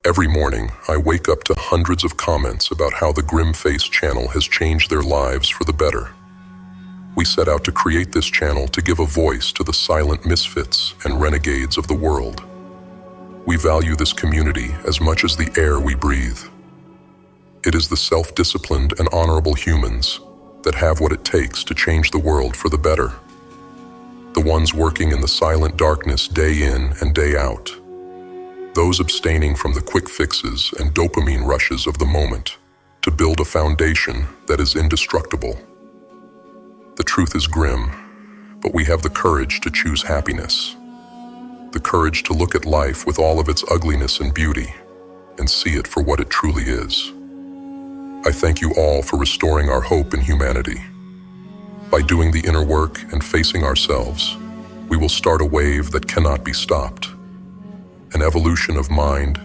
Every morning, I wake up to hundreds of comments about how the Grim Face channel has changed their lives for the better. We set out to create this channel to give a voice to the silent misfits and renegades of the world. We value this community as much as the air we breathe. It is the self-disciplined and honorable humans that have what it takes to change the world for the better. The ones working in the silent darkness day in and day out. Those abstaining from the quick fixes and dopamine rushes of the moment to build a foundation that is indestructible. The truth is grim, but we have the courage to choose happiness. The courage to look at life with all of its ugliness and beauty and see it for what it truly is. I thank you all for restoring our hope in humanity. By doing the inner work and facing ourselves, we will start a wave that cannot be stopped. An evolution of mind,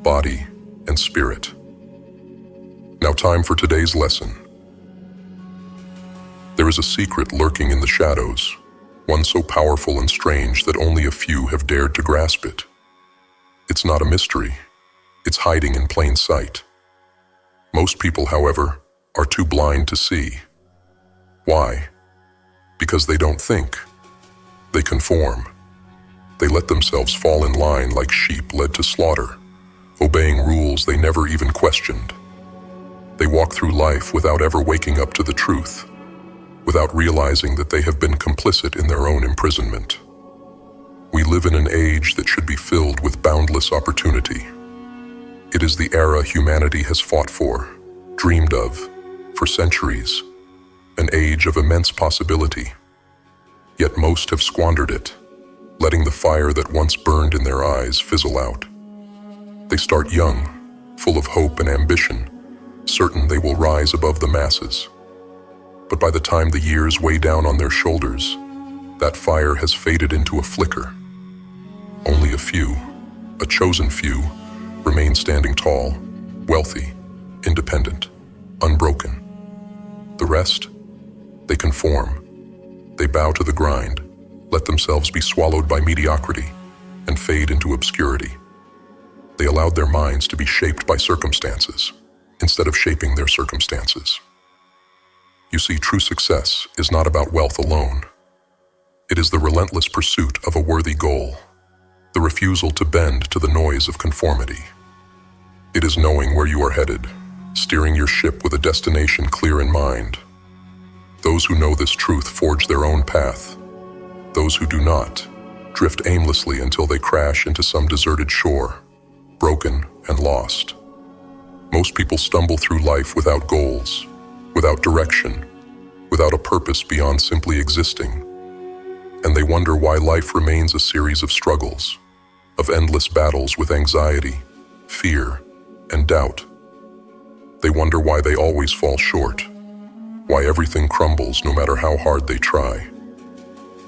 body, and spirit. Now time for today's lesson. There is a secret lurking in the shadows, one so powerful and strange that only a few have dared to grasp it. It's not a mystery. It's hiding in plain sight. Most people, however, are too blind to see. Why? Because they don't think. They conform. They let themselves fall in line like sheep led to slaughter, obeying rules they never even questioned. They walk through life without ever waking up to the truth, without realizing that they have been complicit in their own imprisonment. We live in an age that should be filled with boundless opportunity. It is the era humanity has fought for, dreamed of, for centuries, an age of immense possibility. Yet most have squandered it, letting the fire that once burned in their eyes fizzle out. They start young, full of hope and ambition, certain they will rise above the masses. But by the time the years weigh down on their shoulders, that fire has faded into a flicker. Only a few, a chosen few, remain standing tall, wealthy, independent, unbroken. The rest, they conform. They bow to the grind, let themselves be swallowed by mediocrity, and fade into obscurity. They allowed their minds to be shaped by circumstances, instead of shaping their circumstances. You see, true success is not about wealth alone. It is the relentless pursuit of a worthy goal, the refusal to bend to the noise of conformity. It is knowing where you are headed, steering your ship with a destination clear in mind. Those who know this truth forge their own path. Those who do not, drift aimlessly until they crash into some deserted shore, broken and lost. Most people stumble through life without goals, without direction, without a purpose beyond simply existing. And they wonder why life remains a series of struggles, of endless battles with anxiety, fear, and doubt. They wonder why they always fall short, why everything crumbles no matter how hard they try.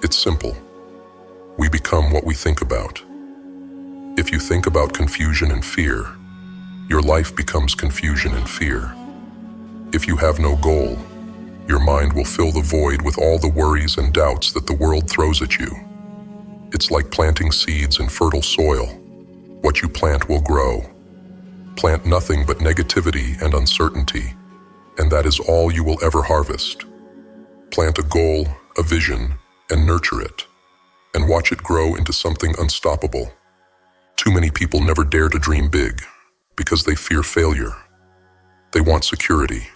It's simple. We become what we think about. If you think about confusion and fear, your life becomes confusion and fear. If you have no goal, your mind will fill the void with all the worries and doubts that the world throws at you. It's like planting seeds in fertile soil. What you plant will grow. Plant nothing but negativity and uncertainty, and that is all you will ever harvest. Plant a goal, a vision, and nurture it, and watch it grow into something unstoppable. Too many people never dare to dream big because they fear failure. They want security,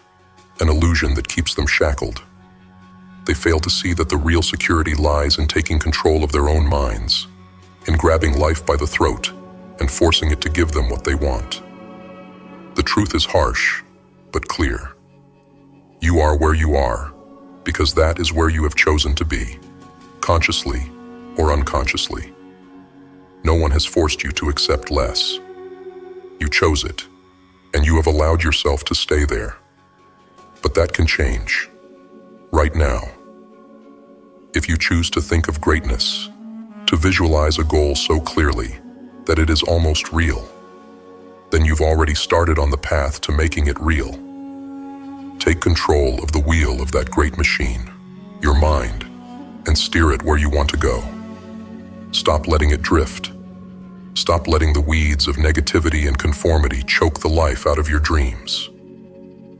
an illusion that keeps them shackled. They fail to see that the real security lies in taking control of their own minds, in grabbing life by the throat and forcing it to give them what they want. The truth is harsh, but clear. You are where you are because that is where you have chosen to be, consciously or unconsciously. No one has forced you to accept less. You chose it, and you have allowed yourself to stay there. But that can change, right now. If you choose to think of greatness, to visualize a goal so clearly that it is almost real, then you've already started on the path to making it real. Take control of the wheel of that great machine, your mind, and steer it where you want to go. Stop letting it drift. Stop letting the weeds of negativity and conformity choke the life out of your dreams.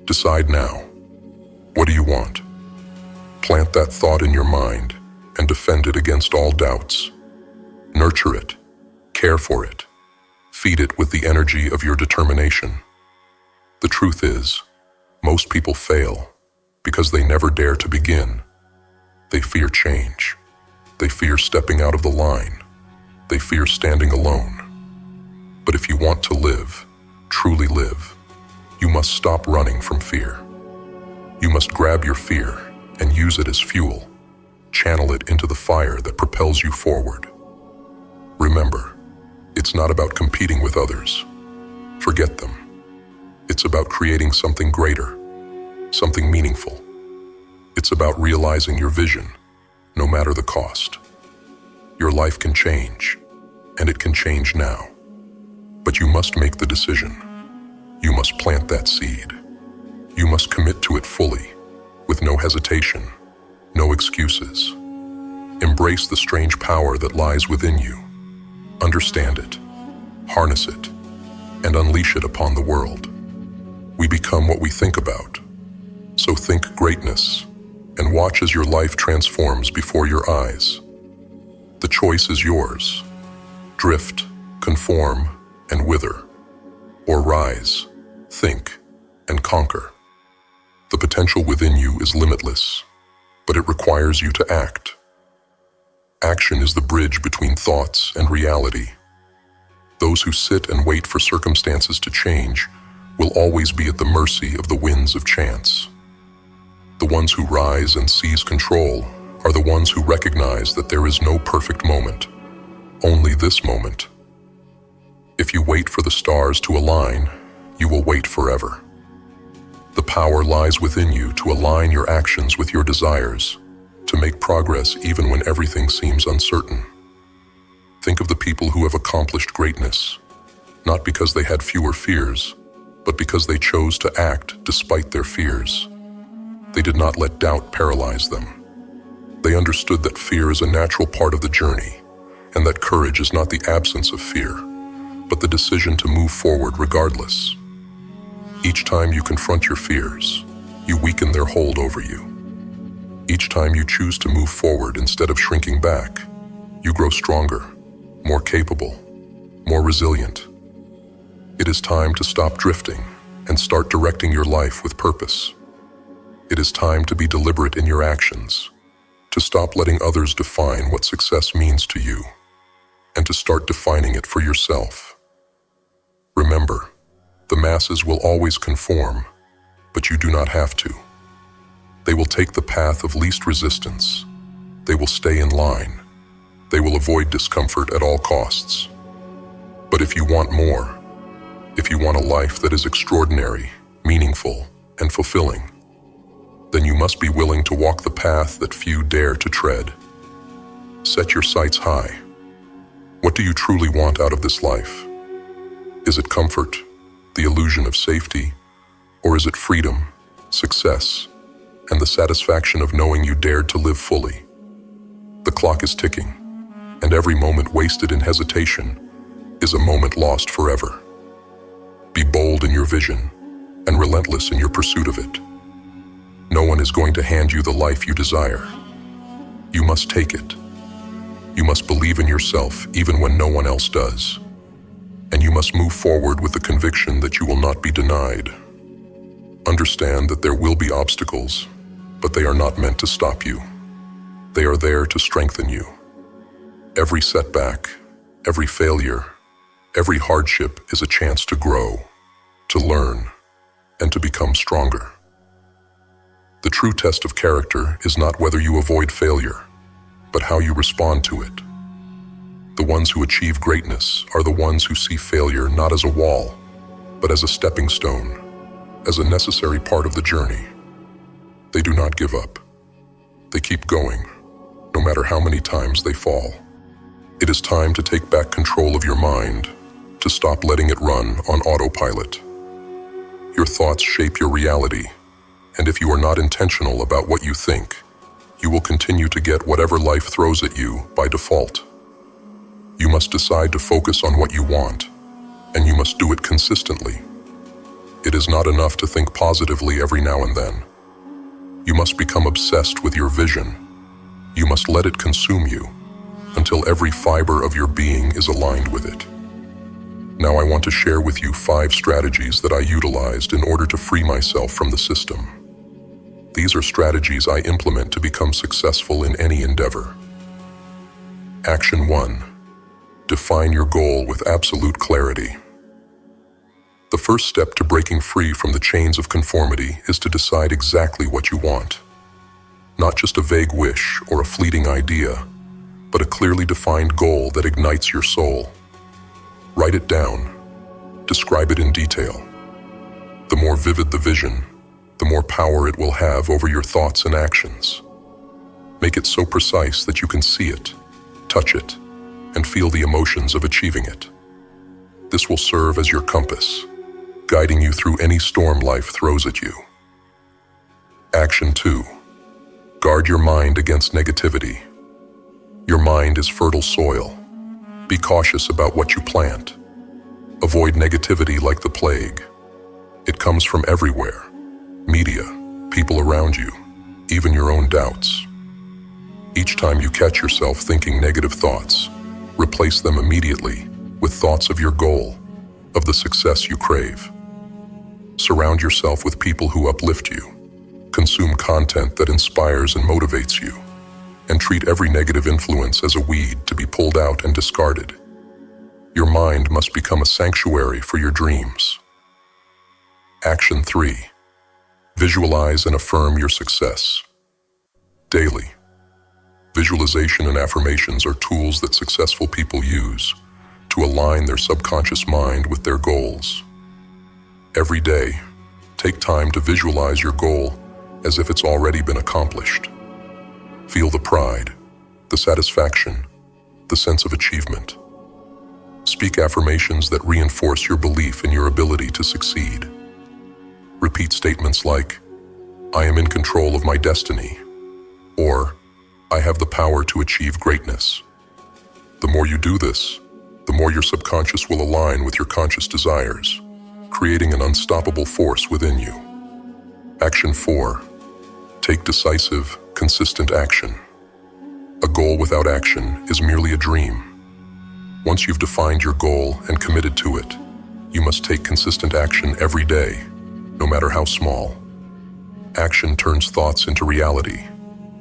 Decide now. What do you want? Plant that thought in your mind and defend it against all doubts. Nurture it, care for it, feed it with the energy of your determination. The truth is, most people fail because they never dare to begin. They fear change. They fear stepping out of the line. They fear standing alone. But if you want to live, truly live, you must stop running from fear. You must grab your fear and use it as fuel. Channel it into the fire that propels you forward. Remember, it's not about competing with others. Forget them. It's about creating something greater, something meaningful. It's about realizing your vision, no matter the cost. Your life can change, and it can change now. But you must make the decision. You must plant that seed. You must commit to it fully, with no hesitation, no excuses. Embrace the strange power that lies within you. Understand it, harness it, and unleash it upon the world. We become what we think about. So think greatness, and watch as your life transforms before your eyes. The choice is yours. Drift, conform, and wither. Or rise, think, and conquer. The potential within you is limitless, but it requires you to act. Action is the bridge between thoughts and reality. Those who sit and wait for circumstances to change will always be at the mercy of the winds of chance. The ones who rise and seize control are the ones who recognize that there is no perfect moment, only this moment. If you wait for the stars to align, you will wait forever. The power lies within you to align your actions with your desires, to make progress even when everything seems uncertain. Think of the people who have accomplished greatness, not because they had fewer fears, but because they chose to act despite their fears. They did not let doubt paralyze them. They understood that fear is a natural part of the journey, and that courage is not the absence of fear, but the decision to move forward regardless. Each time you confront your fears, you weaken their hold over you. Each time you choose to move forward instead of shrinking back, you grow stronger, more capable, more resilient. It is time to stop drifting and start directing your life with purpose. It is time to be deliberate in your actions, to stop letting others define what success means to you, and to start defining it for yourself. Remember, the masses will always conform, but you do not have to. They will take the path of least resistance. They will stay in line. They will avoid discomfort at all costs. But if you want more, if you want a life that is extraordinary, meaningful, and fulfilling, then you must be willing to walk the path that few dare to tread. Set your sights high. What do you truly want out of this life? Is it comfort, the illusion of safety, or is it freedom, success, and the satisfaction of knowing you dared to live fully? The clock is ticking, and every moment wasted in hesitation is a moment lost forever. Be bold in your vision and relentless in your pursuit of it. No one is going to hand you the life you desire. You must take it. You must believe in yourself even when no one else does. And you must move forward with the conviction that you will not be denied. Understand that there will be obstacles, but they are not meant to stop you. They are there to strengthen you. Every setback, every failure, every hardship is a chance to grow, to learn, and to become stronger. The true test of character is not whether you avoid failure, but how you respond to it. The ones who achieve greatness are the ones who see failure not as a wall, but as a stepping stone, as a necessary part of the journey. They do not give up. They keep going, no matter how many times they fall. It is time to take back control of your mind, to stop letting it run on autopilot. Your thoughts shape your reality, and if you are not intentional about what you think, you will continue to get whatever life throws at you by default. You must decide to focus on what you want, and you must do it consistently. It is not enough to think positively every now and then. You must become obsessed with your vision. You must let it consume you until every fiber of your being is aligned with it. Now I want to share with you 5 strategies that I utilized in order to free myself from the system. These are strategies I implement to become successful in any endeavor. Action 1. Define your goal with absolute clarity. The first step to breaking free from the chains of conformity is to decide exactly what you want. Not just a vague wish or a fleeting idea, but a clearly defined goal that ignites your soul. Write it down. Describe it in detail. The more vivid the vision, the more power it will have over your thoughts and actions. Make it so precise that you can see it, touch it, and feel the emotions of achieving it. This will serve as your compass, guiding you through any storm life throws at you. Action 2. Guard your mind against negativity. Your mind is fertile soil. Be cautious about what you plant. Avoid negativity like the plague. It comes from everywhere. Media, people around you, even your own doubts. Each time you catch yourself thinking negative thoughts, replace them immediately with thoughts of your goal, of the success you crave. Surround yourself with people who uplift you. Consume content that inspires and motivates you. And treat every negative influence as a weed to be pulled out and discarded. Your mind must become a sanctuary for your dreams. Action 3. Visualize and affirm your success. Daily. Visualization and affirmations are tools that successful people use to align their subconscious mind with their goals. Every day, take time to visualize your goal as if it's already been accomplished. Feel the pride, the satisfaction, the sense of achievement. Speak affirmations that reinforce your belief in your ability to succeed. Repeat statements like, "I am in control of my destiny," or "I have the power to achieve greatness." The more you do this, the more your subconscious will align with your conscious desires, creating an unstoppable force within you. Action 4. Take decisive, consistent action. A goal without action is merely a dream. Once you've defined your goal and committed to it, you must take consistent action every day, no matter how small. Action turns thoughts into reality,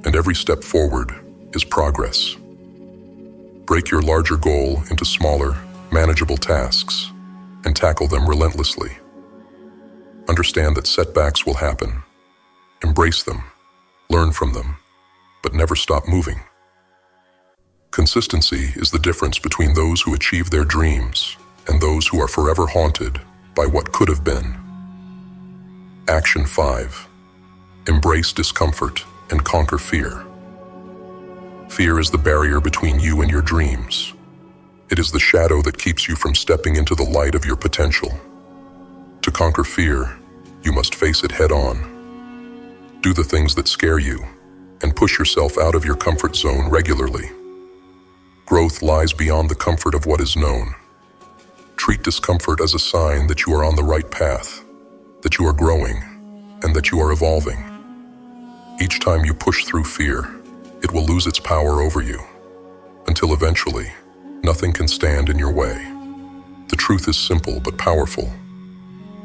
and every step forward is progress. Break your larger goal into smaller, manageable tasks, and tackle them relentlessly. Understand that setbacks will happen. Embrace them, learn from them, but never stop moving. Consistency is the difference between those who achieve their dreams and those who are forever haunted by what could have been. Action 5. Embrace discomfort and conquer fear. Fear is the barrier between you and your dreams. It is the shadow that keeps you from stepping into the light of your potential. To conquer fear, you must face it head on. Do the things that scare you, and push yourself out of your comfort zone regularly. Growth lies beyond the comfort of what is known. Treat discomfort as a sign that you are on the right path, that you are growing, and that you are evolving. Each time you push through fear, it will lose its power over you, until eventually, nothing can stand in your way. The truth is simple but powerful.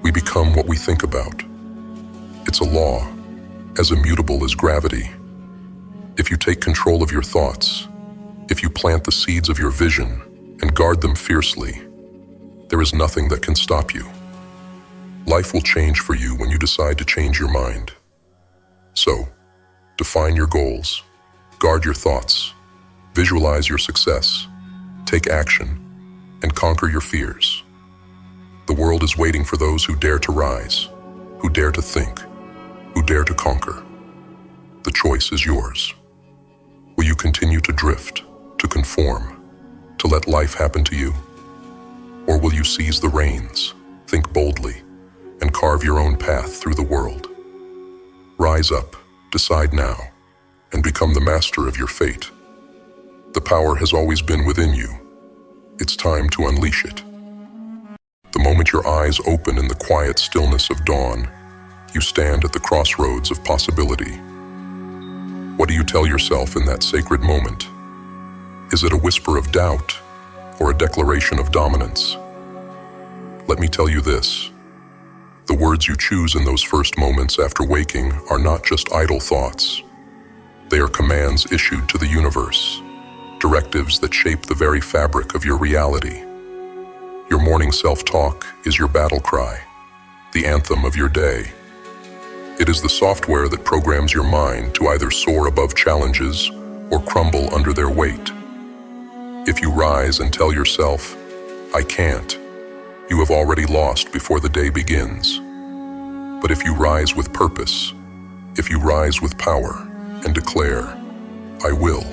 We become what we think about. It's a law, as immutable as gravity. If you take control of your thoughts, if you plant the seeds of your vision and guard them fiercely, there is nothing that can stop you. Life will change for you when you decide to change your mind. So, define your goals, guard your thoughts, visualize your success, take action, and conquer your fears. The world is waiting for those who dare to rise, who dare to think, who dare to conquer. The choice is yours. Will you continue to drift, to conform, to let life happen to you? Or will you seize the reins, think boldly, and carve your own path through the world? Rise up, decide now, and become the master of your fate. The power has always been within you. It's time to unleash it. The moment your eyes open in the quiet stillness of dawn, you stand at the crossroads of possibility. What do you tell yourself in that sacred moment? Is it a whisper of doubt or a declaration of dominance? Let me tell you this. The words you choose in those first moments after waking are not just idle thoughts. They are commands issued to the universe, directives that shape the very fabric of your reality. Your morning self-talk is your battle cry, the anthem of your day. It is the software that programs your mind to either soar above challenges or crumble under their weight. If you rise and tell yourself, "I can't," you have already lost before the day begins. But if you rise with purpose, if you rise with power and declare, "I will,"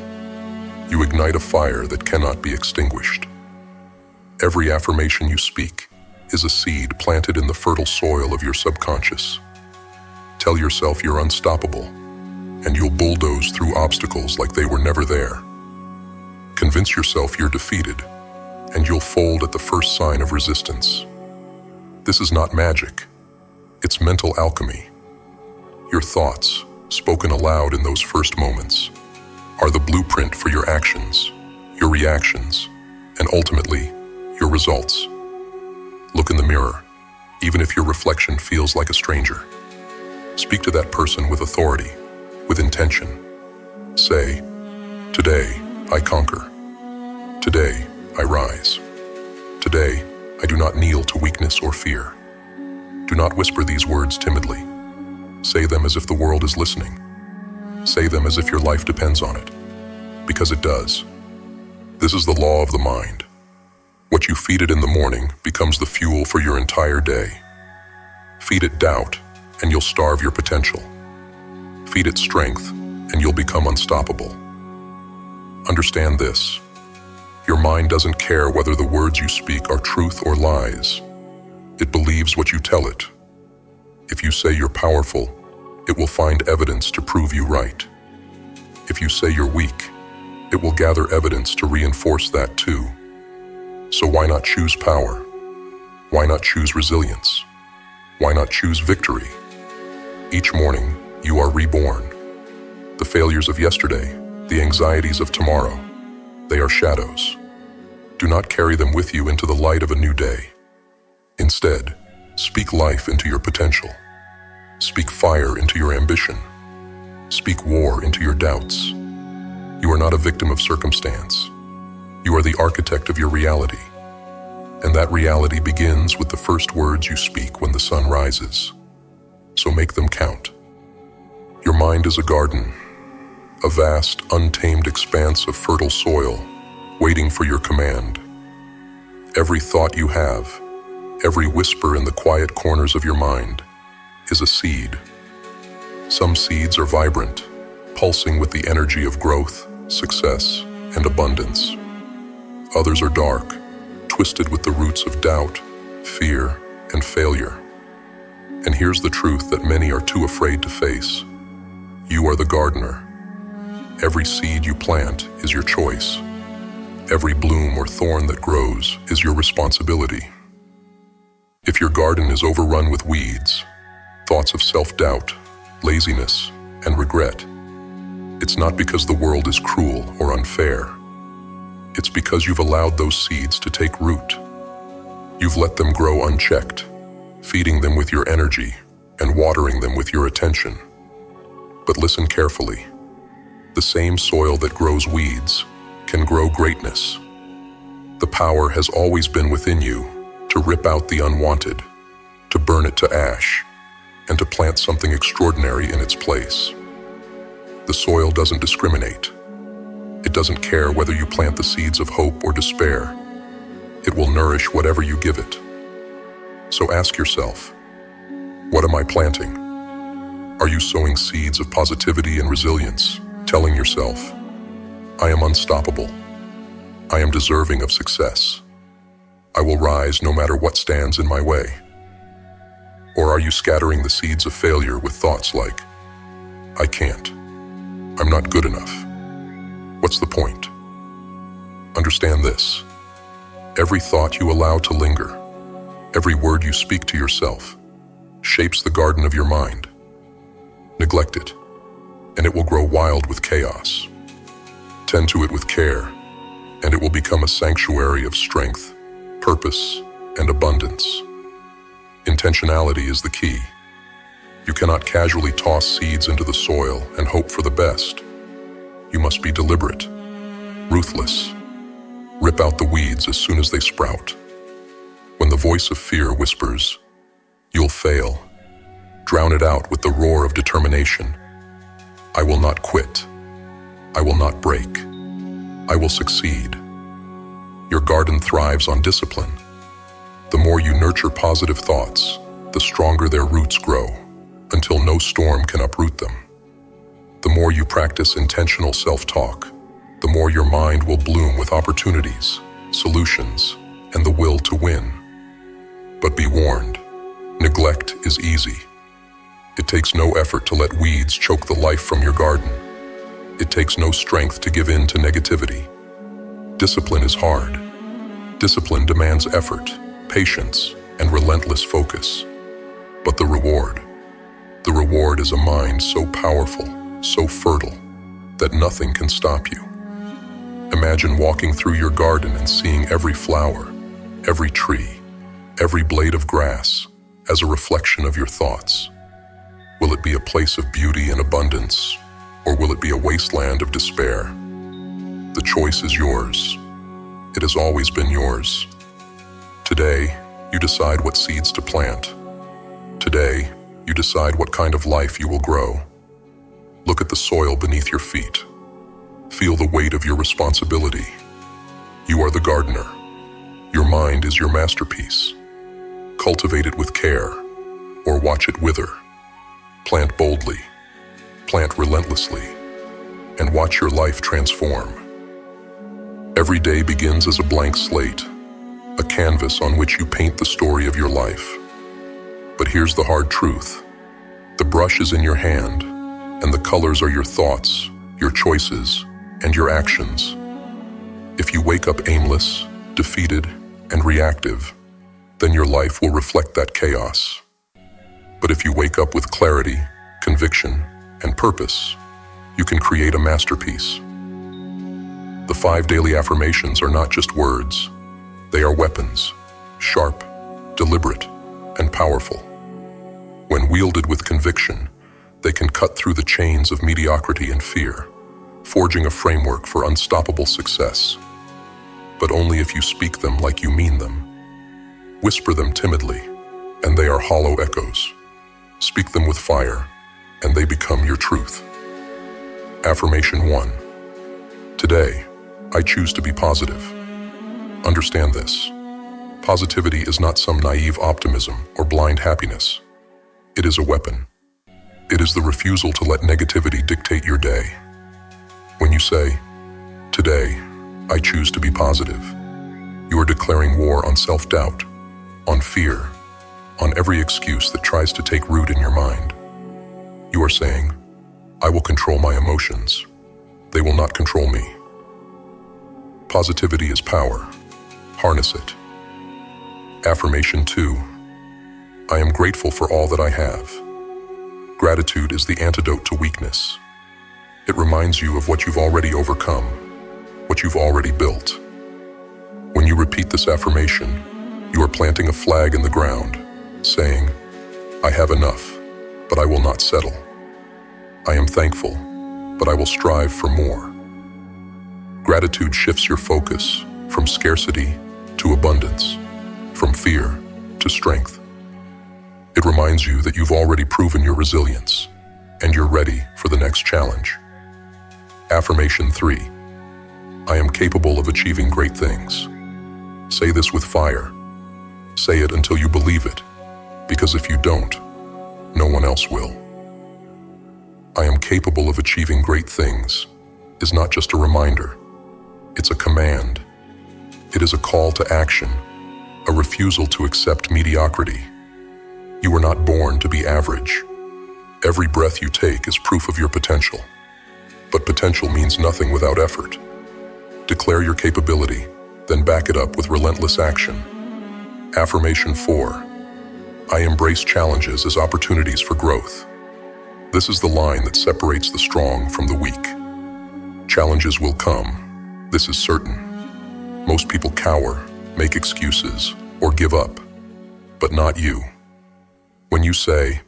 you ignite a fire that cannot be extinguished. Every affirmation you speak is a seed planted in the fertile soil of your subconscious. Tell yourself you're unstoppable, and you'll bulldoze through obstacles like they were never there. Convince yourself you're defeated, and you'll fold at the first sign of resistance. This is not magic. It's mental alchemy. Your thoughts, spoken aloud in those first moments, are the blueprint for your actions, your reactions, and ultimately, your results. Look in the mirror, even if your reflection feels like a stranger. Speak to that person with authority, with intention. Say, "Today, I conquer. Today, I rise. Today, I do not kneel to weakness or fear." Do not whisper these words timidly. Say them as if the world is listening. Say them as if your life depends on it, because it does. This is the law of the mind. What you feed it in the morning becomes the fuel for your entire day. Feed it doubt, and you'll starve your potential. Feed it strength, and you'll become unstoppable. Understand this. Your mind doesn't care whether the words you speak are truth or lies. It believes what you tell it. If you say you're powerful, it will find evidence to prove you right. If you say you're weak, it will gather evidence to reinforce that too. So why not choose power? Why not choose resilience? Why not choose victory? Each morning, you are reborn. The failures of yesterday, the anxieties of tomorrow, they are shadows. Do not carry them with you into the light of a new day. Instead, speak life into your potential. Speak fire into your ambition. Speak war into your doubts. You are not a victim of circumstance. You are the architect of your reality. And that reality begins with the first words you speak when the sun rises. So make them count. Your mind is a garden, a vast, untamed expanse of fertile soil, waiting for your command. Every thought you have, every whisper in the quiet corners of your mind, is a seed. Some seeds are vibrant, pulsing with the energy of growth, success, and abundance. Others are dark, twisted with the roots of doubt, fear, and failure. And here's the truth that many are too afraid to face. You are the gardener. Every seed you plant is your choice. Every bloom or thorn that grows is your responsibility. If your garden is overrun with weeds, thoughts of self-doubt, laziness, and regret, it's not because the world is cruel or unfair. It's because you've allowed those seeds to take root. You've let them grow unchecked, feeding them with your energy and watering them with your attention. But listen carefully. The same soil that grows weeds can grow greatness. The power has always been within you to rip out the unwanted, to burn it to ash, and to plant something extraordinary in its place. The soil doesn't discriminate. It doesn't care whether you plant the seeds of hope or despair. It will nourish whatever you give it. So ask yourself, what am I planting? Are you sowing seeds of positivity and resilience, telling yourself, I am unstoppable. I am deserving of success. I will rise no matter what stands in my way. Or are you scattering the seeds of failure with thoughts like, I can't. I'm not good enough. What's the point? Understand this. Every thought you allow to linger, every word you speak to yourself, shapes the garden of your mind. Neglect it, and it will grow wild with chaos. Tend to it with care, and it will become a sanctuary of strength, purpose, and abundance. Intentionality is the key. You cannot casually toss seeds into the soil and hope for the best. You must be deliberate, ruthless. Rip out the weeds as soon as they sprout. When the voice of fear whispers, "You'll fail," drown it out with the roar of determination. "I will not quit. I will not break. I will succeed." Your garden thrives on discipline. The more you nurture positive thoughts, the stronger their roots grow, until no storm can uproot them. The more you practice intentional self-talk, the more your mind will bloom with opportunities, solutions, and the will to win. But be warned, neglect is easy. It takes no effort to let weeds choke the life from your garden. It takes no strength to give in to negativity. Discipline is hard. Discipline demands effort, patience, and relentless focus. But the reward is a mind so powerful, so fertile, that nothing can stop you. Imagine walking through your garden and seeing every flower, every tree, every blade of grass as a reflection of your thoughts. Will it be a place of beauty and abundance, or will it be a wasteland of despair? The choice is yours. It has always been yours. Today, you decide what seeds to plant. Today, you decide what kind of life you will grow. Look at the soil beneath your feet. Feel the weight of your responsibility. You are the gardener. Your mind is your masterpiece. Cultivate it with care, or watch it wither. Plant boldly, plant relentlessly, and watch your life transform. Every day begins as a blank slate, a canvas on which you paint the story of your life. But here's the hard truth. The brush is in your hand, and the colors are your thoughts, your choices, and your actions. If you wake up aimless, defeated, and reactive, then your life will reflect that chaos. But if you wake up with clarity, conviction, and purpose, you can create a masterpiece. The 5 daily affirmations are not just words. They are weapons, sharp, deliberate, and powerful. When wielded with conviction, they can cut through the chains of mediocrity and fear, forging a framework for unstoppable success. But only if you speak them like you mean them. Whisper them timidly, and they are hollow echoes. Speak them with fire, and they become your truth. Affirmation 1. Today, I choose to be positive. Understand this. Positivity is not some naive optimism or blind happiness. It is a weapon. It is the refusal to let negativity dictate your day. When you say, "Today, I choose to be positive," you are declaring war on self-doubt, on fear, on every excuse that tries to take root in your mind. You are saying, "I will control my emotions. They will not control me." Positivity is power. Harness it. Affirmation 2. I am grateful for all that I have. Gratitude is the antidote to weakness. It reminds you of what you've already overcome, what you've already built. When you repeat this affirmation, you are planting a flag in the ground, saying, "I have enough, but I will not settle. I am thankful, but I will strive for more." Gratitude shifts your focus from scarcity to abundance, from fear to strength. It reminds you that you've already proven your resilience, and you're ready for the next challenge. Affirmation 3. I am capable of achieving great things. Say this with fire. Say it until you believe it, because if you don't, no one else will. I am capable of achieving great things is not just a reminder. It's a command. It is a call to action, a refusal to accept mediocrity. You were not born to be average. Every breath you take is proof of your potential. But potential means nothing without effort. Declare your capability, Then back it up with relentless action. Affirmation 4. I embrace challenges as opportunities for growth. This is the line that separates the strong from the weak. Challenges will come. This is certain. Most people cower, make excuses, or give up. But not you. When you say,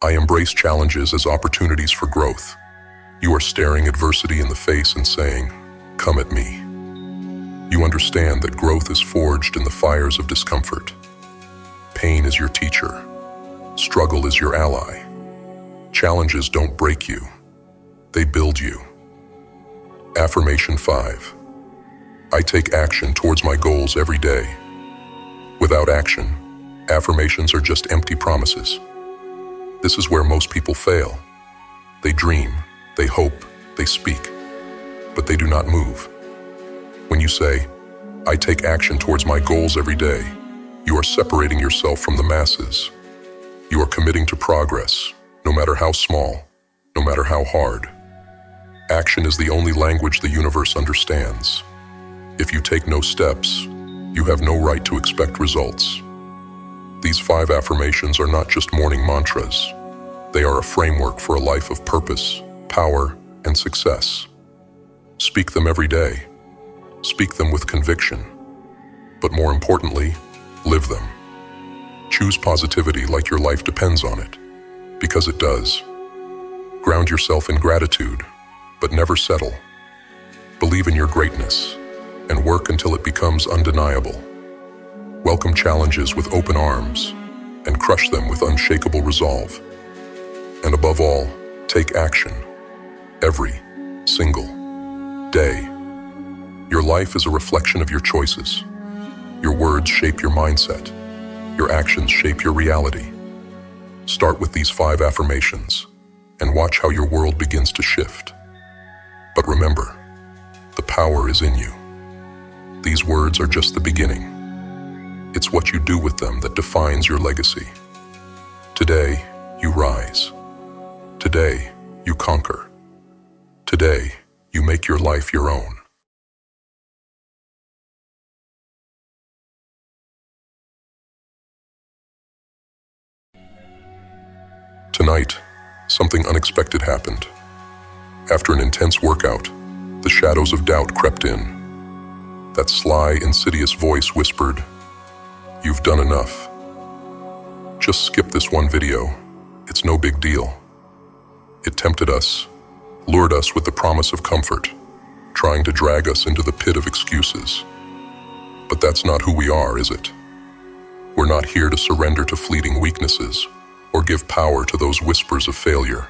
I embrace challenges as opportunities for growth, you are staring adversity in the face and saying, come at me. You understand that growth is forged in the fires of discomfort. Pain is your teacher. Struggle is your ally. Challenges don't break you. They build you. Affirmation 5. I take action towards my goals every day. Without action, affirmations are just empty promises. This is where most people fail. They dream, they hope, they speak, but they do not move. When you say, I take action towards my goals every day, you are separating yourself from the masses. You are committing to progress, no matter how small, no matter how hard. Action is the only language the universe understands. If you take no steps, you have no right to expect results. These 5 affirmations are not just morning mantras. They are a framework for a life of purpose, power, and success. Speak them every day. Speak them with conviction. But more importantly, live them. Choose positivity like your life depends on it, because it does. Ground yourself in gratitude, but never settle. Believe in your greatness, and work until it becomes undeniable. Welcome challenges with open arms, and crush them with unshakable resolve. And above all, take action, every single day. Your life is a reflection of your choices. Your words shape your mindset. Your actions shape your reality. Start with these 5 affirmations, and watch how your world begins to shift. But remember, the power is in you. These words are just the beginning. It's what you do with them that defines your legacy. Today, you rise. Today, you conquer. Today, you make your life your own. Tonight, something unexpected happened. After an intense workout, the shadows of doubt crept in. That sly, insidious voice whispered, "You've done enough. Just skip this one video. It's no big deal." It tempted us, lured us with the promise of comfort, trying to drag us into the pit of excuses. But that's not who we are, is it? We're not here to surrender to fleeting weaknesses or give power to those whispers of failure.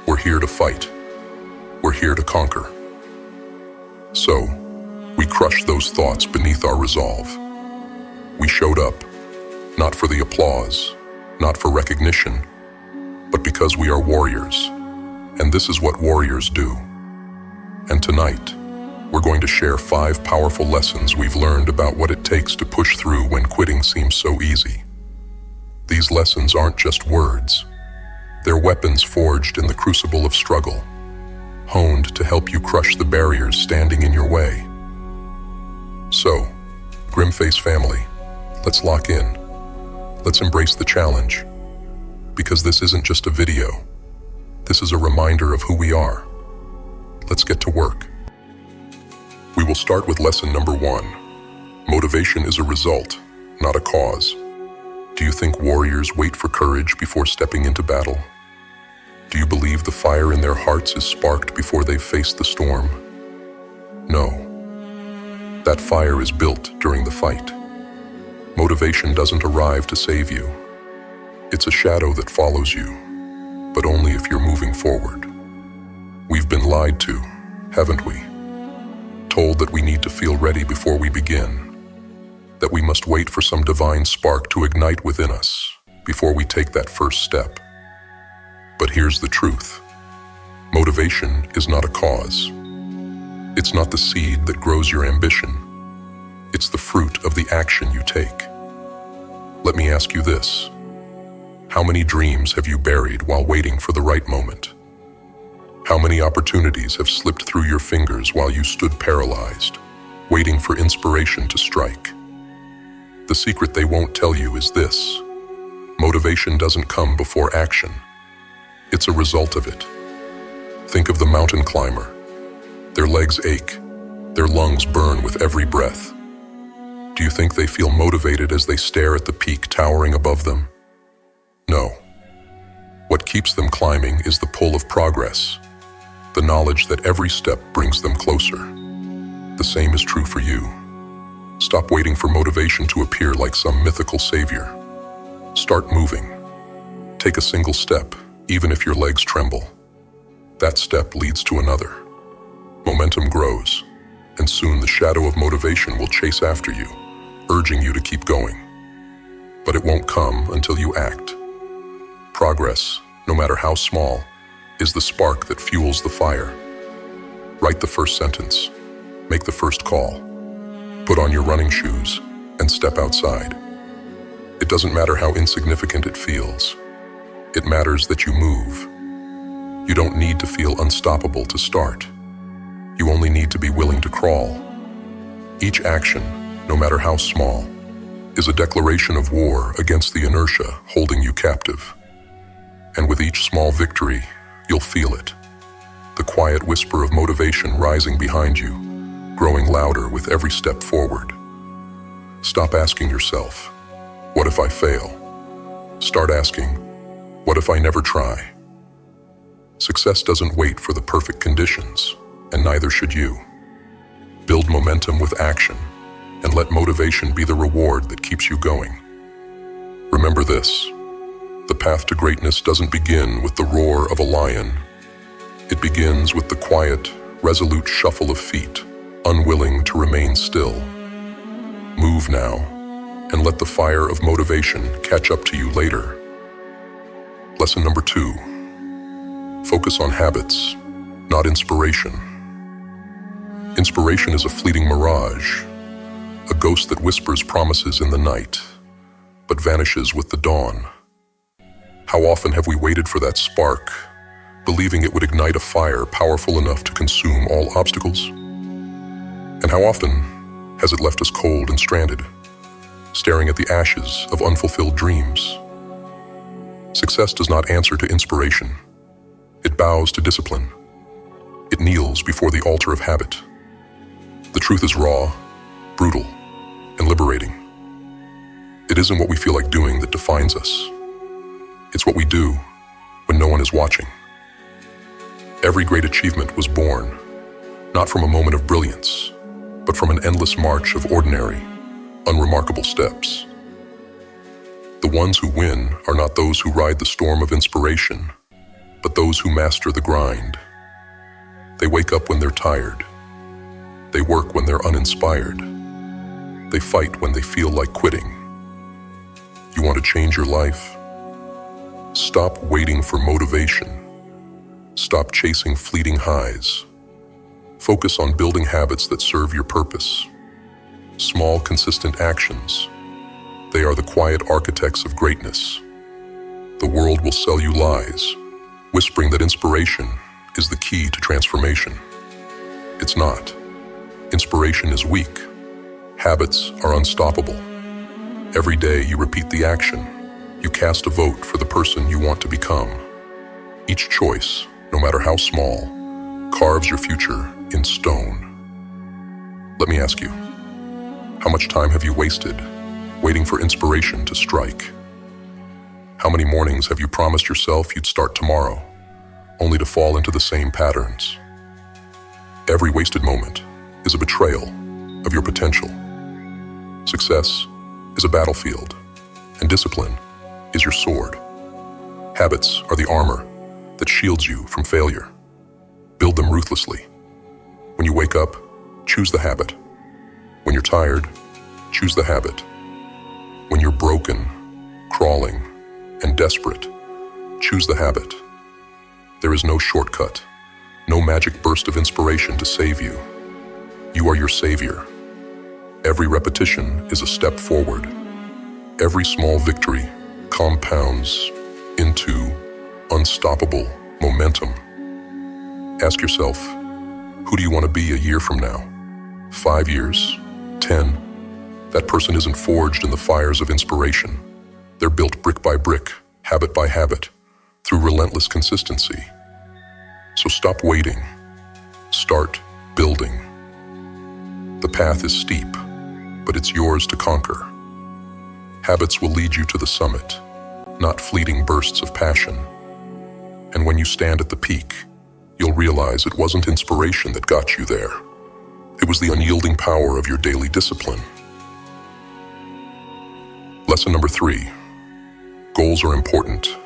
We're here to fight. We're here to conquer. So, we crushed those thoughts beneath our resolve. We showed up, not for the applause, not for recognition, but because we are warriors, and this is what warriors do. And tonight, we're going to share 5 powerful lessons we've learned about what it takes to push through when quitting seems so easy. These lessons aren't just words. They're weapons forged in the crucible of struggle, honed to help you crush the barriers standing in your way. So, Grimface family, let's lock in. Let's embrace the challenge. Because this isn't just a video. This is a reminder of who we are. Let's get to work. We will start with lesson number 1. Motivation is a result, not a cause. Do you think warriors wait for courage before stepping into battle? Do you believe the fire in their hearts is sparked before they've faced the storm? No. That fire is built during the fight. Motivation doesn't arrive to save you. It's a shadow that follows you, but only if you're moving forward. We've been lied to, haven't we? Told that we need to feel ready before we begin. That we must wait for some divine spark to ignite within us before we take that first step. But here's the truth. Motivation is not a cause. It's not the seed that grows your ambition. It's the fruit of the action you take. Let me ask you this. How many dreams have you buried while waiting for the right moment? How many opportunities have slipped through your fingers while you stood paralyzed? waiting for inspiration to strike. The secret they won't tell you is this: motivation doesn't come before action. It's a result of it. Think of the mountain climber. Their legs ache, their lungs burn with every breath. Do you think they feel motivated as they stare at the peak towering above them? No. What keeps them climbing is the pull of progress, the knowledge that every step brings them closer. The same is true for you. Stop waiting for motivation to appear like some mythical savior. Start moving. Take a single step, even if your legs tremble. That step leads to another. Momentum grows, and soon the shadow of motivation will chase after you, urging you to keep going. But it won't come until you act. Progress, no matter how small, is the spark that fuels the fire. Write the first sentence. Make the first call. Put on your running shoes and step outside. It doesn't matter how insignificant it feels. It matters that you move. You don't need to feel unstoppable to start. You only need to be willing to crawl. Each action, no matter how small, is a declaration of war against the inertia holding you captive. And with each small victory, you'll feel it. The quiet whisper of motivation rising behind you, growing louder with every step forward. Stop asking yourself, what if I fail? Start asking, what if I never try? Success doesn't wait for the perfect conditions, and neither should you. Build momentum with action, and let motivation be the reward that keeps you going. Remember this: the path to greatness doesn't begin with the roar of a lion. It begins with the quiet, resolute shuffle of feet, unwilling to remain still. Move now, and let the fire of motivation catch up to you later. Lesson number 2. Focus on habits, not inspiration. Inspiration is a fleeting mirage, a ghost that whispers promises in the night, but vanishes with the dawn. How often have we waited for that spark, believing it would ignite a fire powerful enough to consume all obstacles? And how often has it left us cold and stranded, staring at the ashes of unfulfilled dreams? Success does not answer to inspiration. It bows to discipline. It kneels before the altar of habit. The truth is raw, brutal, and liberating. It isn't what we feel like doing that defines us. It's what we do when no one is watching. Every great achievement was born, not from a moment of brilliance, but from an endless march of ordinary, unremarkable steps. The ones who win are not those who ride the storm of inspiration, but those who master the grind. They wake up when they're tired. They work when they're uninspired. They fight when they feel like quitting. You want to change your life? Stop waiting for motivation. Stop chasing fleeting highs. Focus on building habits that serve your purpose. Small, consistent actions. They are the quiet architects of greatness. The world will sell you lies, whispering that inspiration is the key to transformation. It's not. Inspiration is weak. Habits are unstoppable. Every day you repeat the action. You cast a vote for the person you want to become. Each choice, no matter how small, carves your future in stone. Let me ask you, how much time have you wasted waiting for inspiration to strike? How many mornings have you promised yourself you'd start tomorrow, only to fall into the same patterns? Every wasted moment is a betrayal of your potential. Success is a battlefield, and discipline is your sword. Habits are the armor that shields you from failure. Build them ruthlessly. When you wake up, choose the habit. When you're tired, choose the habit. When you're broken, crawling, and desperate, choose the habit. There is no shortcut, no magic burst of inspiration to save you. You are your savior. Every repetition is a step forward. Every small victory compounds into unstoppable momentum. Ask yourself, who do you want to be a year from now? 5 years, 10, that person isn't forged in the fires of inspiration. They're built brick by brick, habit by habit, through relentless consistency. So stop waiting. Start building. The path is steep, but it's yours to conquer. Habits will lead you to the summit, not fleeting bursts of passion. And when you stand at the peak, you'll realize it wasn't inspiration that got you there. It was the unyielding power of your daily discipline. Lesson number 3. Goals are important,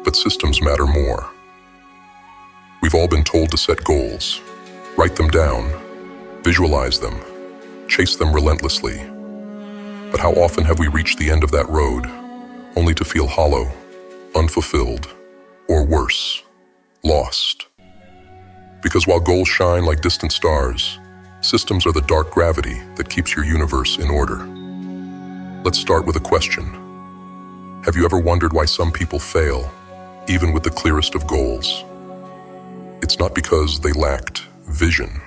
but systems matter more. We've all been told to set goals, write them down, visualize them, chase them relentlessly. But how often have we reached the end of that road, only to feel hollow, unfulfilled, or worse, lost? Because while goals shine like distant stars, systems are the dark gravity that keeps your universe in order. Let's start with a question. Have you ever wondered why some people fail, even with the clearest of goals? It's not because they lacked vision.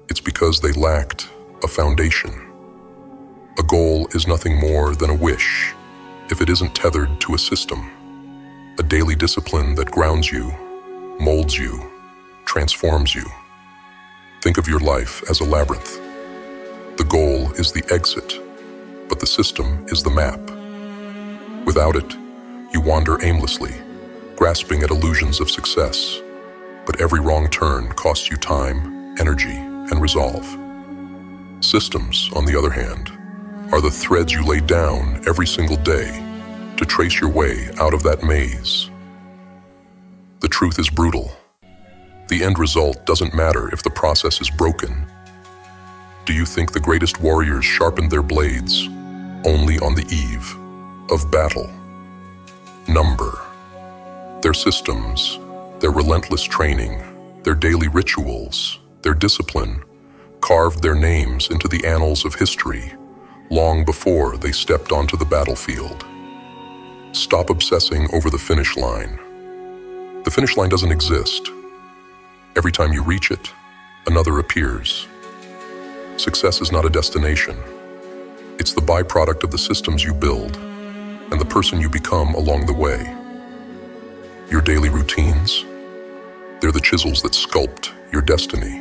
It's because they lacked a foundation. A goal is nothing more than a wish if it isn't tethered to a system, a daily discipline that grounds you, molds you, transforms you. Think of your life as a labyrinth. The goal is the exit, but the system is the map. Without it, you wander aimlessly, grasping at illusions of success. But every wrong turn costs you time, energy, and resolve. Systems, on the other hand, are the threads you lay down every single day to trace your way out of that maze. The truth is brutal. The end result doesn't matter if the process is broken. Do you think the greatest warriors sharpened their blades only on the eve of battle? Number. Their systems, their relentless training, their daily rituals, their discipline carved their names into the annals of history long before they stepped onto the battlefield. Stop obsessing over the finish line. The finish line doesn't exist. Every time you reach it, another appears. Success is not a destination. It's the byproduct of the systems you build and the person you become along the way. Your daily routines, they're the chisels that sculpt your destiny.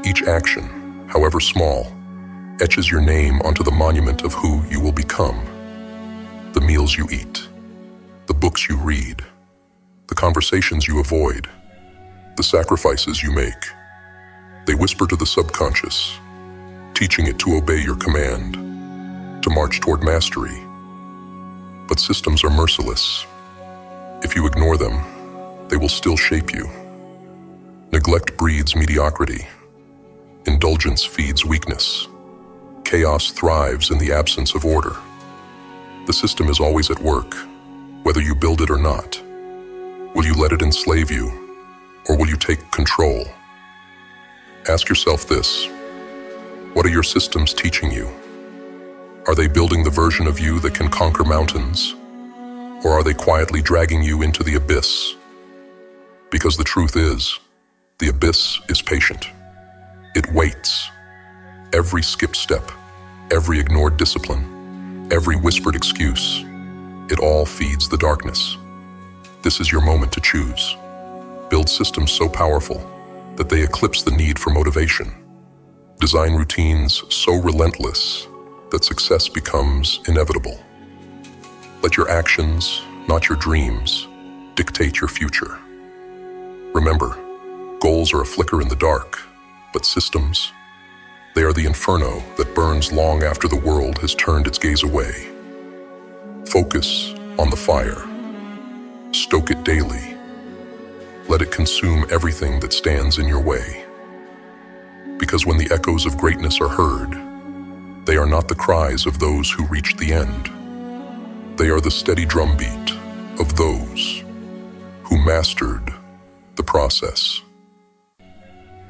Each action, however small, etches your name onto the monument of who you will become. The meals you eat, the books you read, the conversations you avoid, the sacrifices you make. They whisper to the subconscious, teaching it to obey your command, to march toward mastery. But systems are merciless. If you ignore them, they will still shape you. Neglect breeds mediocrity. Indulgence feeds weakness. Chaos thrives in the absence of order. The system is always at work, whether you build it or not. Will you let it enslave you, or will you take control? Ask yourself this: what are your systems teaching you? Are they building the version of you that can conquer mountains? Or are they quietly dragging you into the abyss? Because the truth is, the abyss is patient. It waits. Every skipped step, every ignored discipline, every whispered excuse, it all feeds the darkness. This is your moment to choose. Build systems so powerful that they eclipse the need for motivation. Design routines so relentless that success becomes inevitable. Let your actions, not your dreams, dictate your future. Remember, goals are a flicker in the dark, but systems, they are the inferno that burns long after the world has turned its gaze away. Focus on the fire. Stoke it daily. Let it consume everything that stands in your way. Because when the echoes of greatness are heard, they are not the cries of those who reached the end. They are the steady drumbeat of those who mastered the process.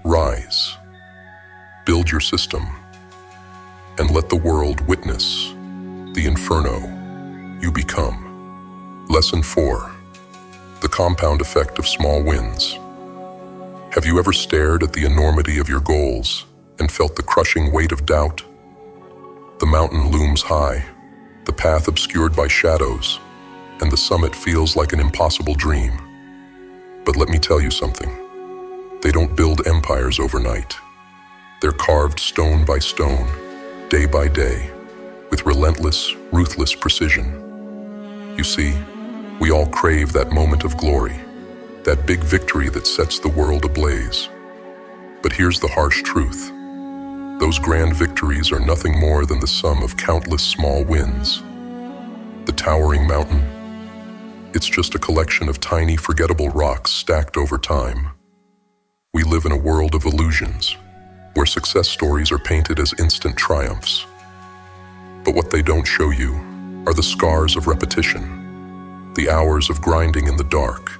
Rise, build your system, and let the world witness the inferno you become. Lesson 4. The compound effect of small wins. Have you ever stared at the enormity of your goals and felt the crushing weight of doubt? The mountain looms high, the path obscured by shadows, and the summit feels like an impossible dream. But let me tell you something. They don't build empires overnight. They're carved stone by stone, day by day, with relentless, ruthless precision. You see, we all crave that moment of glory, that big victory that sets the world ablaze. But here's the harsh truth. Those grand victories are nothing more than the sum of countless small wins. The towering mountain, it's just a collection of tiny, forgettable rocks stacked over time. We live in a world of illusions, where success stories are painted as instant triumphs. But what they don't show you are the scars of repetition, the hours of grinding in the dark,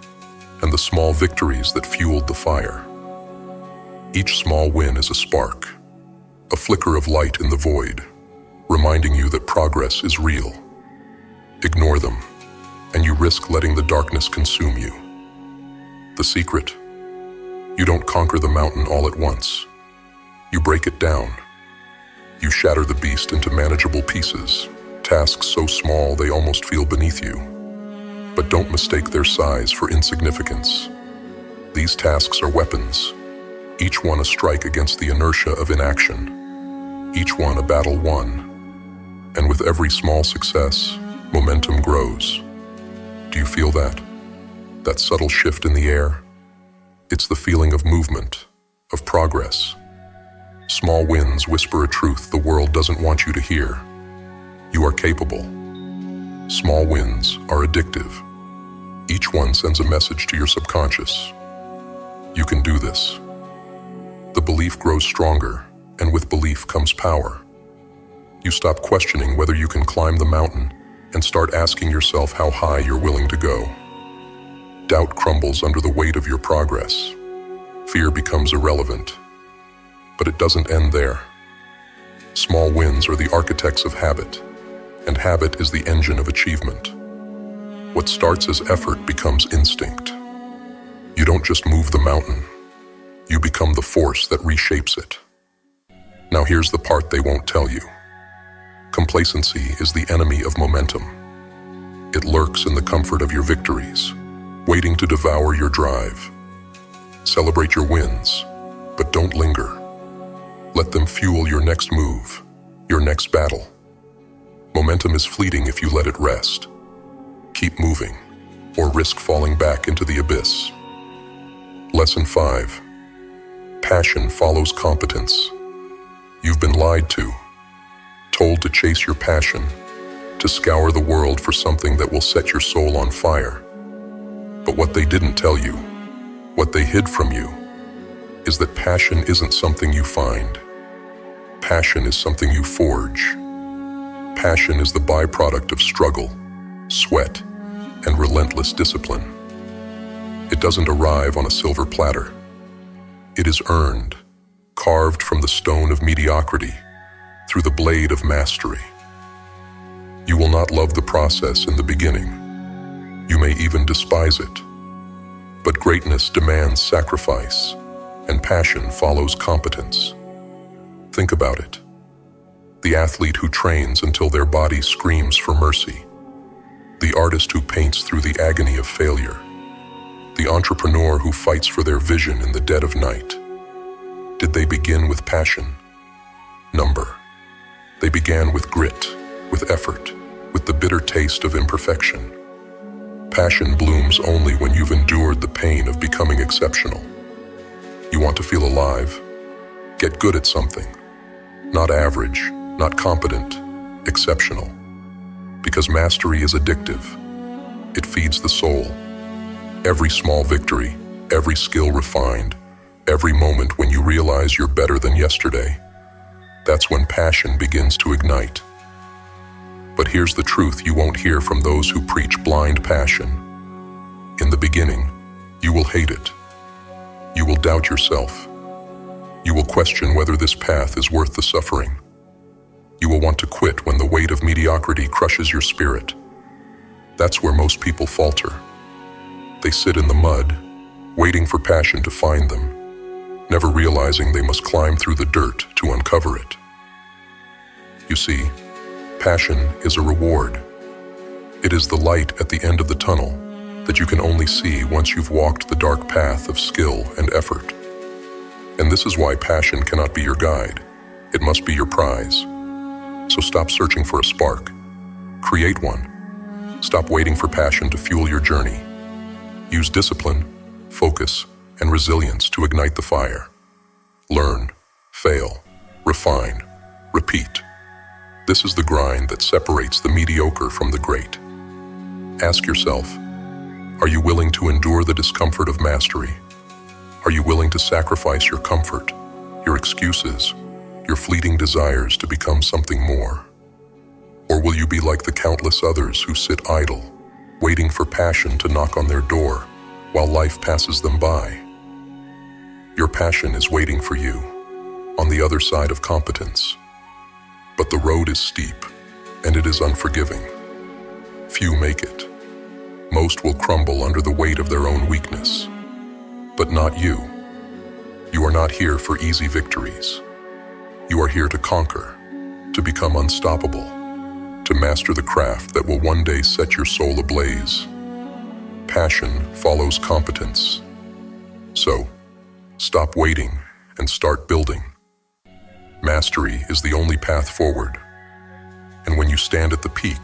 and the small victories that fueled the fire. Each small win is a spark, a flicker of light in the void, reminding you that progress is real. Ignore them, and you risk letting the darkness consume you. The secret: you don't conquer the mountain all at once. You break it down. You shatter the beast into manageable pieces, tasks so small they almost feel beneath you. But don't mistake their size for insignificance. These tasks are weapons, each one a strike against the inertia of inaction, each one a battle won. And with every small success, momentum grows. Do you feel that? That subtle shift in the air? It's the feeling of movement, of progress. Small wins whisper a truth the world doesn't want you to hear. You are capable. Small wins are addictive. Each one sends a message to your subconscious. You can do this. The belief grows stronger, and with belief comes power. You stop questioning whether you can climb the mountain and start asking yourself how high you're willing to go. Doubt crumbles under the weight of your progress. Fear becomes irrelevant. But it doesn't end there. Small wins are the architects of habit, and habit is the engine of achievement. What starts as effort becomes instinct. You don't just move the mountain, you become the force that reshapes it. Now here's the part they won't tell you. Complacency is the enemy of momentum. It lurks in the comfort of your victories, waiting to devour your drive. Celebrate your wins, but don't linger. Let them fuel your next move, your next battle. Momentum is fleeting if you let it rest. Keep moving, or risk falling back into the abyss. Lesson 5. Passion follows competence. You've been lied to, told to chase your passion, to scour the world for something that will set your soul on fire. But what they didn't tell you, what they hid from you, is that passion isn't something you find. Passion is something you forge. Passion is the byproduct of struggle, sweat, and relentless discipline. It doesn't arrive on a silver platter. It is earned, carved from the stone of mediocrity, through the blade of mastery. You will not love the process in the beginning. You may even despise it. But greatness demands sacrifice, and passion follows competence. Think about it. The athlete who trains until their body screams for mercy. The artist who paints through the agony of failure. The entrepreneur who fights for their vision in the dead of night. Did they begin with passion? Number. They began with grit, with effort, with the bitter taste of imperfection. Passion blooms only when you've endured the pain of becoming exceptional. You want to feel alive? Get good at something. Not average, not competent, exceptional. Because mastery is addictive. It feeds the soul. Every small victory, every skill refined, every moment when you realize you're better than yesterday, that's when passion begins to ignite. But here's the truth you won't hear from those who preach blind passion. In the beginning, you will hate it. You will doubt yourself. You will question whether this path is worth the suffering. You will want to quit when the weight of mediocrity crushes your spirit. That's where most people falter. They sit in the mud, waiting for passion to find them. never realizing they must climb through the dirt to uncover it. You see, passion is a reward. It is the light at the end of the tunnel that you can only see once you've walked the dark path of skill and effort. And this is why passion cannot be your guide. It must be your prize. So stop searching for a spark. Create one. Stop waiting for passion to fuel your journey. Use discipline, focus, and resilience to ignite the fire. Learn, fail, refine, repeat. This is the grind that separates the mediocre from the great. Ask yourself, are you willing to endure the discomfort of mastery? Are you willing to sacrifice your comfort, your excuses, your fleeting desires to become something more? Or will you be like the countless others who sit idle, waiting for passion to knock on their door while life passes them by? Your passion is waiting for you on the other side of competence. But the road is steep, and it is unforgiving. Few make it. Most will crumble under the weight of their own weakness. But not you. You are not here for easy victories. You are here to conquer, to become unstoppable, to master the craft that will one day set your soul ablaze. Passion follows competence. So, stop waiting and start building. Mastery is the only path forward. And when you stand at the peak,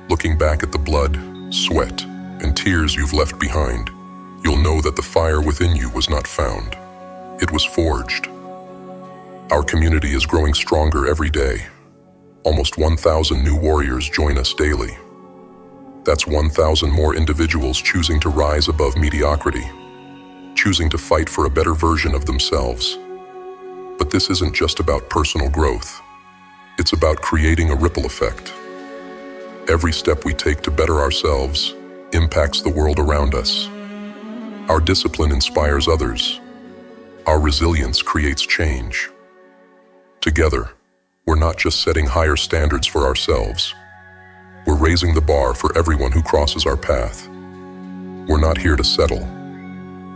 looking back at the blood, sweat, and tears you've left behind, you'll know that the fire within you was not found. It was forged. Our community is growing stronger every day. Almost 1,000 new warriors join us daily. That's 1,000 more individuals choosing to rise above mediocrity, choosing to fight for a better version of themselves. But this isn't just about personal growth. It's about creating a ripple effect. Every step we take to better ourselves impacts the world around us. Our discipline inspires others. Our resilience creates change. Together, we're not just setting higher standards for ourselves. We're raising the bar for everyone who crosses our path. We're not here to settle.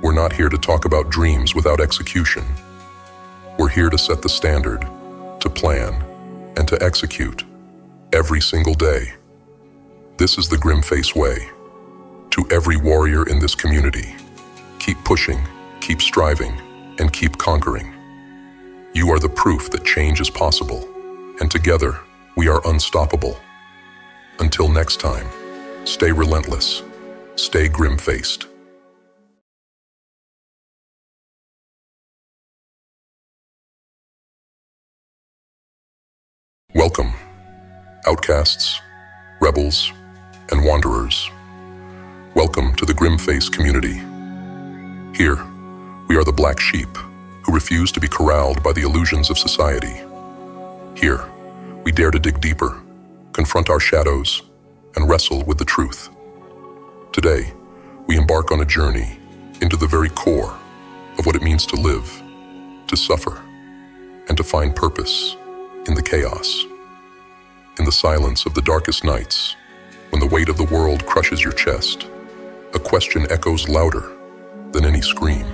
We're not here to talk about dreams without execution. We're here to set the standard, to plan, and to execute every single day. This is the Grimface way. To every warrior in this community, keep pushing, keep striving, and keep conquering. You are the proof that change is possible, and together, we are unstoppable. Until next time, stay relentless, stay grim-faced. Welcome, outcasts, rebels, and wanderers. Welcome to the Grimface community. Here, we are the black sheep who refuse to be corralled by the illusions of society. Here, we dare to dig deeper, confront our shadows, and wrestle with the truth. Today, we embark on a journey into the very core of what it means to live, to suffer, and to find purpose in the chaos. In the silence of the darkest nights, when the weight of the world crushes your chest, a question echoes louder than any scream.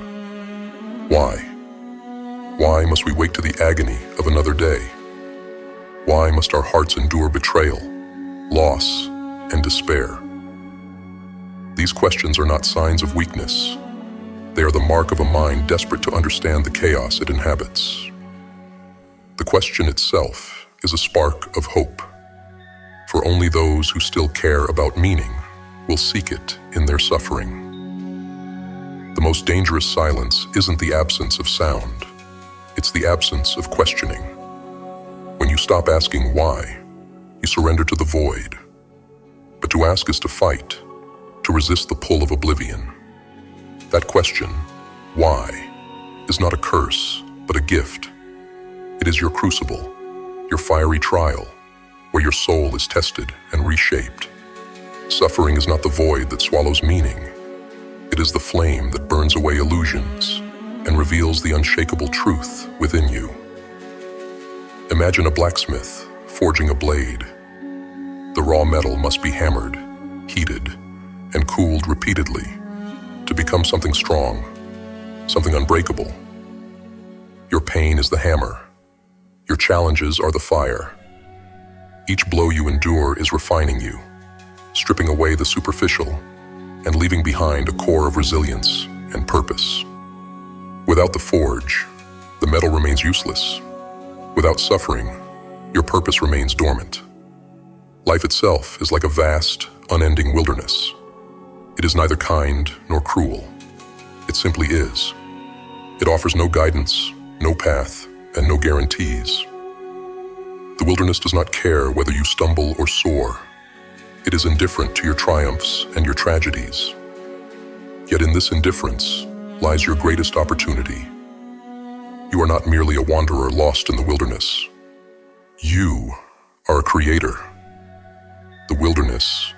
Why? Why must we wake to the agony of another day? Why must our hearts endure betrayal, loss, and despair? These questions are not signs of weakness. They are the mark of a mind desperate to understand the chaos it inhabits. The question itself is a spark of hope, for only those who still care about meaning will seek it in their suffering. The most dangerous silence isn't the absence of sound, it's the absence of questioning. When you stop asking why, you surrender to the void. But to ask is to fight, to resist the pull of oblivion. That question, why, is not a curse, but a gift. It is your crucible, your fiery trial, where your soul is tested and reshaped. Suffering is not the void that swallows meaning. It is the flame that burns away illusions and reveals the unshakable truth within you. Imagine a blacksmith forging a blade. The raw metal must be hammered, heated, and cooled repeatedly to become something strong, something unbreakable. Your pain is the hammer. Your challenges are the fire. Each blow you endure is refining you, stripping away the superficial and leaving behind a core of resilience and purpose. Without the forge, the metal remains useless. Without suffering, your purpose remains dormant. Life itself is like a vast, unending wilderness. It is neither kind nor cruel. It simply is. It offers no guidance, no path, and no guarantees. The wilderness does not care whether you stumble or soar. It is indifferent to your triumphs and your tragedies. Yet in this indifference lies your greatest opportunity. You are not merely a wanderer lost in the wilderness. You are a creator. The wilderness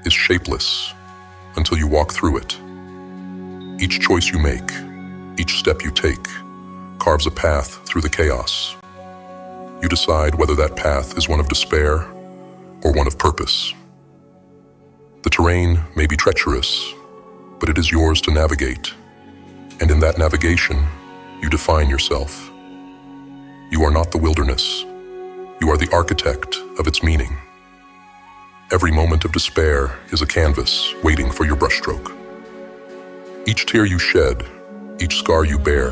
is shapeless until you walk through it. Each choice you make, each step you take, carves a path through the chaos. You decide whether that path is one of despair or one of purpose. The terrain may be treacherous, but it is yours to navigate. And in that navigation, you define yourself. You are not the wilderness. You are the architect of its meaning. Every moment of despair is a canvas waiting for your brushstroke. Each tear you shed, each scar you bear,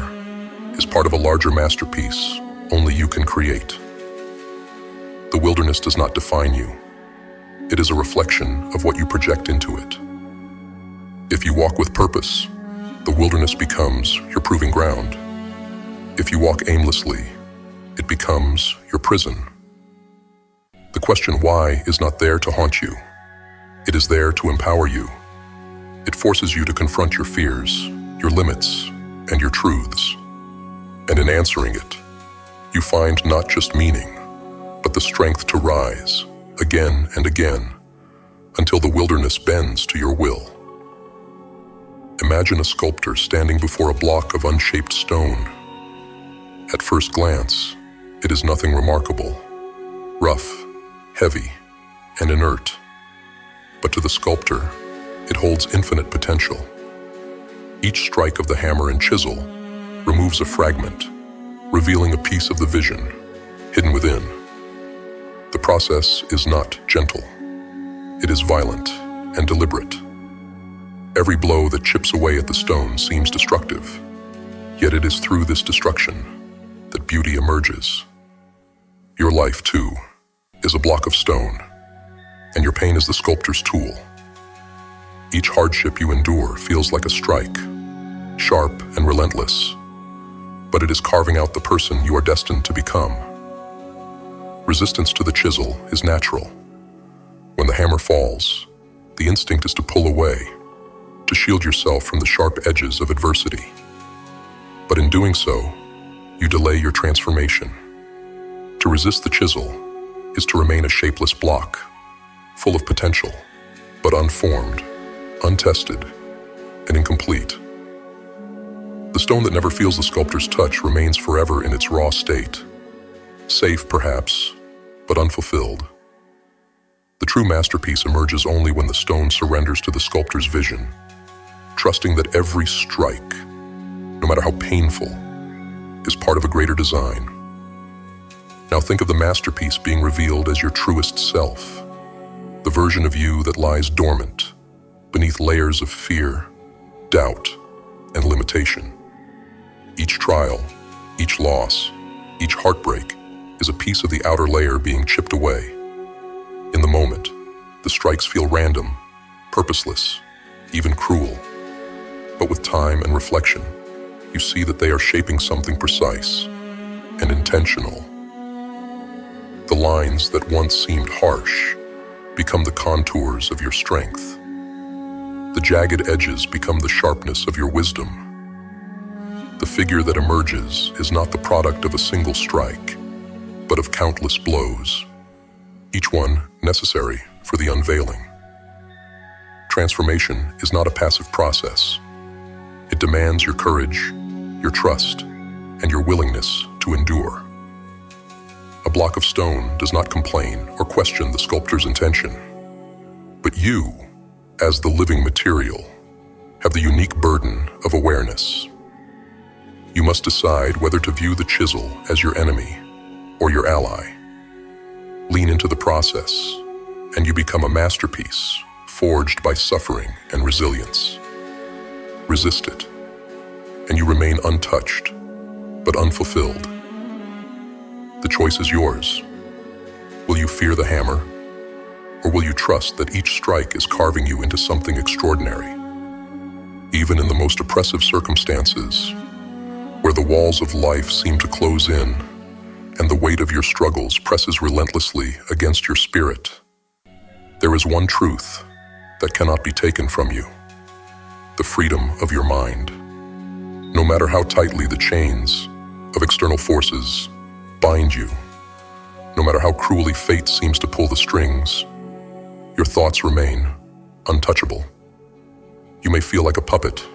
is part of a larger masterpiece only you can create. The wilderness does not define you. It is a reflection of what you project into it. If you walk with purpose, the wilderness becomes your proving ground. If you walk aimlessly, it becomes your prison. The question why is not there to haunt you. It is there to empower you. It forces you to confront your fears, your limits, and your truths. And in answering it, you find not just meaning, but the strength to rise again and again until the wilderness bends to your will. Imagine a sculptor standing before a block of unshaped stone. At first glance, it is nothing remarkable, rough, heavy, and inert. But to the sculptor, it holds infinite potential. Each strike of the hammer and chisel removes a fragment, revealing a piece of the vision hidden within. The process is not gentle. It is violent and deliberate. Every blow that chips away at the stone seems destructive, yet it is through this destruction that beauty emerges. Your life, too, is a block of stone, and your pain is the sculptor's tool. Each hardship you endure feels like a strike, sharp and relentless, but it is carving out the person you are destined to become. Resistance to the chisel is natural. When the hammer falls, the instinct is to pull away, to shield yourself from the sharp edges of adversity. But in doing so, you delay your transformation. To resist the chisel is to remain a shapeless block, full of potential, but unformed, untested, and incomplete. The stone that never feels the sculptor's touch remains forever in its raw state, safe perhaps, but unfulfilled. The true masterpiece emerges only when the stone surrenders to the sculptor's vision, trusting that every strike, no matter how painful, is part of a greater design. Now think of the masterpiece being revealed as your truest self, the version of you that lies dormant beneath layers of fear, doubt, and limitation. Each trial, each loss, each heartbreak is a piece of the outer layer being chipped away. In the moment, the strikes feel random, purposeless, even cruel. But with time and reflection, you see that they are shaping something precise and intentional. The lines that once seemed harsh become the contours of your strength. The jagged edges become the sharpness of your wisdom. The figure that emerges is not the product of a single strike, but of countless blows, each one necessary for the unveiling. Transformation is not a passive process. It demands your courage, your trust, and your willingness to endure. A block of stone does not complain or question the sculptor's intention, but you, as the living material, have the unique burden of awareness. You must decide whether to view the chisel as your enemy or your ally. Lean into the process, and you become a masterpiece forged by suffering and resilience. Resist it, and you remain untouched, but unfulfilled. The choice is yours. Will you fear the hammer, or will you trust that each strike is carving you into something extraordinary? Even in the most oppressive circumstances, where the walls of life seem to close in, and the weight of your struggles presses relentlessly against your spirit, there is one truth that cannot be taken from you: the freedom of your mind. No matter how tightly the chains of external forces bind you, no matter how cruelly fate seems to pull the strings, your thoughts remain untouchable. You may feel like a puppet,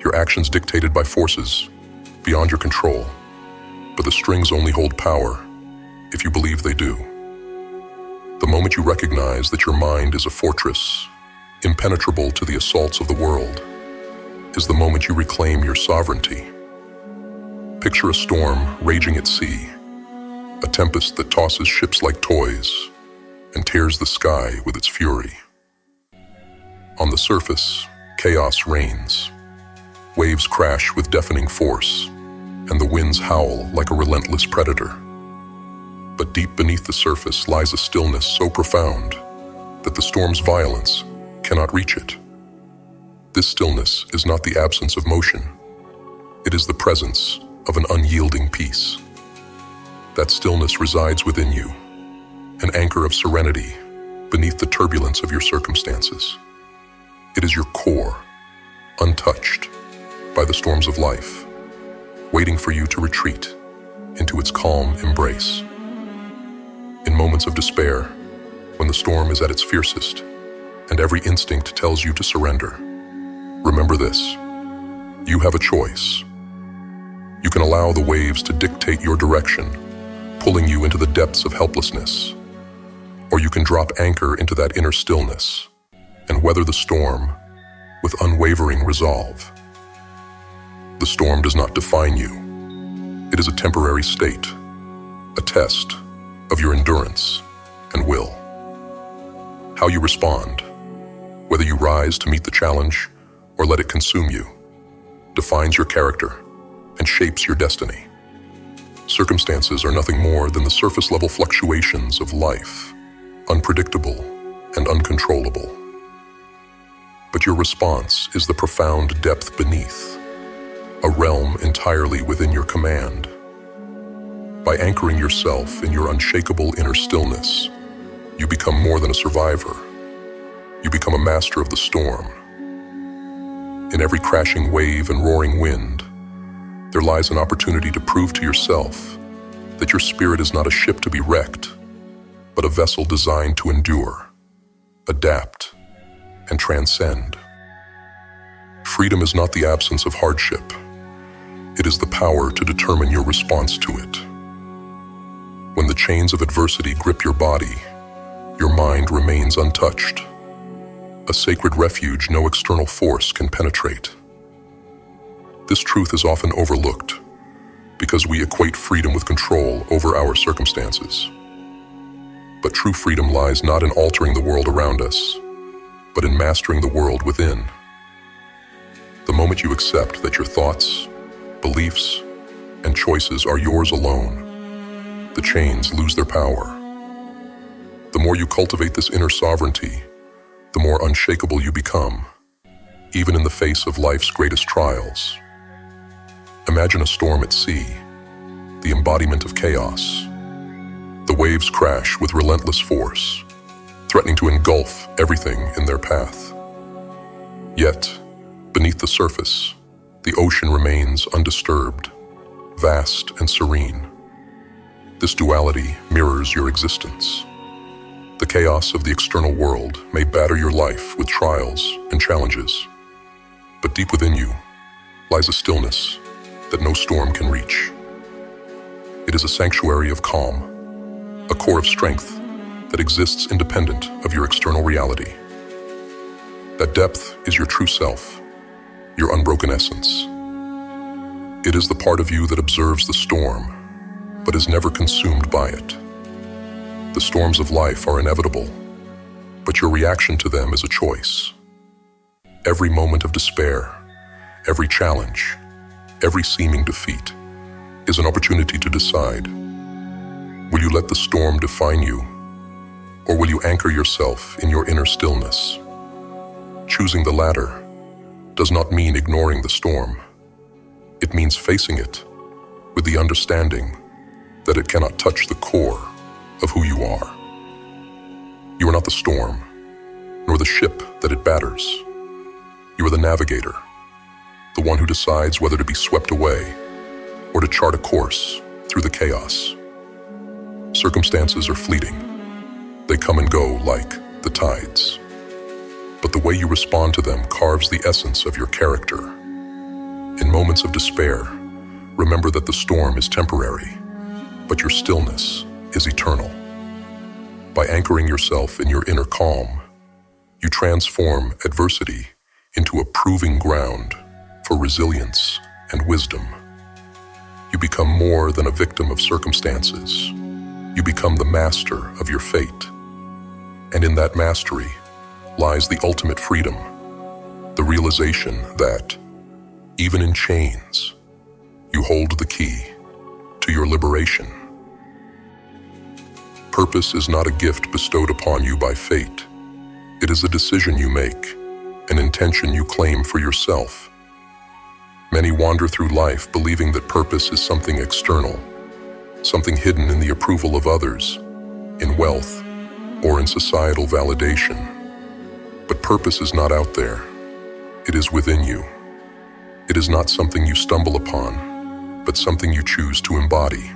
your actions dictated by forces beyond your control, but the strings only hold power if you believe they do. The moment you recognize that your mind is a fortress, impenetrable to the assaults of the world, is the moment you reclaim your sovereignty. Picture a storm raging at sea, a tempest that tosses ships like toys and tears the sky with its fury. On the surface, chaos reigns. Waves crash with deafening force, and the winds howl like a relentless predator. But deep beneath the surface lies a stillness so profound that the storm's violence cannot reach it. This stillness is not the absence of motion. It is the presence of an unyielding peace. That stillness resides within you, an anchor of serenity beneath the turbulence of your circumstances. It is your core, untouched by the storms of life, waiting for you to retreat into its calm embrace. In moments of despair, when the storm is at its fiercest, and every instinct tells you to surrender, remember this: you have a choice. You can allow the waves to dictate your direction, pulling you into the depths of helplessness, or you can drop anchor into that inner stillness and weather the storm with unwavering resolve. The storm does not define you. It is a temporary state, a test of your endurance and will. How you respond, whether you rise to meet the challenge or let it consume you, defines your character and shapes your destiny. Circumstances are nothing more than the surface-level fluctuations of life, unpredictable and uncontrollable. But your response is the profound depth beneath, a realm entirely within your command. By anchoring yourself in your unshakable inner stillness, you become more than a survivor. You become a master of the storm. In every crashing wave and roaring wind, there lies an opportunity to prove to yourself that your spirit is not a ship to be wrecked, but a vessel designed to endure, adapt, and transcend. Freedom is not the absence of hardship. It is the power to determine your response to it. When the chains of adversity grip your body, your mind remains untouched, a sacred refuge no external force can penetrate. This truth is often overlooked because we equate freedom with control over our circumstances. But true freedom lies not in altering the world around us, but in mastering the world within. The moment you accept that your thoughts, beliefs, and choices are yours alone, the chains lose their power. The more you cultivate this inner sovereignty, the more unshakable you become, even in the face of life's greatest trials. Imagine a storm at sea, the embodiment of chaos. The waves crash with relentless force, threatening to engulf everything in their path. Yet, beneath the surface, the ocean remains undisturbed, vast and serene. This duality mirrors your existence. The chaos of the external world may batter your life with trials and challenges, but deep within you lies a stillness that no storm can reach. It is a sanctuary of calm, a core of strength that exists independent of your external reality. That depth is your true self, your unbroken essence. It is the part of you that observes the storm, but is never consumed by it. The storms of life are inevitable, but your reaction to them is a choice. Every moment of despair, every challenge, every seeming defeat is an opportunity to decide. Will you let the storm define you, or will you anchor yourself in your inner stillness? Choosing the latter does not mean ignoring the storm. It means facing it with the understanding that it cannot touch the core of who you are. You are not the storm, nor the ship that it batters. You are the navigator, the one who decides whether to be swept away or to chart a course through the chaos. Circumstances are fleeting. They come and go like the tides. But the way you respond to them carves the essence of your character. In moments of despair, remember that the storm is temporary, but your stillness is eternal. By anchoring yourself in your inner calm, you transform adversity into a proving ground for resilience and wisdom. You become more than a victim of circumstances. You become the master of your fate. And in that mastery lies the ultimate freedom, the realization that, even in chains, you hold the key to your liberation. Purpose is not a gift bestowed upon you by fate. It is a decision you make, an intention you claim for yourself. Many wander through life believing that purpose is something external, something hidden in the approval of others, in wealth, or in societal validation. But purpose is not out there. It is within you. It is not something you stumble upon, but something you choose to embody.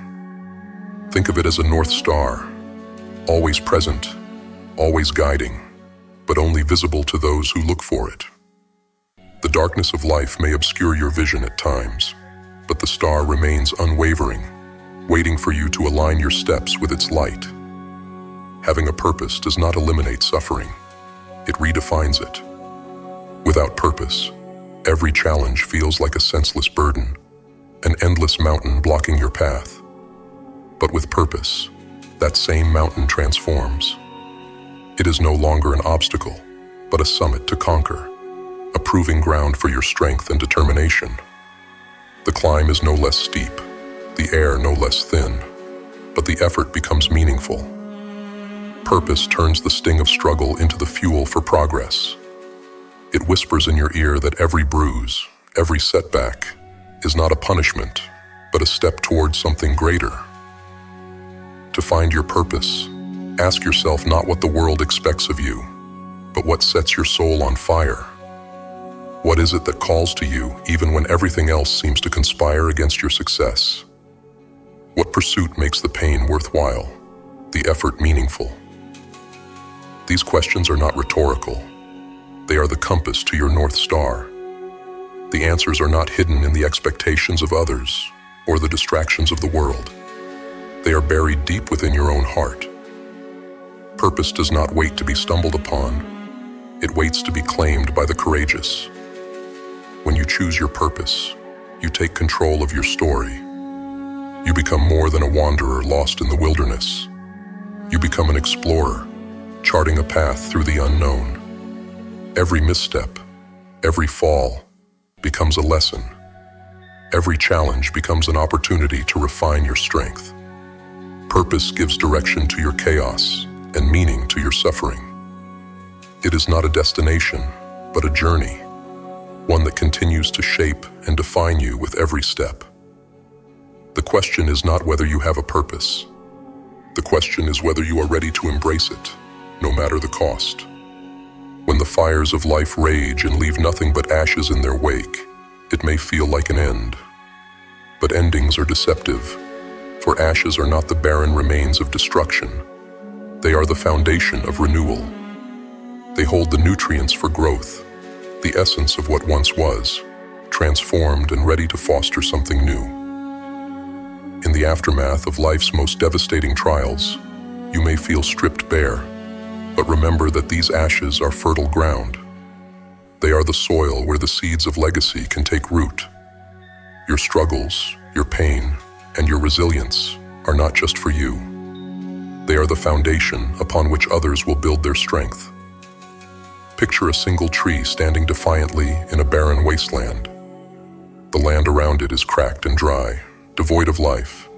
Think of it as a North Star, always present, always guiding, but only visible to those who look for it. The darkness of life may obscure your vision at times, but the star remains unwavering, waiting for you to align your steps with its light. Having a purpose does not eliminate suffering. It redefines it. Without purpose, every challenge feels like a senseless burden, an endless mountain blocking your path. But with purpose, that same mountain transforms. It is no longer an obstacle, but a summit to conquer, a proving ground for your strength and determination. The climb is no less steep, the air no less thin, but the effort becomes meaningful. Purpose turns the sting of struggle into the fuel for progress. It whispers in your ear that every bruise, every setback, is not a punishment, but a step towards something greater. To find your purpose, ask yourself not what the world expects of you, but what sets your soul on fire. What is it that calls to you even when everything else seems to conspire against your success? What pursuit makes the pain worthwhile, the effort meaningful? These questions are not rhetorical. They are the compass to your North Star. The answers are not hidden in the expectations of others or the distractions of the world. They are buried deep within your own heart. Purpose does not wait to be stumbled upon. It waits to be claimed by the courageous. When you choose your purpose, you take control of your story. You become more than a wanderer lost in the wilderness. You become an explorer, charting a path through the unknown. Every misstep, every fall, becomes a lesson. Every challenge becomes an opportunity to refine your strength. Purpose gives direction to your chaos and meaning to your suffering. It is not a destination, but a journey, one that continues to shape and define you with every step. The question is not whether you have a purpose. The question is whether you are ready to embrace it, no matter the cost. When the fires of life rage and leave nothing but ashes in their wake, it may feel like an end. But endings are deceptive, for ashes are not the barren remains of destruction. They are the foundation of renewal. They hold the nutrients for growth, the essence of what once was, transformed and ready to foster something new. In the aftermath of life's most devastating trials, you may feel stripped bare, but remember that these ashes are fertile ground. They are the soil where the seeds of legacy can take root. Your struggles, your pain, and your resilience are not just for you. They are the foundation upon which others will build their strength. Picture a single tree standing defiantly in a barren wasteland. The land around it is cracked and dry, devoid of life,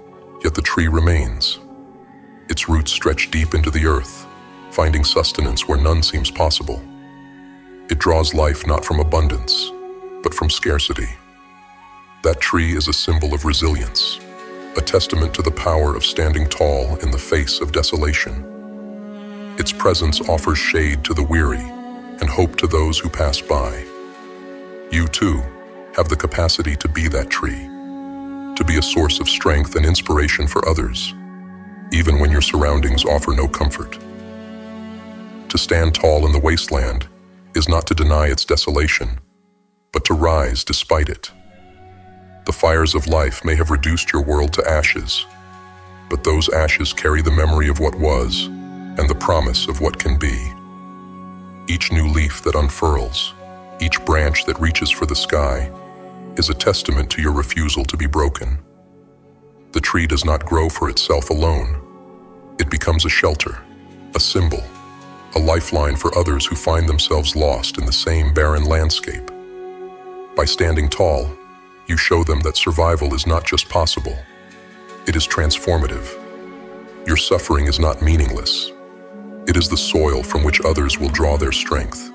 yet the tree remains. Its roots stretch deep into the earth, finding sustenance where none seems possible. It draws life not from abundance, but from scarcity. That tree is a symbol of resilience, a testament to the power of standing tall in the face of desolation. Its presence offers shade to the weary and hope to those who pass by. You too have the capacity to be that tree, to be a source of strength and inspiration for others, even when your surroundings offer no comfort. To stand tall in the wasteland is not to deny its desolation, but to rise despite it. The fires of life may have reduced your world to ashes, but those ashes carry the memory of what was and the promise of what can be. Each new leaf that unfurls, each branch that reaches for the sky, is a testament to your refusal to be broken. The tree does not grow for itself alone. It becomes a shelter, a symbol, a lifeline for others who find themselves lost in the same barren landscape. By standing tall, you show them that survival is not just possible, it is transformative. Your suffering is not meaningless. It is the soil from which others will draw their strength.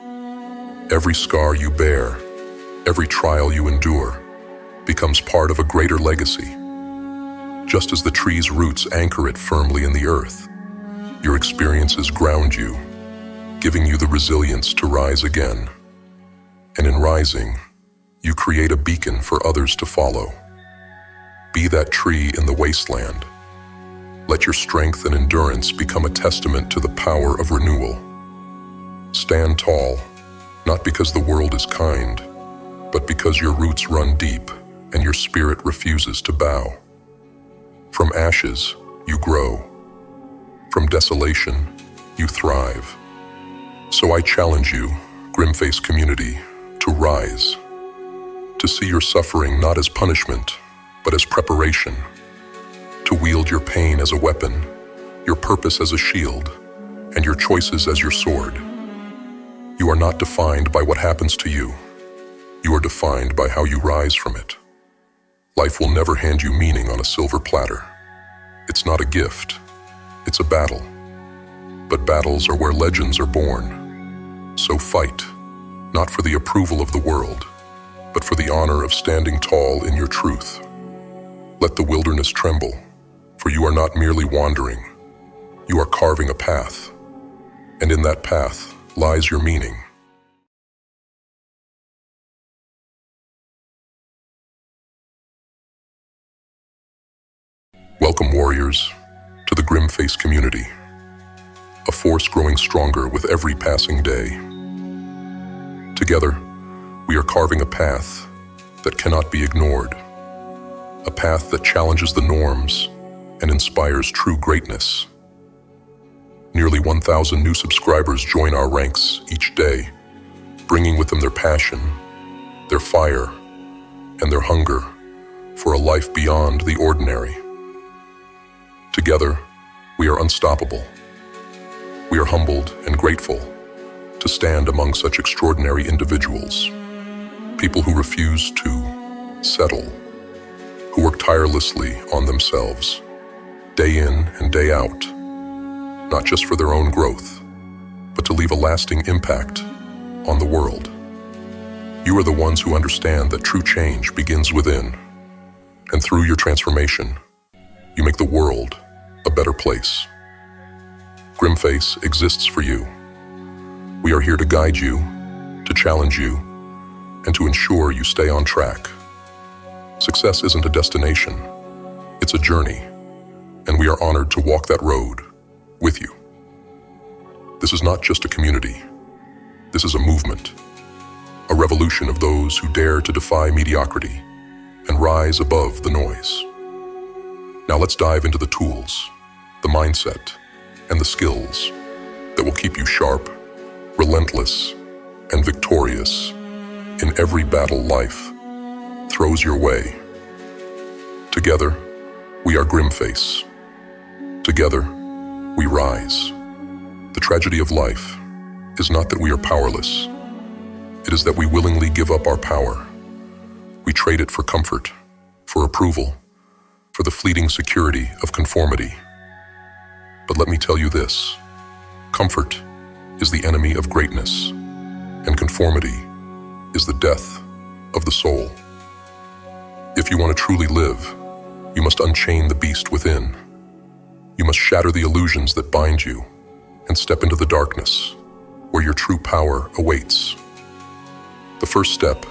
Every scar you bear, every trial you endure, becomes part of a greater legacy. Just as the tree's roots anchor it firmly in the earth, your experiences ground you, giving you the resilience to rise again. And in rising, you create a beacon for others to follow. Be that tree in the wasteland. Let your strength and endurance become a testament to the power of renewal. Stand tall, not because the world is kind, but because your roots run deep and your spirit refuses to bow. From ashes, you grow. From desolation, you thrive. So I challenge you, Grimface community, to rise, to see your suffering not as punishment, but as preparation, to wield your pain as a weapon, your purpose as a shield, and your choices as your sword. You are not defined by what happens to you. You are defined by how you rise from it. Life will never hand you meaning on a silver platter. It's not a gift, it's a battle. But battles are where legends are born. So fight, not for the approval of the world, but for the honor of standing tall in your truth. Let the wilderness tremble, for you are not merely wandering. You are carving a path, and in that path lies your meaning. Welcome, warriors, to the Grimface community, a force growing stronger with every passing day. Together, we are carving a path that cannot be ignored, a path that challenges the norms and inspires true greatness. Nearly 1,000 new subscribers join our ranks each day, bringing with them their passion, their fire, and their hunger for a life beyond the ordinary. Together, we are unstoppable. We are humbled and grateful to stand among such extraordinary individuals, people who refuse to settle, who work tirelessly on themselves, day in and day out, not just for their own growth, but to leave a lasting impact on the world. You are the ones who understand that true change begins within, and through your transformation, you make the world a better place. Grimface exists for you. We are here to guide you, to challenge you, and to ensure you stay on track. Success isn't a destination, it's a journey, and we are honored to walk that road with you. This is not just a community, this is a movement, a revolution of those who dare to defy mediocrity and rise above the noise. Now let's dive into the tools, the mindset, and the skills that will keep you sharp, relentless, and victorious in every battle life throws your way. Together, we are Grimface. Together, we rise. The tragedy of life is not that we are powerless. It is that we willingly give up our power. We trade it for comfort, for approval, for the fleeting security of conformity. But let me tell you this: comfort is the enemy of greatness, and conformity is the death of the soul. If you want to truly live, you must unchain the beast within. You must shatter the illusions that bind you and step into the darkness where your true power awaits. The first step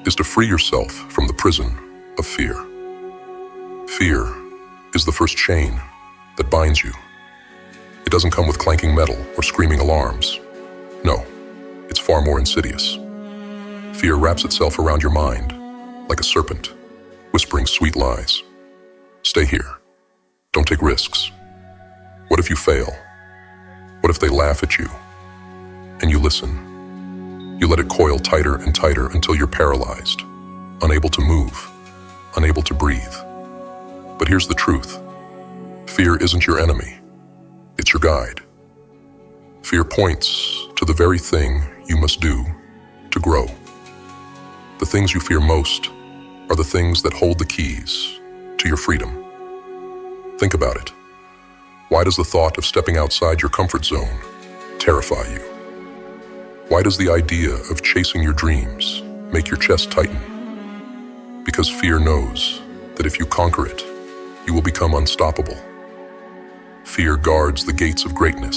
is to free yourself from the prison of fear. Fear is the first chain that binds you. It doesn't come with clanking metal or screaming alarms. No, it's far more insidious. Fear wraps itself around your mind like a serpent, whispering sweet lies. Stay here. Don't take risks. What if you fail? What if they laugh at you? And you listen. You let it coil tighter and tighter until you're paralyzed, unable to move, unable to breathe. But here's the truth. Fear isn't your enemy. It's your guide. Fear points to the very thing you must do to grow. The things you fear most are the things that hold the keys to your freedom. Think about it. Why does the thought of stepping outside your comfort zone terrify you? Why does the idea of chasing your dreams make your chest tighten? Because fear knows that if you conquer it, you will become unstoppable. Fear guards the gates of greatness.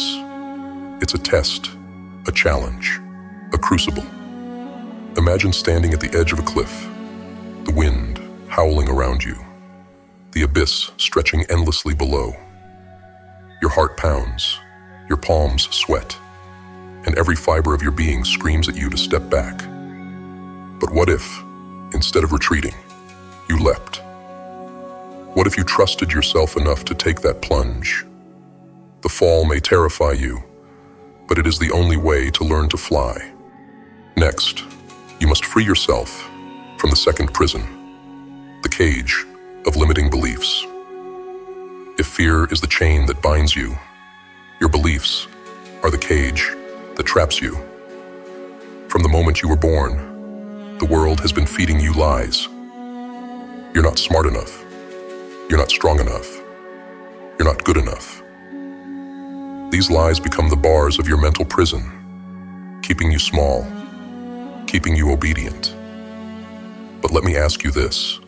It's a test, a challenge, a crucible. Imagine standing at the edge of a cliff, the wind howling around you, the abyss stretching endlessly below. Your heart pounds, your palms sweat, and every fiber of your being screams at you to step back. But what if, instead of retreating, you leapt? What if you trusted yourself enough to take that plunge? The fall may terrify you, but it is the only way to learn to fly. Next, you must free yourself from the second prison, the cage of limiting beliefs. If fear is the chain that binds you, your beliefs are the cage that traps you. From the moment you were born, the world has been feeding you lies. You're not smart enough. You're not strong enough. You're not good enough. These lies become the bars of your mental prison, keeping you small, keeping you obedient. But let me ask you this: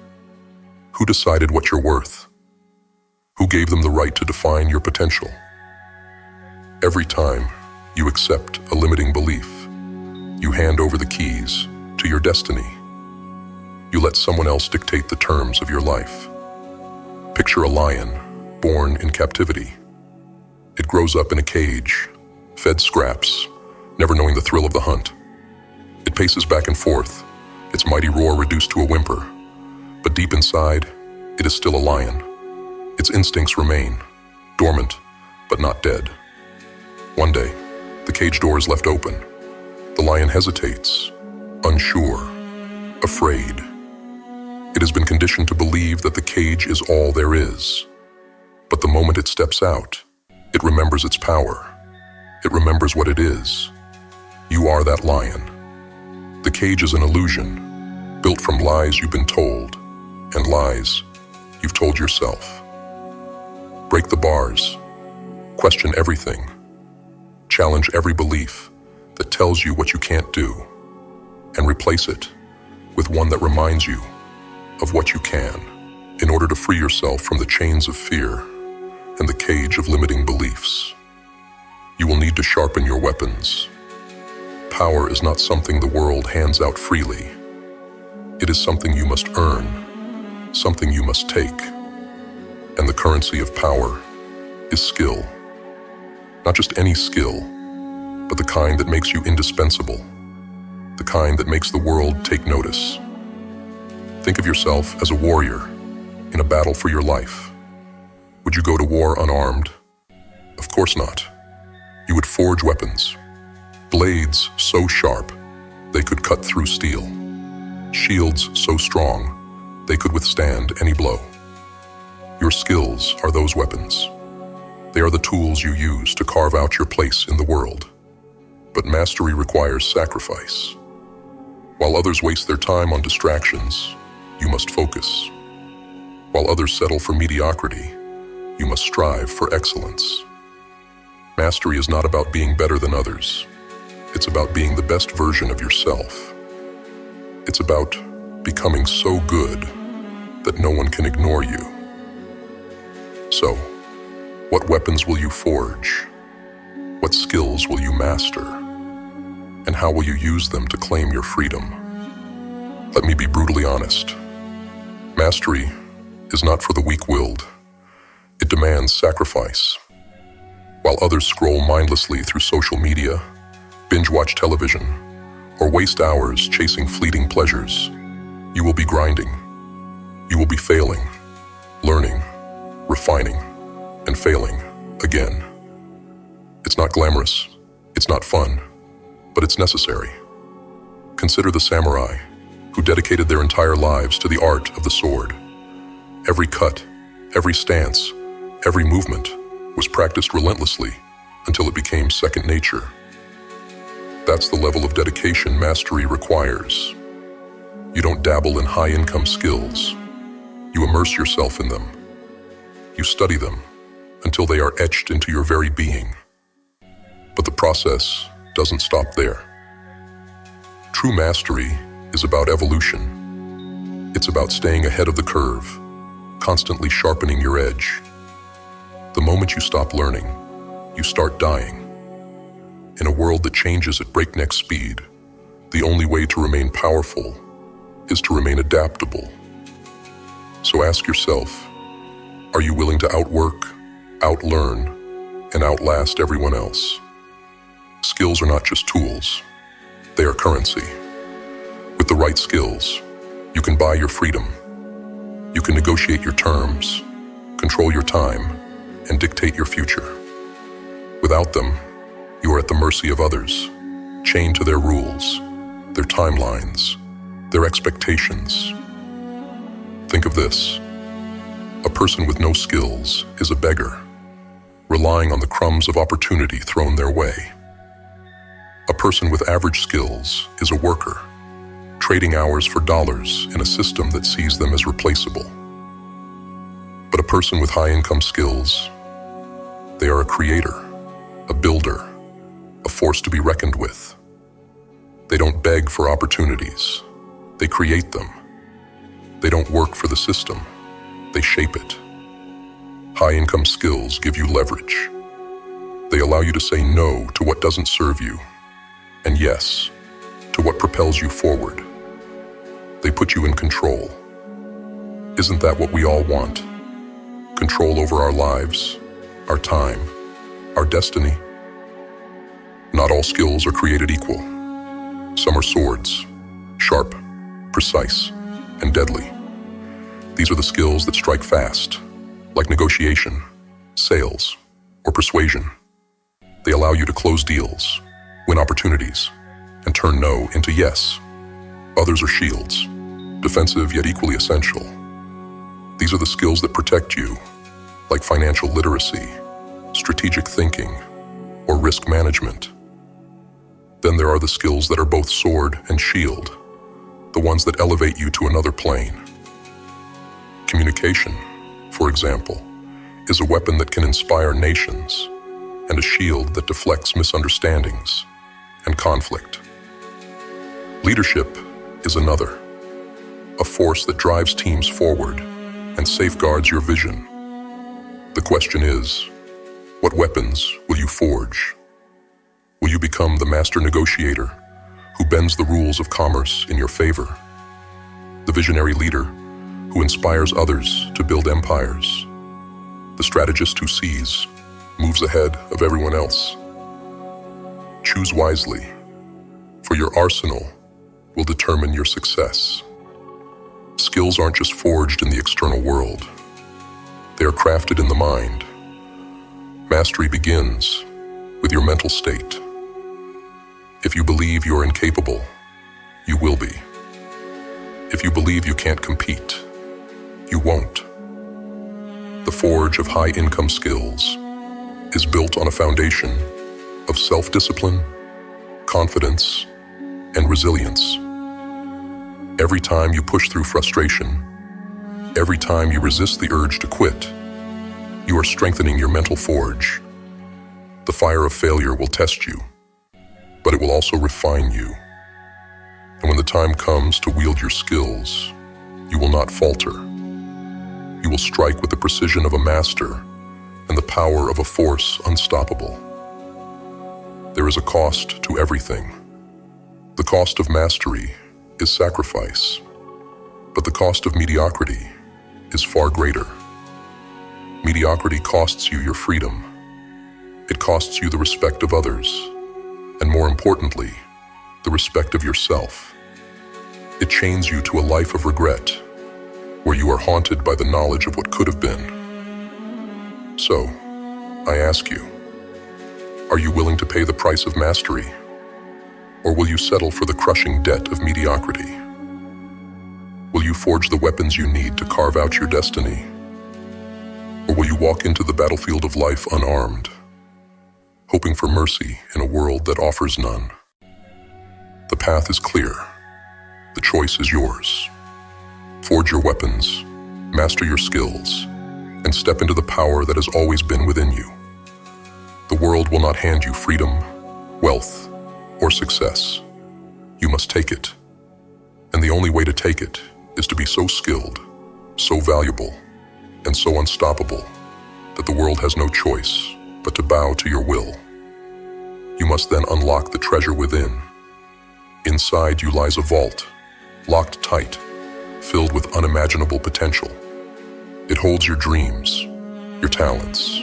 who decided what you're worth? Who gave them the right to define your potential? Every time you accept a limiting belief, you hand over the keys to your destiny. You let someone else dictate the terms of your life. Picture a lion born in captivity. It grows up in a cage, fed scraps, never knowing the thrill of the hunt. It paces back and forth, its mighty roar reduced to a whimper. But deep inside, it is still a lion. Its instincts remain, dormant, but not dead. One day, the cage door is left open. The lion hesitates, unsure, afraid. It has been conditioned to believe that the cage is all there is. But the moment it steps out, it remembers its power. It remembers what it is. You are that lion. The cage is an illusion, built from lies you've been told, and lies you've told yourself. Break the bars. Question everything. Challenge every belief that tells you what you can't do, and replace it with one that reminds you of what you can, in order to free yourself from the chains of fear and the cage of limiting beliefs. You will need to sharpen your weapons. Power is not something the world hands out freely. It is something you must earn, something you must take. And the currency of power is skill. Not just any skill, but the kind that makes you indispensable, the kind that makes the world take notice. Think of yourself as a warrior in a battle for your life. Would you go to war unarmed? Of course not. You would forge weapons, blades so sharp they could cut through steel, shields so strong they could withstand any blow. Your skills are those weapons. They are the tools you use to carve out your place in the world. But mastery requires sacrifice. While others waste their time on distractions, you must focus. While others settle for mediocrity, you must strive for excellence. Mastery is not about being better than others. It's about being the best version of yourself. It's about becoming so good that no one can ignore you. So, what weapons will you forge? What skills will you master? And how will you use them to claim your freedom? Let me be brutally honest. Mastery is not for the weak-willed. It demands sacrifice. While others scroll mindlessly through social media, binge-watch television, or waste hours chasing fleeting pleasures, you will be grinding. You will be failing, learning, refining, and failing again. It's not glamorous, it's not fun, but it's necessary. Consider the samurai who dedicated their entire lives to the art of the sword. Every cut, every stance, every movement was practiced relentlessly until it became second nature. That's the level of dedication mastery requires. You don't dabble in high-income skills. You immerse yourself in them. You study them until they are etched into your very being. But the process doesn't stop there. True mastery is about evolution. It's about staying ahead of the curve, constantly sharpening your edge. The moment you stop learning, you start dying. In a world that changes at breakneck speed, the only way to remain powerful is to remain adaptable. So ask yourself, are you willing to outwork, outlearn, and outlast everyone else? Skills are not just tools, they are currency. With the right skills, you can buy your freedom. You can negotiate your terms, control your time, and dictate your future. Without them, you are at the mercy of others, chained to their rules, their timelines, their expectations. Think of this. A person with no skills is a beggar, relying on the crumbs of opportunity thrown their way. A person with average skills is a worker, trading hours for dollars in a system that sees them as replaceable. But a person with high-income skills, they are a creator, a builder, a force to be reckoned with. They don't beg for opportunities, they create them. They don't work for the system, they shape it. High-income skills give you leverage. They allow you to say no to what doesn't serve you, and yes to what propels you forward. They put you in control. Isn't that what we all want? Control over our lives, our time, our destiny. Not all skills are created equal. Some are swords, sharp, precise, and deadly. These are the skills that strike fast, like negotiation, sales, or persuasion. They allow you to close deals, win opportunities, and turn no into yes. Others are shields, defensive yet equally essential. These are the skills that protect you, like financial literacy, strategic thinking, or risk management. Then there are the skills that are both sword and shield, the ones that elevate you to another plane. Communication, for example, is a weapon that can inspire nations, and a shield that deflects misunderstandings and conflict. Leadership is another, a force that drives teams forward and safeguards your vision. The question is, what weapons will you forge? Will you become the master negotiator who bends the rules of commerce in your favor? The visionary leader who inspires others to build empires? The strategist who sees, moves ahead of everyone else? Choose wisely, for your arsenal will determine your success. Skills aren't just forged in the external world. They are crafted in the mind. Mastery begins with your mental state. If you believe you are incapable, you will be. If you believe you can't compete, you won't. the forge of high-income skills, is built on a foundation of self-discipline, confidence, and resilience. Every time you push through frustration, every time you resist the urge to quit, you are strengthening your mental forge. The fire of failure will test you, but it will also refine you. And when the time comes to wield your skills, you will not falter. You will strike with the precision of a master and the power of a force unstoppable. There is a cost to everything. The cost of mastery is sacrifice, but the cost of mediocrity is far greater. Mediocrity costs you your freedom. It costs you the respect of others, and more importantly, the respect of yourself. It chains you to a life of regret, where you are haunted by the knowledge of what could have been. So, I ask you, are you willing to pay the price of mastery, or will you settle for the crushing debt of mediocrity? Will you forge the weapons you need to carve out your destiny, or will you walk into the battlefield of life unarmed, hoping for mercy in a world that offers none? The path is clear. The choice is yours. Forge your weapons, master your skills, and step into the power that has always been within you. The world will not hand you freedom, wealth, or success. You must take it. And the only way to take it is to be so skilled, so valuable, and so unstoppable that the world has no choice but to bow to your will. You must then unlock the treasure within. Inside you lies a vault, locked tight, filled with unimaginable potential. It holds your dreams, your talents,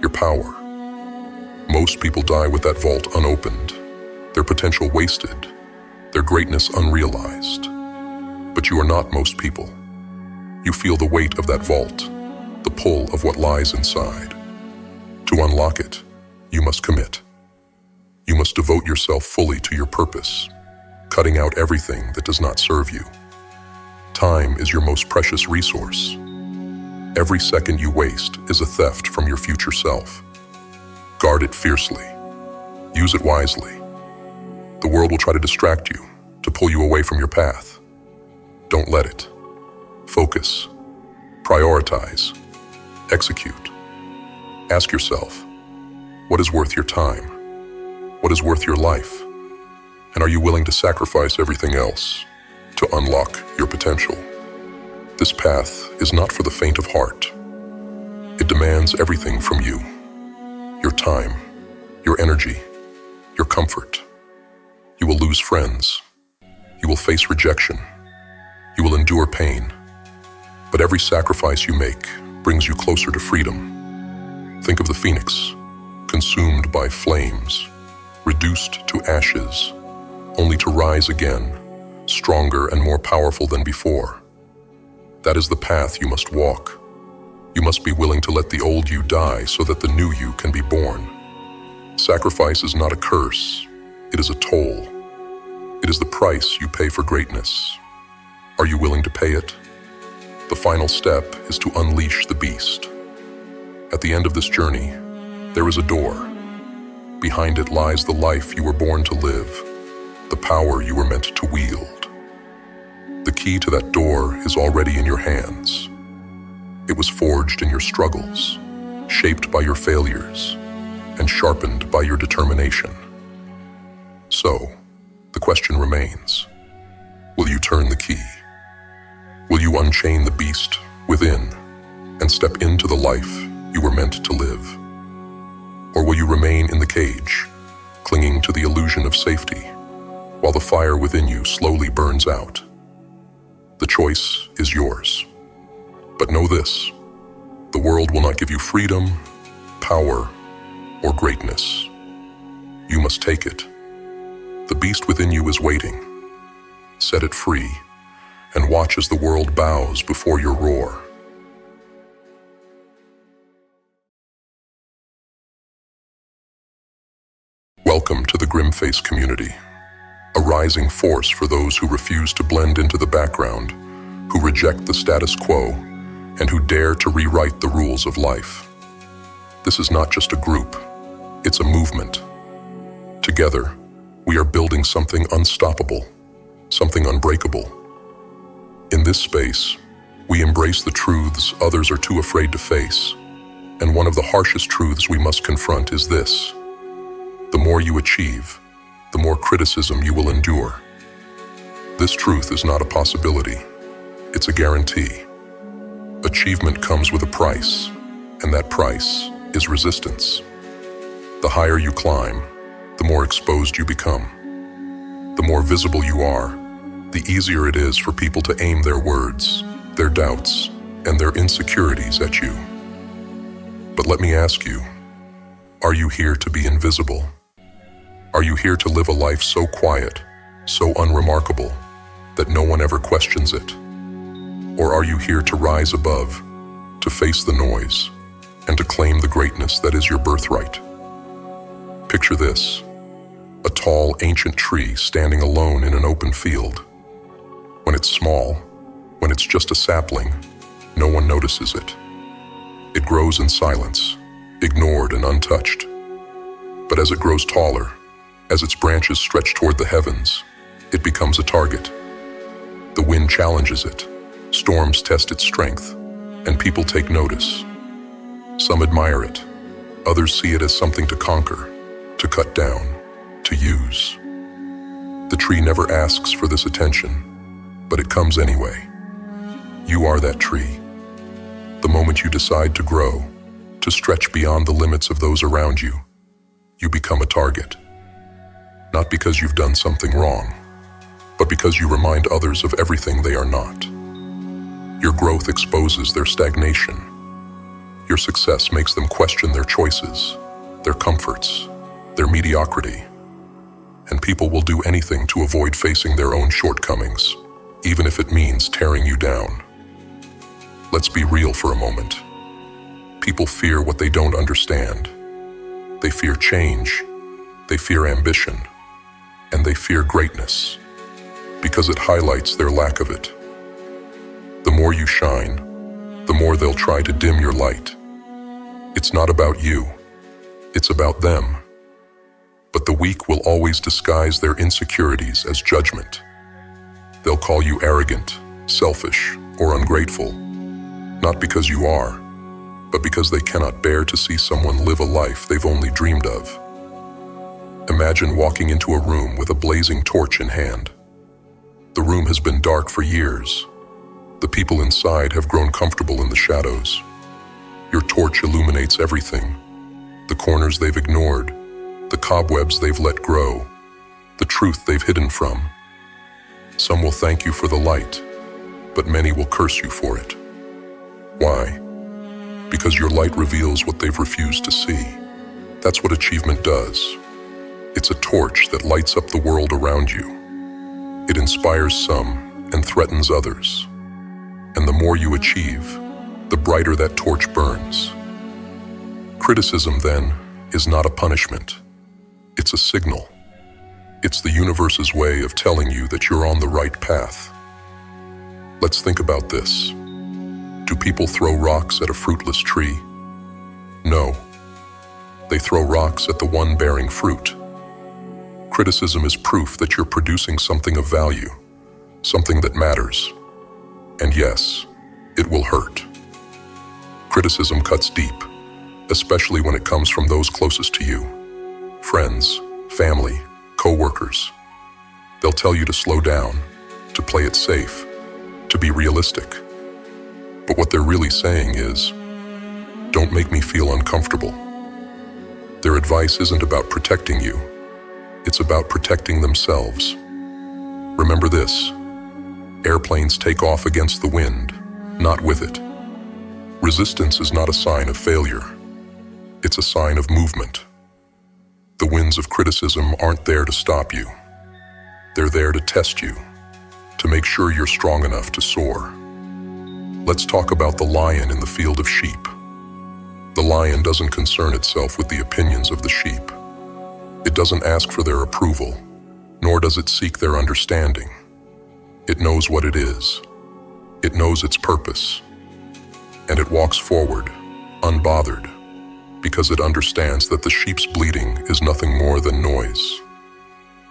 your power. Most people die with that vault unopened, their potential wasted, their greatness unrealized. But you are not most people. You feel the weight of that vault, the pull of what lies inside. To unlock it, you must commit. You must devote yourself fully to your purpose, cutting out everything that does not serve you. Time is your most precious resource. Every second you waste is a theft from your future self. Guard it fiercely. Use it wisely. The world will try to distract you, to pull you away from your path. Don't let it. Focus. Prioritize. Execute. Ask yourself, what is worth your time? What is worth your life? And are you willing to sacrifice everything else to unlock your potential? This path is not for the faint of heart. It demands everything from you. Your time, your energy, your comfort. You will lose friends. You will face rejection. You will endure pain. But every sacrifice you make brings you closer to freedom. Think of the phoenix, consumed by flames, reduced to ashes, only to rise again, stronger and more powerful than before. That is the path you must walk. You must be willing to let the old you die so that the new you can be born. Sacrifice is not a curse. It is a toll. It is the price you pay for greatness. Are you willing to pay it? The final step is to unleash the beast. At the end of this journey, there is a door. Behind it lies the life you were born to live, the power you were meant to wield. The key to that door is already in your hands. It was forged in your struggles, shaped by your failures, and sharpened by your determination. So, the question remains, will you turn the key? Will you unchain the beast within and step into the life you were meant to live? Or will you remain in the cage, clinging to the illusion of safety, while the fire within you slowly burns out? The choice is yours. But know this, the world will not give you freedom, power, or greatness. You must take it. The beast within you is waiting. Set it free, and watch as the world bows before your roar. Welcome to the Grimface community, a rising force for those who refuse to blend into the background, who reject the status quo, and who dare to rewrite the rules of life. This is not just a group, it's a movement. Together, we are building something unstoppable, something unbreakable. In this space, we embrace the truths others are too afraid to face, and one of the harshest truths we must confront is this: the more you achieve, the more criticism you will endure. This truth is not a possibility, it's a guarantee. Achievement comes with a price, and that price is resistance. The higher you climb, the more exposed you become. The more visible you are, the easier it is for people to aim their words, their doubts, and their insecurities at you. But let me ask you, are you here to be invisible? Are you here to live a life so quiet, so unremarkable, that no one ever questions it? Or are you here to rise above, to face the noise, and to claim the greatness that is your birthright? Picture this: a tall, ancient tree standing alone in an open field. When it's small, when it's just a sapling, no one notices it. It grows in silence, ignored and untouched. But as it grows taller, as its branches stretch toward the heavens, it becomes a target. The wind challenges it, storms test its strength, and people take notice. Some admire it, others see it as something to conquer, to cut down, to use. The tree never asks for this attention, but it comes anyway. You are that tree. The moment you decide to grow, to stretch beyond the limits of those around you, you become a target. Not because you've done something wrong, but because you remind others of everything they are not. Your growth exposes their stagnation. Your success makes them question their choices, their comforts, their mediocrity. And people will do anything to avoid facing their own shortcomings, even if it means tearing you down. Let's be real for a moment. People fear what they don't understand. They fear change, they fear ambition, and they fear greatness, because it highlights their lack of it. The more you shine, the more they'll try to dim your light. It's not about you, it's about them. But the weak will always disguise their insecurities as judgment. They'll call you arrogant, selfish, or ungrateful, not because you are, but because they cannot bear to see someone live a life they've only dreamed of. Imagine walking into a room with a blazing torch in hand. The room has been dark for years. The people inside have grown comfortable in the shadows. Your torch illuminates everything: the corners they've ignored, the cobwebs they've let grow, the truth they've hidden from. Some will thank you for the light, but many will curse you for it. Why? Because your light reveals what they've refused to see. That's what achievement does. It's a torch that lights up the world around you. It inspires some and threatens others. And the more you achieve, the brighter that torch burns. Criticism, then, is not a punishment. It's a signal. It's the universe's way of telling you that you're on the right path. Let's think about this. Do people throw rocks at a fruitless tree? No. They throw rocks at the one bearing fruit. Criticism is proof that you're producing something of value, something that matters. And yes, it will hurt. Criticism cuts deep, especially when it comes from those closest to you. Friends, family, co-workers. They'll tell you to slow down, to play it safe, to be realistic. But what they're really saying is, don't make me feel uncomfortable. Their advice isn't about protecting you. It's about protecting themselves. Remember this: airplanes take off against the wind, not with it. Resistance is not a sign of failure. It's a sign of movement. The winds of criticism aren't there to stop you. They're there to test you, to make sure you're strong enough to soar. Let's talk about the lion in the field of sheep. The lion doesn't concern itself with the opinions of the sheep. It doesn't ask for their approval, nor does it seek their understanding. It knows what it is. It knows its purpose. and it walks forward, unbothered, because it understands that the sheep's bleating is nothing more than noise.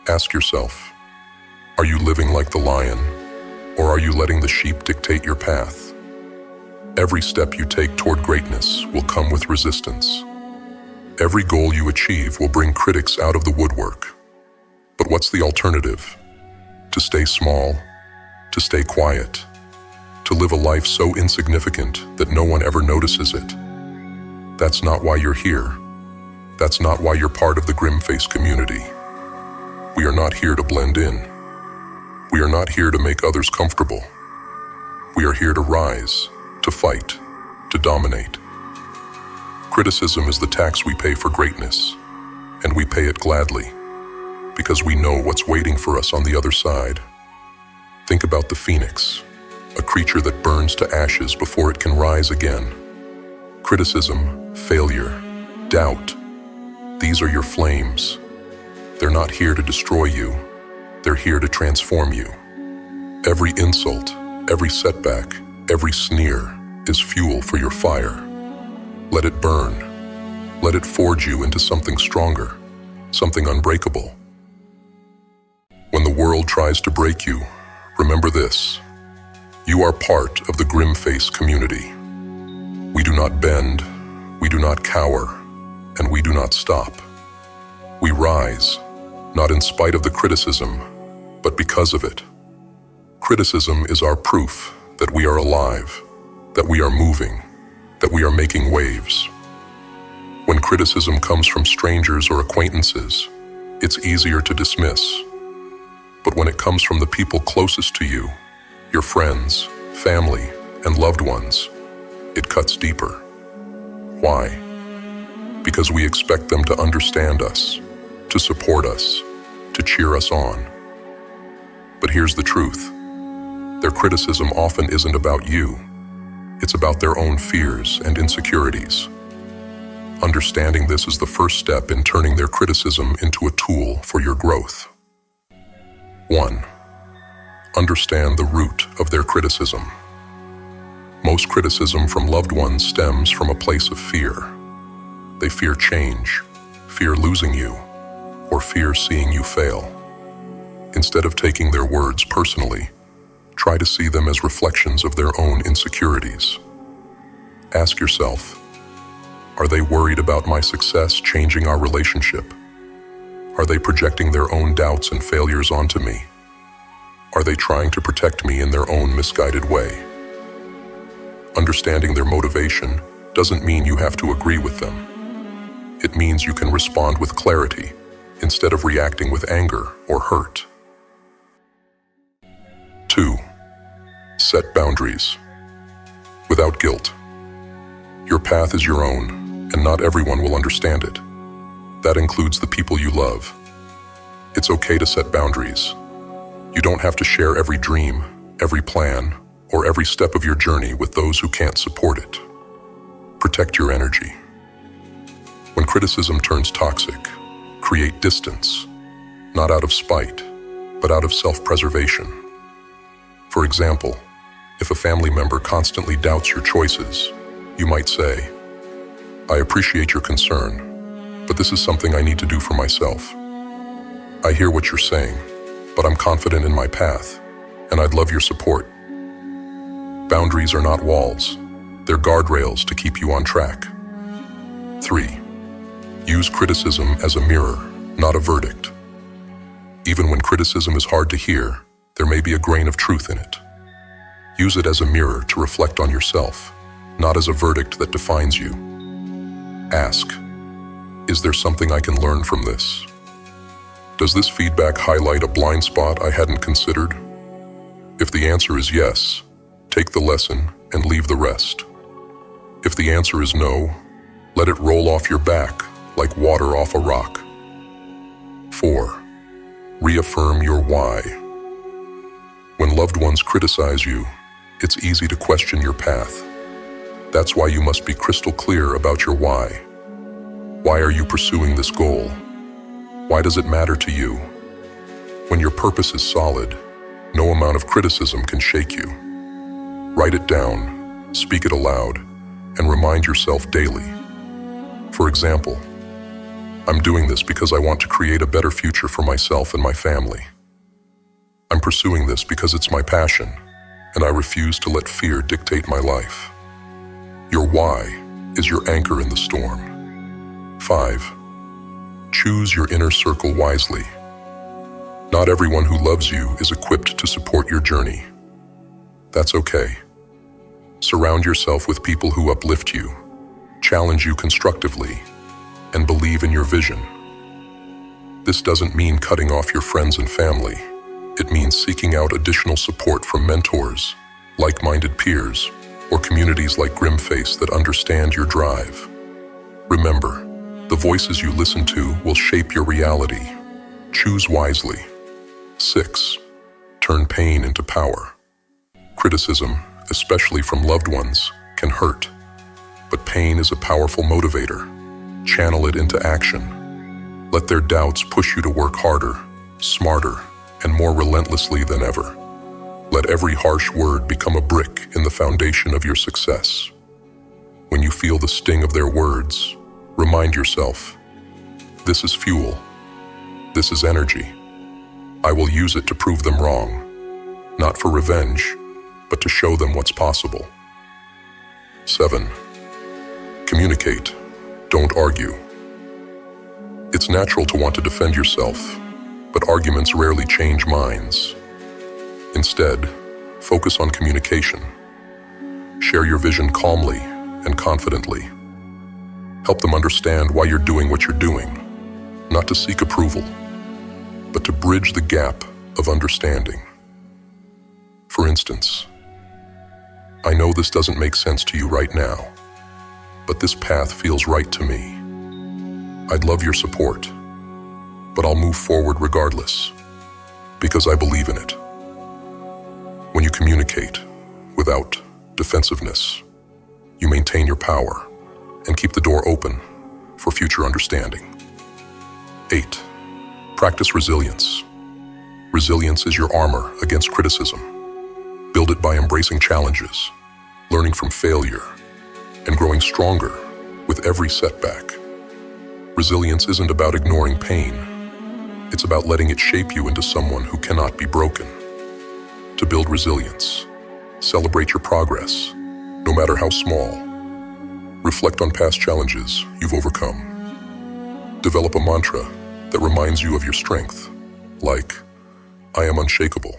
Ask yourself, are you living like the lion, or are you letting the sheep dictate your path? Every step you take toward greatness will come with resistance. Every goal you achieve will bring critics out of the woodwork. But what's the alternative? To stay small, to stay quiet, to live a life so insignificant that no one ever notices it. That's not why you're here. That's not why you're part of the grim-face community. We are not here to blend in. We are not here to make others comfortable. We are here to rise, to fight, to dominate. Criticism is the tax we pay for greatness, and we pay it gladly, because we know what's waiting for us on the other side. Think about the phoenix, a creature that burns to ashes before it can rise again. Criticism, failure, doubt, these are your flames. They're not here to destroy you. They're here to transform you. Every insult, every setback, every sneer is fuel for your fire. Let it burn. Let it forge you into something stronger, something unbreakable. When the world tries to break you, remember this: you are part of the grim-face community. We do not bend, we do not cower, and we do not stop. We rise, not in spite of the criticism, but because of it. Criticism is our proof that we are alive, that we are moving, that we are making waves. When criticism comes from strangers or acquaintances, it's easier to dismiss. But when it comes from the people closest to you, your friends, family, and loved ones, it cuts deeper. Why? Because we expect them to understand us, to support us, to cheer us on. But here's the truth. Their criticism often isn't about you. It's about their own fears and insecurities. Understanding this is the first step in turning their criticism into a tool for your growth. 1. Understand the root of their criticism. Most criticism from loved ones stems from a place of fear. They fear change, fear losing you, or fear seeing you fail. Instead of taking their words personally, try to see them as reflections of their own insecurities. Ask yourself, are they worried about my success changing our relationship? Are they projecting their own doubts and failures onto me? Are they trying to protect me in their own misguided way? Understanding their motivation doesn't mean you have to agree with them. It means you can respond with clarity instead of reacting with anger or hurt. 2. Set boundaries. Without guilt. Your path is your own, and not everyone will understand it. That includes the people you love. It's okay to set boundaries. You don't have to share every dream, every plan, or every step of your journey with those who can't support it. Protect your energy. When criticism turns toxic, create distance, not out of spite, but out of self-preservation. For example, if a family member constantly doubts your choices, you might say, I appreciate your concern, but this is something I need to do for myself. I hear what you're saying, but I'm confident in my path, and I'd love your support. Boundaries are not walls. They're guardrails to keep you on track. 3. Use criticism as a mirror, not a verdict. Even when criticism is hard to hear, there may be a grain of truth in it. Use it as a mirror to reflect on yourself, not as a verdict that defines you. Ask, is there something I can learn from this? Does this feedback highlight a blind spot I hadn't considered? If the answer is yes, take the lesson and leave the rest. If the answer is no, let it roll off your back like water off a rock. 4. Reaffirm your why. When loved ones criticize you, it's easy to question your path. That's why you must be crystal clear about your why. Why are you pursuing this goal? Why does it matter to you? When your purpose is solid, no amount of criticism can shake you. Write it down, speak it aloud, and remind yourself daily. For example, I'm doing this because I want to create a better future for myself and my family. I'm pursuing this because it's my passion, and I refuse to let fear dictate my life. Your why is your anchor in the storm. 5. Choose your inner circle wisely. Not everyone who loves you is equipped to support your journey. That's okay. Surround yourself with people who uplift you, challenge you constructively, and believe in your vision. This doesn't mean cutting off your friends and family. It means seeking out additional support from mentors, like-minded peers, or communities like Grimface that understand your drive. Remember, the voices you listen to will shape your reality. Choose wisely. 6. Turn pain into power. Criticism, especially from loved ones, can hurt. But pain is a powerful motivator. Channel it into action. Let their doubts push you to work harder, smarter, and more relentlessly than ever. Let every harsh word become a brick in the foundation of your success. When you feel the sting of their words, remind yourself, this is fuel. This is energy. I will use it to prove them wrong, not for revenge, but to show them what's possible. 7. Communicate. Don't argue. It's natural to want to defend yourself, but arguments rarely change minds. Instead, focus on communication. Share your vision calmly and confidently. Help them understand why you're doing what you're doing, not to seek approval, but to bridge the gap of understanding. For instance, I know this doesn't make sense to you right now, but this path feels right to me. I'd love your support, but I'll move forward regardless, because I believe in it. When you communicate without defensiveness, you maintain your power and keep the door open for future understanding. 8. Practice resilience. Resilience is your armor against criticism. Build it by embracing challenges, learning from failure, and growing stronger with every setback. Resilience isn't about ignoring pain. It's about letting it shape you into someone who cannot be broken. To build resilience, celebrate your progress, no matter how small. Reflect on past challenges you've overcome. Develop a mantra that reminds you of your strength, like, I am unshakable.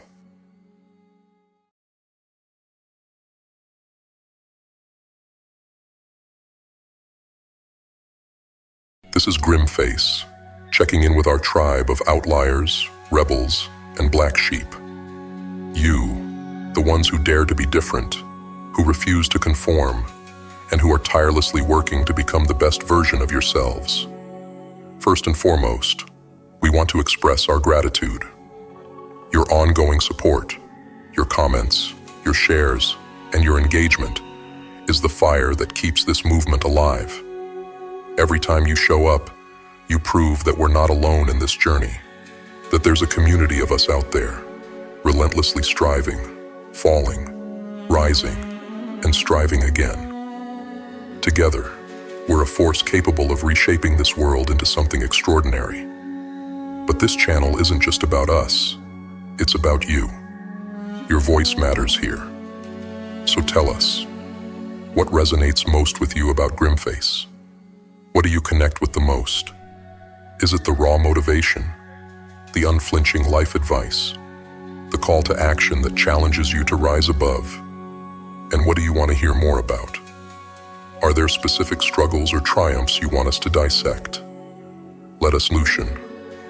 This is Grimface, checking in with our tribe of outliers, rebels, and black sheep. You, the ones who dare to be different, who refuse to conform, and who are tirelessly working to become the best version of yourselves. First and foremost, we want to express our gratitude. Your ongoing support, your comments, your shares, and your engagement is the fire that keeps this movement alive. Every time you show up, you prove that we're not alone in this journey, that there's a community of us out there, relentlessly striving, falling, rising, and striving again. Together, we're a force capable of reshaping this world into something extraordinary. But this channel isn't just about us, it's about you. Your voice matters here. So tell us, what resonates most with you about Grimface? What do you connect with the most? Is it the raw motivation, the unflinching life advice, the call to action that challenges you to rise above? And what do you want to hear more about? Are there specific struggles or triumphs you want us to dissect? Let us loosen,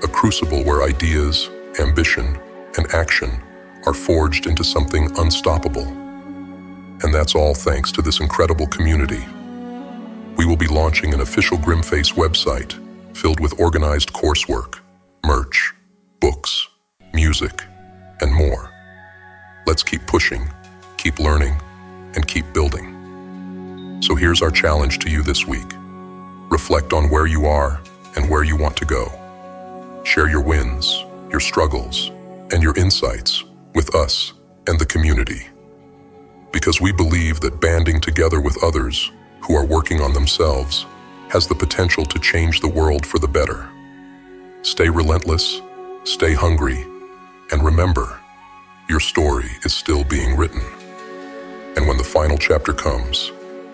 a crucible where ideas, ambition, and action are forged into something unstoppable. And that's all thanks to this incredible community. We will be launching an official Grimface website filled with organized coursework, merch, books, music, and more. Let's keep pushing, keep learning, and keep building. So here's our challenge to you this week. Reflect on where you are and where you want to go. Share your wins, your struggles, and your insights with us and the community. Because we believe that banding together with others who are working on themselves, has the potential to change the world for the better. Stay relentless, stay hungry, and remember, your story is still being written. And when the final chapter comes,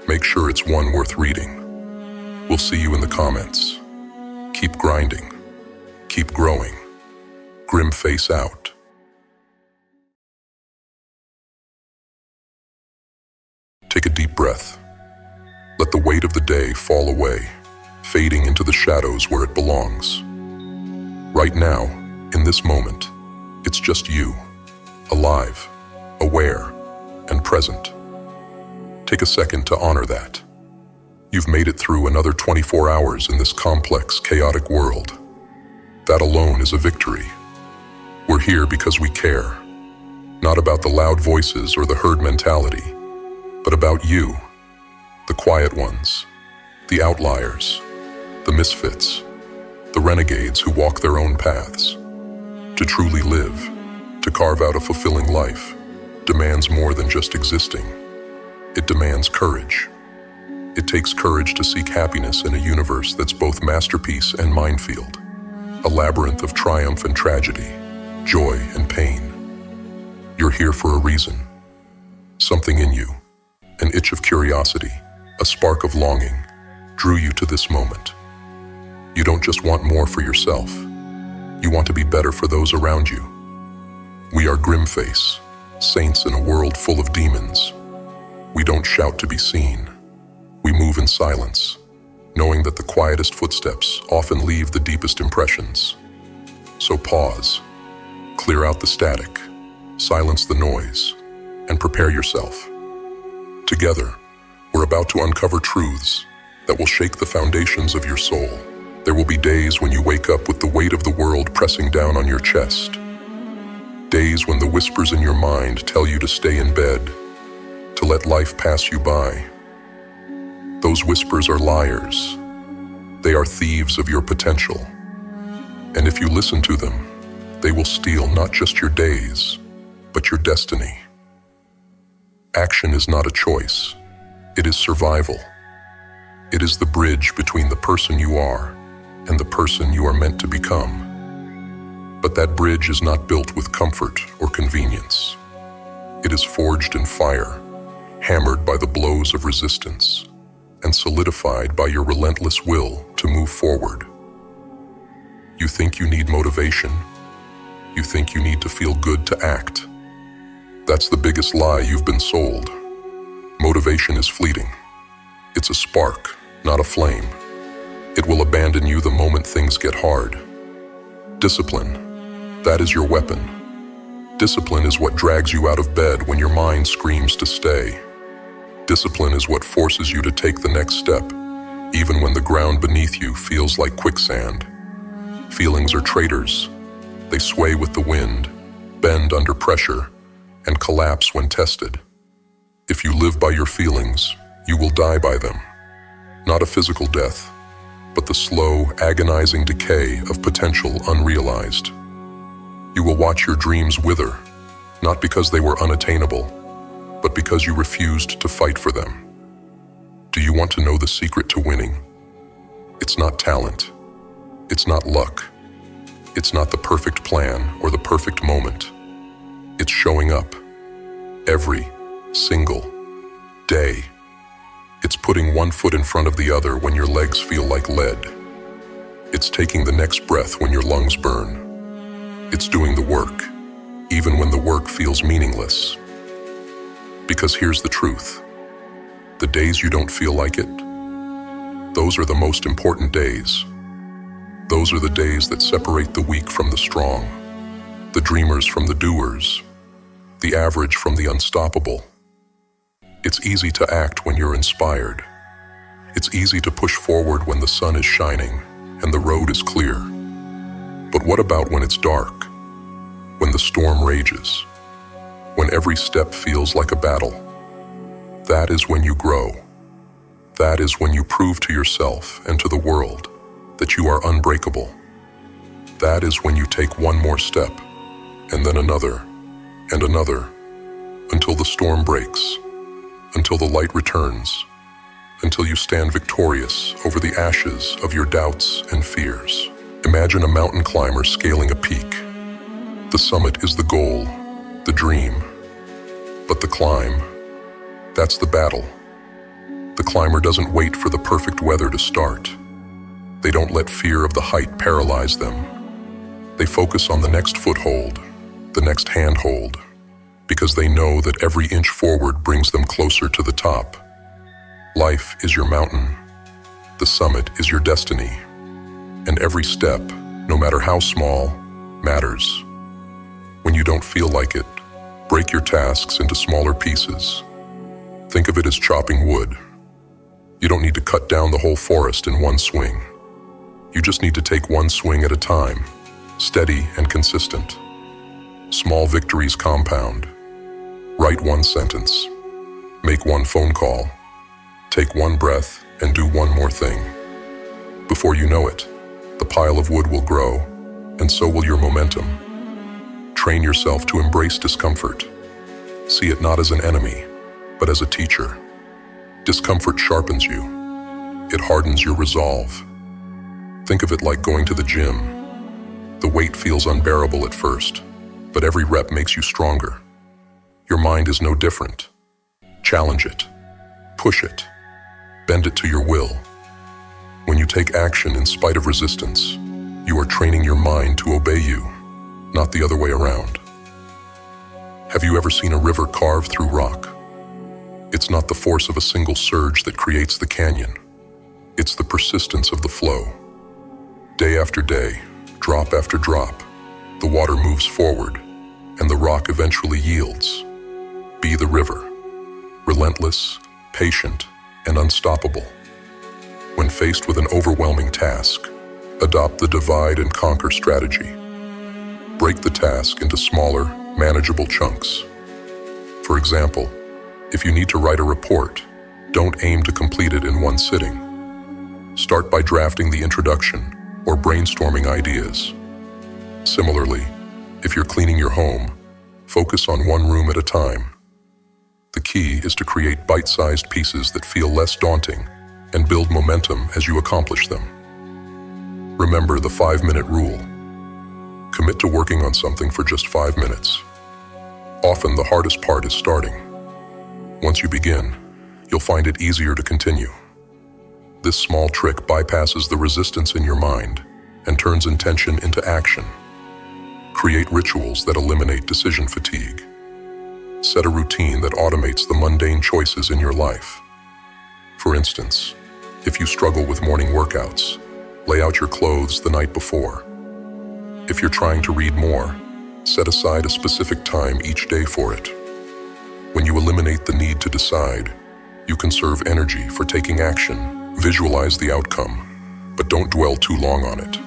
make sure it's one worth reading. We'll see you in the comments. Keep grinding. Keep growing. Grim face out. Take a deep breath. Let the weight of the day fall away, fading into the shadows where it belongs. Right now, in this moment, it's just you, alive, aware, and present. Take a second to honor that. You've made it through another 24 hours in this complex, chaotic world. That alone is a victory. We're here because we care, not about the loud voices or the herd mentality, but about you, the quiet ones, the outliers, the misfits, the renegades who walk their own paths. To truly live, to carve out a fulfilling life, demands more than just existing. It demands courage. It takes courage to seek happiness in a universe that's both masterpiece and minefield, a labyrinth of triumph and tragedy, joy and pain. You're here for a reason. Something in you, an itch of curiosity, a spark of longing, drew you to this moment. You don't just want more for yourself. You want to be better for those around you. We are Grimface, saints in a world full of demons. We don't shout to be seen. We move in silence, knowing that the quietest footsteps often leave the deepest impressions. So pause, clear out the static, silence the noise, and prepare yourself. Together, we're about to uncover truths that will shake the foundations of your soul. There will be days when you wake up with the weight of the world pressing down on your chest. Days when the whispers in your mind tell you to stay in bed, to let life pass you by. Those whispers are liars. They are thieves of your potential. And if you listen to them, they will steal not just your days, but your destiny. Action is not a choice. It is survival. It is the bridge between the person you are and the person you are meant to become. But that bridge is not built with comfort or convenience. It is forged in fire, hammered by the blows of resistance, and solidified by your relentless will to move forward. You think you need motivation. You think you need to feel good to act. That's the biggest lie you've been sold. Motivation is fleeting. It's a spark, not a flame. It will abandon you the moment things get hard. Discipline, that is your weapon. Discipline is what drags you out of bed when your mind screams to stay. Discipline is what forces you to take the next step, even when the ground beneath you feels like quicksand. Feelings are traitors. They sway with the wind, bend under pressure, and collapse when tested. If you live by your feelings, you will die by them. Not a physical death, but the slow, agonizing decay of potential unrealized. You will watch your dreams wither, not because they were unattainable, but because you refused to fight for them. Do you want to know the secret to winning? It's not talent. It's not luck. It's not the perfect plan or the perfect moment. It's showing up every single day. It's putting one foot in front of the other when your legs feel like lead. It's taking the next breath when your lungs burn. It's doing the work, even when the work feels meaningless. Because here's the truth. The days you don't feel like it, those are the most important days. Those are the days that separate the weak from the strong, the dreamers from the doers, the average from the unstoppable. It's easy to act when you're inspired. It's easy to push forward when the sun is shining and the road is clear. But what about when it's dark? When the storm rages? When every step feels like a battle? That is when you grow. That is when you prove to yourself and to the world that you are unbreakable. That is when you take one more step, and then another, and another, until the storm breaks, until the light returns, until you stand victorious over the ashes of your doubts and fears. Imagine a mountain climber scaling a peak. The summit is the goal, the dream. But the climb, that's the battle. The climber doesn't wait for the perfect weather to start. They don't let fear of the height paralyze them. They focus on the next foothold, the next handhold, because they know that every inch forward brings them closer to the top. Life is your mountain. The summit is your destiny. And every step, no matter how small, matters. When you don't feel like it, break your tasks into smaller pieces. Think of it as chopping wood. You don't need to cut down the whole forest in one swing. You just need to take one swing at a time, steady and consistent. Small victories compound. Write one sentence. Make one phone call. Take one breath and do one more thing. Before you know it, the pile of wood will grow, and so will your momentum. Train yourself to embrace discomfort. See it not as an enemy, but as a teacher. Discomfort sharpens you. It hardens your resolve. Think of it like going to the gym. The weight feels unbearable at first, but every rep makes you stronger. Your mind is no different. Challenge it. Push it. Bend it to your will. When you take action in spite of resistance, you are training your mind to obey you, not the other way around. Have you ever seen a river carved through rock? It's not the force of a single surge that creates the canyon. It's the persistence of the flow. Day after day, drop after drop, the water moves forward, and the rock eventually yields. Be the river, relentless, patient, and unstoppable. When faced with an overwhelming task, adopt the divide and conquer strategy. Break the task into smaller, manageable chunks. For example, if you need to write a report, don't aim to complete it in one sitting. Start by drafting the introduction or brainstorming ideas. Similarly, if you're cleaning your home, focus on one room at a time. The key is to create bite-sized pieces that feel less daunting and build momentum as you accomplish them. Remember the 5-minute rule. Commit to working on something for just 5 minutes. Often the hardest part is starting. Once you begin, you'll find it easier to continue. This small trick bypasses the resistance in your mind and turns intention into action. Create rituals that eliminate decision fatigue. Set a routine that automates the mundane choices in your life. For instance, if you struggle with morning workouts, lay out your clothes the night before. If you're trying to read more, set aside a specific time each day for it. When you eliminate the need to decide, you conserve energy for taking action. Visualize the outcome, but don't dwell too long on it.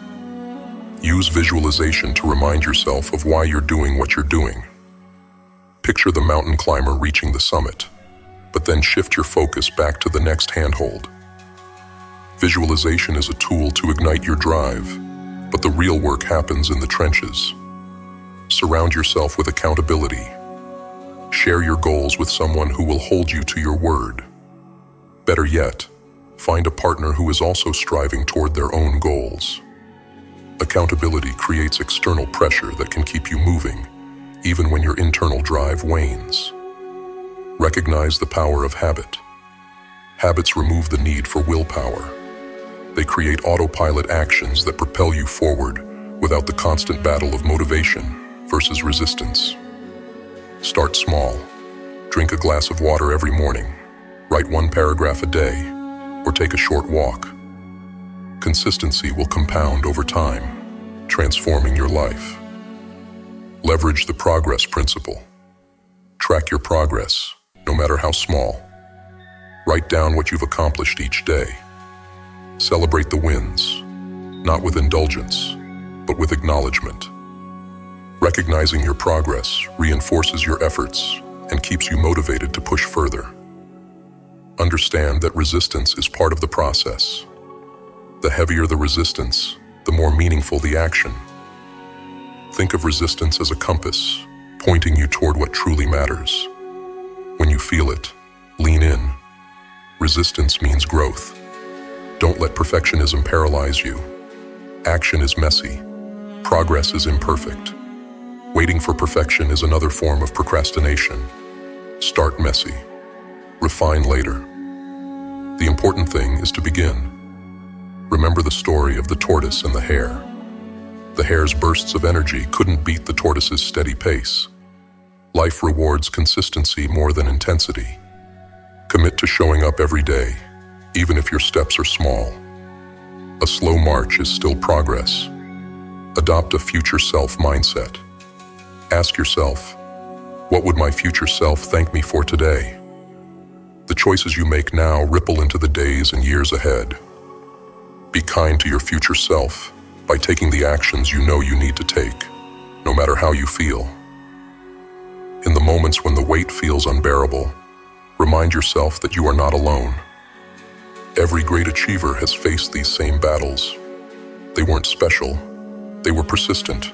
Use visualization to remind yourself of why you're doing what you're doing. Picture the mountain climber reaching the summit, but then shift your focus back to the next handhold. Visualization is a tool to ignite your drive, but the real work happens in the trenches. Surround yourself with accountability. Share your goals with someone who will hold you to your word. Better yet, find a partner who is also striving toward their own goals. Accountability creates external pressure that can keep you moving, even when your internal drive wanes. Recognize the power of habit. Habits remove the need for willpower. They create autopilot actions that propel you forward without the constant battle of motivation versus resistance. Start small. Drink a glass of water every morning. Write one paragraph a day, or take a short walk. Consistency will compound over time, transforming your life. Leverage the progress principle. Track your progress, no matter how small. Write down what you've accomplished each day. Celebrate the wins, not with indulgence, but with acknowledgement. Recognizing your progress reinforces your efforts and keeps you motivated to push further. Understand that resistance is part of the process. The heavier the resistance, the more meaningful the action. Think of resistance as a compass, pointing you toward what truly matters. When you feel it, lean in. Resistance means growth. Don't let perfectionism paralyze you. Action is messy. Progress is imperfect. Waiting for perfection is another form of procrastination. Start messy. Refine later. The important thing is to begin. Remember the story of the tortoise and the hare. The hare's bursts of energy couldn't beat the tortoise's steady pace. Life rewards consistency more than intensity. Commit to showing up every day, even if your steps are small. A slow march is still progress. Adopt a future self mindset. Ask yourself, what would my future self thank me for today? The choices you make now ripple into the days and years ahead. Be kind to your future self by taking the actions you know you need to take, no matter how you feel. In the moments when the weight feels unbearable, remind yourself that you are not alone. Every great achiever has faced these same battles. They weren't special. They were persistent.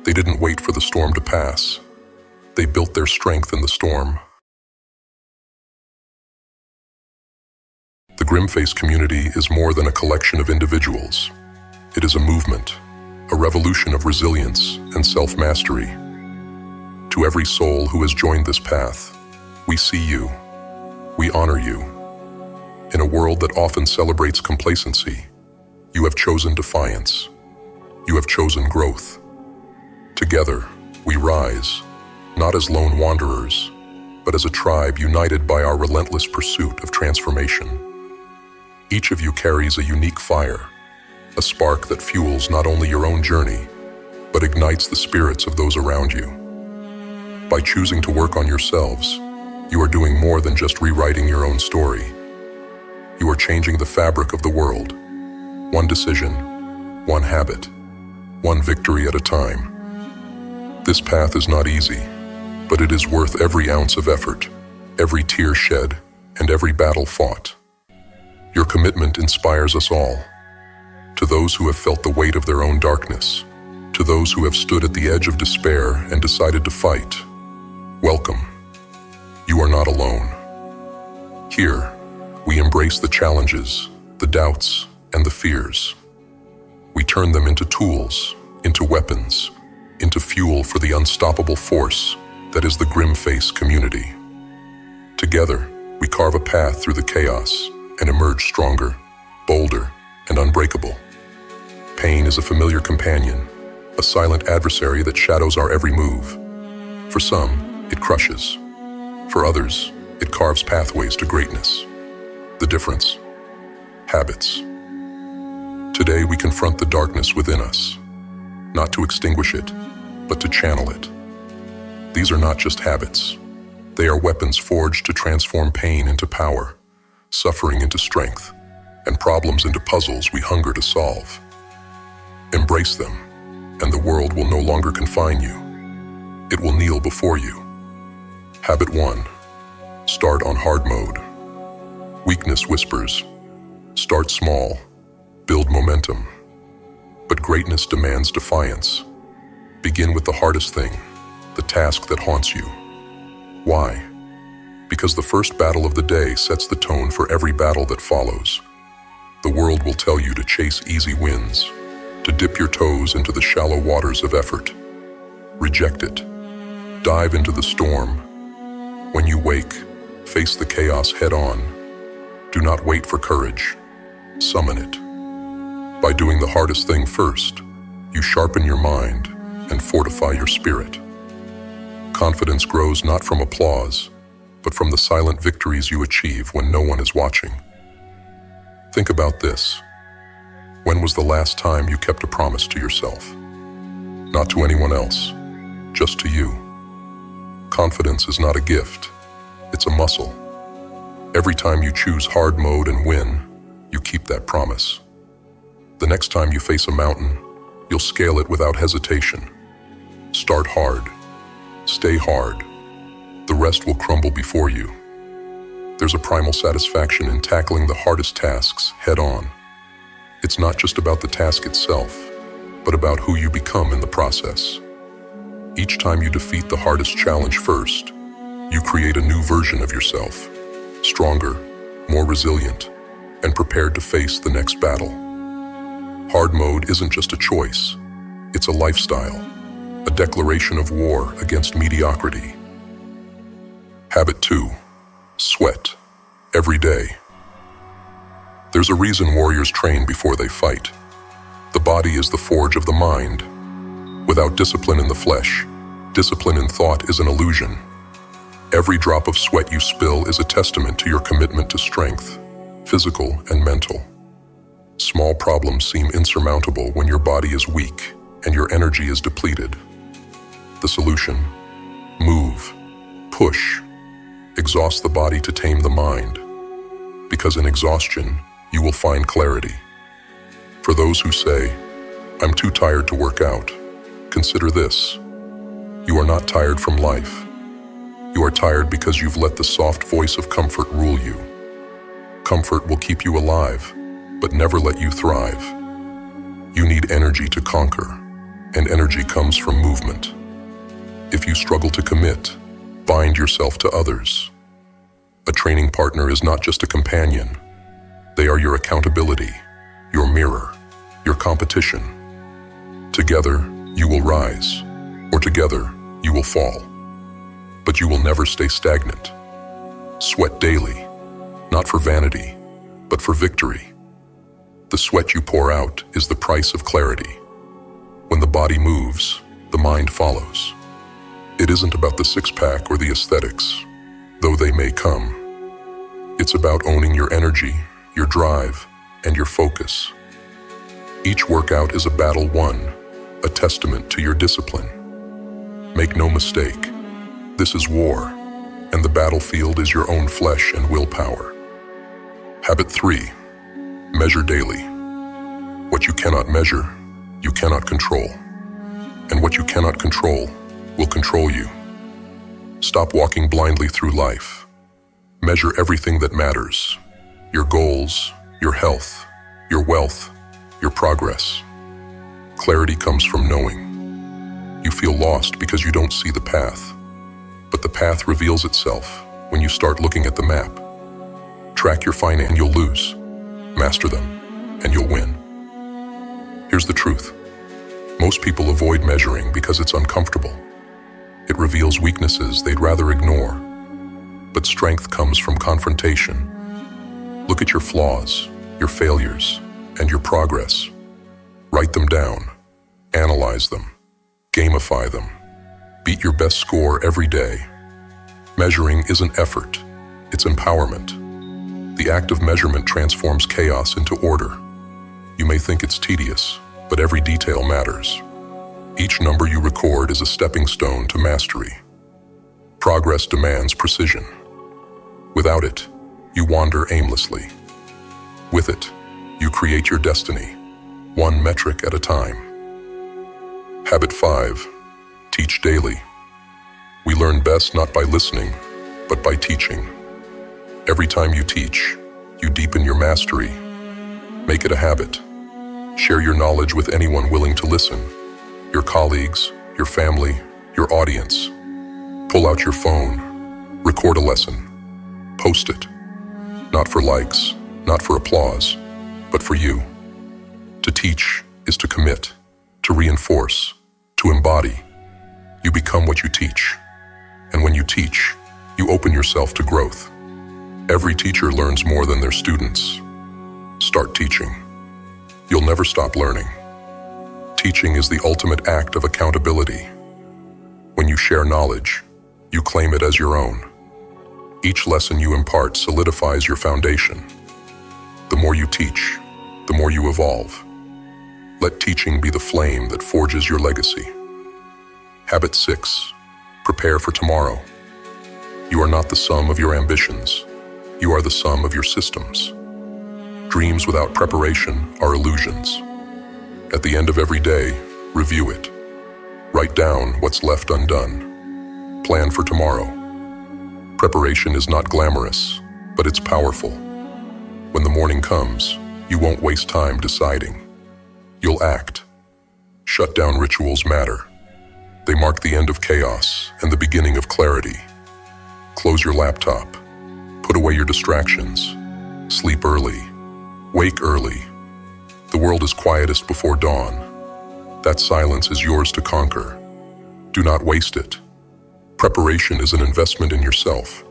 They didn't wait for the storm to pass. They built their strength in the storm. The Grimface community is more than a collection of individuals. It is a movement, a revolution of resilience and self-mastery. To every soul who has joined this path, we see you. We honor you. In a world that often celebrates complacency, you have chosen defiance. You have chosen growth. Together, we rise, not as lone wanderers, but as a tribe united by our relentless pursuit of transformation. Each of you carries a unique fire, a spark that fuels not only your own journey, but ignites the spirits of those around you. By choosing to work on yourselves, you are doing more than just rewriting your own story. You are changing the fabric of the world, one decision, one habit, one victory at a time. This path is not easy, but it is worth every ounce of effort, every tear shed, and every battle fought. Your commitment inspires us all. To those who have felt the weight of their own darkness, to those who have stood at the edge of despair and decided to fight, welcome. You are not alone. Here, we embrace the challenges, the doubts, and the fears. We turn them into tools, into weapons, into fuel for the unstoppable force that is the Grimface community. Together, we carve a path through the chaos and emerge stronger, bolder, and unbreakable. Pain is a familiar companion, a silent adversary that shadows our every move. For some, it crushes. For others, it carves pathways to greatness. The difference? Habits. Today we confront the darkness within us, not to extinguish it, but to channel it. These are not just habits. They are weapons forged to transform pain into power, suffering into strength, and problems into puzzles we hunger to solve. Embrace them, and the world will no longer confine you. It will kneel before you. Habit 1. Start on hard mode. Weakness whispers, start small, build momentum. But greatness demands defiance. Begin with the hardest thing, the task that haunts you. Why? Because the first battle of the day sets the tone for every battle that follows. The world will tell you to chase easy wins, to dip your toes into the shallow waters of effort. Reject it. Dive into the storm. When you wake, face the chaos head on. Do not wait for courage. Summon it. By doing the hardest thing first, you sharpen your mind and fortify your spirit. Confidence grows not from applause, but from the silent victories you achieve when no one is watching. Think about this. When was the last time you kept a promise to yourself? Not to anyone else, just to you. Confidence is not a gift, it's a muscle. Every time you choose hard mode and win, you keep that promise. The next time you face a mountain, you'll scale it without hesitation. Start hard. Stay hard. The rest will crumble before you. There's a primal satisfaction in tackling the hardest tasks head on. It's not just about the task itself, but about who you become in the process. Each time you defeat the hardest challenge first, you create a new version of yourself. Stronger, more resilient, and prepared to face the next battle. Hard mode isn't just a choice, it's a lifestyle, a declaration of war against mediocrity. Habit 2. Sweat. Every day. There's a reason warriors train before they fight. The body is the forge of the mind. Without discipline in the flesh, discipline in thought is an illusion. Every drop of sweat you spill is a testament to your commitment to strength, physical and mental. Small problems seem insurmountable when your body is weak and your energy is depleted. The solution? Move, push, exhaust the body to tame the mind. Because in exhaustion, you will find clarity. For those who say, "I'm too tired to work out," consider this. You are not tired from life. You are tired because you've let the soft voice of comfort rule you. Comfort will keep you alive, but never let you thrive. You need energy to conquer, and energy comes from movement. If you struggle to commit, bind yourself to others. A training partner is not just a companion. They are your accountability, your mirror, your competition. Together, you will rise, or together, you will fall. But you will never stay stagnant. Sweat daily, not for vanity, but for victory. The sweat you pour out is the price of clarity. When the body moves, the mind follows. It isn't about the six-pack or the aesthetics, though they may come. It's about owning your energy, your drive, and your focus. Each workout is a battle won, a testament to your discipline. Make no mistake, this is war, and the battlefield is your own flesh and willpower. Habit 3. Measure daily. What you cannot measure, you cannot control. And what you cannot control will control you. Stop walking blindly through life. Measure everything that matters. Your goals, your health, your wealth, your progress. Clarity comes from knowing. You feel lost because you don't see the path. But the path reveals itself when you start looking at the map. Track your finances and you'll lose. Master them, and you'll win. Here's the truth. Most people avoid measuring because it's uncomfortable. It reveals weaknesses they'd rather ignore. But strength comes from confrontation. Look at your flaws, your failures, and your progress. Write them down. Analyze them. Gamify them. Beat your best score every day. Measuring isn't effort, it's empowerment. The act of measurement transforms chaos into order. You may think it's tedious, but every detail matters. Each number you record is a stepping stone to mastery. Progress demands precision. Without it, you wander aimlessly. With it, you create your destiny, one metric at a time. Habit 5. Teach daily. We learn best not by listening, but by teaching. Every time you teach, you deepen your mastery. Make it a habit. Share your knowledge with anyone willing to listen. Your colleagues, your family, your audience. Pull out your phone. Record a lesson. Post it. Not for likes, not for applause, but for you. To teach is to commit, to reinforce, to embody. You become what you teach. And when you teach, you open yourself to growth. Every teacher learns more than their students. Start teaching. You'll never stop learning. Teaching is the ultimate act of accountability. When you share knowledge, you claim it as your own. Each lesson you impart solidifies your foundation. The more you teach, the more you evolve. Let teaching be the flame that forges your legacy. Habit 6. Prepare for tomorrow. You are not the sum of your ambitions. You are the sum of your systems. Dreams without preparation are illusions. At the end of every day, review it. Write down what's left undone. Plan for tomorrow. Preparation is not glamorous, but it's powerful. When the morning comes, you won't waste time deciding. You'll act. Shutdown rituals matter. They mark the end of chaos and the beginning of clarity. Close your laptop. Put away your distractions Sleep early. Wake early. The world is quietest before dawn. That silence is yours to conquer. Do not waste it. Preparation is an investment in yourself.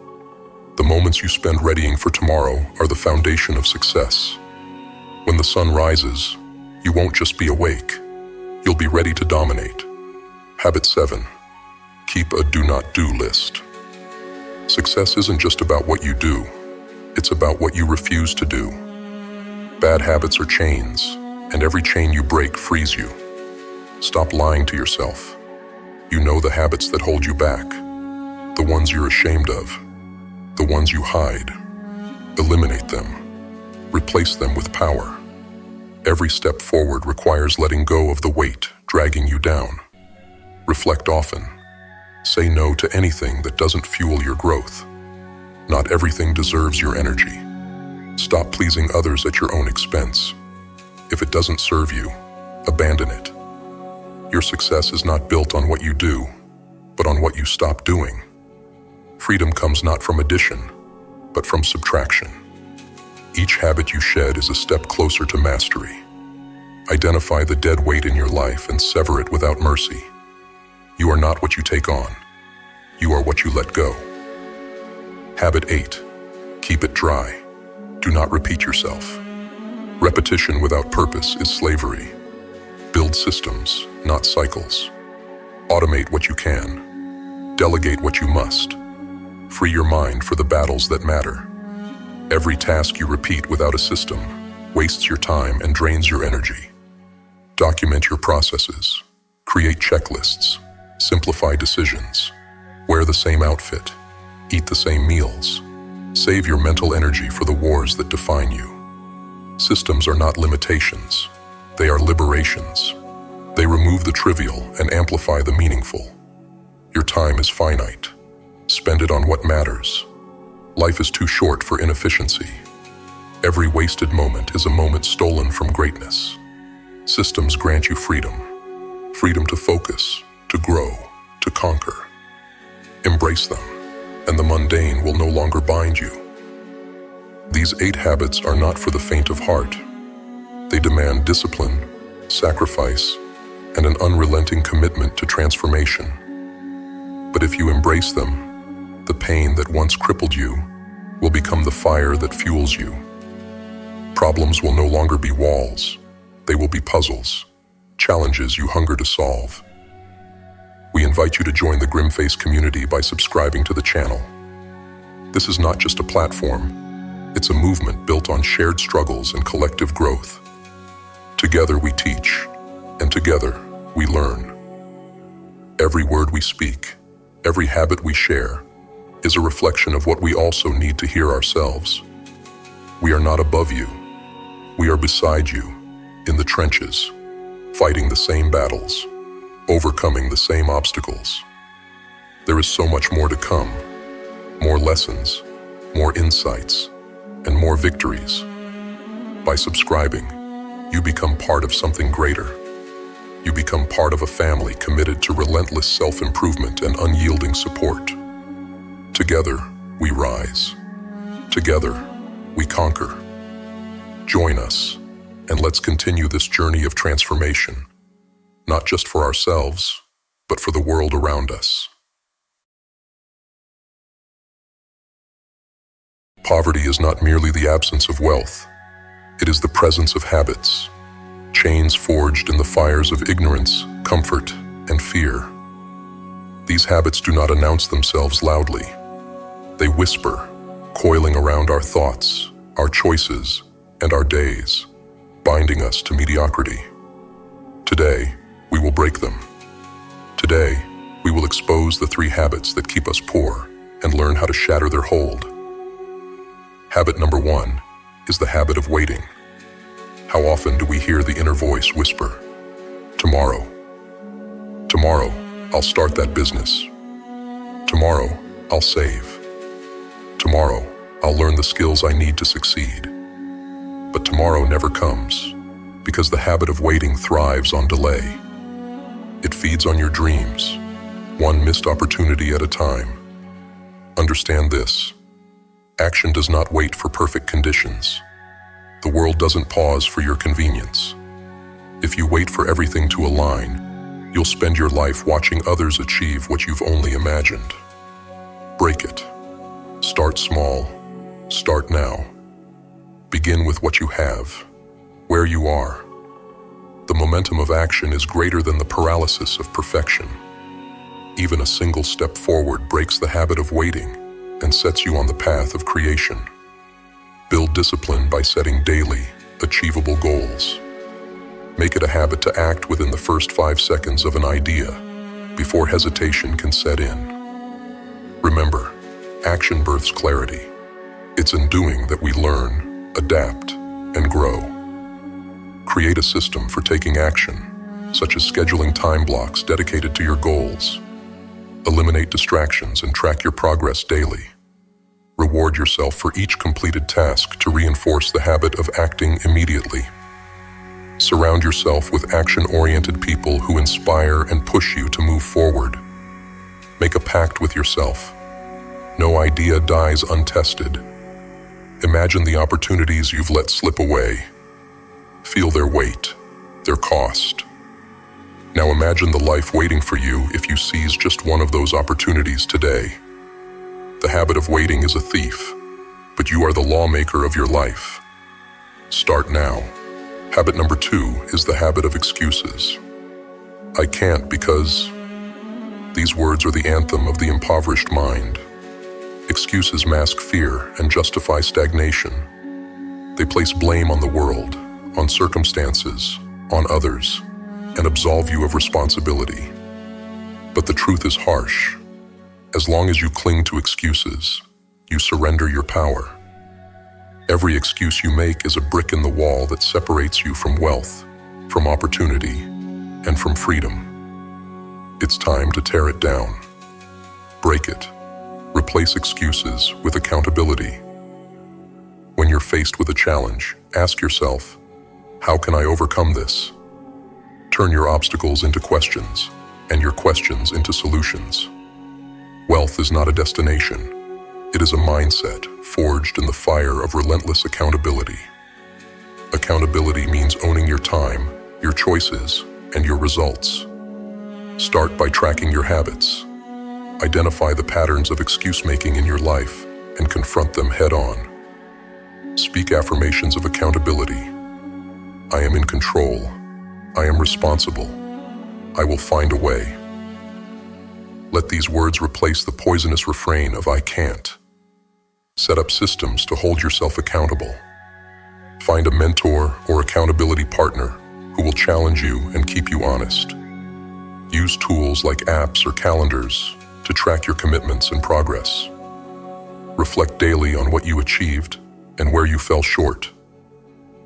The moments you spend readying for tomorrow are the foundation of success. When the sun rises, you won't just be awake. You'll be ready to dominate. Habit 7. Keep a do not do list. Success isn't just about what you do. It's about what you refuse to do. Bad habits are chains, and every chain you break frees you. Stop lying to yourself. You know the habits that hold you back, the ones you're ashamed of, the ones you hide. Eliminate them. Replace them with power. Every step forward requires letting go of the weight dragging you down. Reflect often. Say no to anything that doesn't fuel your growth. Not everything deserves your energy. Stop pleasing others at your own expense. If it doesn't serve you, abandon it. Your success is not built on what you do, but on what you stop doing. Freedom comes not from addition, but from subtraction. Each habit you shed is a step closer to mastery. Identify the dead weight in your life and sever it without mercy. You are not what you take on. You are what you let go. Habit 8. Keep it dry. Do not repeat yourself. Repetition without purpose is slavery. Build systems, not cycles. Automate what you can. Delegate what you must. Free your mind for the battles that matter. Every task you repeat without a system wastes your time and drains your energy. Document your processes. Create checklists. Simplify decisions. Wear the same outfit. Eat the same meals. Save your mental energy for the wars that define you. Systems are not limitations. They are liberations. They remove the trivial and amplify the meaningful. Your time is finite. Spend it on what matters. Life is too short for inefficiency. Every wasted moment is a moment stolen from greatness. Systems grant you freedom. Freedom to focus, to grow, to conquer. Embrace them, and the mundane will no longer bind you. These 8 habits are not for the faint of heart. They demand discipline, sacrifice, and an unrelenting commitment to transformation. But if you embrace them, the pain that once crippled you will become the fire that fuels you. Problems will no longer be walls. They will be puzzles, challenges you hunger to solve. We invite you to join the Grimface community by subscribing to the channel. This is not just a platform. It's a movement built on shared struggles and collective growth. Together we teach, and together we learn. Every word we speak, every habit we share, is a reflection of what we also need to hear ourselves. We are not above you. We are beside you, in the trenches, fighting the same battles, overcoming the same obstacles. There is so much more to come. More lessons, more insights, and more victories. By subscribing, you become part of something greater. You become part of a family committed to relentless self-improvement and unyielding support. Together, we rise. Together, we conquer. Join us, and let's continue this journey of transformation, not just for ourselves, but for the world around us. Poverty is not merely the absence of wealth. It is the presence of habits, chains forged in the fires of ignorance, comfort, and fear. These habits do not announce themselves loudly. They whisper, coiling around our thoughts, our choices, and our days, binding us to mediocrity. Today, we will break them. Today, we will expose the 3 habits that keep us poor and learn how to shatter their hold. Habit number 1 is the habit of waiting. How often do we hear the inner voice whisper, "Tomorrow. Tomorrow, I'll start that business. Tomorrow, I'll save. Tomorrow, I'll learn the skills I need to succeed." But tomorrow never comes, because the habit of waiting thrives on delay. It feeds on your dreams, one missed opportunity at a time. Understand this. Action does not wait for perfect conditions. The world doesn't pause for your convenience. If you wait for everything to align, you'll spend your life watching others achieve what you've only imagined. Break it. Start small. Start now. Begin with what you have, where you are. The momentum of action is greater than the paralysis of perfection. Even a single step forward breaks the habit of waiting and sets you on the path of creation. Build discipline by setting daily, achievable goals. Make it a habit to act within the first 5 seconds of an idea before hesitation can set in. Remember, action births clarity. It's in doing that we learn, adapt, and grow. Create a system for taking action, such as scheduling time blocks dedicated to your goals. Eliminate distractions and track your progress daily. Reward yourself for each completed task to reinforce the habit of acting immediately. Surround yourself with action-oriented people who inspire and push you to move forward. Make a pact with yourself. No idea dies untested. Imagine the opportunities you've let slip away. Feel their weight, their cost. Now imagine the life waiting for you if you seize just one of those opportunities today. The habit of waiting is a thief, but you are the lawmaker of your life. Start now. Habit number 2 is the habit of excuses. I can't because... These words are the anthem of the impoverished mind. Excuses mask fear and justify stagnation. They place blame on the world, on circumstances, on others, and absolve you of responsibility. But the truth is harsh. As long as you cling to excuses, you surrender your power. Every excuse you make is a brick in the wall that separates you from wealth, from opportunity, and from freedom. It's time to tear it down. Break it. Replace excuses with accountability. When you're faced with a challenge, ask yourself, how can I overcome this? Turn your obstacles into questions, and your questions into solutions. Wealth is not a destination. It is a mindset forged in the fire of relentless accountability. Accountability means owning your time, your choices, and your results. Start by tracking your habits. Identify the patterns of excuse-making in your life and confront them head-on. Speak affirmations of accountability. I am in control. I am responsible. I will find a way. Let these words replace the poisonous refrain of I can't. Set up systems to hold yourself accountable. Find a mentor or accountability partner who will challenge you and keep you honest. Use tools like apps or calendars to track your commitments and progress. Reflect daily on what you achieved and where you fell short.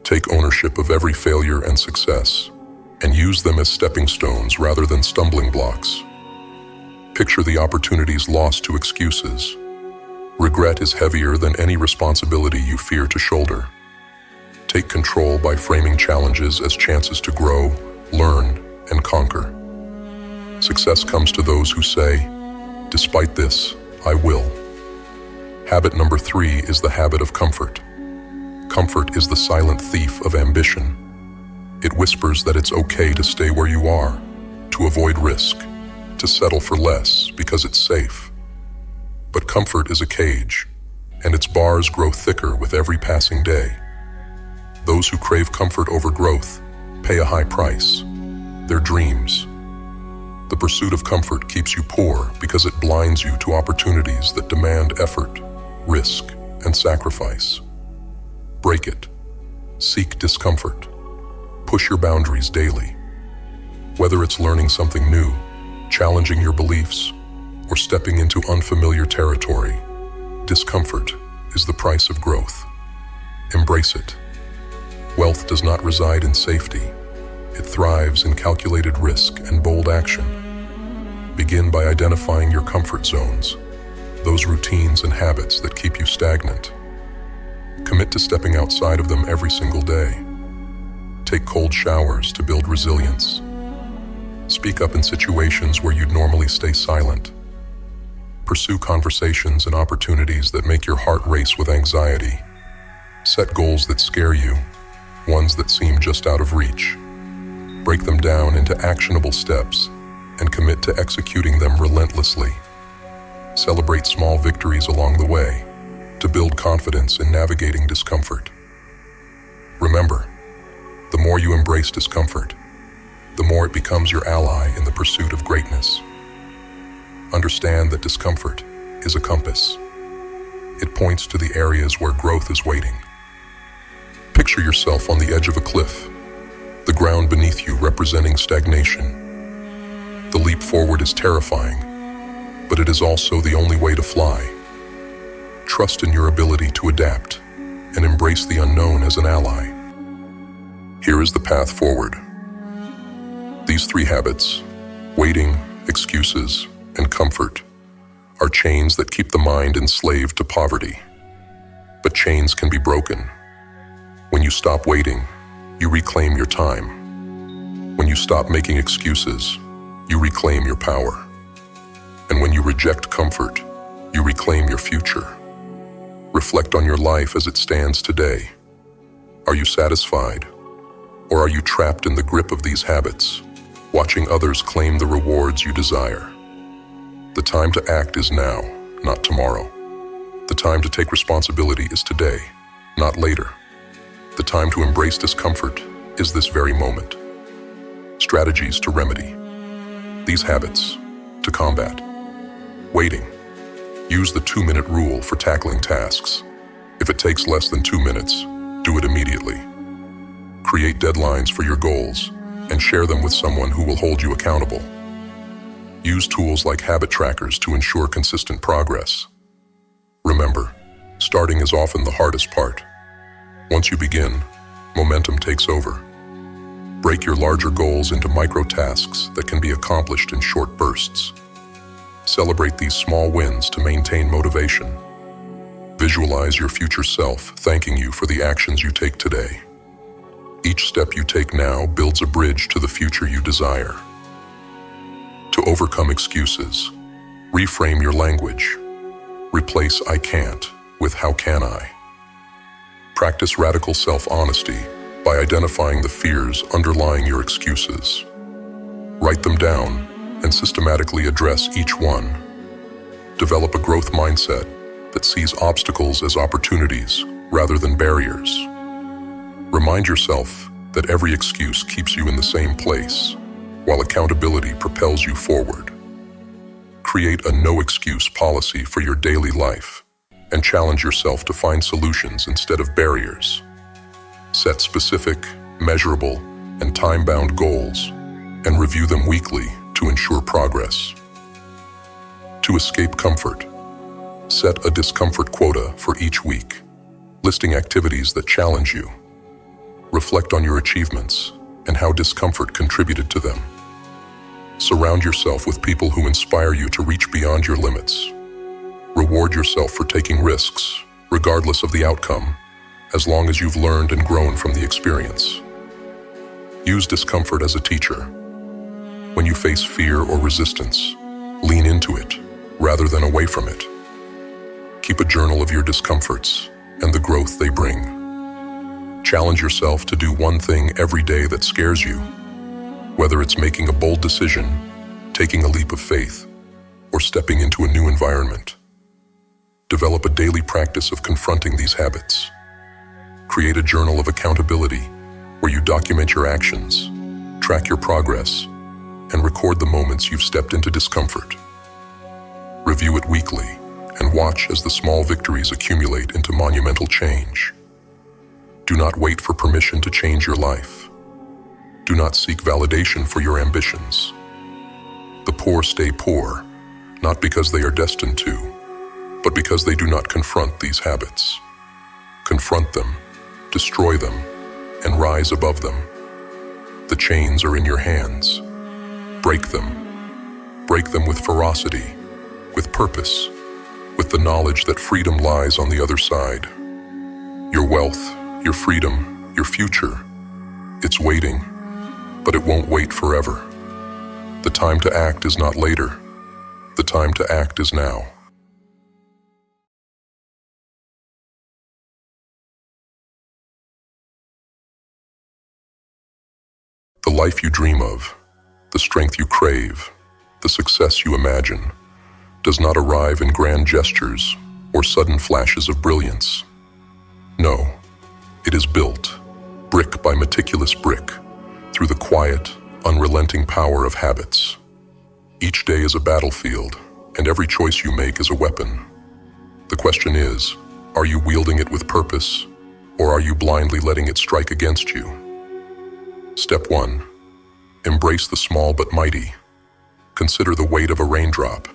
Take ownership of every failure and success, and use them as stepping stones rather than stumbling blocks. Picture the opportunities lost to excuses. Regret is heavier than any responsibility you fear to shoulder. Take control by framing challenges as chances to grow, learn, and conquer. Success comes to those who say, despite this, I will. Habit number 3 is the habit of comfort. Comfort is the silent thief of ambition. It whispers that it's okay to stay where you are, to avoid risk, to settle for less because it's safe. But comfort is a cage, and its bars grow thicker with every passing day. Those who crave comfort over growth pay a high price, their dreams. The pursuit of comfort keeps you poor because it blinds you to opportunities that demand effort, risk, and sacrifice. Break it. Seek discomfort. Push your boundaries daily. Whether it's learning something new, challenging your beliefs, or stepping into unfamiliar territory, discomfort is the price of growth. Embrace it. Wealth does not reside in safety. It thrives in calculated risk and bold action. Begin by identifying your comfort zones, those routines and habits that keep you stagnant. Commit to stepping outside of them every single day. Take cold showers to build resilience. Speak up in situations where you'd normally stay silent. Pursue conversations and opportunities that make your heart race with anxiety. Set goals that scare you, ones that seem just out of reach. Break them down into actionable steps and commit to executing them relentlessly. Celebrate small victories along the way to build confidence in navigating discomfort. Remember, the more you embrace discomfort, the more it becomes your ally in the pursuit of greatness. Understand that discomfort is a compass. It points to the areas where growth is waiting. Picture yourself on the edge of a cliff, the ground beneath you representing stagnation. The leap forward is terrifying, but it is also the only way to fly. Trust in your ability to adapt and embrace the unknown as an ally. Here is the path forward. These 3 habits, waiting, excuses, and comfort, are chains that keep the mind enslaved to poverty. But chains can be broken. When you stop waiting, you reclaim your time. When you stop making excuses, you reclaim your power. And when you reject comfort, you reclaim your future. Reflect on your life as it stands today. Are you satisfied? Or are you trapped in the grip of these habits, watching others claim the rewards you desire? The time to act is now, not tomorrow. The time to take responsibility is today, not later. The time to embrace discomfort is this very moment. Strategies to remedy these habits, to combat. Waiting. Use the 2-minute rule for tackling tasks. If it takes less than 2 minutes, do it immediately. Create deadlines for your goals and share them with someone who will hold you accountable. Use tools like habit trackers to ensure consistent progress. Remember, starting is often the hardest part. Once you begin, momentum takes over. Break your larger goals into micro-tasks that can be accomplished in short bursts. Celebrate these small wins to maintain motivation. Visualize your future self thanking you for the actions you take today. Each step you take now builds a bridge to the future you desire. To overcome excuses, reframe your language. Replace "I can't" with "how can I?" Practice radical self-honesty by identifying the fears underlying your excuses. Write them down and systematically address each one. Develop a growth mindset that sees obstacles as opportunities rather than barriers. Remind yourself that every excuse keeps you in the same place, while accountability propels you forward. Create a no-excuse policy for your daily life and challenge yourself to find solutions instead of barriers. Set specific, measurable, and time-bound goals and review them weekly to ensure progress. To escape comfort, set a discomfort quota for each week, listing activities that challenge you. Reflect on your achievements and how discomfort contributed to them. Surround yourself with people who inspire you to reach beyond your limits. Reward yourself for taking risks, regardless of the outcome, as long as you've learned and grown from the experience. Use discomfort as a teacher. When you face fear or resistance, lean into it rather than away from it. Keep a journal of your discomforts and the growth they bring. Challenge yourself to do one thing every day that scares you, whether it's making a bold decision, taking a leap of faith, or stepping into a new environment. Develop a daily practice of confronting these habits. Create a journal of accountability where you document your actions, track your progress, and record the moments you've stepped into discomfort. Review it weekly and watch as the small victories accumulate into monumental change. Do not wait for permission to change your life. Do not seek validation for your ambitions. The poor stay poor, not because they are destined to, but because they do not confront these habits. Confront them, destroy them, and rise above them. The chains are in your hands. Break them. Break them with ferocity, with purpose, with the knowledge that freedom lies on the other side. Your wealth, your freedom, your future, it's waiting, but it won't wait forever. The time to act is not later. The time to act is now. life you dream of, the strength you crave, the success you imagine, does not arrive in grand gestures or sudden flashes of brilliance. No, it is built, brick by meticulous brick, through the quiet, unrelenting power of habits. Each day is a battlefield, and every choice you make is a weapon. The question is, are you wielding it with purpose, or are you blindly letting it strike against you? Step 1. Embrace the small but mighty. Consider the weight of a raindrop.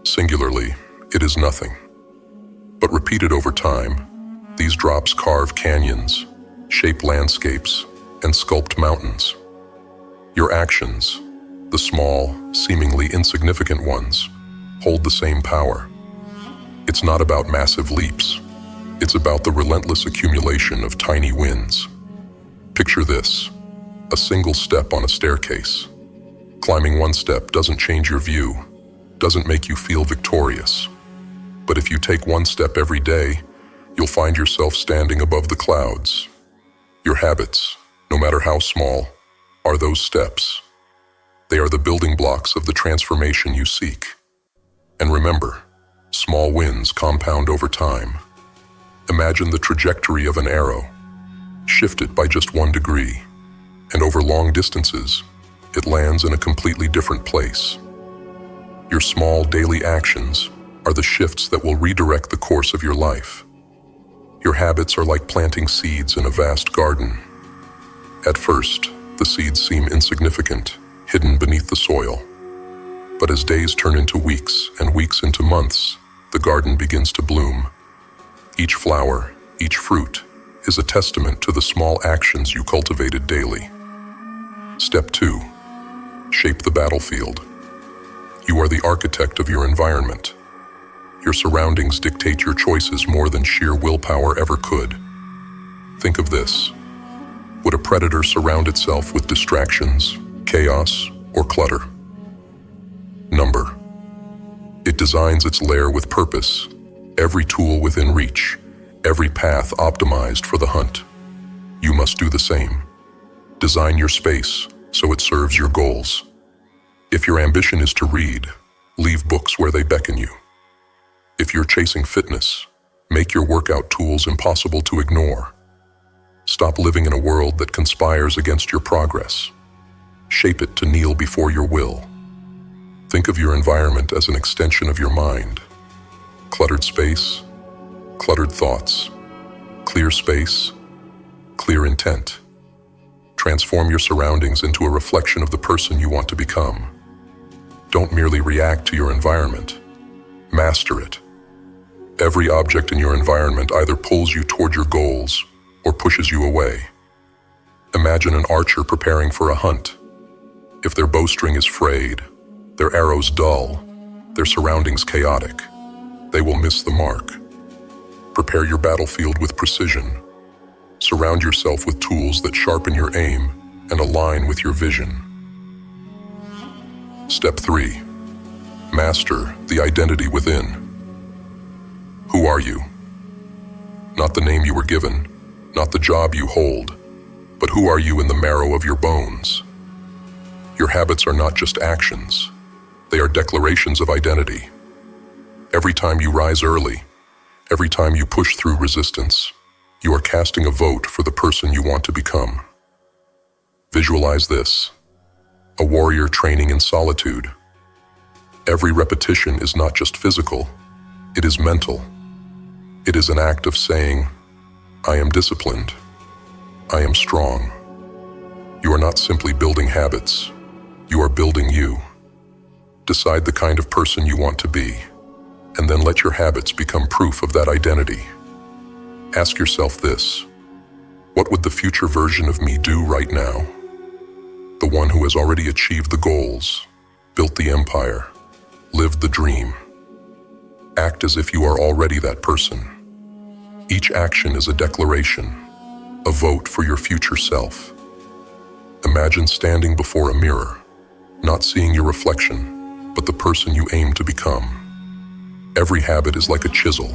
Singularly, it is nothing. But repeated over time, these drops carve canyons, shape landscapes, and sculpt mountains. Your actions, the small, seemingly insignificant ones, hold the same power. It's not about massive leaps. It's about the relentless accumulation of tiny wins. Picture this: a single step on a staircase. Climbing one step doesn't change your view, doesn't make you feel victorious. But if you take one step every day, you'll find yourself standing above the clouds. Your habits, no matter how small, are those steps. They are the building blocks of the transformation you seek. And remember, small wins compound over time. Imagine the trajectory of an arrow. Shift it by just 1 degree, and over long distances, it lands in a completely different place. Your small daily actions are the shifts that will redirect the course of your life. Your habits are like planting seeds in a vast garden. At first, the seeds seem insignificant, hidden beneath the soil. But as days turn into weeks and weeks into months, the garden begins to bloom. Each flower, each fruit, is a testament to the small actions you cultivated daily. Step 2. Shape the battlefield. You are the architect of your environment. Your surroundings dictate your choices more than sheer willpower ever could. Think of this. Would a predator surround itself with distractions, chaos, or clutter? Number. It designs its lair with purpose, every tool within reach, every path optimized for the hunt. You must do the same. Design your space so it serves your goals. If your ambition is to read, leave books where they beckon you. If you're chasing fitness, make your workout tools impossible to ignore. Stop living in a world that conspires against your progress. Shape it to kneel before your will. Think of your environment as an extension of your mind. Cluttered space, cluttered thoughts. Clear space, clear intent. Transform your surroundings into a reflection of the person you want to become. Don't merely react to your environment. Master it. Every object in your environment either pulls you toward your goals or pushes you away. Imagine an archer preparing for a hunt. If their bowstring is frayed, their arrows dull, their surroundings chaotic, they will miss the mark. Prepare your battlefield with precision. Surround yourself with tools that sharpen your aim and align with your vision. Step 3. Master the identity within. Who are you? Not the name you were given, not the job you hold, but who are you in the marrow of your bones? Your habits are not just actions. They are declarations of identity. Every time you rise early, every time you push through resistance, you are casting a vote for the person you want to become. Visualize this: a warrior training in solitude. Every repetition is not just physical, it is mental. It is an act of saying, I am disciplined. I am strong. You are not simply building habits. You are building you. Decide the kind of person you want to be, and then let your habits become proof of that identity. Ask yourself this: what would the future version of me do right now? The one who has already achieved the goals, built the empire, lived the dream. Act as if you are already that person. Each action is a declaration, a vote for your future self. Imagine standing before a mirror, not seeing your reflection, but the person you aim to become. Every habit is like a chisel,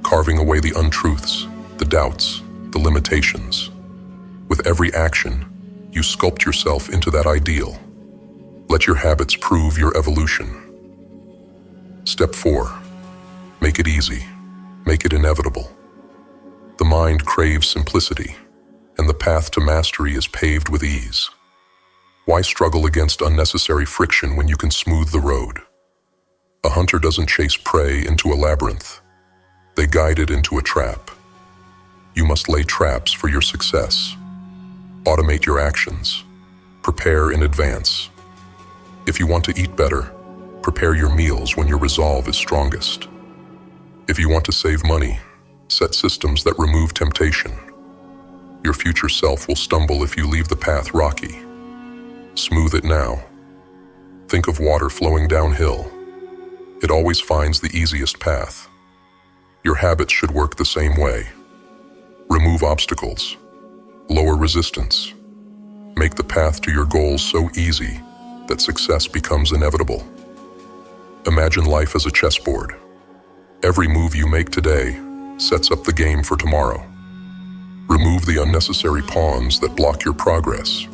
carving away the untruths, the doubts, the limitations. With every action, You sculpt yourself into that ideal. Let your habits prove your evolution. Step 4. Make it easy. Make it inevitable. The mind craves simplicity, and the path to mastery is paved with ease. Why struggle against unnecessary friction when you can smooth the road? A hunter doesn't chase prey into a labyrinth. They guide it into a trap. You must lay traps for your success. Automate your actions. Prepare in advance. If you want to eat better, prepare your meals when your resolve is strongest. If you want to save money, set systems that remove temptation. Your future self will stumble if you leave the path rocky. Smooth it now. Think of water flowing downhill. It always finds the easiest path. Your habits should work the same way. Remove obstacles. Lower resistance. Make the path to your goals so easy that success becomes inevitable. Imagine life as a chessboard. Every move you make today sets up the game for tomorrow. Remove the unnecessary pawns that block your progress.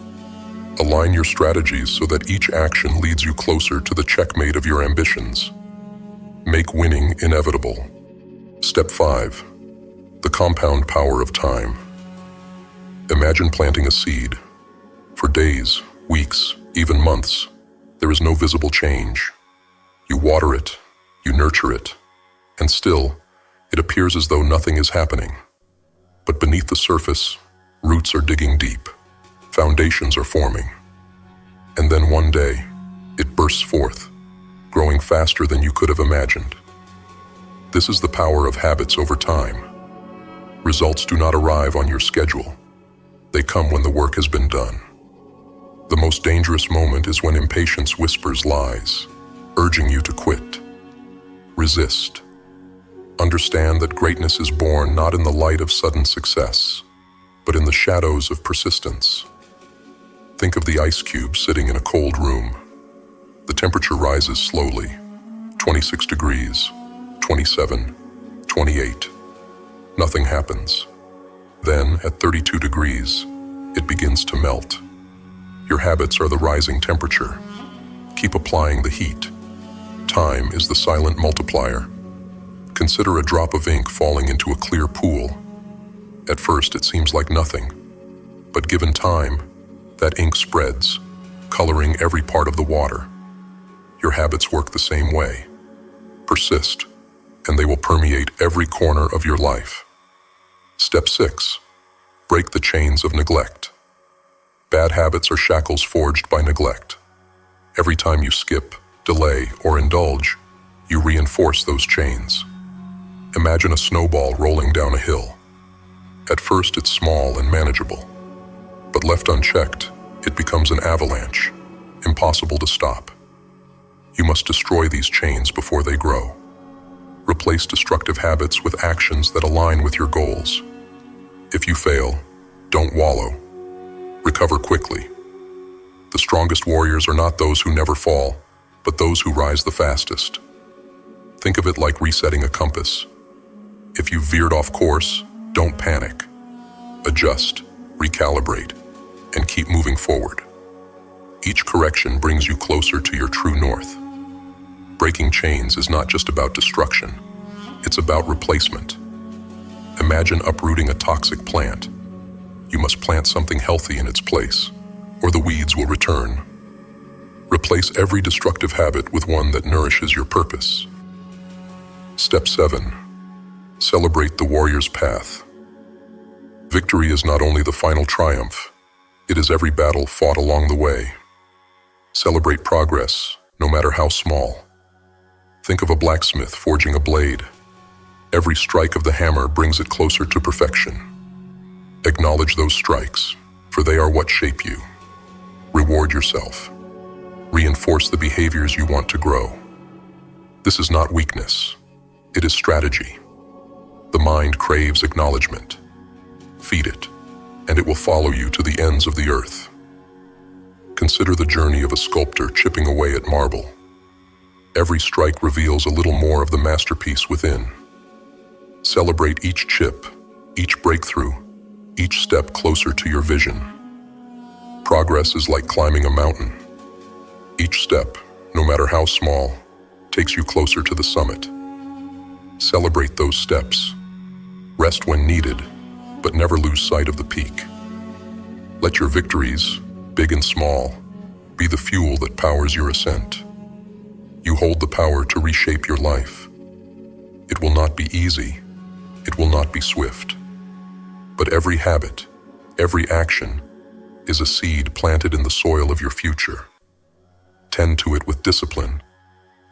Align your strategies so that each action leads you closer to the checkmate of your ambitions. Make winning inevitable. Step 5. The compound power of time. Imagine planting a seed. For days, weeks, even months, there is no visible change. You water it, you nurture it, and still, it appears as though nothing is happening. But beneath the surface, roots are digging deep. Foundations are forming. And then one day, it bursts forth, growing faster than you could have imagined. This is the power of habits over time. Results do not arrive on your schedule. They come when the work has been done. The most dangerous moment is when impatience whispers lies, urging you to quit. Resist. Understand that greatness is born not in the light of sudden success, but in the shadows of persistence. Think of the ice cube sitting in a cold room. The temperature rises slowly, 26 degrees, 27, 28. Nothing happens. Then, at 32 degrees, it begins to melt. Your habits are the rising temperature. Keep applying the heat. Time is the silent multiplier. Consider a drop of ink falling into a clear pool. At first, it seems like nothing, but given time, that ink spreads, coloring every part of the water. Your habits work the same way. Persist, and they will permeate every corner of your life. Step 6. Break the chains of neglect. Bad habits are shackles forged by neglect. Every time you skip, delay, or indulge, you reinforce those chains. Imagine a snowball rolling down a hill. At first, it's small and manageable, but left unchecked, it becomes an avalanche, impossible to stop. You must destroy these chains before they grow. Replace destructive habits with actions that align with your goals. If you fail, don't wallow. Recover quickly. The strongest warriors are not those who never fall, but those who rise the fastest. Think of it like resetting a compass. If you've veered off course, don't panic. Adjust, recalibrate, and keep moving forward. Each correction brings you closer to your true north. Breaking chains is not just about destruction, it's about replacement. Imagine uprooting a toxic plant. You must plant something healthy in its place, or the weeds will return. Replace every destructive habit with one that nourishes your purpose. Step 7. Celebrate the warrior's path. Victory is not only the final triumph, it is every battle fought along the way. Celebrate progress, no matter how small. Think of a blacksmith forging a blade. Every strike of the hammer brings it closer to perfection. Acknowledge those strikes, for they are what shape you. Reward yourself. Reinforce the behaviors you want to grow. This is not weakness. It is strategy. The mind craves acknowledgement. Feed it, and it will follow you to the ends of the earth. Consider the journey of a sculptor chipping away at marble. Every strike reveals a little more of the masterpiece within. Celebrate each chip, each breakthrough, each step closer to your vision. Progress is like climbing a mountain. Each step, no matter how small, takes you closer to the summit. Celebrate those steps. Rest when needed, but never lose sight of the peak. Let your victories, big and small, be the fuel that powers your ascent. You hold the power to reshape your life. It will not be easy. It will not be swift. But every habit, every action, is a seed planted in the soil of your future. Tend to it with discipline,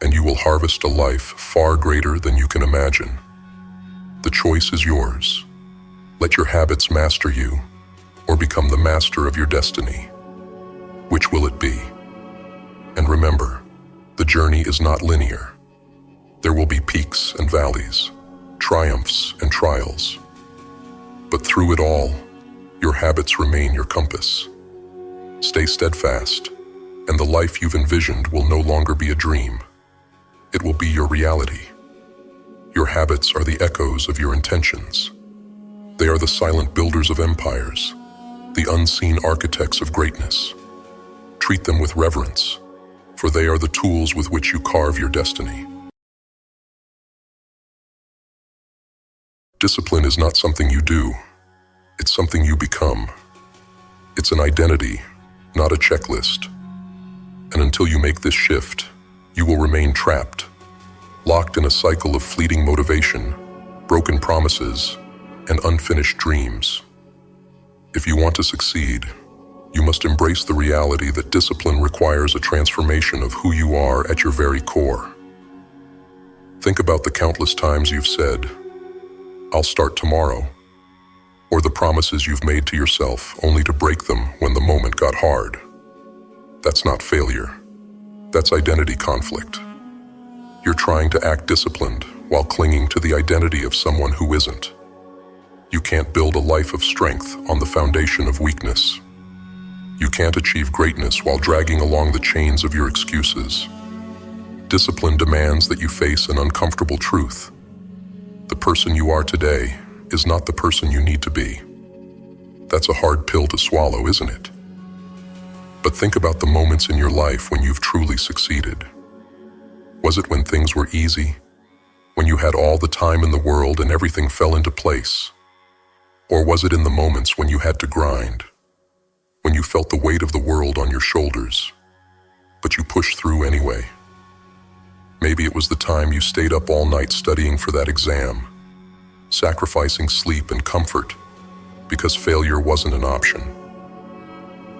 and you will harvest a life far greater than you can imagine. The choice is yours. Let your habits master you, or become the master of your destiny. Which will it be? And remember, the journey is not linear. There will be peaks and valleys, triumphs and trials. But through it all, your habits remain your compass. Stay steadfast, and the life you've envisioned will no longer be a dream. It will be your reality. Your habits are the echoes of your intentions. They are the silent builders of empires, the unseen architects of greatness. Treat them with reverence, for they are the tools with which you carve your destiny. Discipline is not something you do. It's something you become. It's an identity, not a checklist. And until you make this shift, you will remain trapped, locked in a cycle of fleeting motivation, broken promises, and unfinished dreams. If you want to succeed, you must embrace the reality that discipline requires a transformation of who you are at your very core. Think about the countless times you've said, "I'll start tomorrow," or the promises you've made to yourself only to break them when the moment got hard. That's not failure. That's identity conflict. You're trying to act disciplined while clinging to the identity of someone who isn't. You can't build a life of strength on the foundation of weakness. You can't achieve greatness while dragging along the chains of your excuses. Discipline demands that you face an uncomfortable truth. The person you are today is not the person you need to be. That's a hard pill to swallow, isn't it? But think about the moments in your life when you've truly succeeded. Was it when things were easy? When you had all the time in the world and everything fell into place? Or was it in the moments when you had to grind? When you felt the weight of the world on your shoulders, but you pushed through anyway? Maybe it was the time you stayed up all night studying for that exam, sacrificing sleep and comfort because failure wasn't an option.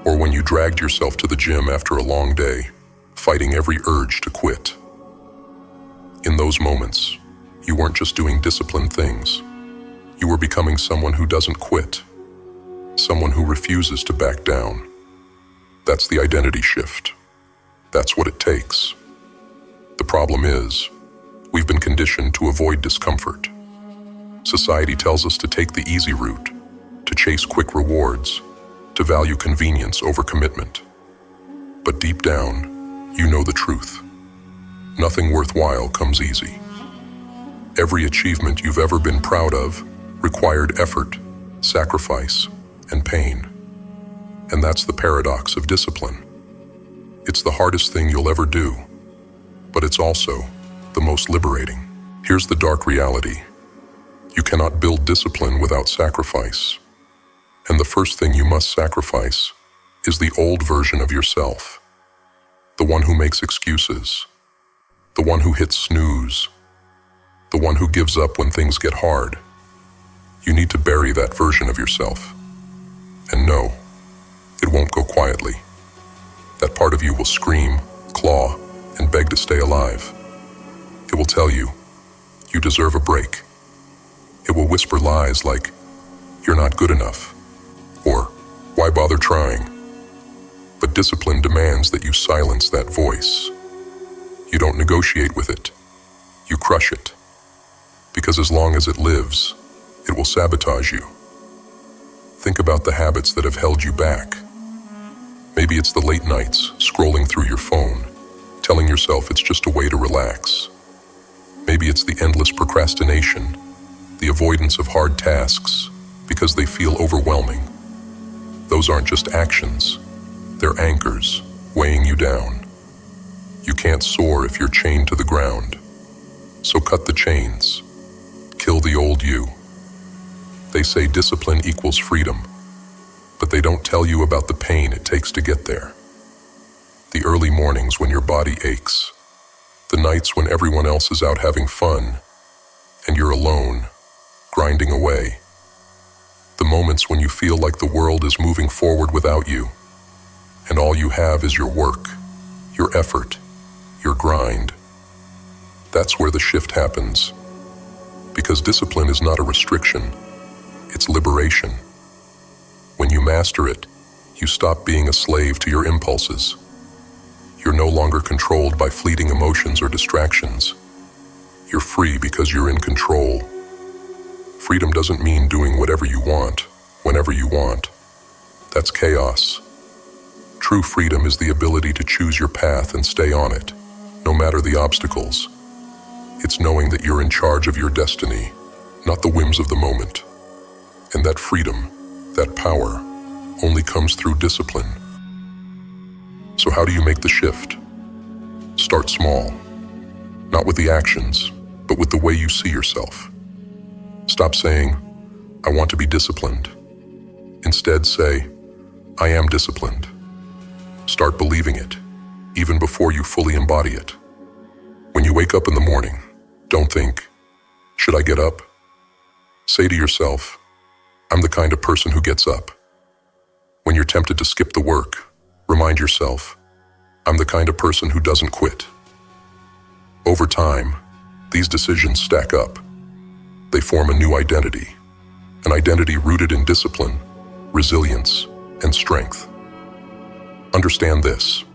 Or when you dragged yourself to the gym after a long day, fighting every urge to quit. In those moments, you weren't just doing disciplined things. You were becoming someone who doesn't quit, someone who refuses to back down. That's the identity shift. That's what it takes. The problem is, we've been conditioned to avoid discomfort. Society tells us to take the easy route, to chase quick rewards, to value convenience over commitment. But deep down, you know the truth. Nothing worthwhile comes easy. Every achievement you've ever been proud of required effort, sacrifice, and pain. And that's the paradox of discipline. It's the hardest thing you'll ever do, but it's also the most liberating. Here's the dark reality. You cannot build discipline without sacrifice. And the first thing you must sacrifice is the old version of yourself. The one who makes excuses. The one who hits snooze. The one who gives up when things get hard. You need to bury that version of yourself. And no, it won't go quietly. That part of you will scream, claw, and beg to stay alive. It will tell you, you deserve a break. It will whisper lies like, you're not good enough, or why bother trying? But discipline demands that you silence that voice. You don't negotiate with it. You crush it. Because as long as it lives, it will sabotage you. Think about the habits that have held you back. Maybe it's the late nights, scrolling through your phone, telling yourself it's just a way to relax. Maybe it's the endless procrastination, the avoidance of hard tasks because they feel overwhelming. Those aren't just actions, They're anchors, weighing you down. You can't soar if you're chained to the ground. So cut the chains. Kill the old you. They say discipline equals freedom, but they don't tell you about the pain it takes to get there. The early mornings when your body aches. The nights when everyone else is out having fun, and you're alone, grinding away. The moments when you feel like the world is moving forward without you, and all you have is your work, your effort, your grind. That's where the shift happens. Because discipline is not a restriction, it's liberation. When you master it, you stop being a slave to your impulses. You're no longer controlled by fleeting emotions or distractions. You're free because you're in control. Freedom doesn't mean doing whatever you want, whenever you want. That's chaos. True freedom is the ability to choose your path and stay on it, no matter the obstacles. It's knowing that you're in charge of your destiny, not the whims of the moment. And that freedom, that power, only comes through discipline. So how do you make the shift? Start small. Not with the actions, but with the way you see yourself. Stop saying, I want to be disciplined. Instead say, I am disciplined. Start believing it, even before you fully embody it. When you wake up in the morning, don't think, should I get up? Say to yourself, I'm the kind of person who gets up. When you're tempted to skip the work, remind yourself, I'm the kind of person who doesn't quit. Over time, these decisions stack up. They form a new identity, an identity rooted in discipline, resilience, and strength. Understand this.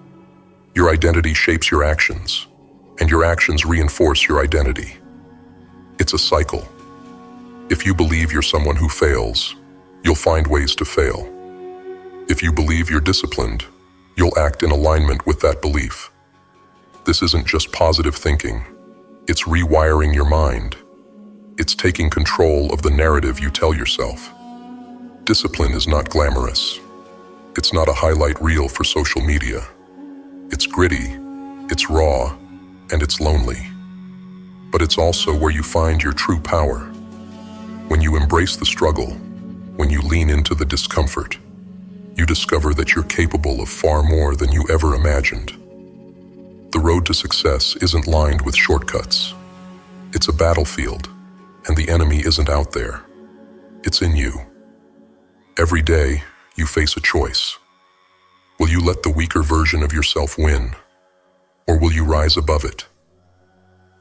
Your identity shapes your actions, and your actions reinforce your identity. It's a cycle. If you believe you're someone who fails, you'll find ways to fail. If you believe you're disciplined, you'll act in alignment with that belief. This isn't just positive thinking. It's rewiring your mind. It's taking control of the narrative you tell yourself. Discipline is not glamorous. It's not a highlight reel for social media. It's gritty, it's raw, and it's lonely. But it's also where you find your true power. When you embrace the struggle, when you lean into the discomfort, you discover that you're capable of far more than you ever imagined. The road to success isn't lined with shortcuts. It's a battlefield, and the enemy isn't out there. It's in you. Every day, you face a choice. Will you let the weaker version of yourself win, or will you rise above it?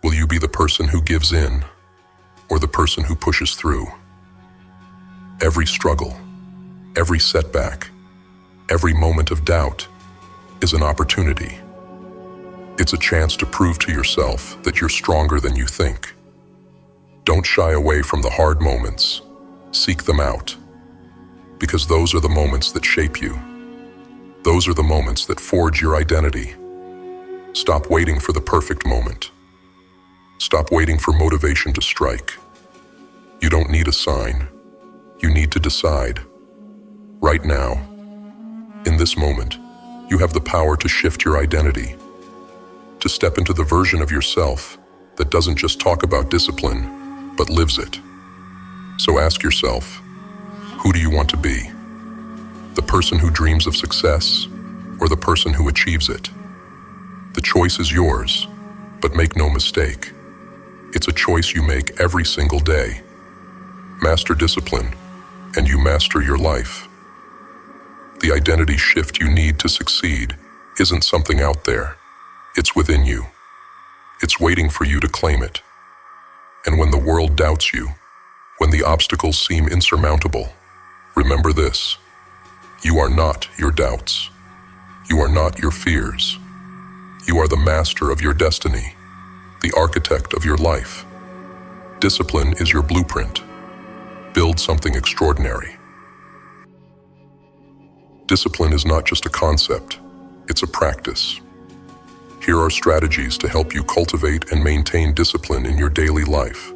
Will you be the person who gives in, or the person who pushes through? Every struggle, every setback, every moment of doubt is an opportunity. It's a chance to prove to yourself that you're stronger than you think. Don't shy away from the hard moments. Seek them out. Because those are the moments that shape you. Those are the moments that forge your identity. Stop waiting for the perfect moment. Stop waiting for motivation to strike. You don't need a sign. You need to decide. Right now, in this moment, you have the power to shift your identity, to step into the version of yourself that doesn't just talk about discipline, but lives it. So ask yourself, who do you want to be? The person who dreams of success, or the person who achieves it? The choice is yours, but make no mistake. It's a choice you make every single day. Master discipline, and you master your life. The identity shift you need to succeed isn't something out there. It's within you. It's waiting for you to claim it. And when the world doubts you, when the obstacles seem insurmountable, remember this. You are not your doubts. You are not your fears. You are the master of your destiny, the architect of your life. Discipline is your blueprint. Build something extraordinary. Discipline is not just a concept, it's a practice. Here are strategies to help you cultivate and maintain discipline in your daily life.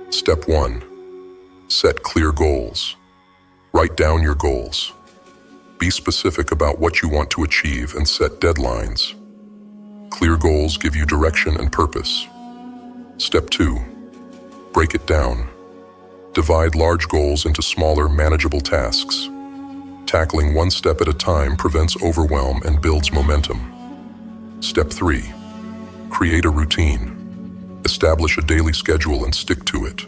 Step 1. Set clear goals. Write down your goals. Be specific about what you want to achieve and set deadlines. Clear goals give you direction and purpose. Step 2. Break it down. Divide large goals into smaller, manageable tasks. Tackling one step at a time prevents overwhelm and builds momentum. Step 3. Create a routine. Establish a daily schedule and stick to it.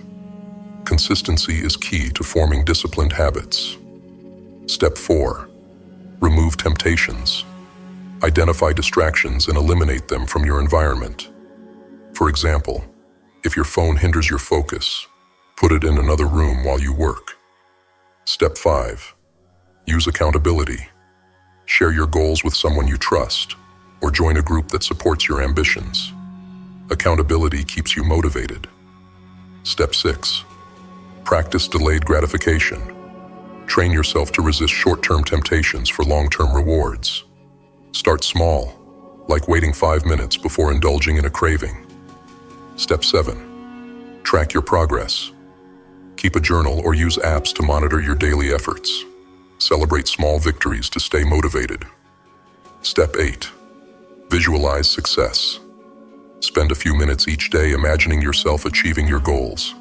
Consistency is key to forming disciplined habits. Step 4. Remove temptations. Identify distractions and eliminate them from your environment. For example, if your phone hinders your focus, put it in another room while you work. Step 5. Use accountability. Share your goals with someone you trust, or join a group that supports your ambitions. Accountability keeps you motivated. Step 6. Practice delayed gratification. Train yourself to resist short-term temptations for long-term rewards. Start small, like waiting 5 minutes before indulging in a craving. Step 7. Track your progress. Keep a journal or use apps to monitor your daily efforts. Celebrate small victories to stay motivated. Step 8. Visualize success. Spend a few minutes each day imagining yourself achieving your goals.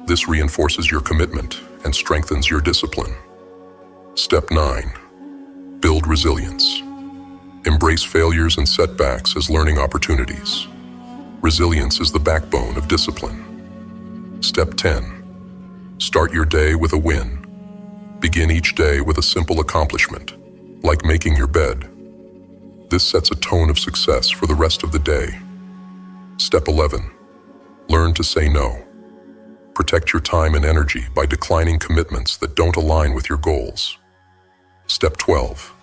This reinforces your commitment and strengthens your discipline. Step 9. Build resilience. Embrace failures and setbacks as learning opportunities. Resilience is the backbone of discipline. Step 10. Start your day with a win. Begin each day with a simple accomplishment, like making your bed. This sets a tone of success for the rest of the day. Step 11. Learn to say no. Protect your time and energy by declining commitments that don't align with your goals. Step 12.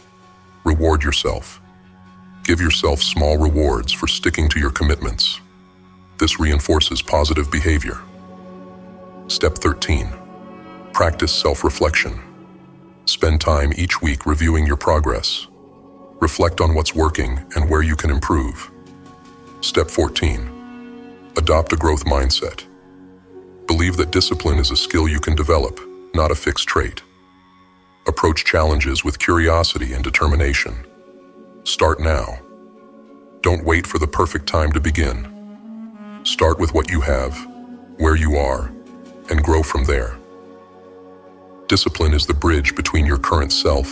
Reward yourself. Give yourself small rewards for sticking to your commitments. This reinforces positive behavior. Step 13. Practice self-reflection. Spend time each week reviewing your progress. Reflect on what's working and where you can improve. Step 14. Adopt a growth mindset. Believe that discipline is a skill you can develop, not a fixed trait. Approach challenges with curiosity and determination. Start now. Don't wait for the perfect time to begin. Start with what you have, where you are, and grow from there. Discipline is the bridge between your current self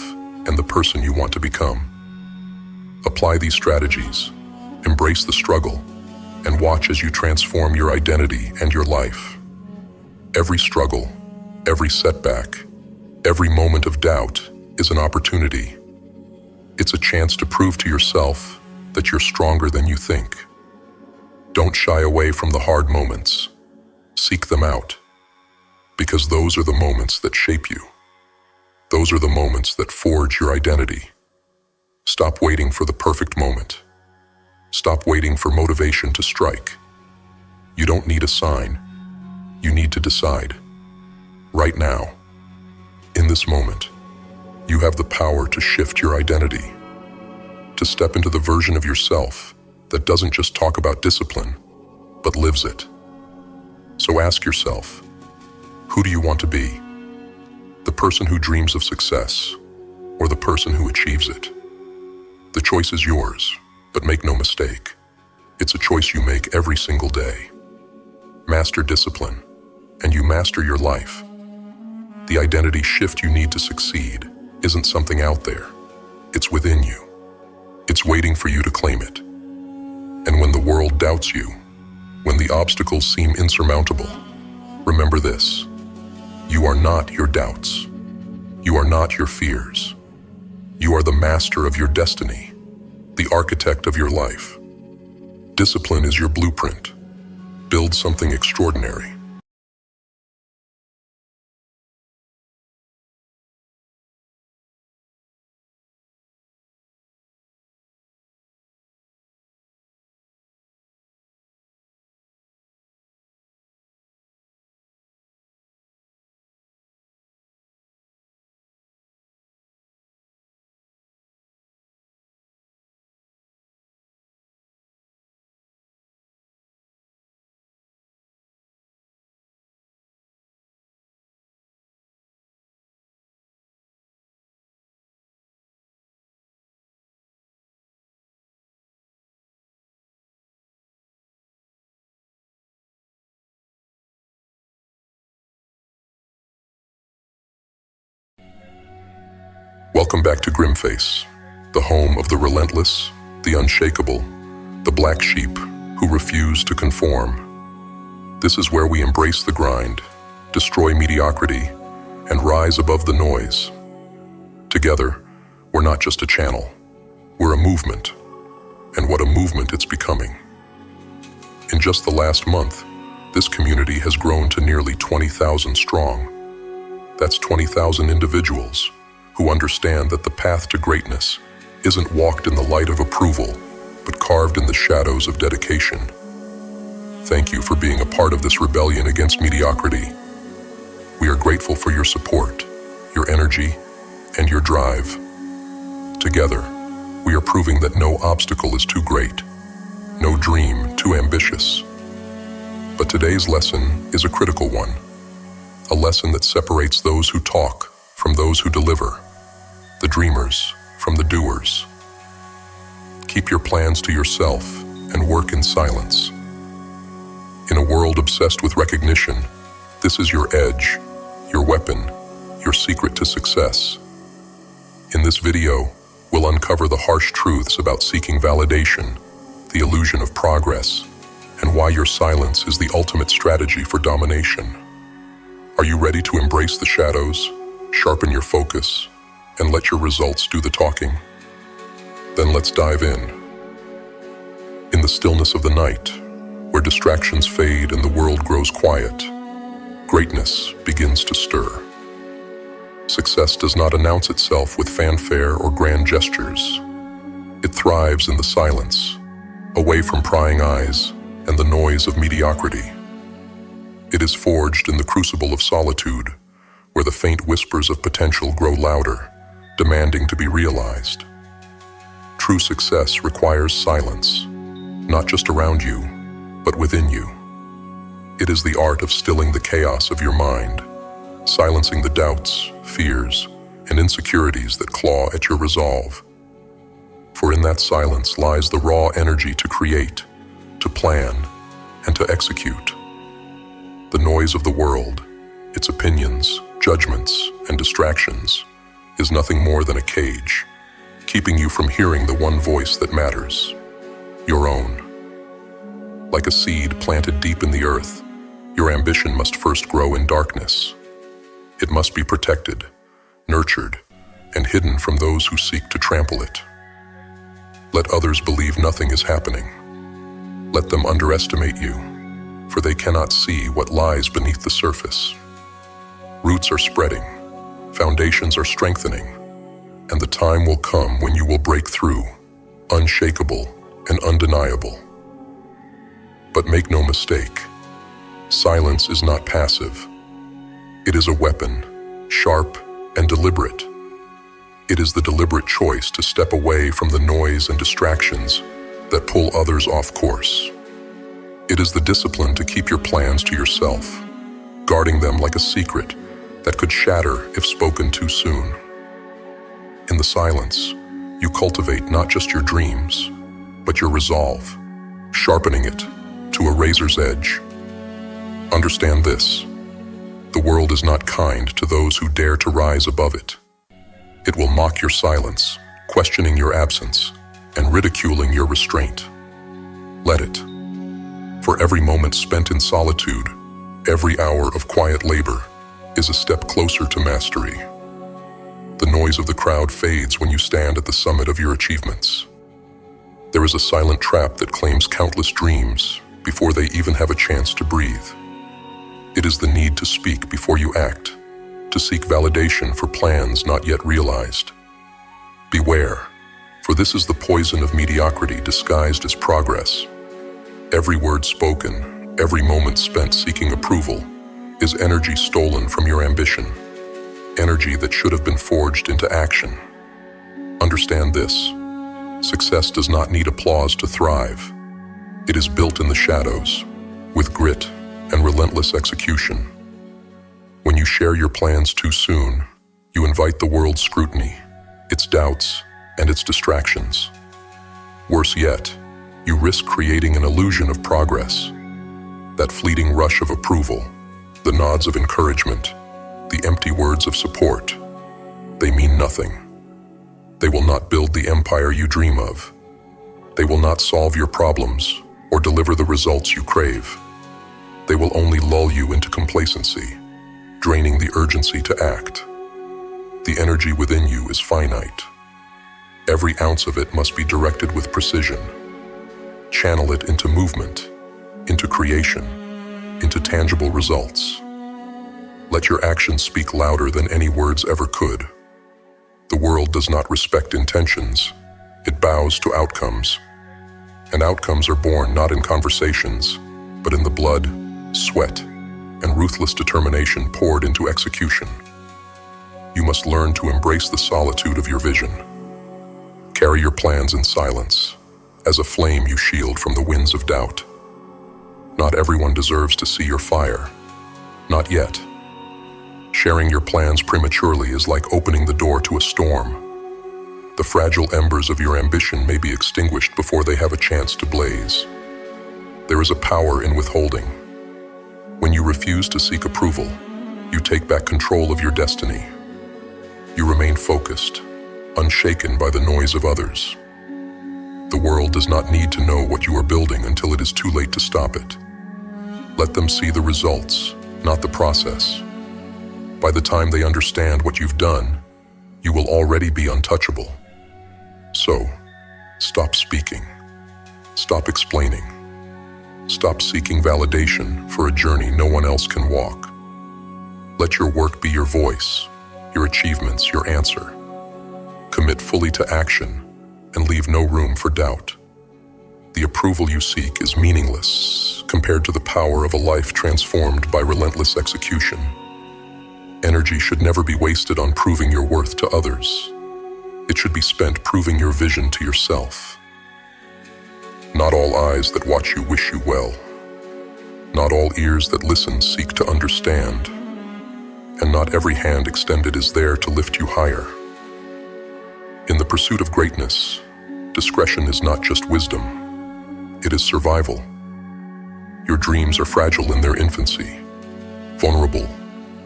and the person you want to become. Apply these strategies, embrace the struggle, and watch as you transform your identity and your life. Every struggle, every setback, every moment of doubt is an opportunity. It's a chance to prove to yourself that you're stronger than you think. Don't shy away from the hard moments. Seek them out, because those are the moments that shape you. Those are the moments that forge your identity. Stop waiting for the perfect moment. Stop waiting for motivation to strike. You don't need a sign. You need to decide. Right now, in this moment, you have the power to shift your identity, to step into the version of yourself that doesn't just talk about discipline, but lives it. So ask yourself, who do you want to be? The person who dreams of success, or the person who achieves it? The choice is yours, but make no mistake, it's a choice you make every single day. Master discipline, and you master your life. The identity shift you need to succeed isn't something out there. It's within you. It's waiting for you to claim it. And when the world doubts you, when the obstacles seem insurmountable, remember this: you are not your doubts. You are not your fears. You are the master of your destiny, the architect of your life. Discipline is your blueprint. Build something extraordinary. Welcome back to Grimface, the home of the relentless, the unshakable, the black sheep who refuse to conform. This is where we embrace the grind, destroy mediocrity, and rise above the noise. Together, we're not just a channel, we're a movement, and what a movement it's becoming. In just the last month, this community has grown to nearly 20,000 strong. That's 20,000 individuals who understand that the path to greatness isn't walked in the light of approval, but carved in the shadows of dedication. Thank you for being a part of this rebellion against mediocrity. We are grateful for your support, your energy, and your drive. Together, we are proving that no obstacle is too great, no dream too ambitious. But today's lesson is a critical one, a lesson that separates those who talk from those who deliver, the dreamers from the doers. Keep your plans to yourself and work in silence. In a world obsessed with recognition, this is your edge, your weapon, your secret to success. In this video, we'll uncover the harsh truths about seeking validation, the illusion of progress, and why your silence is the ultimate strategy for domination. Are you ready to embrace the shadows, sharpen your focus, and let your results do the talking? Then let's dive in. In the stillness of the night, where distractions fade and the world grows quiet, greatness begins to stir. Success does not announce itself with fanfare or grand gestures. It thrives in the silence, away from prying eyes and the noise of mediocrity. It is forged in the crucible of solitude, where the faint whispers of potential grow louder, demanding to be realized. True success requires silence, not just around you, but within you. It is the art of stilling the chaos of your mind, silencing the doubts, fears, and insecurities that claw at your resolve. For in that silence lies the raw energy to create, to plan, and to execute. The noise of the world, its opinions, judgments, and distractions, is nothing more than a cage, keeping you from hearing the one voice that matters, your own. Like a seed planted deep in the earth, your ambition must first grow in darkness. It must be protected, nurtured, and hidden from those who seek to trample it. Let others believe nothing is happening. Let them underestimate you, for they cannot see what lies beneath the surface. Roots are spreading, foundations are strengthening, and the time will come when you will break through, unshakable and undeniable. But make no mistake, silence is not passive. It is a weapon, sharp and deliberate. It is the deliberate choice to step away from the noise and distractions that pull others off course. It is the discipline to keep your plans to yourself, guarding them like a secret that could shatter if spoken too soon. In the silence, you cultivate not just your dreams, but your resolve, sharpening it to a razor's edge. Understand this: the world is not kind to those who dare to rise above it. It will mock your silence, questioning your absence, and ridiculing your restraint. Let it. For every moment spent in solitude, every hour of quiet labor, is a step closer to mastery. The noise of the crowd fades when you stand at the summit of your achievements. There is a silent trap that claims countless dreams before they even have a chance to breathe. It is the need to speak before you act, to seek validation for plans not yet realized. Beware, for this is the poison of mediocrity disguised as progress. Every word spoken, every moment spent seeking approval, is energy stolen from your ambition, energy that should have been forged into action. Understand this: success does not need applause to thrive. It is built in the shadows, with grit and relentless execution. When you share your plans too soon, you invite the world's scrutiny, its doubts, and its distractions. Worse yet, you risk creating an illusion of progress. That fleeting rush of approval, the nods of encouragement, the empty words of support, they mean nothing. They will not build the empire you dream of. They will not solve your problems or deliver the results you crave. They will only lull you into complacency, draining the urgency to act. The energy within you is finite. Every ounce of it must be directed with precision. Channel it into movement, into creation, into tangible results. Let your actions speak louder than any words ever could. The world does not respect intentions. It bows to outcomes. And outcomes are born not in conversations, but in the blood, sweat, and ruthless determination poured into execution. You must learn to embrace the solitude of your vision. Carry your plans in silence, as a flame you shield from the winds of doubt. Not everyone deserves to see your fire. Not yet. Sharing your plans prematurely is like opening the door to a storm. The fragile embers of your ambition may be extinguished before they have a chance to blaze. There is a power in withholding. When you refuse to seek approval, you take back control of your destiny. You remain focused, unshaken by the noise of others. The world does not need to know what you are building until it is too late to stop it. Let them see the results, not the process. By the time they understand what you've done, you will already be untouchable. So, stop speaking. Stop explaining. Stop seeking validation for a journey no one else can walk. Let your work be your voice, your achievements your answer. Commit fully to action and leave no room for doubt. The approval you seek is meaningless compared to the power of a life transformed by relentless execution. Energy should never be wasted on proving your worth to others. It should be spent proving your vision to yourself. Not all eyes that watch you wish you well. Not all ears that listen seek to understand. And not every hand extended is there to lift you higher. In the pursuit of greatness, discretion is not just wisdom. It is survival. Your dreams are fragile in their infancy, vulnerable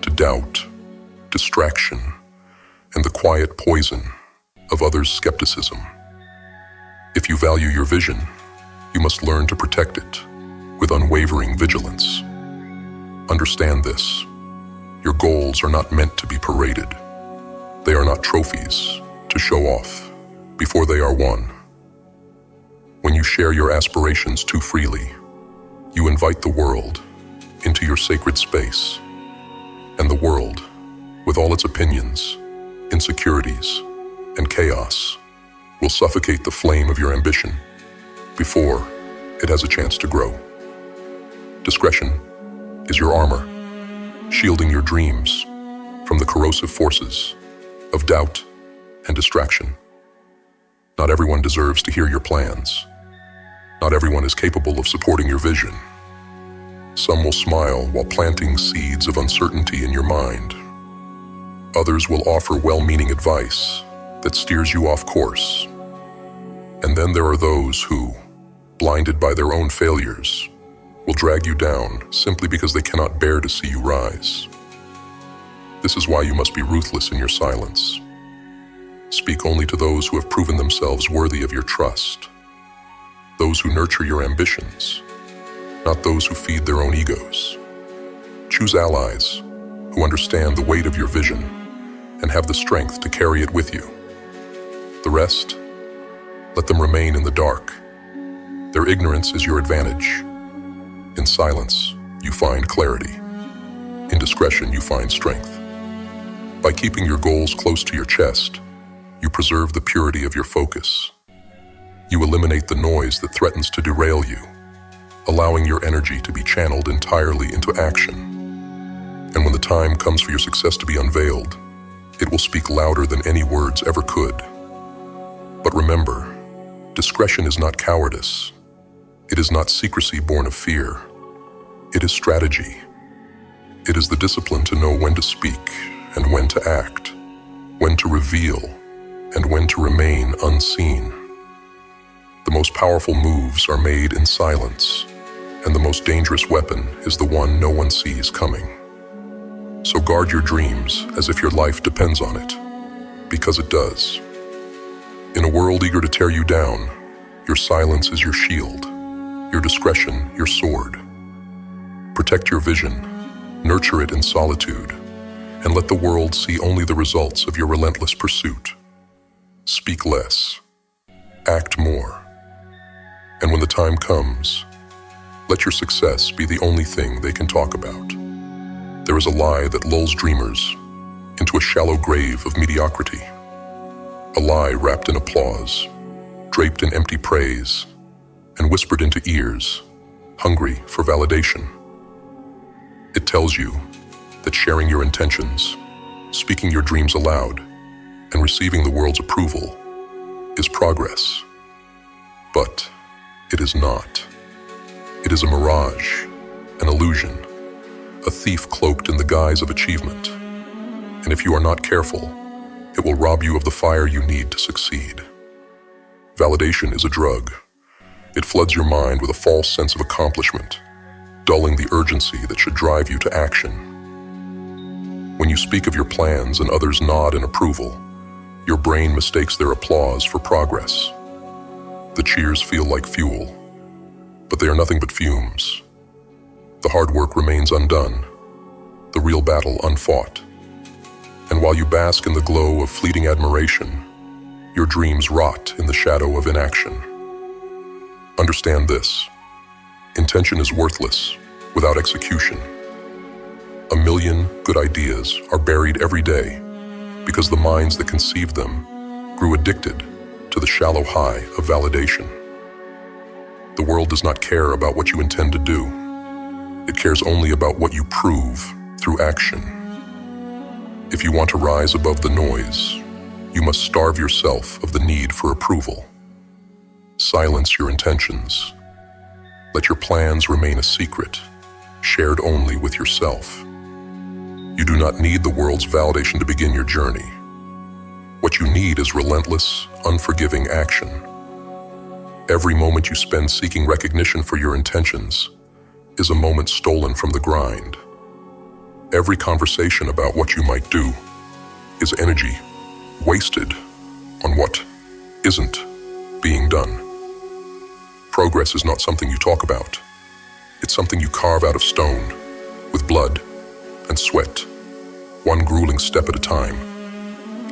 to doubt, distraction, and the quiet poison of others' skepticism. If you value your vision, you must learn to protect it with unwavering vigilance. Understand this: your goals are not meant to be paraded. They are not trophies to show off before they are won. When you share your aspirations too freely, you invite the world into your sacred space. And the world, with all its opinions, insecurities, and chaos, will suffocate the flame of your ambition before it has a chance to grow. Discretion is your armor, shielding your dreams from the corrosive forces of doubt and distraction. Not everyone deserves to hear your plans. Not everyone is capable of supporting your vision. Some will smile while planting seeds of uncertainty in your mind. Others will offer well-meaning advice that steers you off course. And then there are those who, blinded by their own failures, will drag you down simply because they cannot bear to see you rise. This is why you must be ruthless in your silence. Speak only to those who have proven themselves worthy of your trust. Those who nurture your ambitions, not those who feed their own egos. Choose allies who understand the weight of your vision and have the strength to carry it with you. The rest, let them remain in the dark. Their ignorance is your advantage. In silence, you find clarity. In discretion, you find strength. By keeping your goals close to your chest, you preserve the purity of your focus. You eliminate the noise that threatens to derail you, allowing your energy to be channeled entirely into action. And when the time comes for your success to be unveiled, it will speak louder than any words ever could. But remember, discretion is not cowardice. It is not secrecy born of fear. It is strategy. It is the discipline to know when to speak and when to act, when to reveal and when to remain unseen. The most powerful moves are made in silence, and the most dangerous weapon is the one no one sees coming. So guard your dreams as if your life depends on it, because it does. In a world eager to tear you down, your silence is your shield, your discretion your sword. Protect your vision, nurture it in solitude, and let the world see only the results of your relentless pursuit. Speak less, act more, and when the time comes, let your success be the only thing they can talk about. There is a lie that lulls dreamers into a shallow grave of mediocrity. A lie wrapped in applause, draped in empty praise, and whispered into ears hungry for validation. It tells you that sharing your intentions, speaking your dreams aloud, and receiving the world's approval is progress. But it is not. It is a mirage, an illusion, a thief cloaked in the guise of achievement. And if you are not careful, it will rob you of the fire you need to succeed. Validation is a drug. It floods your mind with a false sense of accomplishment, dulling the urgency that should drive you to action. When you speak of your plans and others nod in approval, your brain mistakes their applause for progress. The cheers feel like fuel, but they are nothing but fumes. The hard work remains undone, the real battle unfought. And while you bask in the glow of fleeting admiration, your dreams rot in the shadow of inaction. Understand this: intention is worthless without execution. 1,000,000 good ideas are buried every day because the minds that conceived them grew addicted to the shallow high of validation. The world does not care about what you intend to do. It cares only about what you prove through action. If you want to rise above the noise, you must starve yourself of the need for approval. Silence your intentions. Let your plans remain a secret, shared only with yourself. You do not need the world's validation to begin your journey. What you need is relentless, unforgiving action. Every moment you spend seeking recognition for your intentions is a moment stolen from the grind. Every conversation about what you might do is energy wasted on what isn't being done. Progress is not something you talk about. It's something you carve out of stone, with blood and sweat, one grueling step at a time.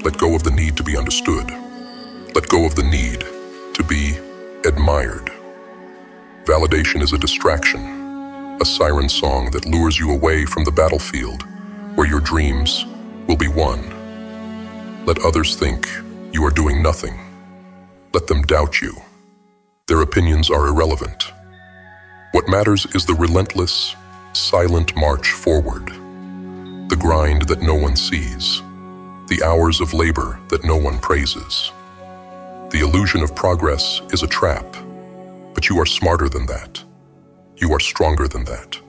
Let go of the need to be understood. Let go of the need to be admired. Validation is a distraction, a siren song that lures you away from the battlefield where your dreams will be won. Let others think you are doing nothing. Let them doubt you. Their opinions are irrelevant. What matters is the relentless, silent march forward, the grind that no one sees, the hours of labor that no one praises. The illusion of progress is a trap, but you are smarter than that. You are stronger than that.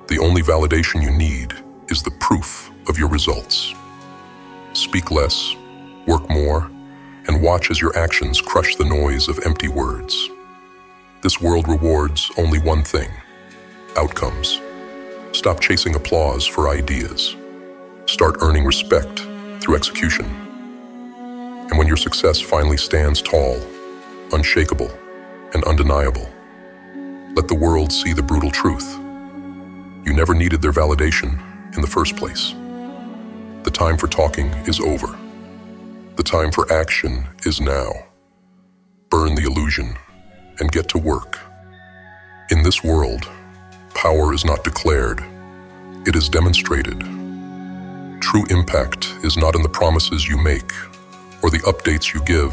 The only validation you need is the proof of your results. Speak less, work more, and watch as your actions crush the noise of empty words. This world rewards only one thing: outcomes. Stop chasing applause for ideas. Start earning respect through execution. And when your success finally stands tall, unshakable, and undeniable, let the world see the brutal truth. You never needed their validation in the first place. The time for talking is over. The time for action is now. Burn the illusion and get to work. In this world, power is not declared, it is demonstrated. True impact is not in the promises you make or the updates you give,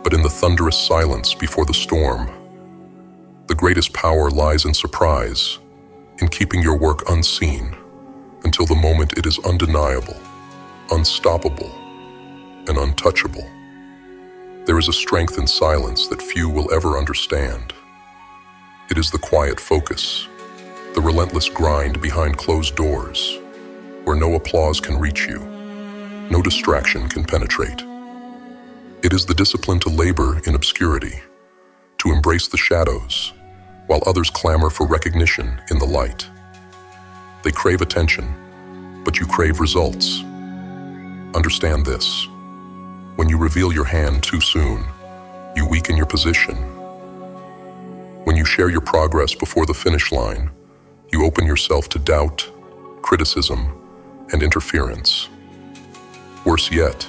but in the thunderous silence before the storm. The greatest power lies in surprise, in keeping your work unseen until the moment it is undeniable, unstoppable, and untouchable. There is a strength in silence that few will ever understand. It is the quiet focus, the relentless grind behind closed doors, where no applause can reach you, no distraction can penetrate. It is the discipline to labor in obscurity, to embrace the shadows, while others clamor for recognition in the light. They crave attention, but you crave results. Understand this: When you reveal your hand too soon, you weaken your position. When you share your progress before the finish line, you open yourself to doubt, criticism, and interference. Worse yet,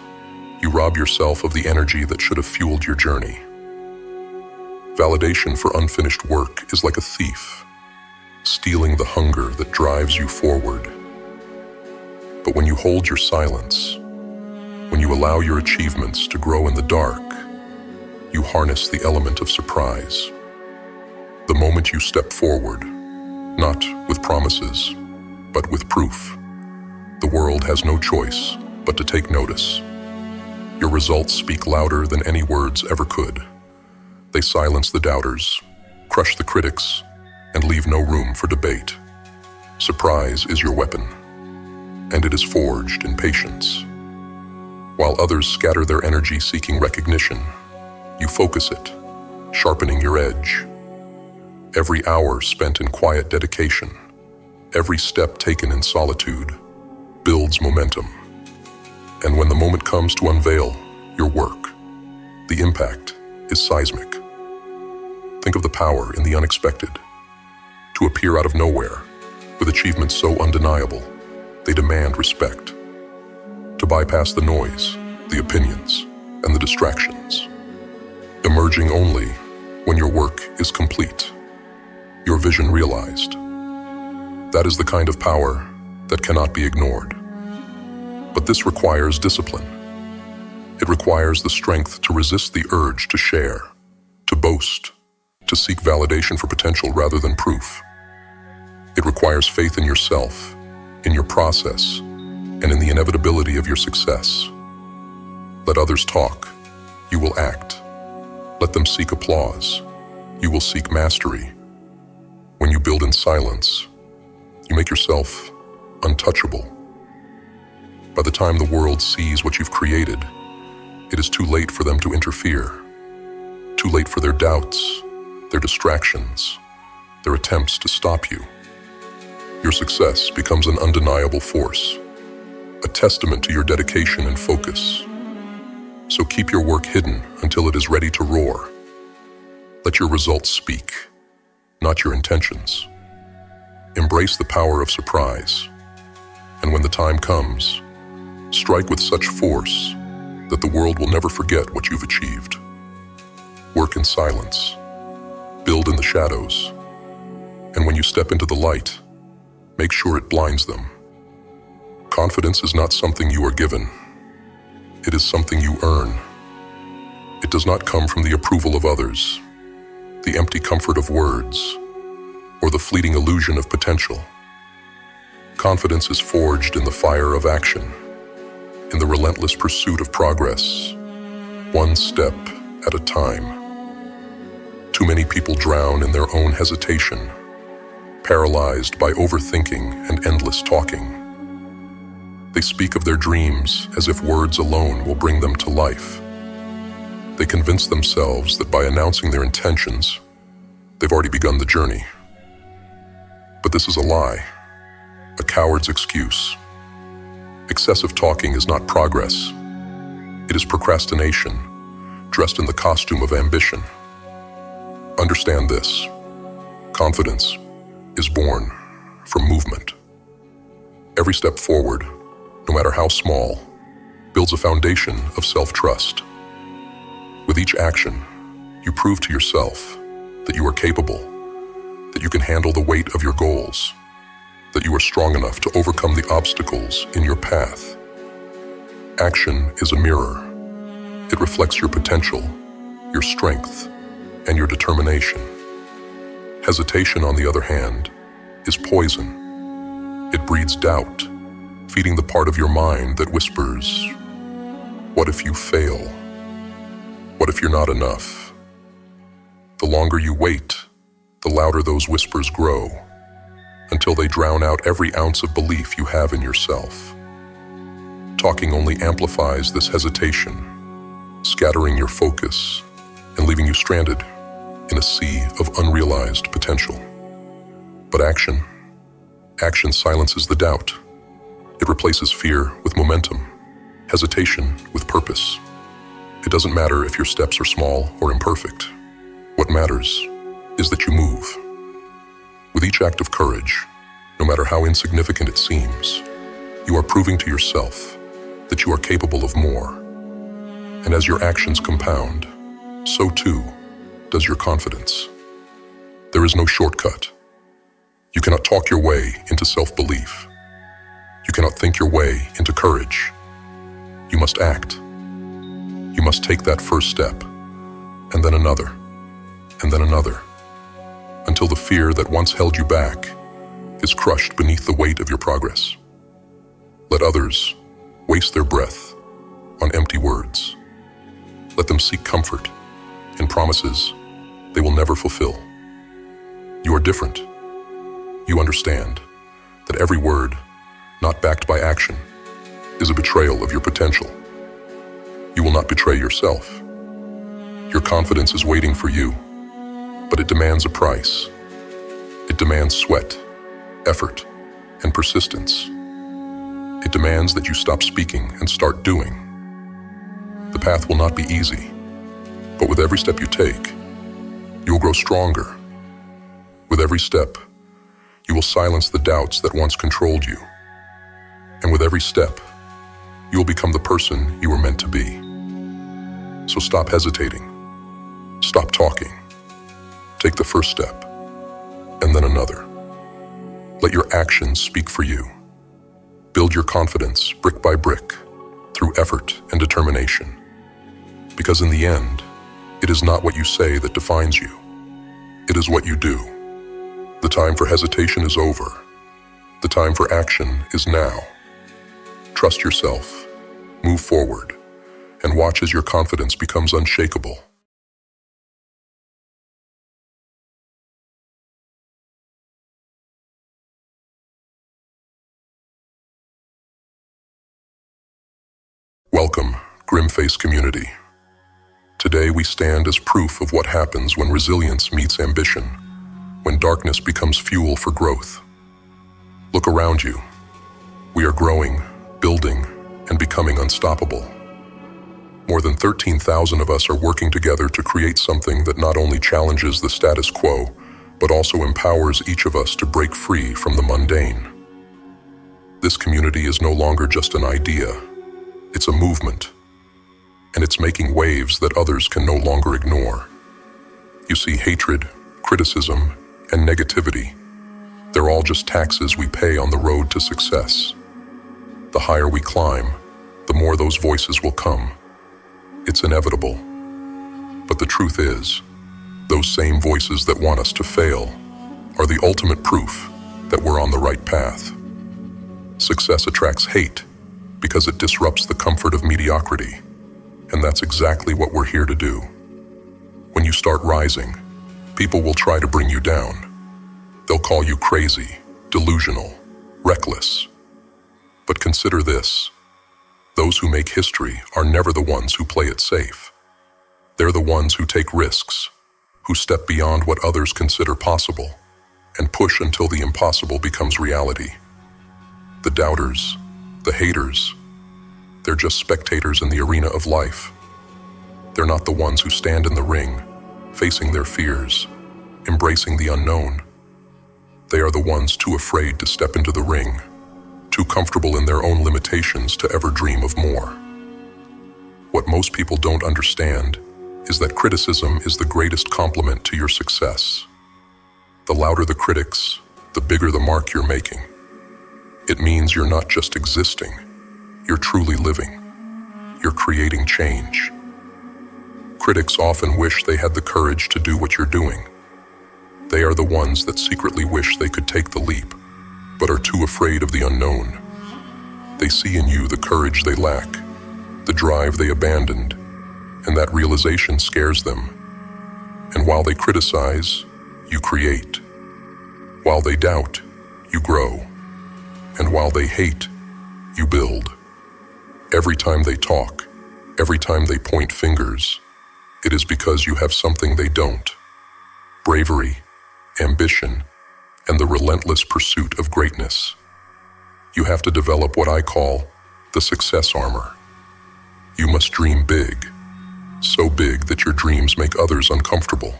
you rob yourself of the energy that should have fueled your journey. Validation for unfinished work is like a thief, stealing the hunger that drives you forward. But when you hold your silence, when you allow your achievements to grow in the dark, you harness the element of surprise. The moment you step forward, not with promises, but with proof, the world has no choice but to take notice. Your results speak louder than any words ever could. They silence the doubters, crush the critics, and leave no room for debate. Surprise is your weapon, and it is forged in patience. While others scatter their energy seeking recognition, you focus it, sharpening your edge. Every hour spent in quiet dedication, every step taken in solitude, builds momentum. And when the moment comes to unveil your work, the impact is seismic. Think of the power in the unexpected. To appear out of nowhere, with achievements so undeniable, they demand respect. To bypass the noise, the opinions, and the distractions. Emerging only when your work is complete, your vision realized. That is the kind of power that cannot be ignored. But this requires discipline. It requires the strength to resist the urge to share, to boast, to seek validation for potential rather than proof. It requires faith in yourself, in your process, and in the inevitability of your success. Let others talk, you will act. Let them seek applause, you will seek mastery. When you build in silence, you make yourself untouchable. By the time the world sees what you've created, it is too late for them to interfere. Too late for their doubts, their distractions, their attempts to stop you. Your success becomes an undeniable force, a testament to your dedication and focus. So keep your work hidden until it is ready to roar. Let your results speak, not your intentions. Embrace the power of surprise. And when the time comes, strike with such force that the world will never forget what you've achieved. Work in silence. Build in the shadows. And when you step into the light, make sure it blinds them. Confidence is not something you are given. It is something you earn. It does not come from the approval of others, the empty comfort of words, or the fleeting illusion of potential. Confidence is forged in the fire of action, in the relentless pursuit of progress, one step at a time. Too many people drown in their own hesitation, paralyzed by overthinking and endless talking. They speak of their dreams as if words alone will bring them to life. They convince themselves that by announcing their intentions, they've already begun the journey. But this is a lie, a coward's excuse. Excessive talking is not progress. It is procrastination, dressed in the costume of ambition. Understand this: confidence is born from movement. Every step forward, no matter how small, builds a foundation of self-trust. With each action, you prove to yourself that you are capable, that you can handle the weight of your goals, that you are strong enough to overcome the obstacles in your path. Action is a mirror. It reflects your potential, your strength, and your determination. Hesitation, on the other hand, is poison. It breeds doubt, feeding the part of your mind that whispers, "What if you fail? What if you're not enough?" The longer you wait, the louder those whispers grow, until they drown out every ounce of belief you have in yourself. Talking only amplifies this hesitation, scattering your focus and leaving you stranded in a sea of unrealized potential. But action silences the doubt. It replaces fear with momentum, hesitation with purpose, It doesn't matter if your steps are small or imperfect. What matters is that you move. With each act of courage, no matter how insignificant it seems, you are proving to yourself that you are capable of more. And as your actions compound, so too does your confidence. There is no shortcut. You cannot talk your way into self-belief. You cannot think your way into courage. You must act. You must take that first step, and then another, and then another, until the fear that once held you back is crushed beneath the weight of your progress. Let others waste their breath on empty words. Let them seek comfort in promises they will never fulfill. You are different. You understand that every word not backed by action is a betrayal of your potential. You will not betray yourself. Your confidence is waiting for you, but it demands a price. It demands sweat, effort, and persistence. It demands that you stop speaking and start doing. The path will not be easy, but with every step you take, you will grow stronger. With every step, you will silence the doubts that once controlled you. And with every step, you will become the person you were meant to be. So stop hesitating. Stop talking. Take the first step, and then another. Let your actions speak for you. Build your confidence brick by brick through effort and determination. Because in the end, it is not what you say that defines you. It is what you do. The time for hesitation is over. The time for action is now. Trust yourself, move forward, and watch as your confidence becomes unshakable. Welcome, Grimface community. Today we stand as proof of what happens when resilience meets ambition, when darkness becomes fuel for growth. Look around you. We are growing, building, and becoming unstoppable. More than 13,000 of us are working together to create something that not only challenges the status quo, but also empowers each of us to break free from the mundane. This community is no longer just an idea. It's a movement, and it's making waves that others can no longer ignore. You see, hatred, criticism, and negativity, they're all just taxes we pay on the road to success. The higher we climb, the more those voices will come. It's inevitable. But the truth is, those same voices that want us to fail are the ultimate proof that we're on the right path. Success attracts hate because it disrupts the comfort of mediocrity, and that's exactly what we're here to do. When you start rising, people will try to bring you down. They'll call you crazy, delusional, reckless. But consider this. Those who make history are never the ones who play it safe. They're the ones who take risks, who step beyond what others consider possible, and push until the impossible becomes reality. The doubters, the haters, they're just spectators in the arena of life. They're not the ones who stand in the ring, facing their fears, embracing the unknown. They are the ones too afraid to step into the ring, too comfortable in their own limitations to ever dream of more. What most people don't understand is that criticism is the greatest compliment to your success. The louder the critics, the bigger the mark you're making. It means you're not just existing, you're truly living. You're creating change. Critics often wish they had the courage to do what you're doing. They are the ones that secretly wish they could take the leap, but are too afraid of the unknown. They see in you the courage they lack, the drive they abandoned, and that realization scares them. And while they criticize, you create. While they doubt, you grow. And while they hate, you build. Every time they talk, every time they point fingers, it is because you have something they don't. Bravery, ambition, and the relentless pursuit of greatness. You have to develop what I call the success armor. You must dream big, so big that your dreams make others uncomfortable.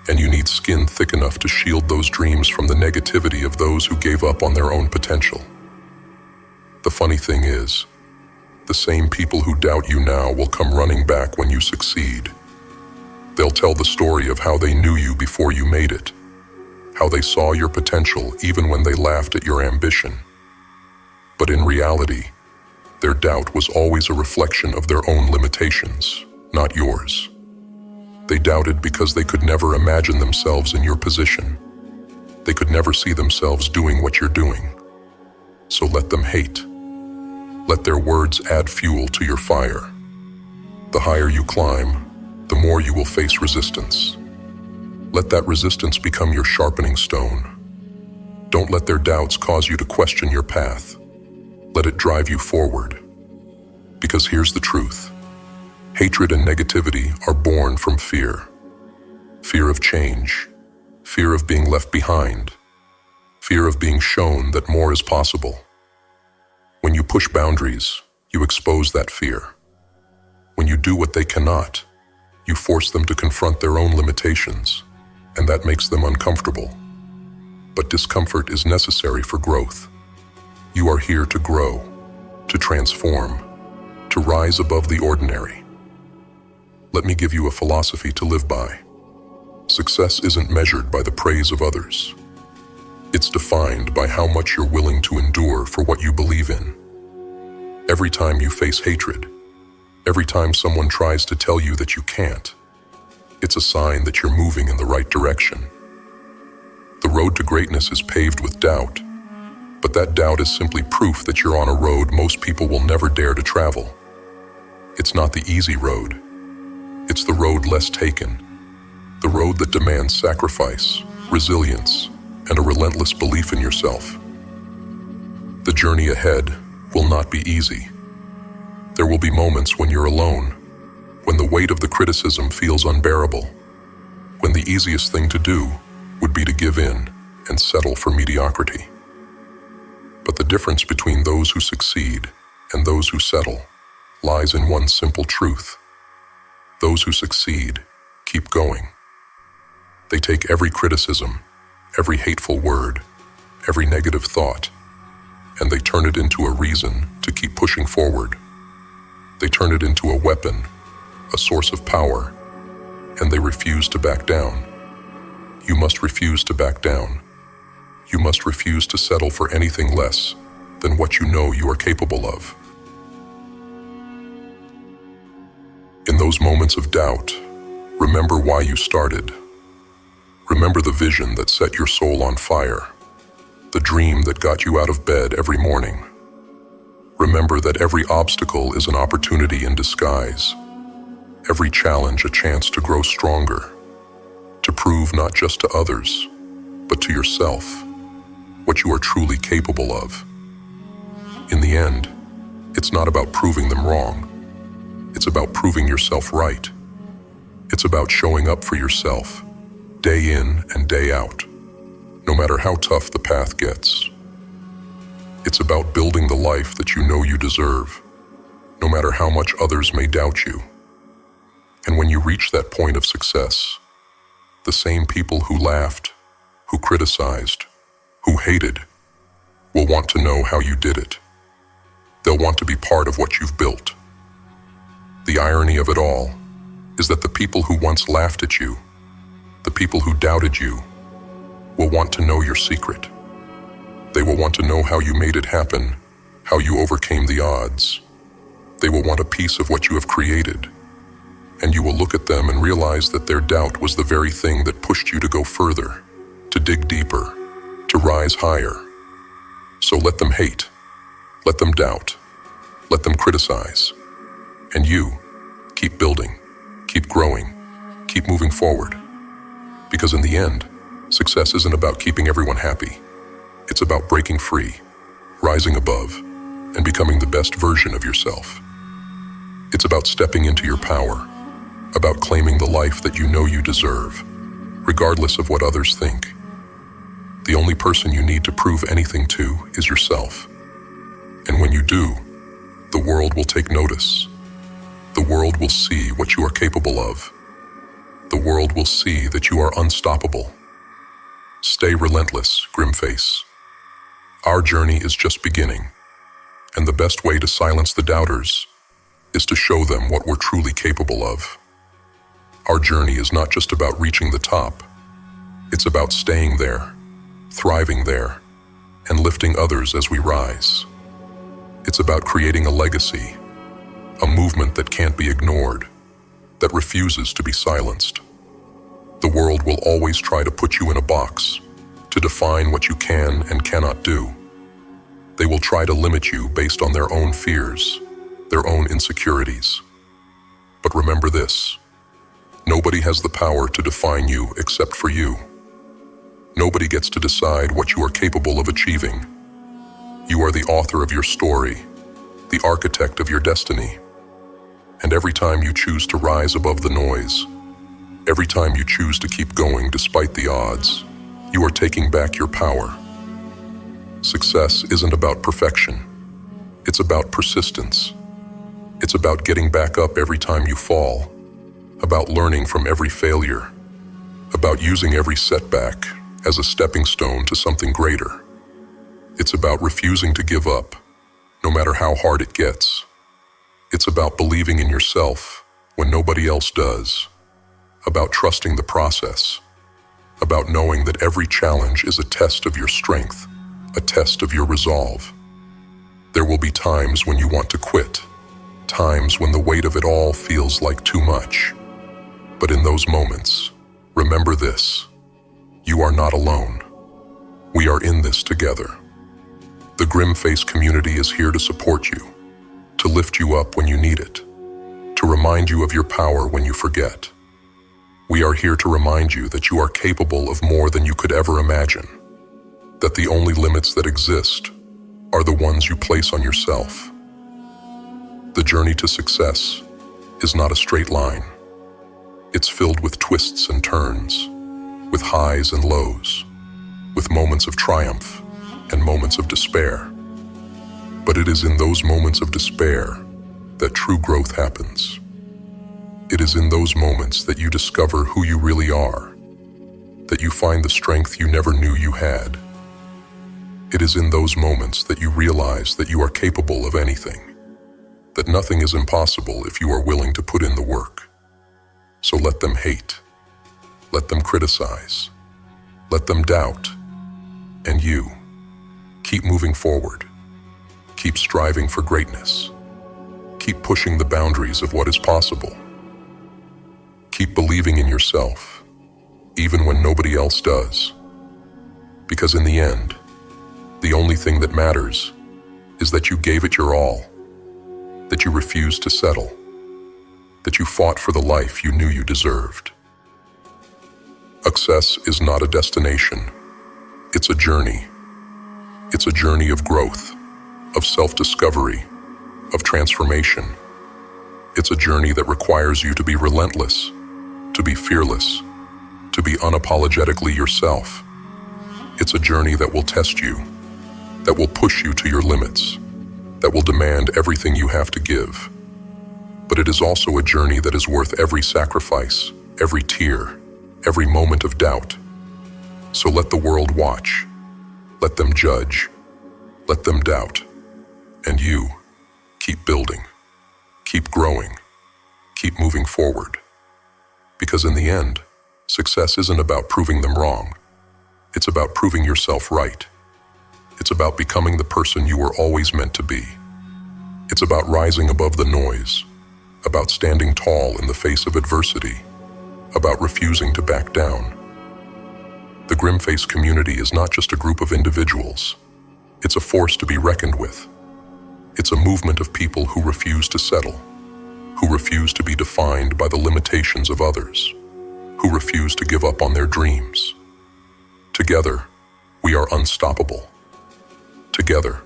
And you need skin thick enough to shield those dreams from the negativity of those who gave up on their own potential. The funny thing is, the same people who doubt you now will come running back when you succeed. They'll tell the story of how they knew you before you made it, how they saw your potential even when they laughed at your ambition. But in reality, their doubt was always a reflection of their own limitations, not yours. They doubted because they could never imagine themselves in your position. They could never see themselves doing what you're doing. So let them hate. Let their words add fuel to your fire. The higher you climb, the more you will face resistance. Let that resistance become your sharpening stone. Don't let their doubts cause you to question your path. Let it drive you forward. Because here's the truth. Hatred and negativity are born from fear. Fear of change. Fear of being left behind. Fear of being shown that more is possible. When you push boundaries, you expose that fear. When you do what they cannot, you force them to confront their own limitations, and that makes them uncomfortable. But discomfort is necessary for growth. You are here to grow, to transform, to rise above the ordinary. Let me give you a philosophy to live by. Success isn't measured by the praise of others. It's defined by how much you're willing to endure for what you believe in. Every time you face hatred, every time someone tries to tell you that you can't, it's a sign that you're moving in the right direction. The road to greatness is paved with doubt, but that doubt is simply proof that you're on a road most people will never dare to travel. It's not the easy road. It's the road less taken, the road that demands sacrifice, resilience, and a relentless belief in yourself. The journey ahead will not be easy. There will be moments when you're alone, when the weight of the criticism feels unbearable, when the easiest thing to do would be to give in and settle for mediocrity. But the difference between those who succeed and those who settle lies in one simple truth. Those who succeed keep going. They take every criticism, every hateful word, every negative thought, and they turn it into a reason to keep pushing forward. They turn it into a weapon, a source of power, and they refuse to back down. You must refuse to back down. You must refuse to settle for anything less than what you know you are capable of. In those moments of doubt, remember why you started. Remember the vision that set your soul on fire, the dream that got you out of bed every morning. Remember that every obstacle is an opportunity in disguise, every challenge a chance to grow stronger, to prove not just to others, but to yourself, what you are truly capable of. In the end, it's not about proving them wrong. It's about proving yourself right. It's about showing up for yourself, day in and day out, no matter how tough the path gets. It's about building the life that you know you deserve, no matter how much others may doubt you. And when you reach that point of success, the same people who laughed, who criticized, who hated, will want to know how you did it. They'll want to be part of what you've built. The irony of it all is that the people who once laughed at you, the people who doubted you, will want to know your secret. They will want to know how you made it happen, how you overcame the odds. They will want a piece of what you have created. And you will look at them and realize that their doubt was the very thing that pushed you to go further, to dig deeper, to rise higher. So let them hate, let them doubt, let them criticize. And you, keep building, keep growing, keep moving forward. Because in the end, success isn't about keeping everyone happy. It's about breaking free, rising above, and becoming the best version of yourself. It's about stepping into your power, about claiming the life that you know you deserve, regardless of what others think. The only person you need to prove anything to is yourself. And when you do, the world will take notice. The world will see what you are capable of. The world will see that you are unstoppable. Stay relentless, Grimface. Our journey is just beginning, and the best way to silence the doubters is to show them what we're truly capable of. Our journey is not just about reaching the top. It's about staying there, thriving there, and lifting others as we rise. It's about creating a legacy, a movement that can't be ignored, that refuses to be silenced. The world will always try to put you in a box, to define what you can and cannot do. They will try to limit you based on their own fears, their own insecurities. But remember this: nobody has the power to define you except for you. Nobody gets to decide what you are capable of achieving. You are the author of your story, the architect of your destiny. And every time you choose to rise above the noise, every time you choose to keep going despite the odds, you are taking back your power. Success isn't about perfection. It's about persistence. It's about getting back up every time you fall, about learning from every failure, about using every setback as a stepping stone to something greater. It's about refusing to give up, no matter how hard it gets. It's about believing in yourself when nobody else does, about trusting the process, about knowing that every challenge is a test of your strength, a test of your resolve. There will be times when you want to quit, times when the weight of it all feels like too much. But in those moments, remember this: you are not alone. We are in this together. The Grimface community is here to support you, to lift you up when you need it, to remind you of your power when you forget. We are here to remind you that you are capable of more than you could ever imagine, that the only limits that exist are the ones you place on yourself. The journey to success is not a straight line. It's filled with twists and turns, with highs and lows, with moments of triumph and moments of despair. But it is in those moments of despair that true growth happens. It is in those moments that you discover who you really are, that you find the strength you never knew you had. It is in those moments that you realize that you are capable of anything, that nothing is impossible if you are willing to put in the work. So let them hate, let them criticize, let them doubt, and you keep moving forward. Keep striving for greatness. Keep pushing the boundaries of what is possible. Keep believing in yourself, even when nobody else does. Because in the end, the only thing that matters is that you gave it your all, that you refused to settle, that you fought for the life you knew you deserved. Success is not a destination. It's a journey. It's a journey of growth, of self-discovery, of transformation. It's a journey that requires you to be relentless, to be fearless, to be unapologetically yourself. It's a journey that will test you, that will push you to your limits, that will demand everything you have to give. But it is also a journey that is worth every sacrifice, every tear, every moment of doubt. So let the world watch, let them judge, let them doubt, and you keep building, keep growing, keep moving forward. Because in the end, success isn't about proving them wrong. It's about proving yourself right. It's about becoming the person you were always meant to be. It's about rising above the noise, about standing tall in the face of adversity, about refusing to back down. The Grimface community is not just a group of individuals. It's a force to be reckoned with. It's a movement of people who refuse to settle, who refuse to be defined by the limitations of others, who refuse to give up on their dreams. Together, we are unstoppable. Together,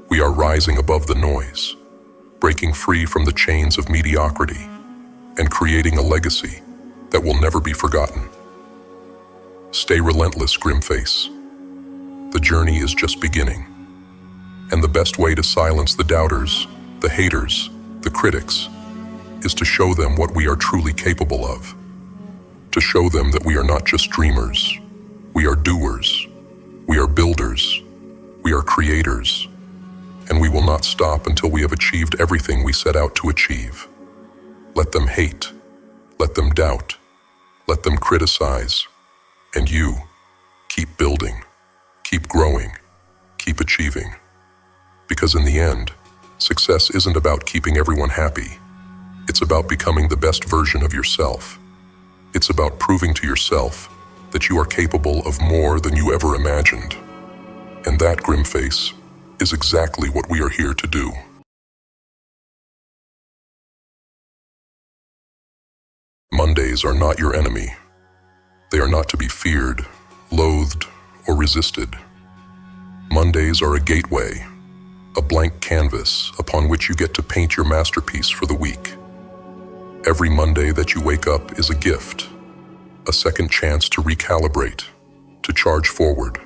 we are rising above the noise, breaking free from the chains of mediocrity, and creating a legacy that will never be forgotten. Stay relentless, Grimface. The journey is just beginning. And the best way to silence the doubters, the haters, the critics, is to show them what we are truly capable of. To show them that we are not just dreamers. We are doers. We are builders. We are creators. And we will not stop until we have achieved everything we set out to achieve. Let them hate. Let them doubt. Let them criticize. And you, keep building. Keep growing. Keep achieving. Because in the end, success isn't about keeping everyone happy. It's about becoming the best version of yourself. It's about proving to yourself that you are capable of more than you ever imagined. And that, grim face, is exactly what we are here to do. Mondays are not your enemy. They are not to be feared, loathed, or resisted. Mondays are a gateway, a blank canvas upon which you get to paint your masterpiece for the week. Every Monday that you wake up is a gift, a second chance to recalibrate, to charge forward.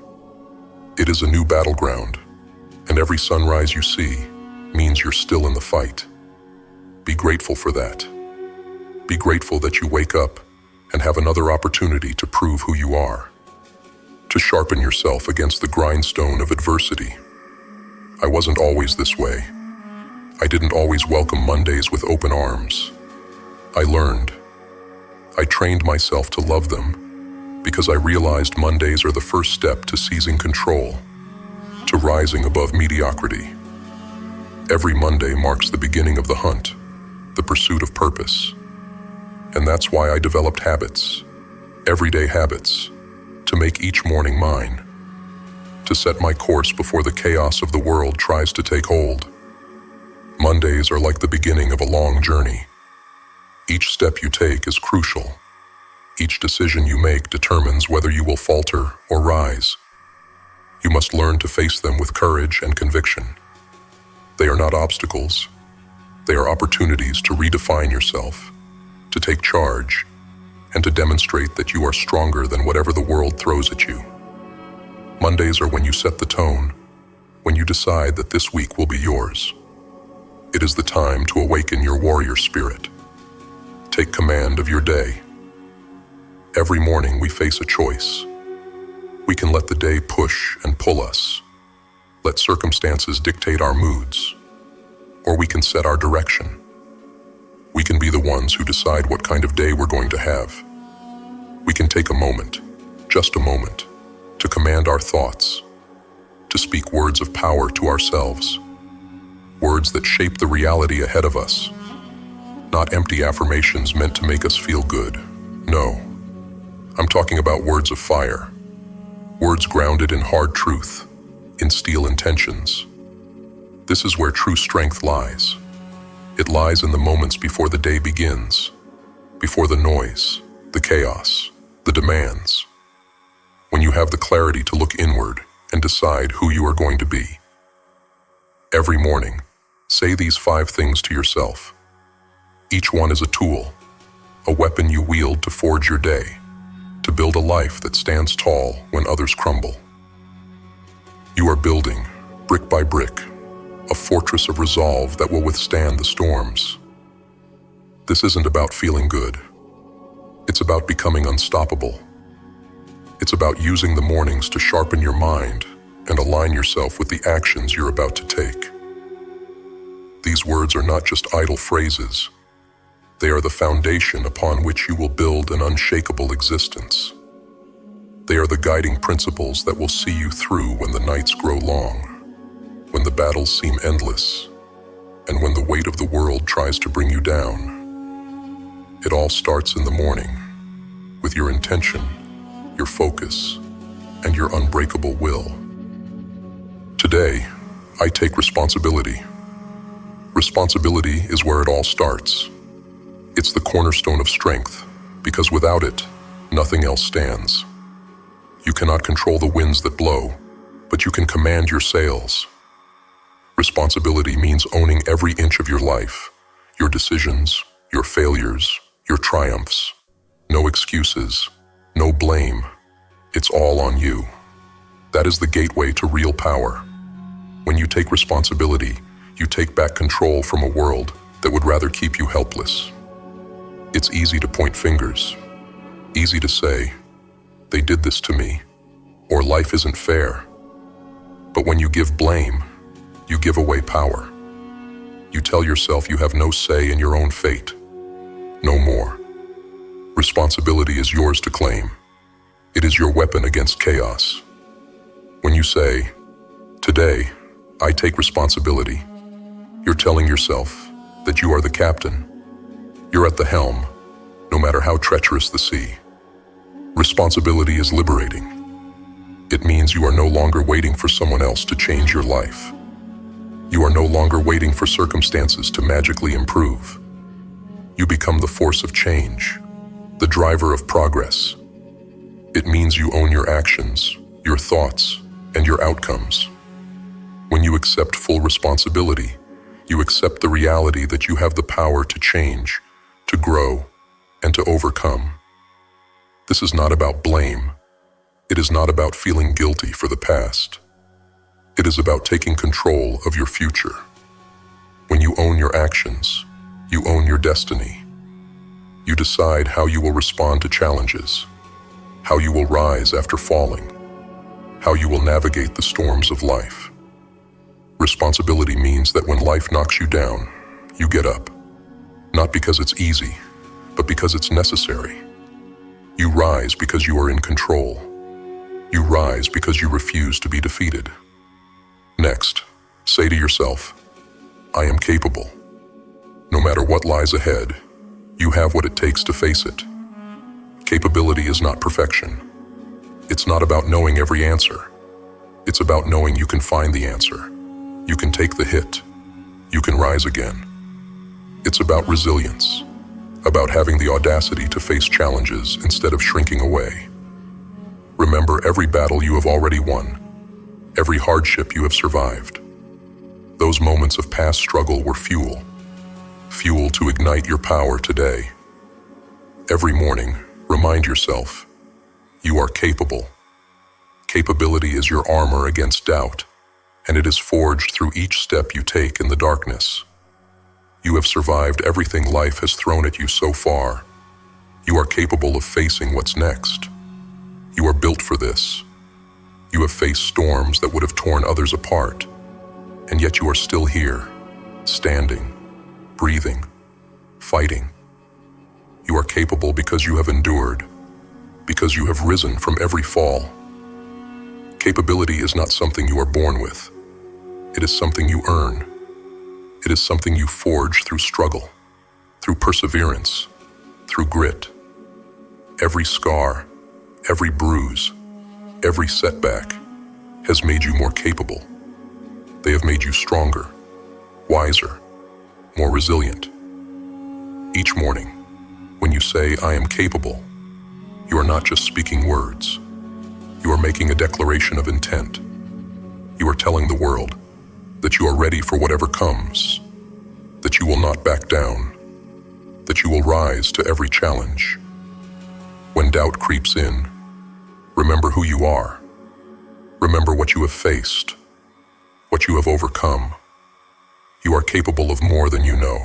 It is a new battleground, and every sunrise you see means you're still in the fight. Be grateful for that. Be grateful that you wake up and have another opportunity to prove who you are, to sharpen yourself against the grindstone of adversity. I wasn't always this way. I didn't always welcome Mondays with open arms. I learned. I trained myself to love them because I realized Mondays are the first step to seizing control, to rising above mediocrity. Every Monday marks the beginning of the hunt, the pursuit of purpose. And that's why I developed habits, everyday habits, to make each morning mine, to set my course before the chaos of the world tries to take hold. Mondays are like the beginning of a long journey. Each step you take is crucial. Each decision you make determines whether you will falter or rise. You must learn to face them with courage and conviction. They are not obstacles. They are opportunities to redefine yourself, to take charge, and to demonstrate that you are stronger than whatever the world throws at you. Mondays are when you set the tone, when you decide that this week will be yours. It is the time to awaken your warrior spirit. Take command of your day. Every morning we face a choice. We can let the day push and pull us, let circumstances dictate our moods, or we can set our direction. We can be the ones who decide what kind of day we're going to have. We can take a moment, just a moment, to command our thoughts, to speak words of power to ourselves, words that shape the reality ahead of us, not empty affirmations meant to make us feel good. No, I'm talking about words of fire, words grounded in hard truth, in steel intentions. This is where true strength lies. It lies in the moments before the day begins, before the noise, the chaos, the demands. When you have the clarity to look inward and decide who you are going to be. Every morning, say these 5 things to yourself. Each one is a tool, a weapon you wield to forge your day, to build a life that stands tall when others crumble. You are building, brick by brick, a fortress of resolve that will withstand the storms. This isn't about feeling good. It's about becoming unstoppable. It's about using the mornings to sharpen your mind and align yourself with the actions you're about to take. These words are not just idle phrases. They are the foundation upon which you will build an unshakable existence. They are the guiding principles that will see you through when the nights grow long, when the battles seem endless, and when the weight of the world tries to bring you down. It all starts in the morning, with your intention, your focus, and your unbreakable will. Today, I take responsibility. Responsibility is where it all starts. It's the cornerstone of strength, because without it, nothing else stands. You cannot control the winds that blow, but you can command your sails. Responsibility means owning every inch of your life, your decisions, your failures, your triumphs. No excuses, no blame. It's all on you. That is the gateway to real power. When you take responsibility, you take back control from a world that would rather keep you helpless. It's easy to point fingers, easy to say, "They did this to me," or "Life isn't fair." But when you give blame, you give away power. You tell yourself you have no say in your own fate. No more. Responsibility is yours to claim. It is your weapon against chaos. When you say, "Today, I take responsibility," you're telling yourself that you are the captain. You're at the helm, no matter how treacherous the sea. Responsibility is liberating. It means you are no longer waiting for someone else to change your life. You are no longer waiting for circumstances to magically improve. You become the force of change, the driver of progress. It means you own your actions, your thoughts, and your outcomes. When you accept full responsibility, you accept the reality that you have the power to change, to grow, and to overcome. This is not about blame. It is not about feeling guilty for the past. It is about taking control of your future. When you own your actions, you own your destiny. You decide how you will respond to challenges, how you will rise after falling, how you will navigate the storms of life. Responsibility means that when life knocks you down, you get up. Not because it's easy, but because it's necessary. You rise because you are in control. You rise because you refuse to be defeated. Next, say to yourself, "I am capable." No matter what lies ahead, you have what it takes to face it. Capability is not perfection. It's not about knowing every answer. It's about knowing you can find the answer. You can take the hit. You can rise again. It's about resilience, about having the audacity to face challenges instead of shrinking away. Remember every battle you have already won, every hardship you have survived. Those moments of past struggle were fuel to ignite your power today. Every morning, remind yourself, you are capable. Capability is your armor against doubt, and it is forged through each step you take in the darkness. You have survived everything life has thrown at you so far. You are capable of facing what's next. You are built for this. You have faced storms that would have torn others apart, and yet you are still here, standing, breathing, fighting. You are capable because you have endured, because you have risen from every fall. Capability is not something you are born with. It is something you earn. It is something you forge through struggle, through perseverance, through grit. Every scar, every bruise, every setback has made you more capable. They have made you stronger, wiser, more resilient. Each morning, when you say, "I am capable," you are not just speaking words. You are making a declaration of intent. You are telling the world that you are ready for whatever comes, that you will not back down, that you will rise to every challenge. When doubt creeps in, remember who you are. Remember what you have faced, what you have overcome. You are capable of more than you know.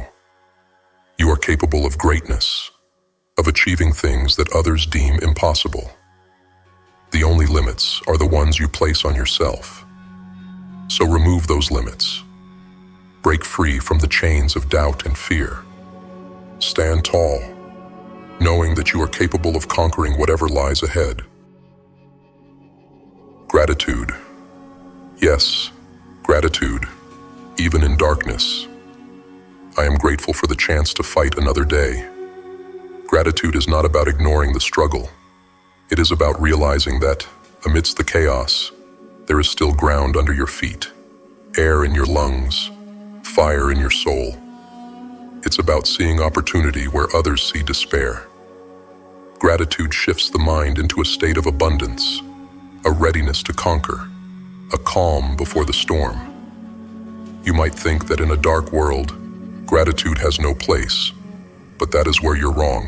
You are capable of greatness, of achieving things that others deem impossible. The only limits are the ones you place on yourself. So remove those limits. Break free from the chains of doubt and fear. Stand tall, knowing that you are capable of conquering whatever lies ahead. Gratitude. Yes, gratitude, even in darkness. I am grateful for the chance to fight another day. Gratitude is not about ignoring the struggle. It is about realizing that, amidst the chaos, there is still ground under your feet, air in your lungs, fire in your soul. It's about seeing opportunity where others see despair. Gratitude shifts the mind into a state of abundance, a readiness to conquer, a calm before the storm. You might think that in a dark world, gratitude has no place, but that is where you're wrong.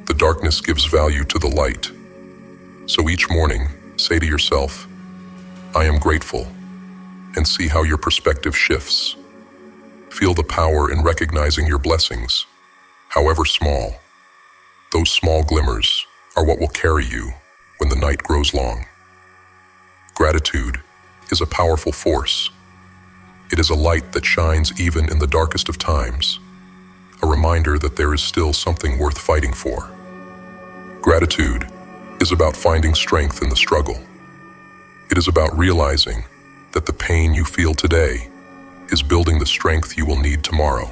The darkness gives value to the light. So each morning, say to yourself, "I am grateful," and see how your perspective shifts. Feel the power in recognizing your blessings, however small. Those small glimmers are what will carry you when the night grows long. Gratitude is a powerful force. It is a light that shines even in the darkest of times, a reminder that there is still something worth fighting for. Gratitude is about finding strength in the struggle. It is about realizing that the pain you feel today is building the strength you will need tomorrow.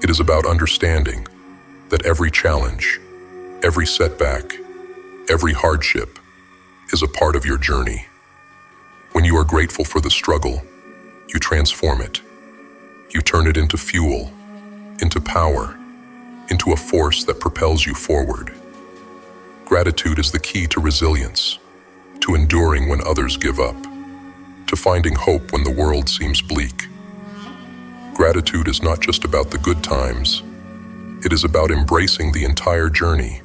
It is about understanding that every challenge, every setback, every hardship is a part of your journey. When you are grateful for the struggle, you transform it. You turn it into fuel, into power, into a force that propels you forward. Gratitude is the key to resilience, to enduring when others give up, to finding hope when the world seems bleak. Gratitude is not just about the good times. It is about embracing the entire journey.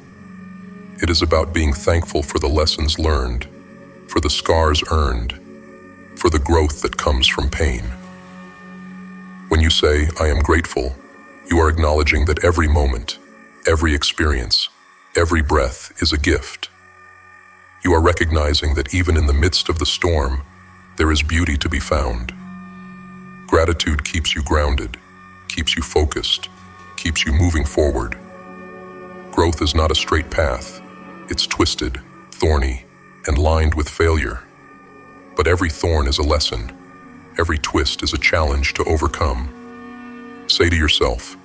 It is about being thankful for the lessons learned, for the scars earned, for the growth that comes from pain. When you say, "I am grateful," you are acknowledging that every moment, every experience, every breath is a gift. You are recognizing that even in the midst of the storm, there is beauty to be found. Gratitude keeps you grounded, keeps you focused, keeps you moving forward. Growth is not a straight path. It's twisted, thorny, and lined with failure. But every thorn is a lesson. Every twist is a challenge to overcome. Say to yourself,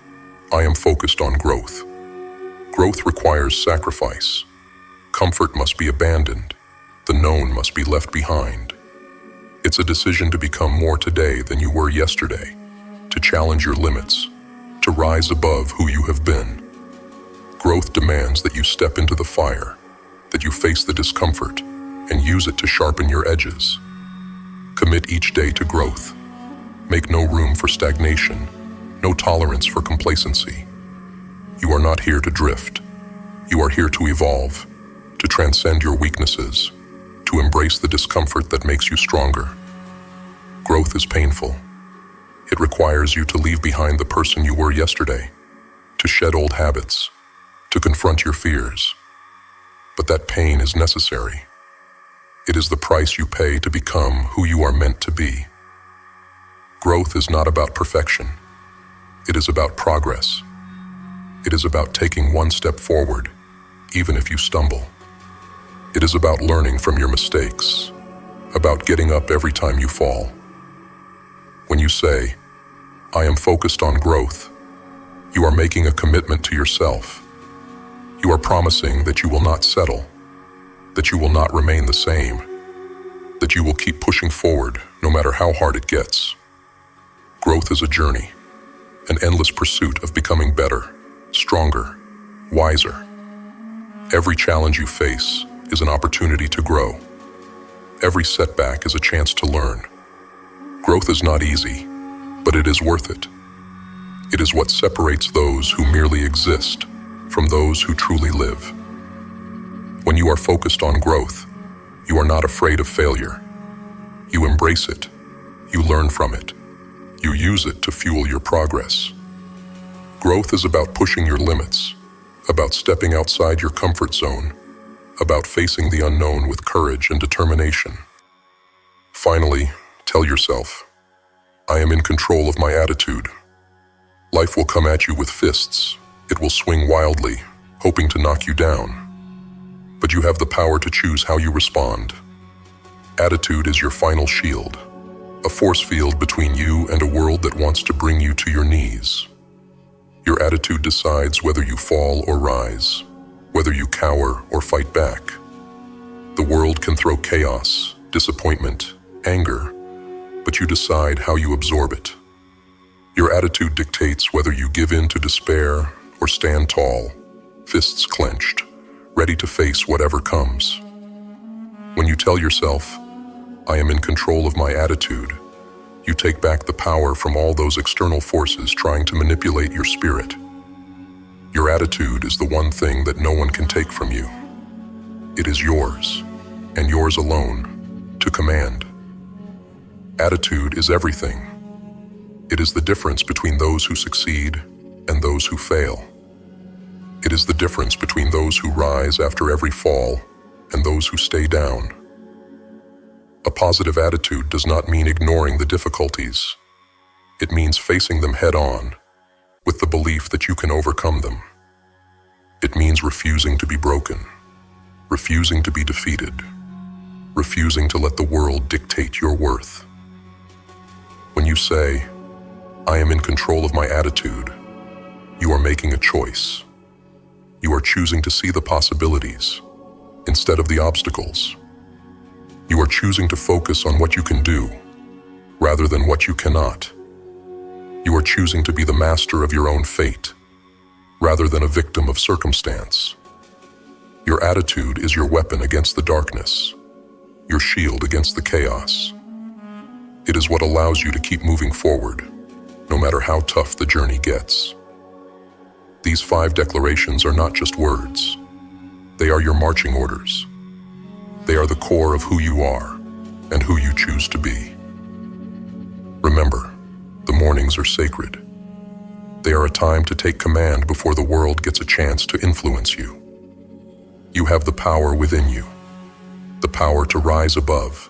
"I am focused on growth." Growth requires sacrifice. Comfort must be abandoned. The known must be left behind. It's a decision to become more today than you were yesterday, to challenge your limits, to rise above who you have been. Growth demands that you step into the fire, that you face the discomfort, and use it to sharpen your edges. Commit each day to growth. Make no room for stagnation, no tolerance for complacency. You are not here to drift. You are here to evolve, to transcend your weaknesses, to embrace the discomfort that makes you stronger. Growth is painful. It requires you to leave behind the person you were yesterday, to shed old habits, to confront your fears. But that pain is necessary. It is the price you pay to become who you are meant to be. Growth is not about perfection. It is about progress. It is about taking one step forward, even if you stumble. It is about learning from your mistakes, about getting up every time you fall. When you say, "I am focused on growth," you are making a commitment to yourself. You are promising that you will not settle, that you will not remain the same, that you will keep pushing forward no matter how hard it gets. Growth is a journey, an endless pursuit of becoming better, stronger, wiser. Every challenge you face is an opportunity to grow. Every setback is a chance to learn. Growth is not easy, but it is worth it. It is what separates those who merely exist from those who truly live. When you are focused on growth, you are not afraid of failure. You embrace it. You learn from it. You use it to fuel your progress. Growth is about pushing your limits, about stepping outside your comfort zone, about facing the unknown with courage and determination. Finally, tell yourself, "I am in control of my attitude." Life will come at you with fists. It will swing wildly, hoping to knock you down. But you have the power to choose how you respond. Attitude is your final shield, a force field between you and a world that wants to bring you to your knees. Your attitude decides whether you fall or rise, whether you cower or fight back. The world can throw chaos, disappointment, anger, but you decide how you absorb it. Your attitude dictates whether you give in to despair or stand tall, fists clenched, ready to face whatever comes. When you tell yourself, "I am in control of my attitude," you take back the power from all those external forces trying to manipulate your spirit. Your attitude is the one thing that no one can take from you. It is yours, and yours alone, to command. Attitude is everything. It is the difference between those who succeed and those who fail. It is the difference between those who rise after every fall and those who stay down. A positive attitude does not mean ignoring the difficulties. It means facing them head on, with the belief that you can overcome them. It means refusing to be broken, refusing to be defeated, refusing to let the world dictate your worth. When you say, "I am in control of my attitude," you are making a choice. You are choosing to see the possibilities instead of the obstacles. You are choosing to focus on what you can do rather than what you cannot. You are choosing to be the master of your own fate rather than a victim of circumstance. Your attitude is your weapon against the darkness, your shield against the chaos. It is what allows you to keep moving forward, no matter how tough the journey gets. These 5 declarations are not just words. They are your marching orders. They are the core of who you are and who you choose to be. Remember, the mornings are sacred. They are a time to take command before the world gets a chance to influence you. You have the power within you, the power to rise above,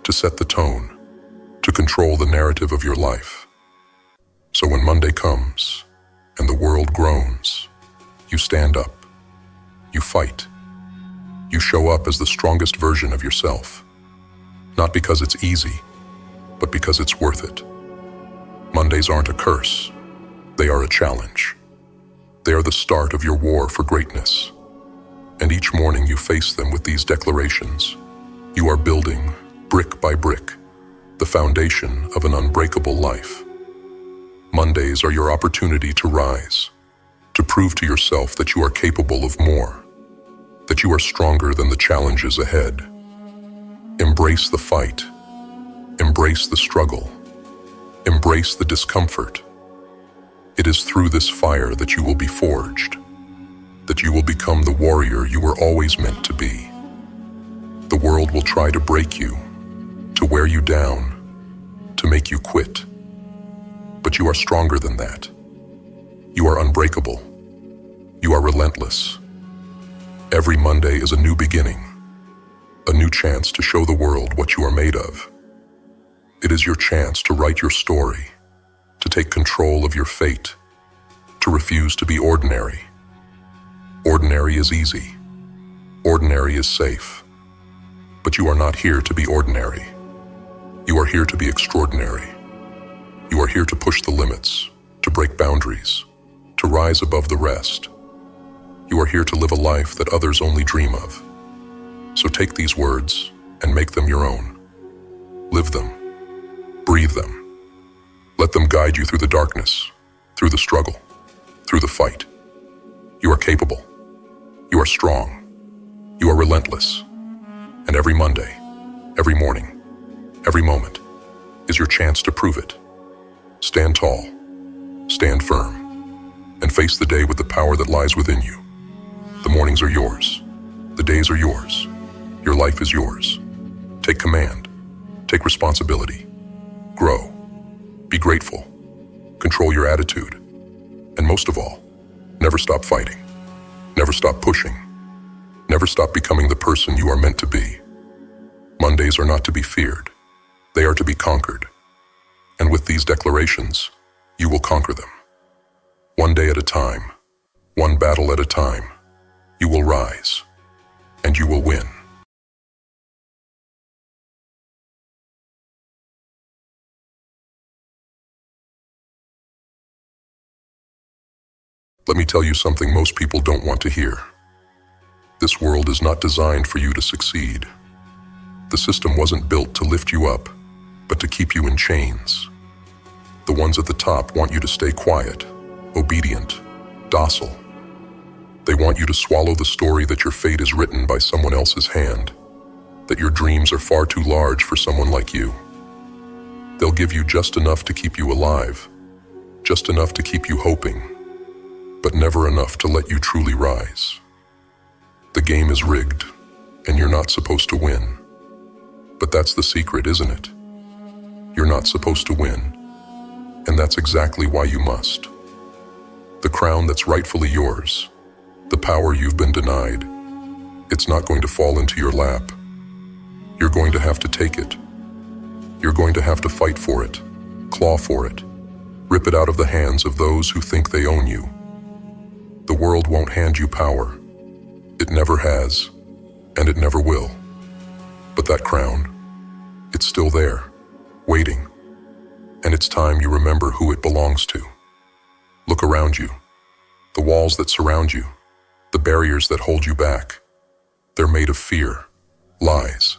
to set the tone, to control the narrative of your life. So when Monday comes and the world groans, you stand up, you fight, you show up as the strongest version of yourself. Not because it's easy, but because it's worth it. Mondays aren't a curse, they are a challenge. They are the start of your war for greatness. And each morning you face them with these declarations. You are building, brick by brick, the foundation of an unbreakable life. Mondays are your opportunity to rise, to prove to yourself that you are capable of more, that you are stronger than the challenges ahead. Embrace the fight, embrace the struggle, embrace the discomfort. It is through this fire that you will be forged, that you will become the warrior you were always meant to be. The world will try to break you, to wear you down, to make you quit. But you are stronger than that. You are unbreakable. You are relentless. Every Monday is a new beginning, a new chance to show the world what you are made of. It is your chance to write your story, to take control of your fate, to refuse to be ordinary. Ordinary is easy. Ordinary is safe. But you are not here to be ordinary. You are here to be extraordinary. You are here to push the limits, to break boundaries, to rise above the rest. You are here to live a life that others only dream of. So take these words and make them your own. Live them. Breathe them. Let them guide you through the darkness, through the struggle, through the fight. You are capable. You are strong. You are relentless. And every Monday, every morning, every moment is your chance to prove it. Stand tall, stand firm, and face the day with the power that lies within you. The mornings are yours. The days are yours. Your life is yours. Take command. Take responsibility. Grow. Be grateful. Control your attitude. And most of all, never stop fighting. Never stop pushing. Never stop becoming the person you are meant to be. Mondays are not to be feared. They are to be conquered. And with these declarations, you will conquer them. One day at a time, one battle at a time, you will rise, and you will win. Let me tell you something most people don't want to hear. This world is not designed for you to succeed. The system wasn't built to lift you up, but to keep you in chains. The ones at the top want you to stay quiet, obedient, docile. They want you to swallow the story that your fate is written by someone else's hand, that your dreams are far too large for someone like you. They'll give you just enough to keep you alive, just enough to keep you hoping, but never enough to let you truly rise. The game is rigged, and you're not supposed to win. But that's the secret, isn't it? You're not supposed to win. And that's exactly why you must. The crown that's rightfully yours, the power you've been denied, it's not going to fall into your lap. You're going to have to take it. You're going to have to fight for it, claw for it, rip it out of the hands of those who think they own you. The world won't hand you power. It never has, and it never will. But that crown, it's still there, waiting. And it's time you remember who it belongs to. Look around you. The walls that surround you, the barriers that hold you back, they're made of fear, lies,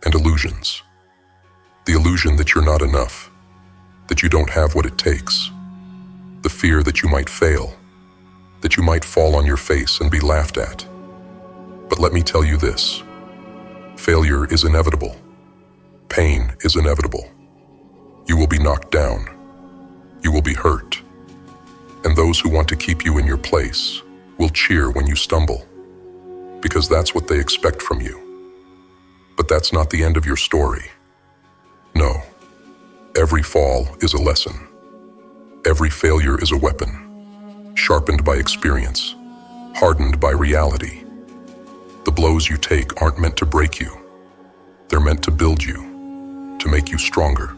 and illusions. The illusion that you're not enough, that you don't have what it takes. The fear that you might fail, that you might fall on your face and be laughed at. But let me tell you this, failure is inevitable. Pain is inevitable. You will be knocked down. You will be hurt. And those who want to keep you in your place will cheer when you stumble, because that's what they expect from you. But that's not the end of your story. No. Every fall is a lesson. Every failure is a weapon, sharpened by experience, hardened by reality. The blows you take aren't meant to break you. They're meant to build you, to make you stronger,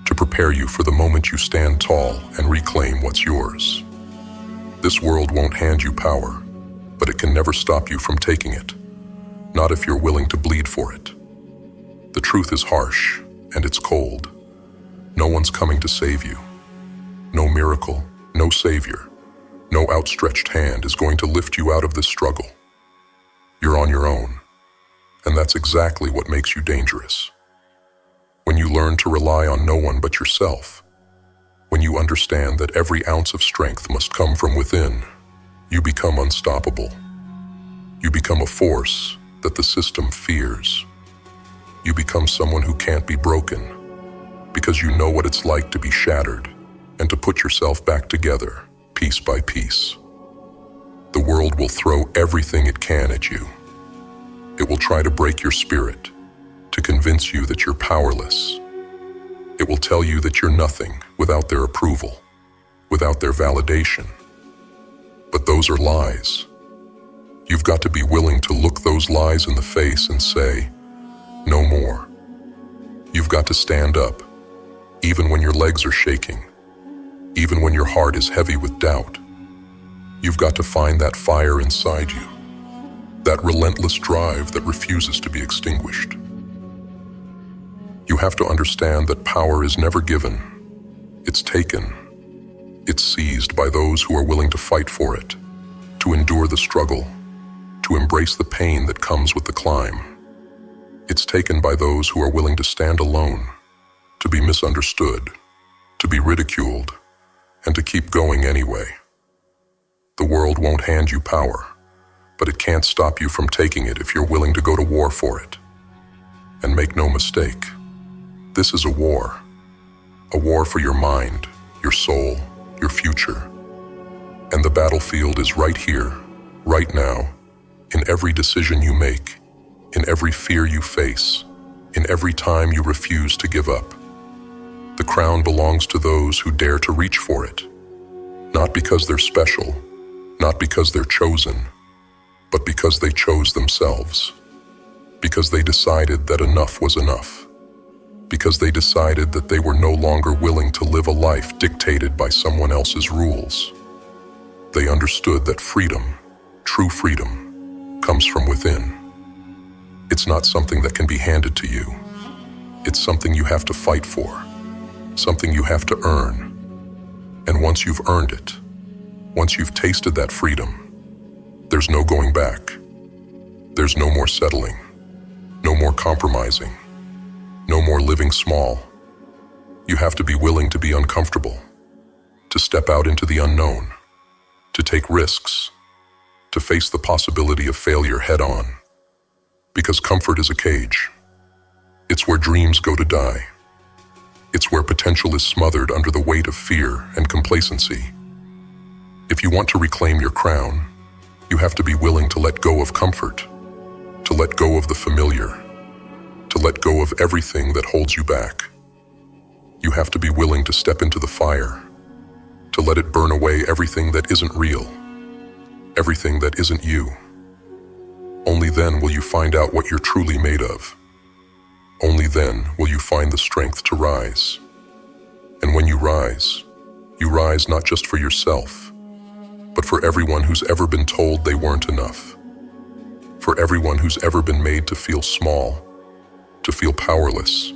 to prepare you for the moment you stand tall and reclaim what's yours. This world won't hand you power, but it can never stop you from taking it, not if you're willing to bleed for it. The truth is harsh, and it's cold. No one's coming to save you. No miracle, no savior, no outstretched hand is going to lift you out of this struggle. You're on your own, and that's exactly what makes you dangerous. When you learn to rely on no one but yourself, when you understand that every ounce of strength must come from within, you become unstoppable. You become a force that the system fears. You become someone who can't be broken, because you know what it's like to be shattered and to put yourself back together, piece by piece. The world will throw everything it can at you. It will try to break your spirit, to convince you that you're powerless. It will tell you that you're nothing without their approval, without their validation. But those are lies. You've got to be willing to look those lies in the face and say, no more. You've got to stand up, even when your legs are shaking, even when your heart is heavy with doubt. You've got to find that fire inside you, that relentless drive that refuses to be extinguished. You have to understand that power is never given. It's taken. It's seized by those who are willing to fight for it, to endure the struggle, to embrace the pain that comes with the climb. It's taken by those who are willing to stand alone, to be misunderstood, to be ridiculed, and to keep going anyway. The world won't hand you power, but it can't stop you from taking it if you're willing to go to war for it. And make no mistake, this is a war for your mind, your soul, your future. And the battlefield is right here, right now, in every decision you make, in every fear you face, in every time you refuse to give up. The crown belongs to those who dare to reach for it, not because they're special, not because they're chosen, but because they chose themselves, because they decided that enough was enough, because they decided that they were no longer willing to live a life dictated by someone else's rules. They understood that freedom, true freedom, comes from within. It's not something that can be handed to you. It's something you have to fight for, something you have to earn. And once you've earned it, once you've tasted that freedom, there's no going back. There's no more settling, no more compromising, no more living small. You have to be willing to be uncomfortable, to step out into the unknown, to take risks, to face the possibility of failure head on. Because comfort is a cage. It's where dreams go to die. It's where potential is smothered under the weight of fear and complacency. If you want to reclaim your crown, you have to be willing to let go of comfort, to let go of the familiar, to let go of everything that holds you back. You have to be willing to step into the fire, to let it burn away everything that isn't real, everything that isn't you. Only then will you find out what you're truly made of. Only then will you find the strength to rise. And when you rise not just for yourself, but for everyone who's ever been told they weren't enough. For everyone who's ever been made to feel small, to feel powerless,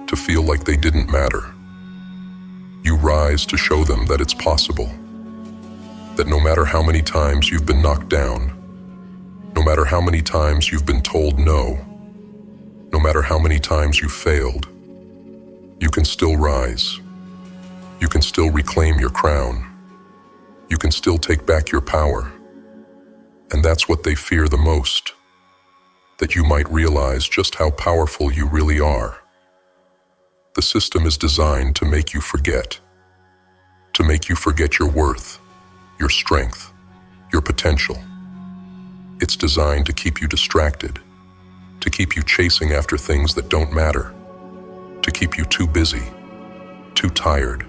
to feel like they didn't matter. You rise to show them that it's possible. That no matter how many times you've been knocked down, no matter how many times you've been told no, no matter how many times you've failed, you can still rise. You can still reclaim your crown. You can still take back your power. And that's what they fear the most, that you might realize just how powerful you really are. The system is designed to make you forget your worth, your strength, your potential. It's designed to keep you distracted, to keep you chasing after things that don't matter, to keep you too busy, too tired,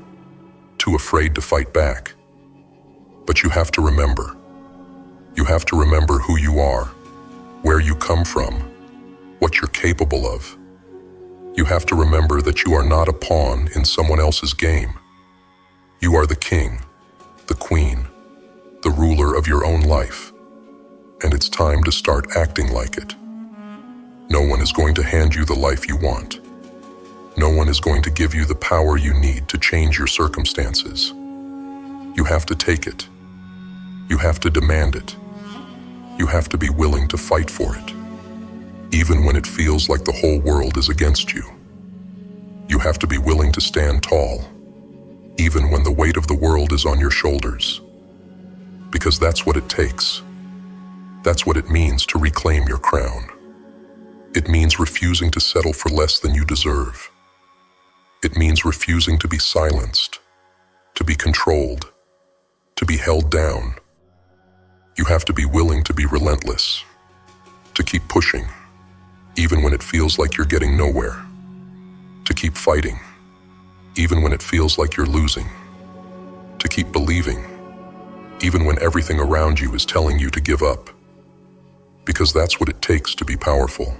too afraid to fight back. But you have to remember. You have to remember who you are, where you come from, what you're capable of. You have to remember that you are not a pawn in someone else's game. You are the king, the queen, the ruler of your own life. And it's time to start acting like it. No one is going to hand you the life you want. No one is going to give you the power you need to change your circumstances. You have to take it. You have to demand it. You have to be willing to fight for it, even when it feels like the whole world is against you. You have to be willing to stand tall, even when the weight of the world is on your shoulders. Because that's what it takes. That's what it means to reclaim your crown. It means refusing to settle for less than you deserve. It means refusing to be silenced, to be controlled, to be held down. You have to be willing to be relentless, to keep pushing, even when it feels like you're getting nowhere, to keep fighting, even when it feels like you're losing, to keep believing, even when everything around you is telling you to give up. Because that's what it takes to be powerful.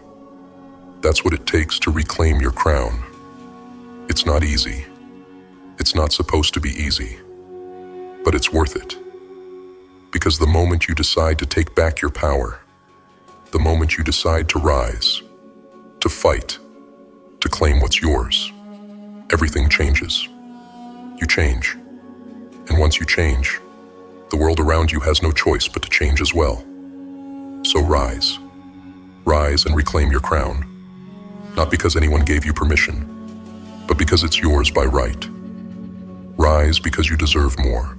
That's what it takes to reclaim your crown. It's not easy. It's not supposed to be easy. But it's worth it. Because the moment you decide to take back your power, the moment you decide to rise, to fight, to claim what's yours, everything changes. You change. And once you change, the world around you has no choice but to change as well. So rise. Rise and reclaim your crown. Not because anyone gave you permission, but because it's yours by right. Rise because you deserve more.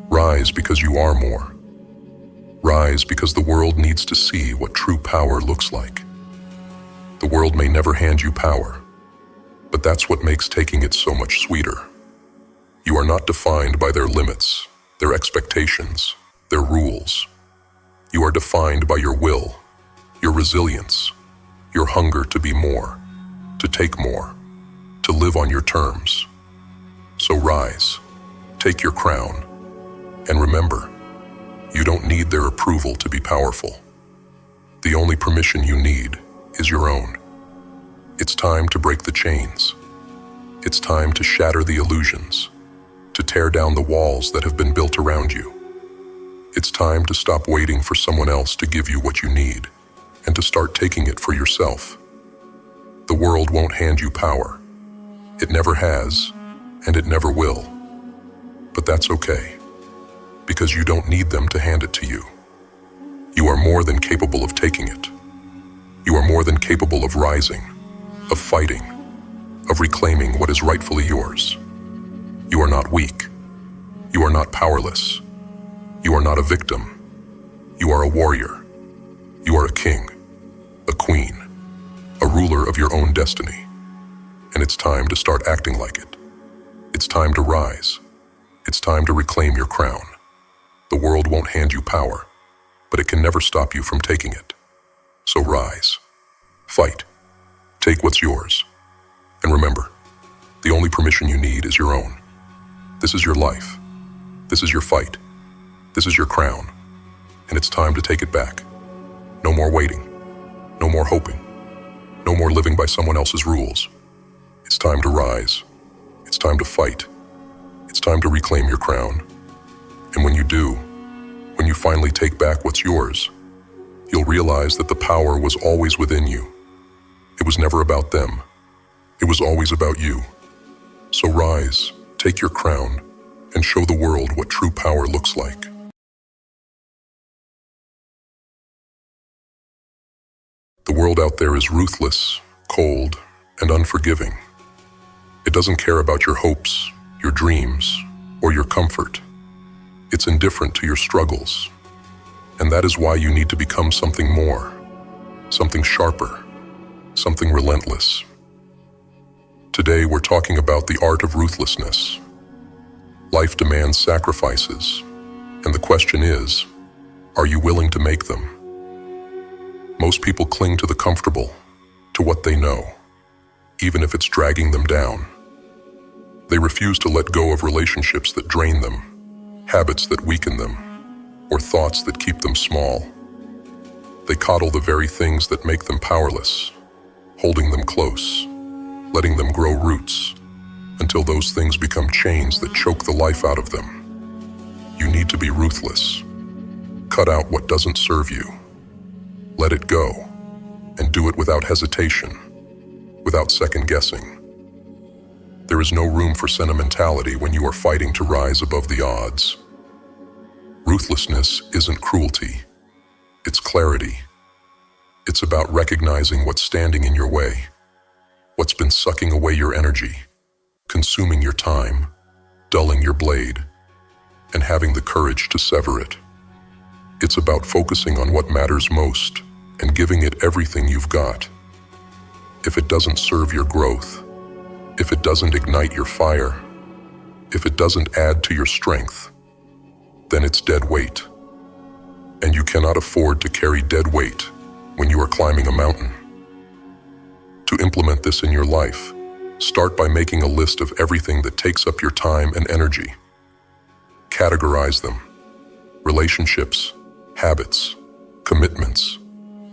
Rise because you are more. Rise because the world needs to see what true power looks like. The world may never hand you power, but that's what makes taking it so much sweeter. You are not defined by their limits, their expectations, their rules. You are defined by your will, your resilience, your hunger to be more, to take more, to live on your terms. So rise, take your crown, and remember, you don't need their approval to be powerful. The only permission you need is your own. It's time to break the chains. It's time to shatter the illusions, to tear down the walls that have been built around you. It's time to stop waiting for someone else to give you what you need, and to start taking it for yourself. The world won't hand you power. It never has, and it never will. But that's okay, because you don't need them to hand it to you. You are more than capable of taking it. You are more than capable of rising, of fighting, of reclaiming what is rightfully yours. You are not weak. You are not powerless. You are not a victim. You are a warrior. You are a king, a queen, a ruler of your own destiny. And it's time to start acting like it. It's time to rise. It's time to reclaim your crown. The world won't hand you power, but it can never stop you from taking it. So rise, fight, take what's yours. And remember, The only permission you need is your own. This is your life. This is your fight. This is your crown. And it's time to take it back. No more waiting. No more hoping. No more living by someone else's rules. It's time to rise. It's time to fight. It's time to reclaim your crown. And when you do, when you finally take back what's yours, you'll realize that the power was always within you. It was never about them. It was always about you. So rise, take your crown, and show the world what true power looks like. The world out there is ruthless, cold, and unforgiving. It doesn't care about your hopes, your dreams, or your comfort. It's indifferent to your struggles. And that is why you need to become something more, something sharper, something relentless. Today we're talking about the art of ruthlessness. Life demands sacrifices, and the question is, are you willing to make them? Most people cling to the comfortable, to what they know, even if it's dragging them down. They refuse to let go of relationships that drain them, habits that weaken them, or thoughts that keep them small. They coddle the very things that make them powerless, holding them close, letting them grow roots, until those things become chains that choke the life out of them. You need to be ruthless. Cut out what doesn't serve you. Let it go, and do it without hesitation, without second guessing. There is no room for sentimentality when you are fighting to rise above the odds. Ruthlessness isn't cruelty, it's clarity. It's about recognizing what's standing in your way, what's been sucking away your energy, consuming your time, dulling your blade, and having the courage to sever it. It's about focusing on what matters most and giving it everything you've got. If it doesn't serve your growth, if it doesn't ignite your fire, if it doesn't add to your strength, then it's dead weight. And you cannot afford to carry dead weight when you are climbing a mountain. To implement this in your life, start by making a list of everything that takes up your time and energy. Categorize them: relationships, habits, commitments,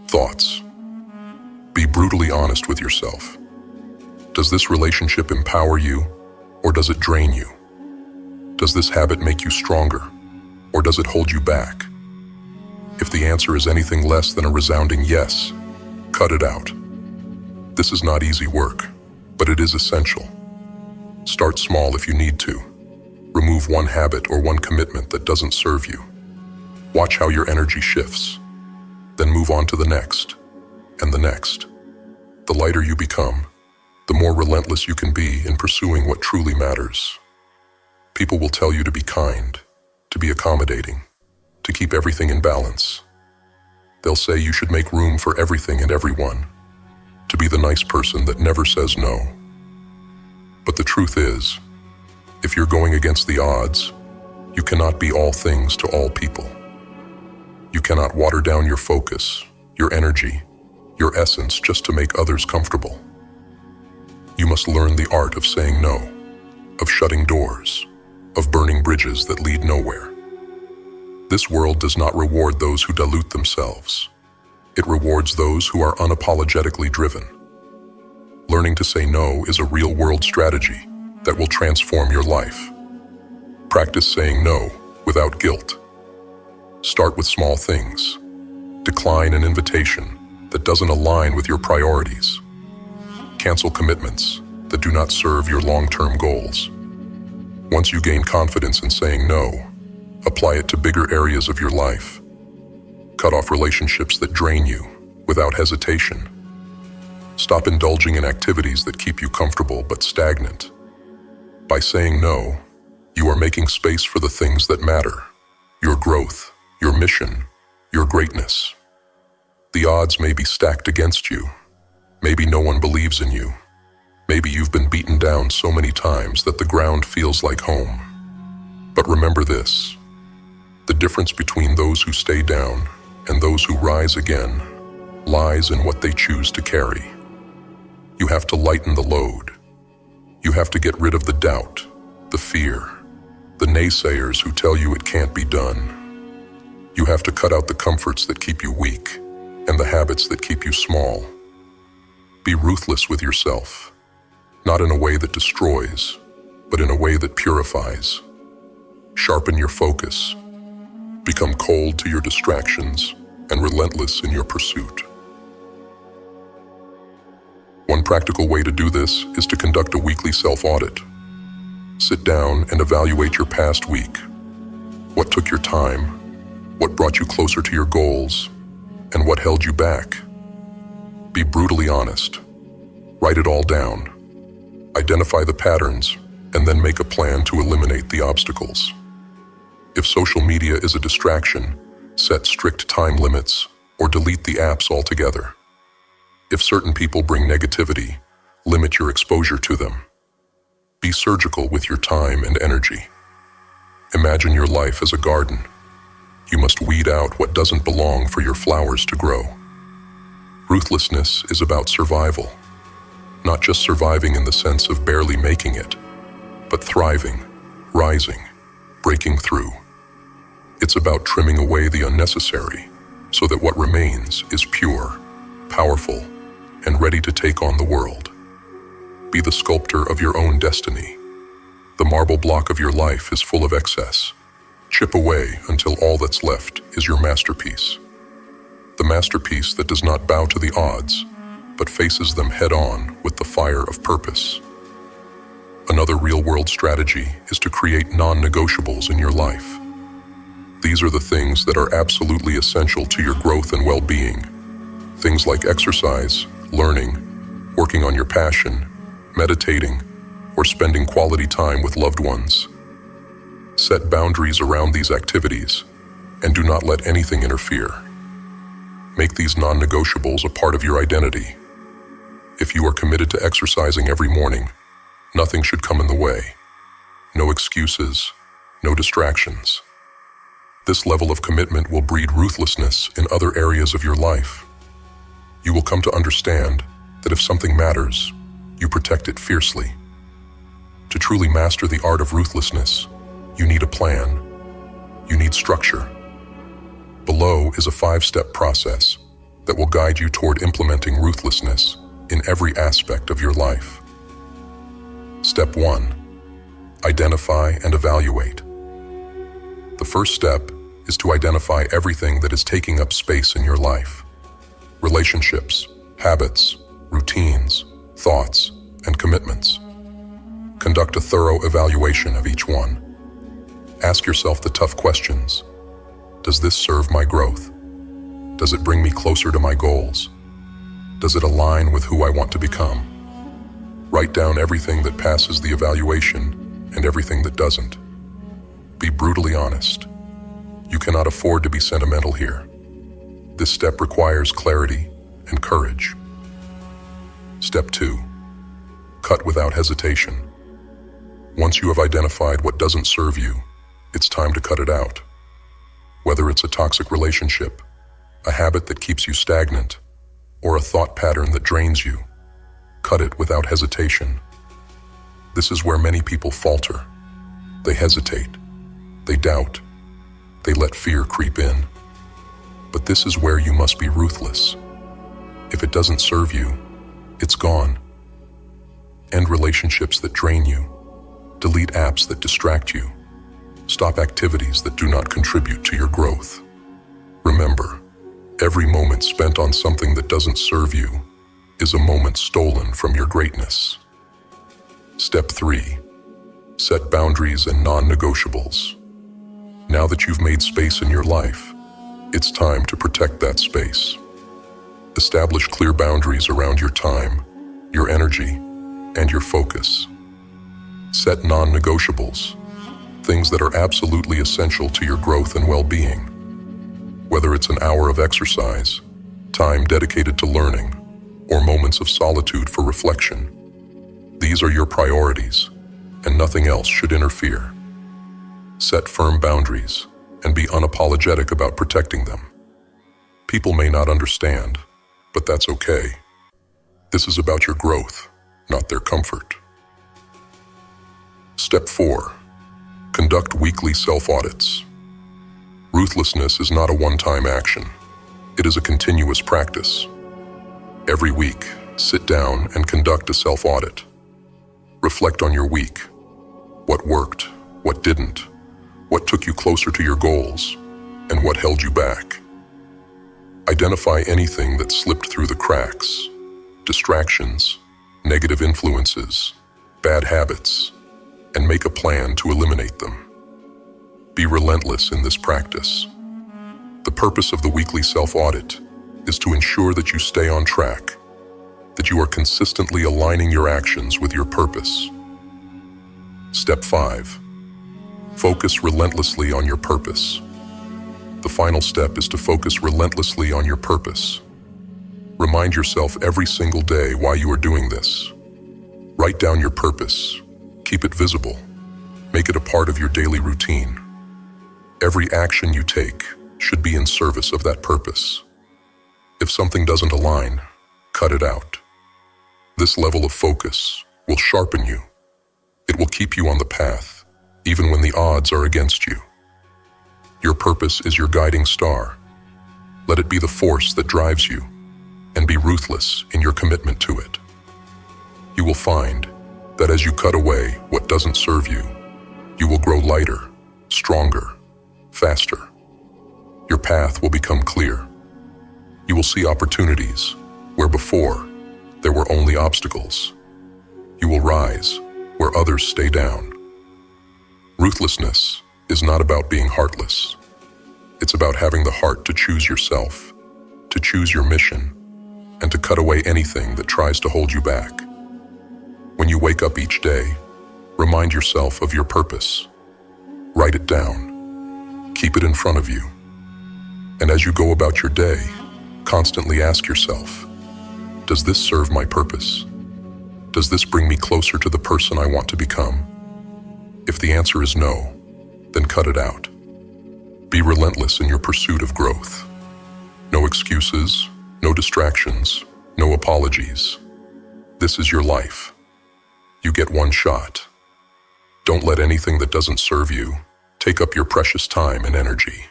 thoughts. Be brutally honest with yourself. Does this relationship empower you, or does it drain you? Does this habit make you stronger, or does it hold you back? If the answer is anything less than a resounding yes, cut it out. This is not easy work, but it is essential. Start small if you need to. Remove one habit or one commitment that doesn't serve you. Watch how your energy shifts. Then move on to the next, and the next. The lighter you become, the more relentless you can be in pursuing what truly matters. People will tell you to be kind, to be accommodating, to keep everything in balance. They'll say you should make room for everything and everyone, to be the nice person that never says no. But the truth is, if you're going against the odds, you cannot be all things to all people. You cannot water down your focus, your energy, your essence just to make others comfortable. You must learn the art of saying no, of shutting doors, of burning bridges that lead nowhere. This world does not reward those who dilute themselves. It rewards those who are unapologetically driven. Learning to say no is a real-world strategy that will transform your life. Practice saying no without guilt. Start with small things. Decline an invitation that doesn't align with your priorities. Cancel commitments that do not serve your long-term goals. Once you gain confidence in saying no, apply it to bigger areas of your life. Cut off relationships that drain you without hesitation. Stop indulging in activities that keep you comfortable but stagnant. By saying no, you are making space for the things that matter: your growth, your mission, your greatness. The odds may be stacked against you. Maybe no one believes in you. Maybe you've been beaten down so many times that the ground feels like home. But remember this: the difference between those who stay down and those who rise again lies in what they choose to carry. You have to lighten the load. You have to get rid of the doubt, the fear, the naysayers who tell you it can't be done. You have to cut out the comforts that keep you weak and the habits that keep you small. Be ruthless with yourself, not in a way that destroys, but in a way that purifies. Sharpen your focus. Become cold to your distractions and relentless in your pursuit. One practical way to do this is to conduct a weekly self-audit. Sit down and evaluate your past week. What took your time? What brought you closer to your goals? And what held you back? Be brutally honest. Write it all down. Identify the patterns, and then make a plan to eliminate the obstacles. If social media is a distraction, set strict time limits or delete the apps altogether. If certain people bring negativity, limit your exposure to them. Be surgical with your time and energy. Imagine your life as a garden. You must weed out what doesn't belong for your flowers to grow. Ruthlessness is about survival. Not just surviving in the sense of barely making it, but thriving, rising, breaking through. It's about trimming away the unnecessary so that what remains is pure, powerful, and ready to take on the world. Be the sculptor of your own destiny. The marble block of your life is full of excess. Chip away until all that's left is your masterpiece. The masterpiece that does not bow to the odds, but faces them head-on with the fire of purpose. Another real-world strategy is to create non-negotiables in your life. These are the things that are absolutely essential to your growth and well-being. Things like exercise, learning, working on your passion, meditating, or spending quality time with loved ones. Set boundaries around these activities, and do not let anything interfere. Make these non-negotiables a part of your identity. If you are committed to exercising every morning, nothing should come in the way. No excuses, no distractions. This level of commitment will breed ruthlessness in other areas of your life. You will come to understand that if something matters, you protect it fiercely. To truly master the art of ruthlessness, you need a plan. You need structure. Below is a 5-step process that will guide you toward implementing ruthlessness in every aspect of your life. Step 1. Identify and evaluate. The first step is to identify everything that is taking up space in your life. Relationships, habits, routines, thoughts, and commitments. Conduct a thorough evaluation of each one. Ask yourself the tough questions. Does this serve my growth? Does it bring me closer to my goals? Does it align with who I want to become? Write down everything that passes the evaluation and everything that doesn't. Be brutally honest. You cannot afford to be sentimental here. This step requires clarity and courage. Step 2. Cut without hesitation. Once you have identified what doesn't serve you, it's time to cut it out. Whether it's a toxic relationship, a habit that keeps you stagnant, or a thought pattern that drains you, cut it without hesitation. This is where many people falter. They hesitate. They doubt. They let fear creep in. But this is where you must be ruthless. If it doesn't serve you, it's gone. End relationships that drain you. Delete apps that distract you. Stop activities that do not contribute to your growth. Remember, every moment spent on something that doesn't serve you is a moment stolen from your greatness. Step 3. Set boundaries and non-negotiables. Now that you've made space in your life, it's time to protect that space. Establish clear boundaries around your time, your energy, and your focus. Set non-negotiables, things that are absolutely essential to your growth and well-being. Whether it's an hour of exercise, time dedicated to learning, or moments of solitude for reflection, these are your priorities, and nothing else should interfere. Set firm boundaries, and be unapologetic about protecting them. People may not understand, but that's okay. This is about your growth, not their comfort. Step 4. Conduct weekly self-audits. Ruthlessness is not a one-time action. It is a continuous practice. Every week, sit down and conduct a self-audit. Reflect on your week. What worked, what didn't, what took you closer to your goals, and what held you back. Identify anything that slipped through the cracks, distractions, negative influences, bad habits, and make a plan to eliminate them. Be relentless in this practice. The purpose of the weekly self-audit is to ensure that you stay on track, that you are consistently aligning your actions with your purpose. Step 5. Focus relentlessly on your purpose. The final step is to focus relentlessly on your purpose. Remind yourself every single day why you are doing this. Write down your purpose. Keep it visible. Make it a part of your daily routine. Every action you take should be in service of that purpose. If something doesn't align, cut it out. This level of focus will sharpen you. It will keep you on the path, even when the odds are against you. Your purpose is your guiding star. Let it be the force that drives you, and be ruthless in your commitment to it. You will find that as you cut away what doesn't serve you, you will grow lighter, stronger, faster. Your path will become clear. You will see opportunities where before there were only obstacles. You will rise where others stay down. Ruthlessness is not about being heartless. It's about having the heart to choose yourself, to choose your mission, and to cut away anything that tries to hold you back. When you wake up each day, remind yourself of your purpose. Write it down. Keep it in front of you. And as you go about your day, constantly ask yourself, does this serve my purpose? Does this bring me closer to the person I want to become? If the answer is no, then cut it out. Be relentless in your pursuit of growth. No excuses, no distractions, no apologies. This is your life. You get one shot. Don't let anything that doesn't serve you take up your precious time and energy.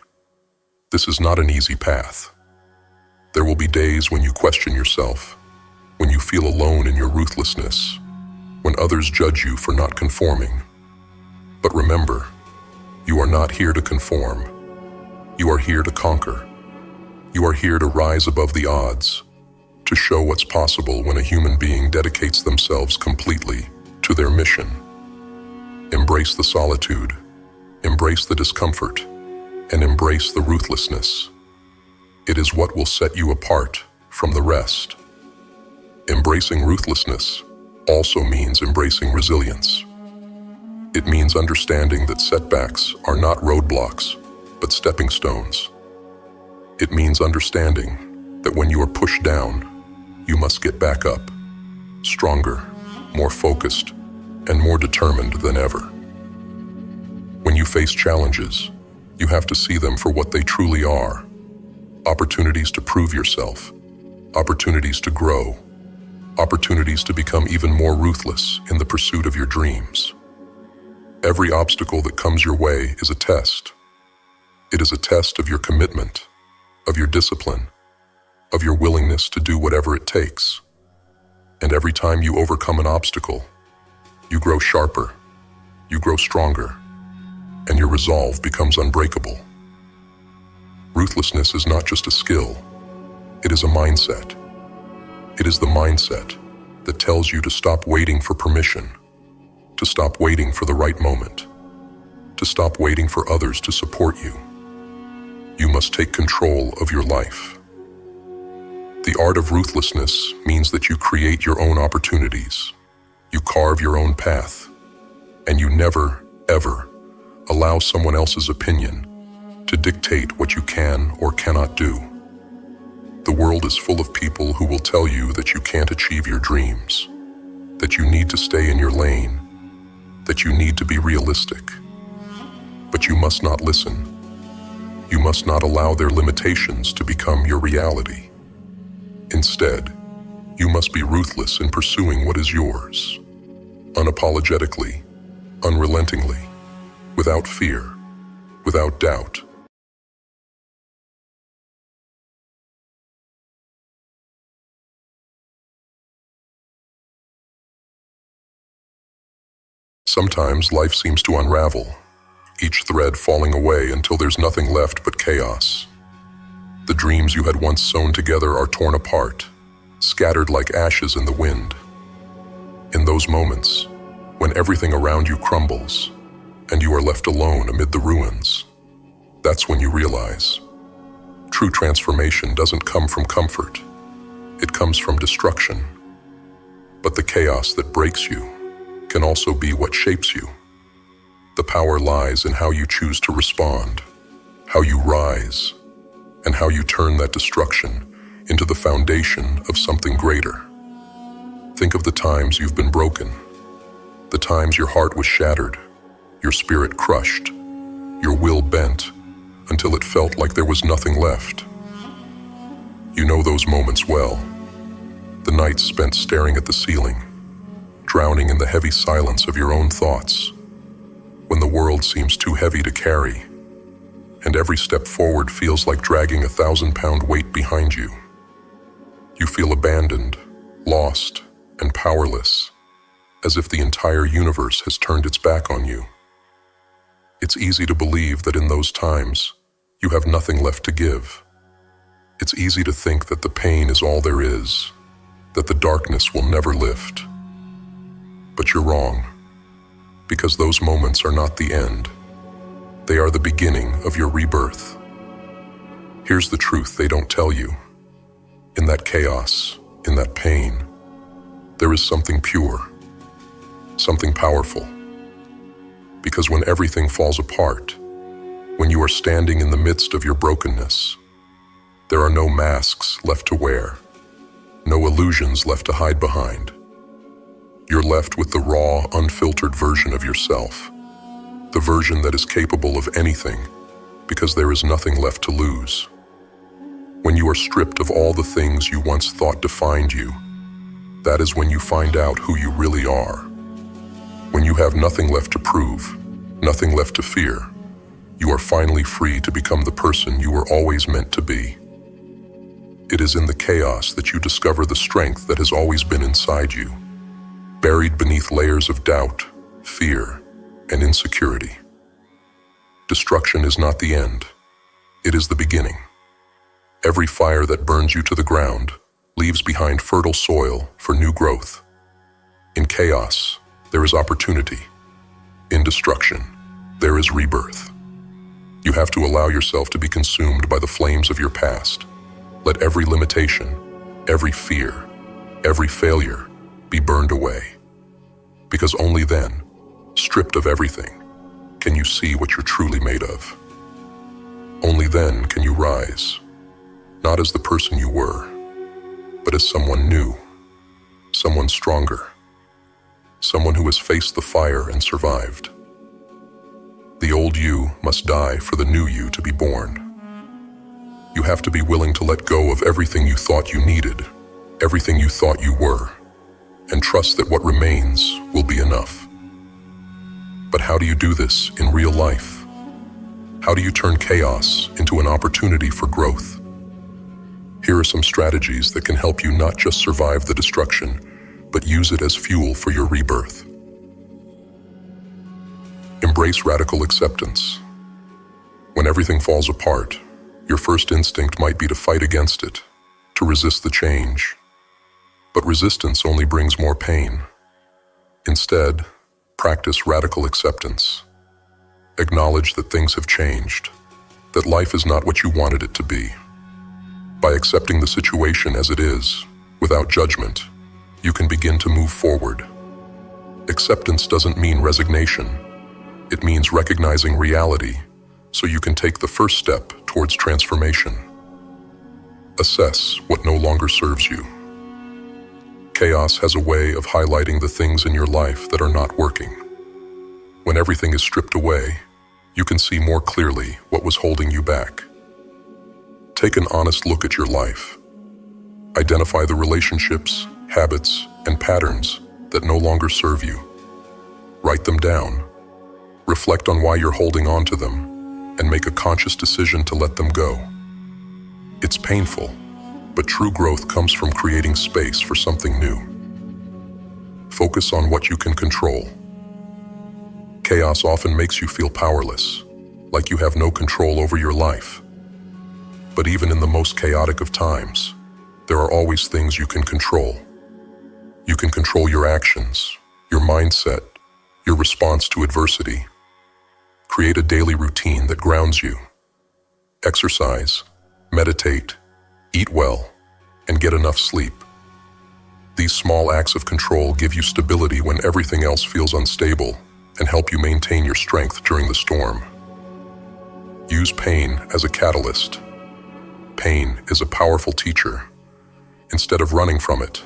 This is not an easy path. There will be days when you question yourself, when you feel alone in your ruthlessness, when others judge you for not conforming. But remember, you are not here to conform. You are here to conquer. You are here to rise above the odds, to show what's possible when a human being dedicates themselves completely to their mission. Embrace the solitude, embrace the discomfort, and embrace the ruthlessness. It is what will set you apart from the rest. Embracing ruthlessness also means embracing resilience. It means understanding that setbacks are not roadblocks, but stepping stones. It means understanding that when you are pushed down, you must get back up, stronger, more focused, and more determined than ever. When you face challenges, you have to see them for what they truly are. Opportunities to prove yourself, opportunities to grow, opportunities to become even more ruthless in the pursuit of your dreams. Every obstacle that comes your way is a test. It is a test of your commitment, of your discipline, of your willingness to do whatever it takes. And every time you overcome an obstacle, you grow sharper, you grow stronger, and your resolve becomes unbreakable. Ruthlessness is not just a skill, it is a mindset. It is the mindset that tells you to stop waiting for permission, to stop waiting for the right moment, to stop waiting for others to support you. You must take control of your life. The art of ruthlessness means that you create your own opportunities, you carve your own path, and you never, ever allow someone else's opinion to dictate what you can or cannot do. The world is full of people who will tell you that you can't achieve your dreams, that you need to stay in your lane, that you need to be realistic. But you must not listen. You must not allow their limitations to become your reality. Instead, you must be ruthless in pursuing what is yours, unapologetically, unrelentingly, without fear, without doubt. Sometimes life seems to unravel, each thread falling away until there's nothing left but chaos. The dreams you had once sewn together are torn apart, scattered like ashes in the wind. In those moments, when everything around you crumbles, and you are left alone amid the ruins, that's when you realize true transformation doesn't come from comfort. It comes from destruction. But the chaos that breaks you can also be what shapes you. The power lies in how you choose to respond, how you rise, and how you turn that destruction into the foundation of something greater. Think of the times you've been broken, the times your heart was shattered, your spirit crushed, your will bent, until it felt like there was nothing left. You know those moments well. The nights spent staring at the ceiling, drowning in the heavy silence of your own thoughts, when the world seems too heavy to carry, and every step forward feels like dragging 1,000-pound weight behind you. You feel abandoned, lost, and powerless, as if the entire universe has turned its back on you. It's easy to believe that in those times, you have nothing left to give. It's easy to think that the pain is all there is, that the darkness will never lift. But you're wrong, because those moments are not the end. They are the beginning of your rebirth. Here's the truth they don't tell you. In that chaos, in that pain, there is something pure, something powerful. Because when everything falls apart, when you are standing in the midst of your brokenness, there are no masks left to wear, no illusions left to hide behind. You're left with the raw, unfiltered version of yourself, the version that is capable of anything, because there is nothing left to lose. When you are stripped of all the things you once thought defined you, that is when you find out who you really are. When you have nothing left to prove, nothing left to fear, you are finally free to become the person you were always meant to be. It is in the chaos that you discover the strength that has always been inside you, buried beneath layers of doubt, fear, and insecurity. Destruction is not the end. It is the beginning. Every fire that burns you to the ground leaves behind fertile soil for new growth. In chaos, there is opportunity. In destruction, there is rebirth. You have to allow yourself to be consumed by the flames of your past. Let every limitation, every fear, every failure be burned away. Because only then, stripped of everything, can you see what you're truly made of. Only then can you rise, not as the person you were, but as someone new, someone stronger, someone who has faced the fire and survived. The old you must die for the new you to be born. You have to be willing to let go of everything you thought you needed, everything you thought you were, and trust that what remains will be enough. But how do you do this in real life? How do you turn chaos into an opportunity for growth? Here are some strategies that can help you not just survive the destruction, but use it as fuel for your rebirth. Embrace radical acceptance. When everything falls apart, your first instinct might be to fight against it, to resist the change. But resistance only brings more pain. Instead, practice radical acceptance. Acknowledge that things have changed, that life is not what you wanted it to be. By accepting the situation as it is, without judgment, you can begin to move forward. Acceptance doesn't mean resignation. It means recognizing reality so you can take the first step towards transformation. Assess what no longer serves you. Chaos has a way of highlighting the things in your life that are not working. When everything is stripped away, you can see more clearly what was holding you back. Take an honest look at your life. Identify the relationships, habits, and patterns that no longer serve you. Write them down Reflect on why you're holding on to them and make a conscious decision to let them go. It's painful, but true growth comes from creating space for something new. Focus on what you can control. Chaos often makes you feel powerless, like you have no control over your life. But even in the most chaotic of times, there are always things you can control. You can control your actions, your mindset, your response to adversity. Create a daily routine that grounds you. Exercise, meditate, eat well, and get enough sleep. These small acts of control give you stability when everything else feels unstable and help you maintain your strength during the storm. Use pain as a catalyst. Pain is a powerful teacher. Instead of running from it,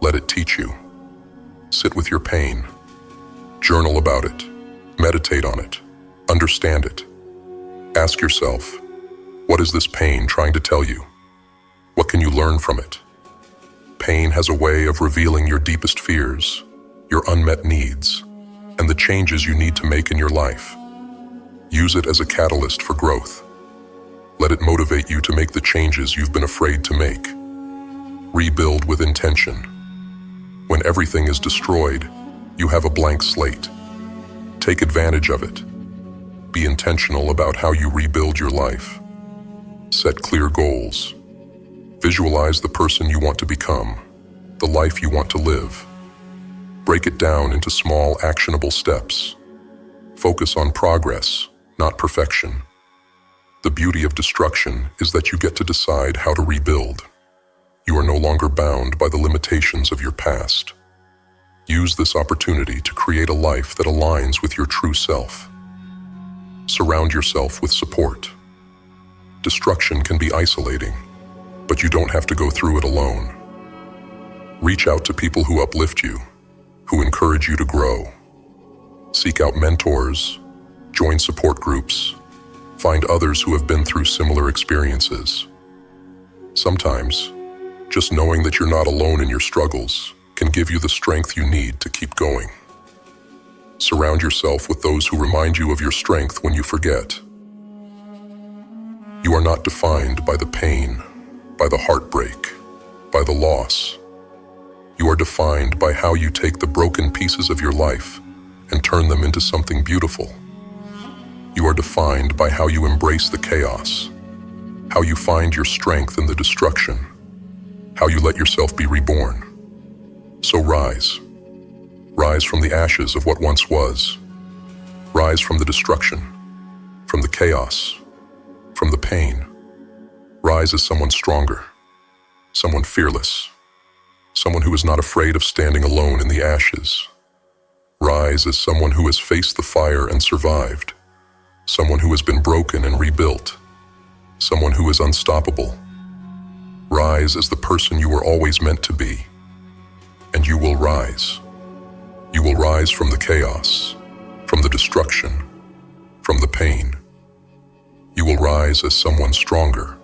let it teach you. Sit with your pain. Journal about it. Meditate on it. Understand it. Ask yourself, what is this pain trying to tell you? What can you learn from it? Pain has a way of revealing your deepest fears, your unmet needs, and the changes you need to make in your life. Use it as a catalyst for growth. Let it motivate you to make the changes you've been afraid to make. Rebuild with intention. When everything is destroyed, you have a blank slate. Take advantage of it. Be intentional about how you rebuild your life. Set clear goals. Visualize the person you want to become, the life you want to live. Break it down into small, actionable steps. Focus on progress, not perfection. The beauty of destruction is that you get to decide how to rebuild. You are no longer bound by the limitations of your past. Use this opportunity to create a life that aligns with your true self. Surround yourself with support. Destruction can be isolating, but you don't have to go through it alone. Reach out to people who uplift you, who encourage you to grow. Seek out mentors, join support groups, find others who have been through similar experiences. Sometimes, just knowing that you're not alone in your struggles can give you the strength you need to keep going. Surround yourself with those who remind you of your strength when you forget. You are not defined by the pain, by the heartbreak, by the loss. You are defined by how you take the broken pieces of your life and turn them into something beautiful. You are defined by how you embrace the chaos, how you find your strength in the destruction, how you let yourself be reborn. So rise. Rise from the ashes of what once was. Rise from the destruction, from the chaos, from the pain. Rise as someone stronger, someone fearless, someone who is not afraid of standing alone in the ashes. Rise as someone who has faced the fire and survived, someone who has been broken and rebuilt, someone who is unstoppable. Rise as the person you were always meant to be, and you will rise. You will rise from the chaos, from the destruction, from the pain. You will rise as someone stronger,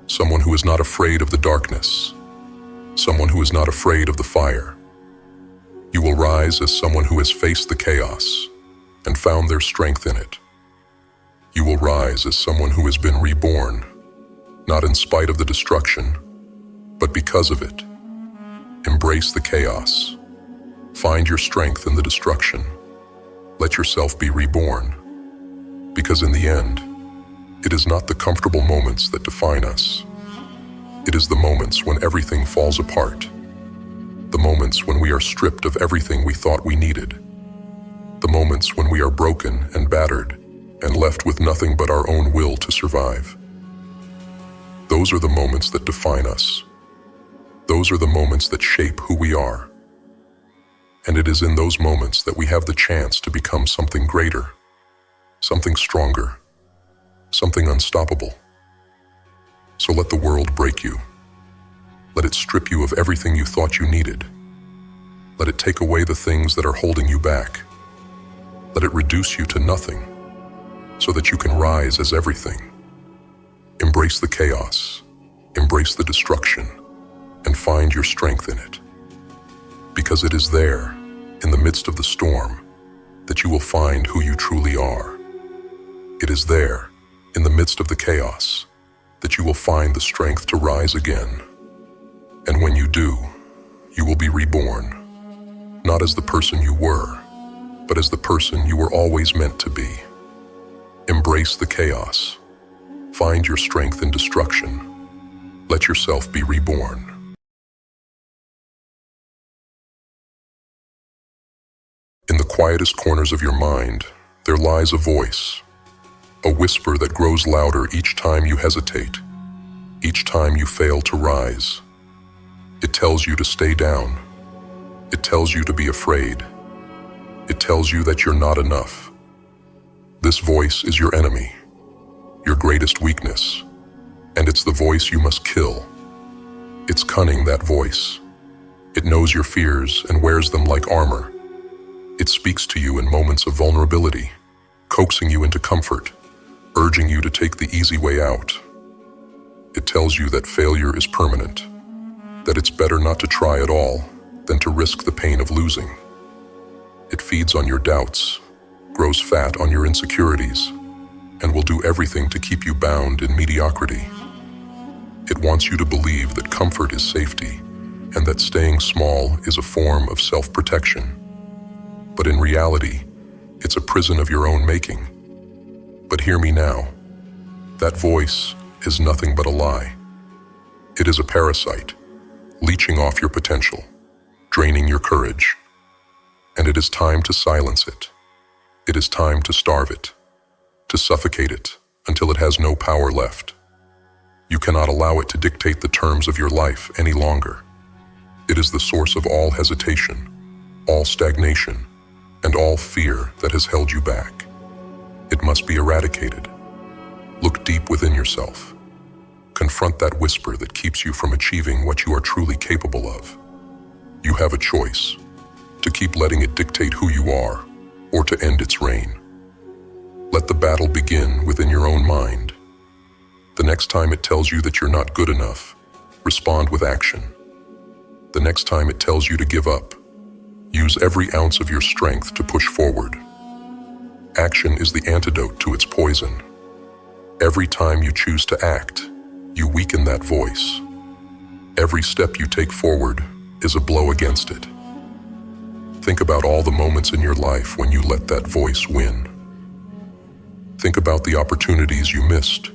someone who is not afraid of the darkness, someone who is not afraid of the fire. You will rise as someone who has faced the chaos and found their strength in it. You will rise as someone who has been reborn, not in spite of the destruction, but because of it. Embrace the chaos. Find your strength in the destruction. Let yourself be reborn. Because in the end, it is not the comfortable moments that define us. It is the moments when everything falls apart. The moments when we are stripped of everything we thought we needed. The moments when we are broken and battered and left with nothing but our own will to survive. Those are the moments that define us. Those are the moments that shape who we are. And it is in those moments that we have the chance to become something greater, something stronger, something unstoppable. So let the world break you. Let it strip you of everything you thought you needed. Let it take away the things that are holding you back. Let it reduce you to nothing, so that you can rise as everything. Embrace the chaos, embrace the destruction, and find your strength in it. Because it is there, in the midst of the storm, that you will find who you truly are. It is there, in the midst of the chaos, that you will find the strength to rise again. And when you do, you will be reborn, not as the person you were, but as the person you were always meant to be. Embrace the chaos. Find your strength in destruction. Let yourself be reborn. In the quietest corners of your mind, there lies a voice, a whisper that grows louder each time you hesitate, each time you fail to rise. It tells you to stay down. It tells you to be afraid. It tells you that you're not enough. This voice is your enemy, your greatest weakness, and it's the voice you must kill. It's cunning, that voice. It knows your fears and wears them like armor. It speaks to you in moments of vulnerability, coaxing you into comfort, urging you to take the easy way out. It tells you that failure is permanent, that it's better not to try at all than to risk the pain of losing. It feeds on your doubts, grows fat on your insecurities, and will do everything to keep you bound in mediocrity. It wants you to believe that comfort is safety and that staying small is a form of self-protection. But in reality, it's a prison of your own making. But hear me now. That voice is nothing but a lie. It is a parasite, leeching off your potential, draining your courage. And it is time to silence it. It is time to starve it, to suffocate it until it has no power left. You cannot allow it to dictate the terms of your life any longer. It is the source of all hesitation, all stagnation, and all fear that has held you back. It must be eradicated. Look deep within yourself. Confront that whisper that keeps you from achieving what you are truly capable of. You have a choice: to keep letting it dictate who you are, or to end its reign. Let the battle begin within your own mind. The next time it tells you that you're not good enough, respond with action. The next time it tells you to give up, use every ounce of your strength to push forward. Action is the antidote to its poison. Every time you choose to act, you weaken that voice. Every step you take forward is a blow against it. Think about all the moments in your life when you let that voice win. Think about the opportunities you missed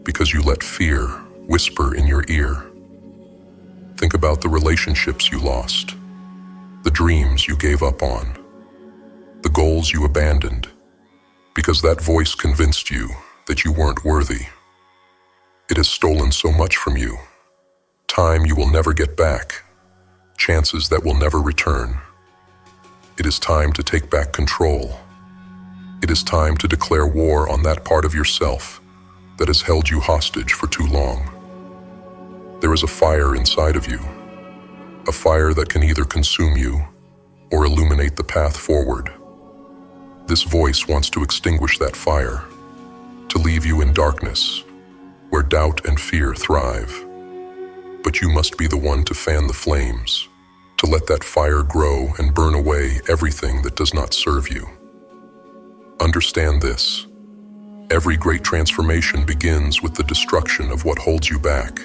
because you let fear whisper in your ear. Think about the relationships you lost, the dreams you gave up on, the goals you abandoned, because that voice convinced you that you weren't worthy. It has stolen so much from you. Time you will never get back, chances that will never return. It is time to take back control. It is time to declare war on that part of yourself that has held you hostage for too long. There is a fire inside of you, a fire that can either consume you or illuminate the path forward. This voice wants to extinguish that fire, to leave you in darkness, where doubt and fear thrive. But you must be the one to fan the flames, to let that fire grow and burn away everything that does not serve you. Understand this. Every great transformation begins with the destruction of what holds you back.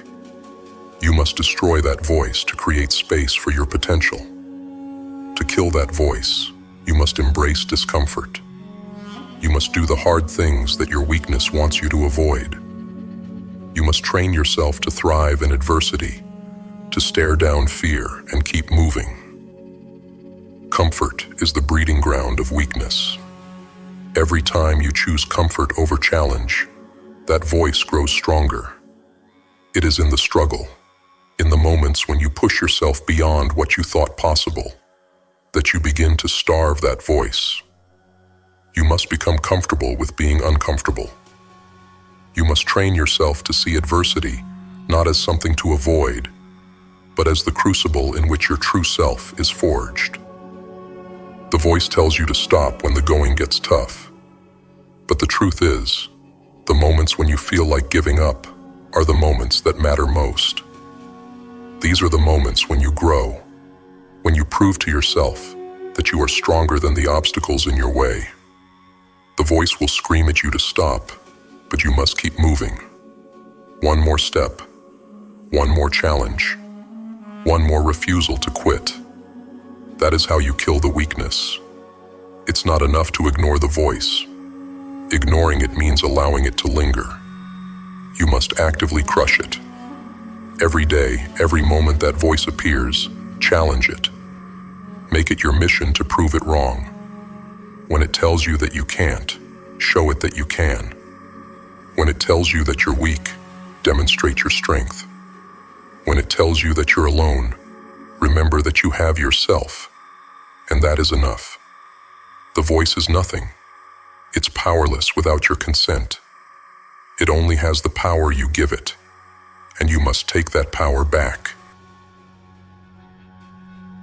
You must destroy that voice to create space for your potential. To kill that voice, you must embrace discomfort. You must do the hard things that your weakness wants you to avoid. You must train yourself to thrive in adversity, to stare down fear and keep moving. Comfort is the breeding ground of weakness. Every time you choose comfort over challenge, that voice grows stronger. It is in the struggle, in the moments when you push yourself beyond what you thought possible, that you begin to starve that voice. You must become comfortable with being uncomfortable. You must train yourself to see adversity not as something to avoid, but as the crucible in which your true self is forged. The voice tells you to stop when the going gets tough. But the truth is, the moments when you feel like giving up are the moments that matter most. These are the moments when you grow, when you prove to yourself that you are stronger than the obstacles in your way. The voice will scream at you to stop, but you must keep moving. One more step, one more challenge, one more refusal to quit. That is how you kill the weakness. It's not enough to ignore the voice. Ignoring it means allowing it to linger. You must actively crush it. Every day, every moment that voice appears, challenge it. Make it your mission to prove it wrong. When it tells you that you can't, show it that you can. When it tells you that you're weak, demonstrate your strength. When it tells you that you're alone, remember that you have yourself, and that is enough. The voice is nothing. It's powerless without your consent. It only has the power you give it, and you must take that power back.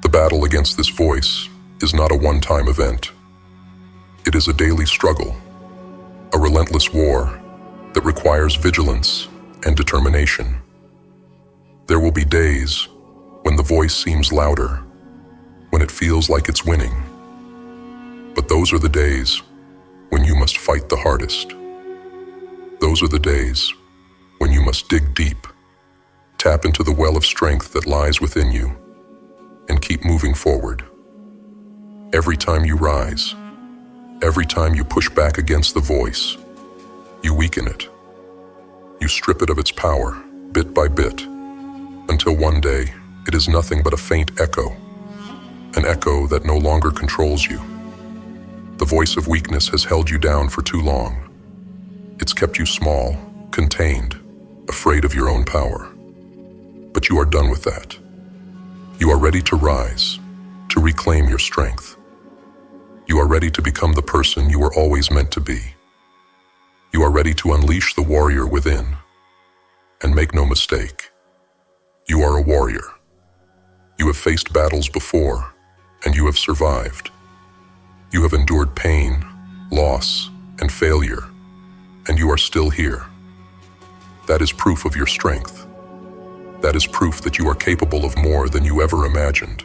The battle against this voice is not a one-time event. It is a daily struggle, a relentless war that requires vigilance and determination. There will be days when the voice seems louder, when it feels like it's winning. But those are the days when you must fight the hardest. Those are the days when you must dig deep, tap into the well of strength that lies within you, and keep moving forward. Every time you rise, every time you push back against the voice, you weaken it. You strip it of its power, bit by bit, until one day it is nothing but a faint echo, an echo that no longer controls you. The voice of weakness has held you down for too long. It's kept you small, contained, afraid of your own power. But you are done with that. You are ready to rise, to reclaim your strength. You are ready to become the person you were always meant to be. You are ready to unleash the warrior within. And make no mistake, you are a warrior. You have faced battles before, and you have survived. You have endured pain, loss, and failure, and you are still here. That is proof of your strength. That is proof that you are capable of more than you ever imagined.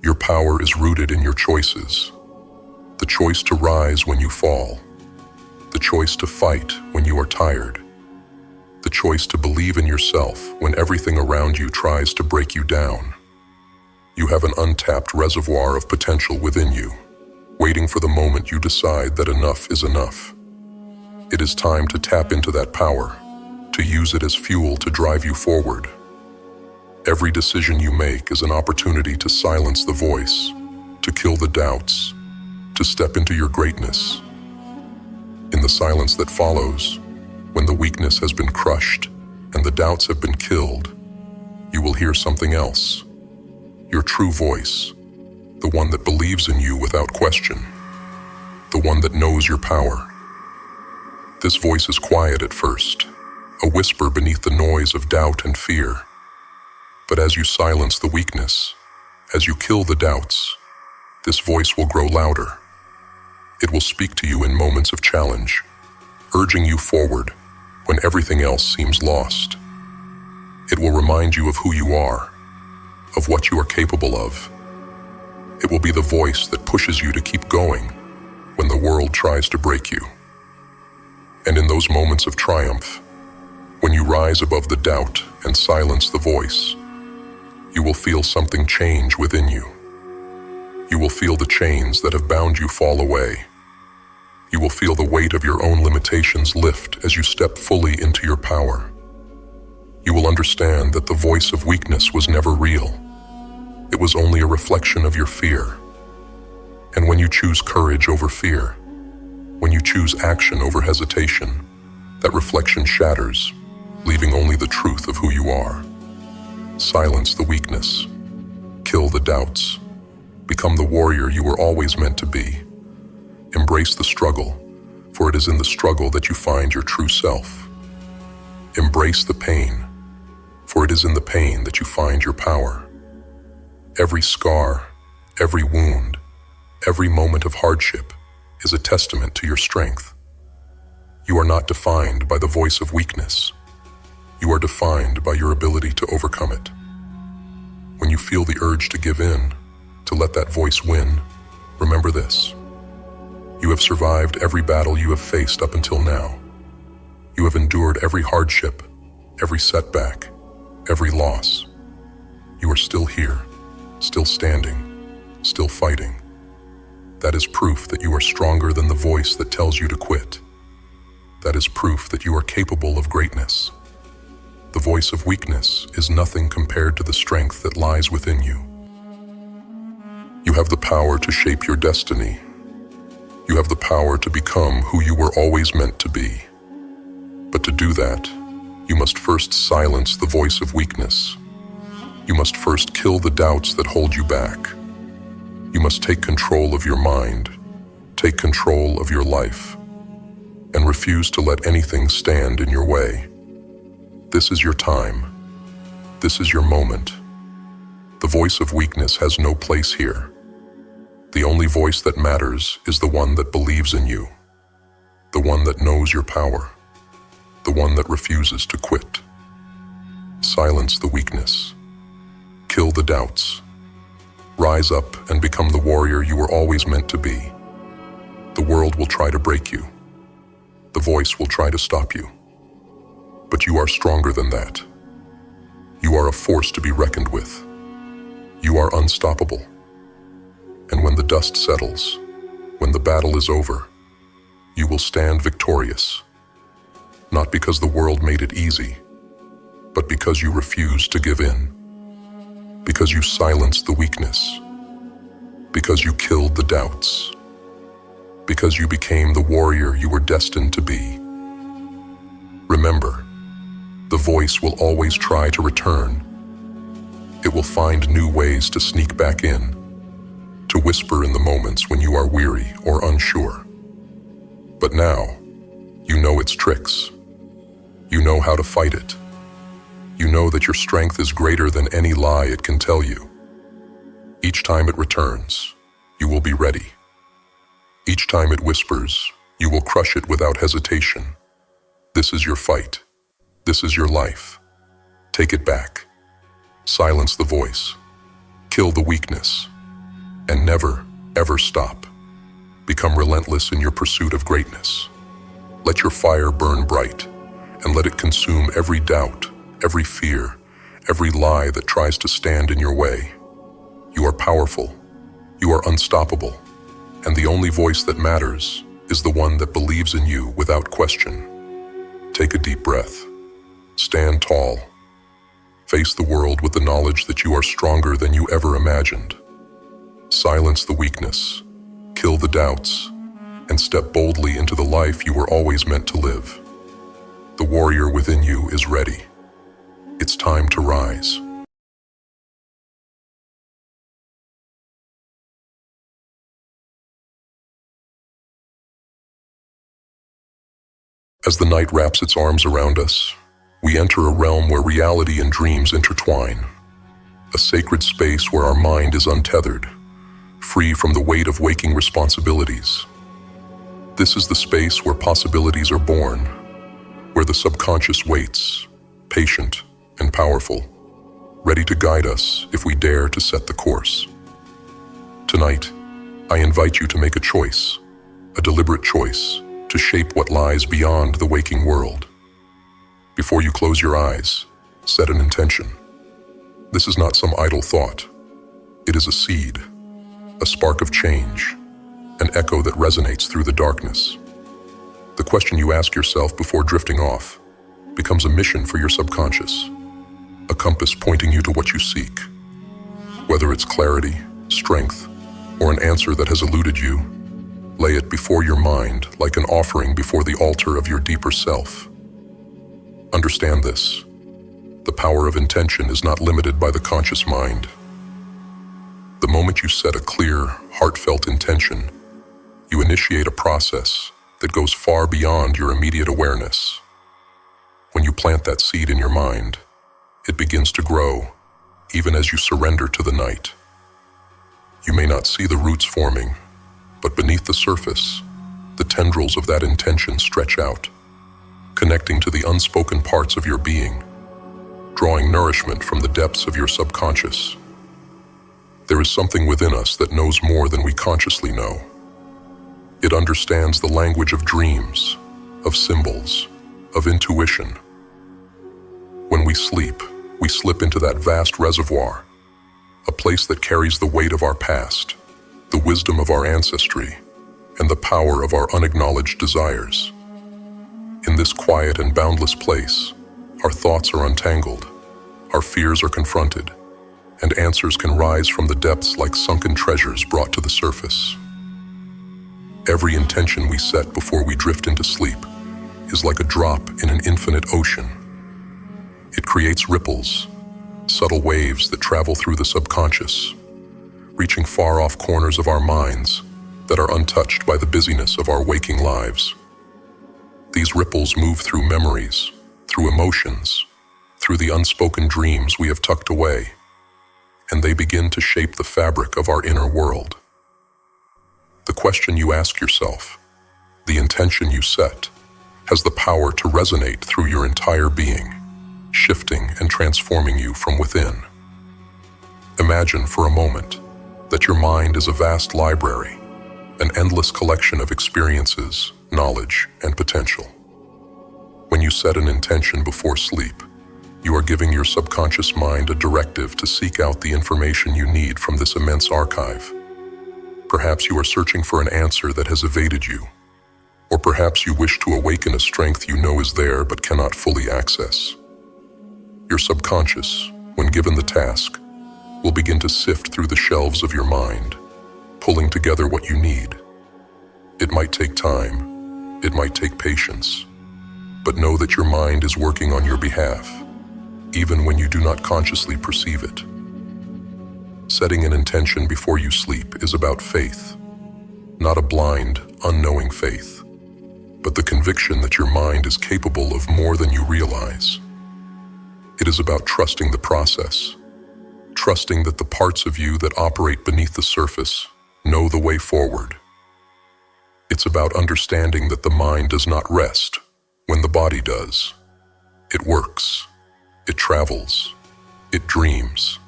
Your power is rooted in your choices. The choice to rise when you fall. The choice to fight when you are tired. The choice to believe in yourself when everything around you tries to break you down. You have an untapped reservoir of potential within you, waiting for the moment you decide that enough is enough. It is time to tap into that power, to use it as fuel to drive you forward. Every decision you make is an opportunity to silence the voice, to kill the doubts, to step into your greatness. In the silence that follows, when the weakness has been crushed and the doubts have been killed, you will hear something else. Your true voice, the one that believes in you without question, the one that knows your power. This voice is quiet at first, a whisper beneath the noise of doubt and fear. But as you silence the weakness, as you kill the doubts, this voice will grow louder. It will speak to you in moments of challenge, urging you forward when everything else seems lost. It will remind you of who you are, of what you are capable of. It will be the voice that pushes you to keep going when the world tries to break you. And in those moments of triumph, when you rise above the doubt and silence the voice, you will feel something change within you. You will feel the chains that have bound you fall away. You will feel the weight of your own limitations lift as you step fully into your power. You will understand that the voice of weakness was never real. It was only a reflection of your fear. And when you choose courage over fear, when you choose action over hesitation, that reflection shatters, leaving only the truth of who you are. Silence the weakness. Kill the doubts. Become the warrior you were always meant to be. Embrace the struggle, for it is in the struggle that you find your true self. Embrace the pain, for it is in the pain that you find your power. Every scar, every wound, every moment of hardship is a testament to your strength. You are not defined by the voice of weakness. You are defined by your ability to overcome it. When you feel the urge to give in, to let that voice win, remember this. You have survived every battle you have faced up until now. You have endured every hardship, every setback, every loss. You are still here, still standing, still fighting. That is proof that you are stronger than the voice that tells you to quit. That is proof that you are capable of greatness. The voice of weakness is nothing compared to the strength that lies within you. You have the power to shape your destiny. You have the power to become who you were always meant to be. But to do that, you must first silence the voice of weakness. You must first kill the doubts that hold you back. You must take control of your mind, take control of your life, and refuse to let anything stand in your way. This is your time. This is your moment. The voice of weakness has no place here. The only voice that matters is the one that believes in you, the one that knows your power, the one that refuses to quit. Silence the weakness. Kill the doubts. Rise up and become the warrior you were always meant to be. The world will try to break you. The voice will try to stop you. But you are stronger than that. You are a force to be reckoned with. You are unstoppable. And when the dust settles, when the battle is over, you will stand victorious. Not because the world made it easy, but because you refused to give in. Because you silenced the weakness. Because you killed the doubts. Because you became the warrior you were destined to be. Remember, the voice will always try to return. It will find new ways to sneak back in, to whisper in the moments when you are weary or unsure. But now, you know its tricks. You know how to fight it. You know that your strength is greater than any lie it can tell you. Each time it returns, you will be ready. Each time it whispers, you will crush it without hesitation. This is your fight. This is your life. Take it back. Silence the voice. Kill the weakness. And never, ever stop. Become relentless in your pursuit of greatness. Let your fire burn bright, and let it consume every doubt, every fear, every lie that tries to stand in your way. You are powerful. You are unstoppable. And the only voice that matters is the one that believes in you without question. Take a deep breath. Stand tall. Face the world with the knowledge that you are stronger than you ever imagined. Silence the weakness, kill the doubts, and step boldly into the life you were always meant to live. The warrior within you is ready. It's time to rise. As the night wraps its arms around us, we enter a realm where reality and dreams intertwine. A sacred space where our mind is untethered, free from the weight of waking responsibilities. This is the space where possibilities are born, where the subconscious waits, patient and powerful, ready to guide us if we dare to set the course. Tonight, I invite you to make a choice, a deliberate choice, to shape what lies beyond the waking world. Before you close your eyes, set an intention. This is not some idle thought. It is a seed, a spark of change, an echo that resonates through the darkness. The question you ask yourself before drifting off becomes a mission for your subconscious, a compass pointing you to what you seek. Whether it's clarity, strength, or an answer that has eluded you, lay it before your mind like an offering before the altar of your deeper self. Understand this. The power of intention is not limited by the conscious mind. The moment you set a clear, heartfelt intention, you initiate a process that goes far beyond your immediate awareness. When you plant that seed in your mind, it begins to grow, even as you surrender to the night. You may not see the roots forming, but beneath the surface, the tendrils of that intention stretch out, connecting to the unspoken parts of your being, drawing nourishment from the depths of your subconscious. There is something within us that knows more than we consciously know. It understands the language of dreams, of symbols, of intuition. When we sleep, we slip into that vast reservoir, a place that carries the weight of our past, the wisdom of our ancestry, and the power of our unacknowledged desires. In this quiet and boundless place, our thoughts are untangled, our fears are confronted, and answers can rise from the depths like sunken treasures brought to the surface. Every intention we set before we drift into sleep is like a drop in an infinite ocean. It creates ripples, subtle waves that travel through the subconscious, reaching far off corners of our minds that are untouched by the busyness of our waking lives. These ripples move through memories, through emotions, through the unspoken dreams we have tucked away, and they begin to shape the fabric of our inner world. The question you ask yourself, the intention you set, has the power to resonate through your entire being, shifting and transforming you from within. Imagine for a moment that your mind is a vast library, an endless collection of experiences, knowledge, and potential. When you set an intention before sleep, you are giving your subconscious mind a directive to seek out the information you need from this immense archive. Perhaps you are searching for an answer that has evaded you, or perhaps you wish to awaken a strength you know is there but cannot fully access. Your subconscious, when given the task, will begin to sift through the shelves of your mind, pulling together what you need. It might take time, it might take patience, but know that your mind is working on your behalf, even when you do not consciously perceive it. Setting an intention before you sleep is about faith, not a blind, unknowing faith, but the conviction that your mind is capable of more than you realize. It is about trusting the process, trusting that the parts of you that operate beneath the surface know the way forward. It's about understanding that the mind does not rest when the body does. It works, it travels, it dreams,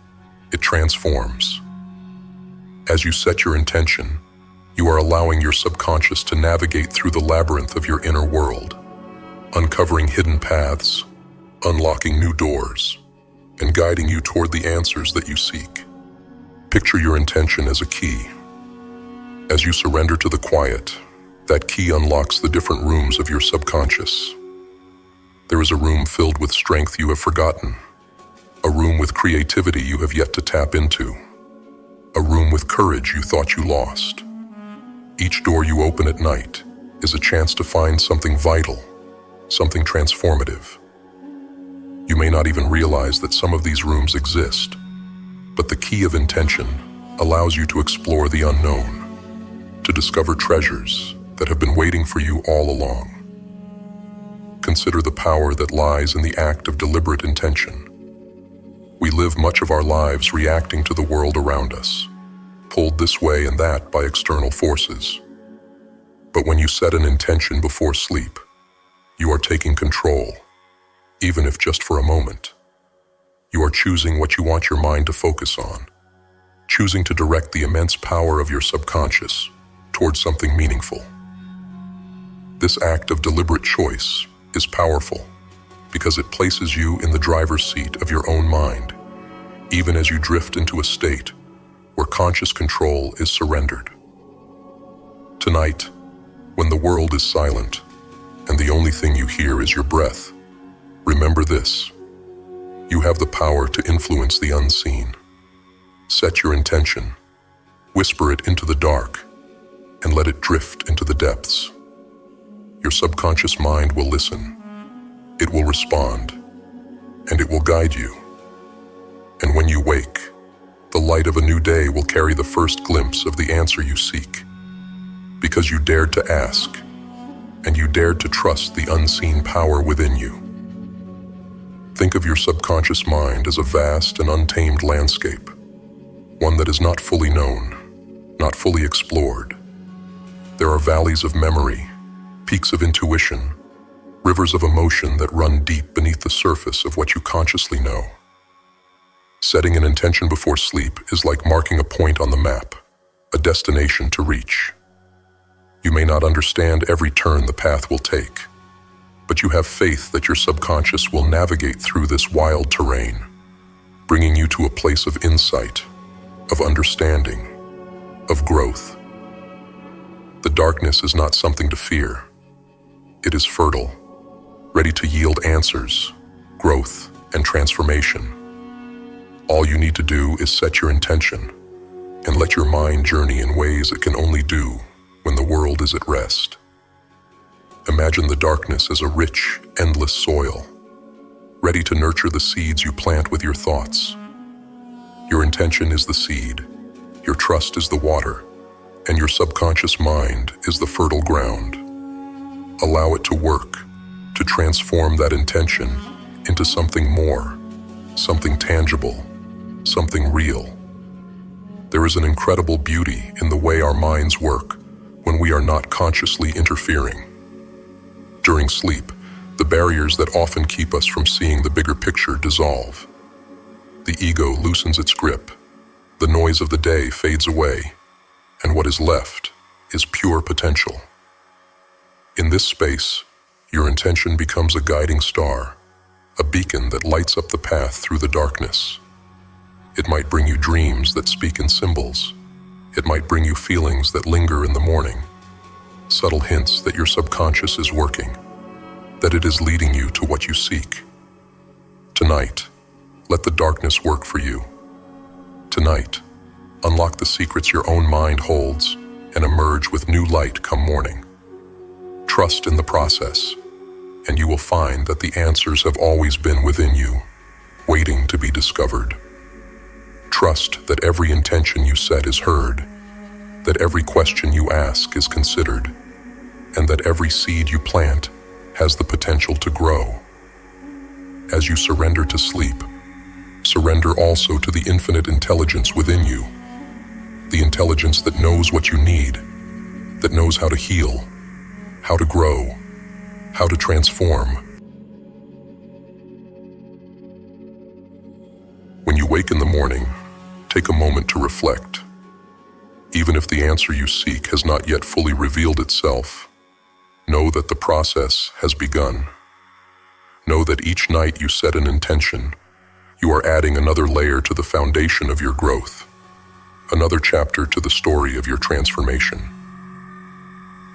it transforms. As you set your intention, you are allowing your subconscious to navigate through the labyrinth of your inner world, uncovering hidden paths, unlocking new doors, and guiding you toward the answers that you seek. Picture your intention as a key. As you surrender to the quiet, that key unlocks the different rooms of your subconscious. There is a room filled with strength you have forgotten, a room with creativity you have yet to tap into, a room with courage you thought you lost. Each door you open at night is a chance to find something vital, something transformative. You may not even realize that some of these rooms exist, but the key of intention allows you to explore the unknown, to discover treasures that have been waiting for you all along. Consider the power that lies in the act of deliberate intention. We live much of our lives reacting to the world around us, pulled this way and that by external forces. But when you set an intention before sleep, you are taking control, even if just for a moment. You are choosing what you want your mind to focus on, choosing to direct the immense power of your subconscious towards something meaningful. This act of deliberate choice is powerful because it places you in the driver's seat of your own mind, even as you drift into a state where conscious control is surrendered. Tonight, when the world is silent and the only thing you hear is your breath, remember this: you have the power to influence the unseen. Set your intention, whisper it into the dark, and let it drift into the depths. Your subconscious mind will listen, it will respond, and it will guide you. And when you wake, the light of a new day will carry the first glimpse of the answer you seek, because you dared to ask, and you dared to trust the unseen power within you. Think of your subconscious mind as a vast and untamed landscape, one that is not fully known, not fully explored. There are valleys of memory, peaks of intuition, rivers of emotion that run deep beneath the surface of what you consciously know. Setting an intention before sleep is like marking a point on the map, a destination to reach. You may not understand every turn the path will take, but you have faith that your subconscious will navigate through this wild terrain, bringing you to a place of insight, of understanding, of growth. The darkness is not something to fear. It is fertile, ready to yield answers, growth, and transformation. All you need to do is set your intention and let your mind journey in ways it can only do when the world is at rest. Imagine the darkness as a rich, endless soil, ready to nurture the seeds you plant with your thoughts. Your intention is the seed, your trust is the water, and your subconscious mind is the fertile ground. Allow it to work, to transform that intention into something more, something tangible, something real. There is an incredible beauty in the way our minds work when we are not consciously interfering. During sleep, the barriers that often keep us from seeing the bigger picture dissolve. The ego loosens its grip, the noise of the day fades away, and what is left is pure potential. In this space, your intention becomes a guiding star, a beacon that lights up the path through the darkness. It might bring you dreams that speak in symbols. It might bring you feelings that linger in the morning, subtle hints that your subconscious is working, that it is leading you to what you seek. Tonight, let the darkness work for you. Tonight, unlock the secrets your own mind holds and emerge with new light come morning. Trust in the process, and you will find that the answers have always been within you, waiting to be discovered. Trust that every intention you set is heard, that every question you ask is considered, and that every seed you plant has the potential to grow. As you surrender to sleep, surrender also to the infinite intelligence within you, the intelligence that knows what you need, that knows how to heal, how to grow, how to transform. When you wake in the morning, take a moment to reflect. Even if the answer you seek has not yet fully revealed itself, know that the process has begun. Know that each night you set an intention, you are adding another layer to the foundation of your growth, another chapter to the story of your transformation.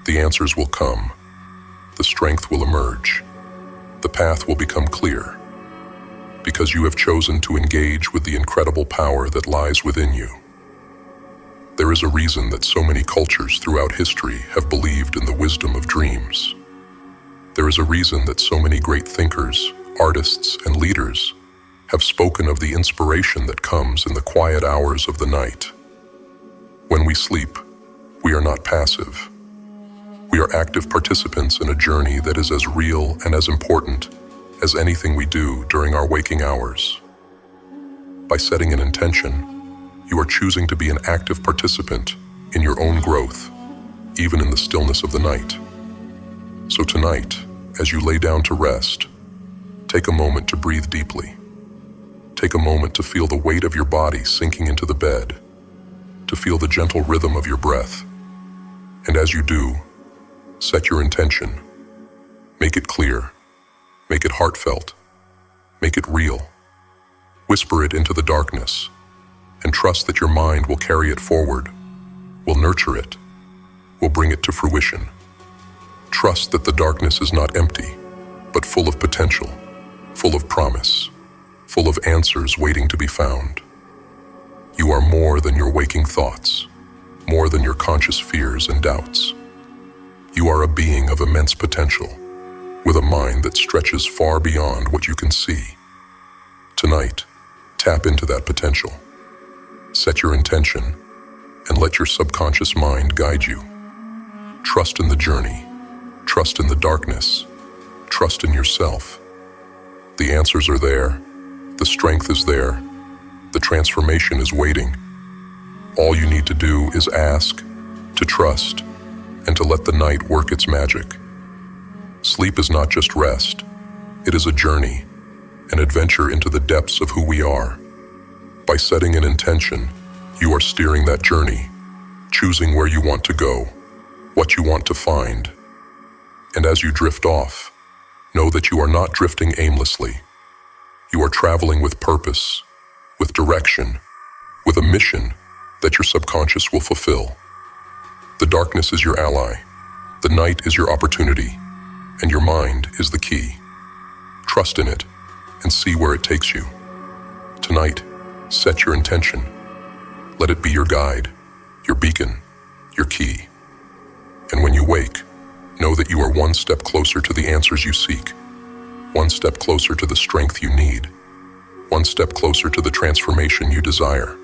The answers will come, the strength will emerge, the path will become clear, because you have chosen to engage with the incredible power that lies within you. There is a reason that so many cultures throughout history have believed in the wisdom of dreams. There is a reason that so many great thinkers, artists, and leaders have spoken of the inspiration that comes in the quiet hours of the night. When we sleep, we are not passive. We are active participants in a journey that is as real and as important as anything we do during our waking hours. By setting an intention, you are choosing to be an active participant in your own growth, even in the stillness of the night. So tonight, as you lay down to rest, take a moment to breathe deeply. Take a moment to feel the weight of your body sinking into the bed, to feel the gentle rhythm of your breath. And as you do, set your intention. Make it clear. Make it heartfelt. Make it real. Whisper it into the darkness, and trust that your mind will carry it forward, will nurture it, will bring it to fruition. Trust that the darkness is not empty, but full of potential, full of promise, full of answers waiting to be found. You are more than your waking thoughts, more than your conscious fears and doubts. You are a being of immense potential, with a mind that stretches far beyond what you can see. Tonight, tap into that potential. Set your intention, and let your subconscious mind guide you. Trust in the journey. Trust in the darkness. Trust in yourself. The answers are there. The strength is there. The transformation is waiting. All you need to do is ask, to trust, and to let the night work its magic. Sleep is not just rest. It is a journey, an adventure into the depths of who we are. By setting an intention, you are steering that journey, choosing where you want to go, what you want to find. And as you drift off, know that you are not drifting aimlessly. You are traveling with purpose, with direction, with a mission that your subconscious will fulfill. The darkness is your ally, the night is your opportunity, and your mind is the key. Trust in it and see where it takes you. Tonight, set your intention. Let it be your guide, your beacon, your key. And when you wake, know that you are one step closer to the answers you seek, one step closer to the strength you need, one step closer to the transformation you desire.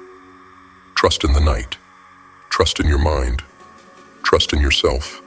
Trust in the night. Trust in your mind. Trust in yourself.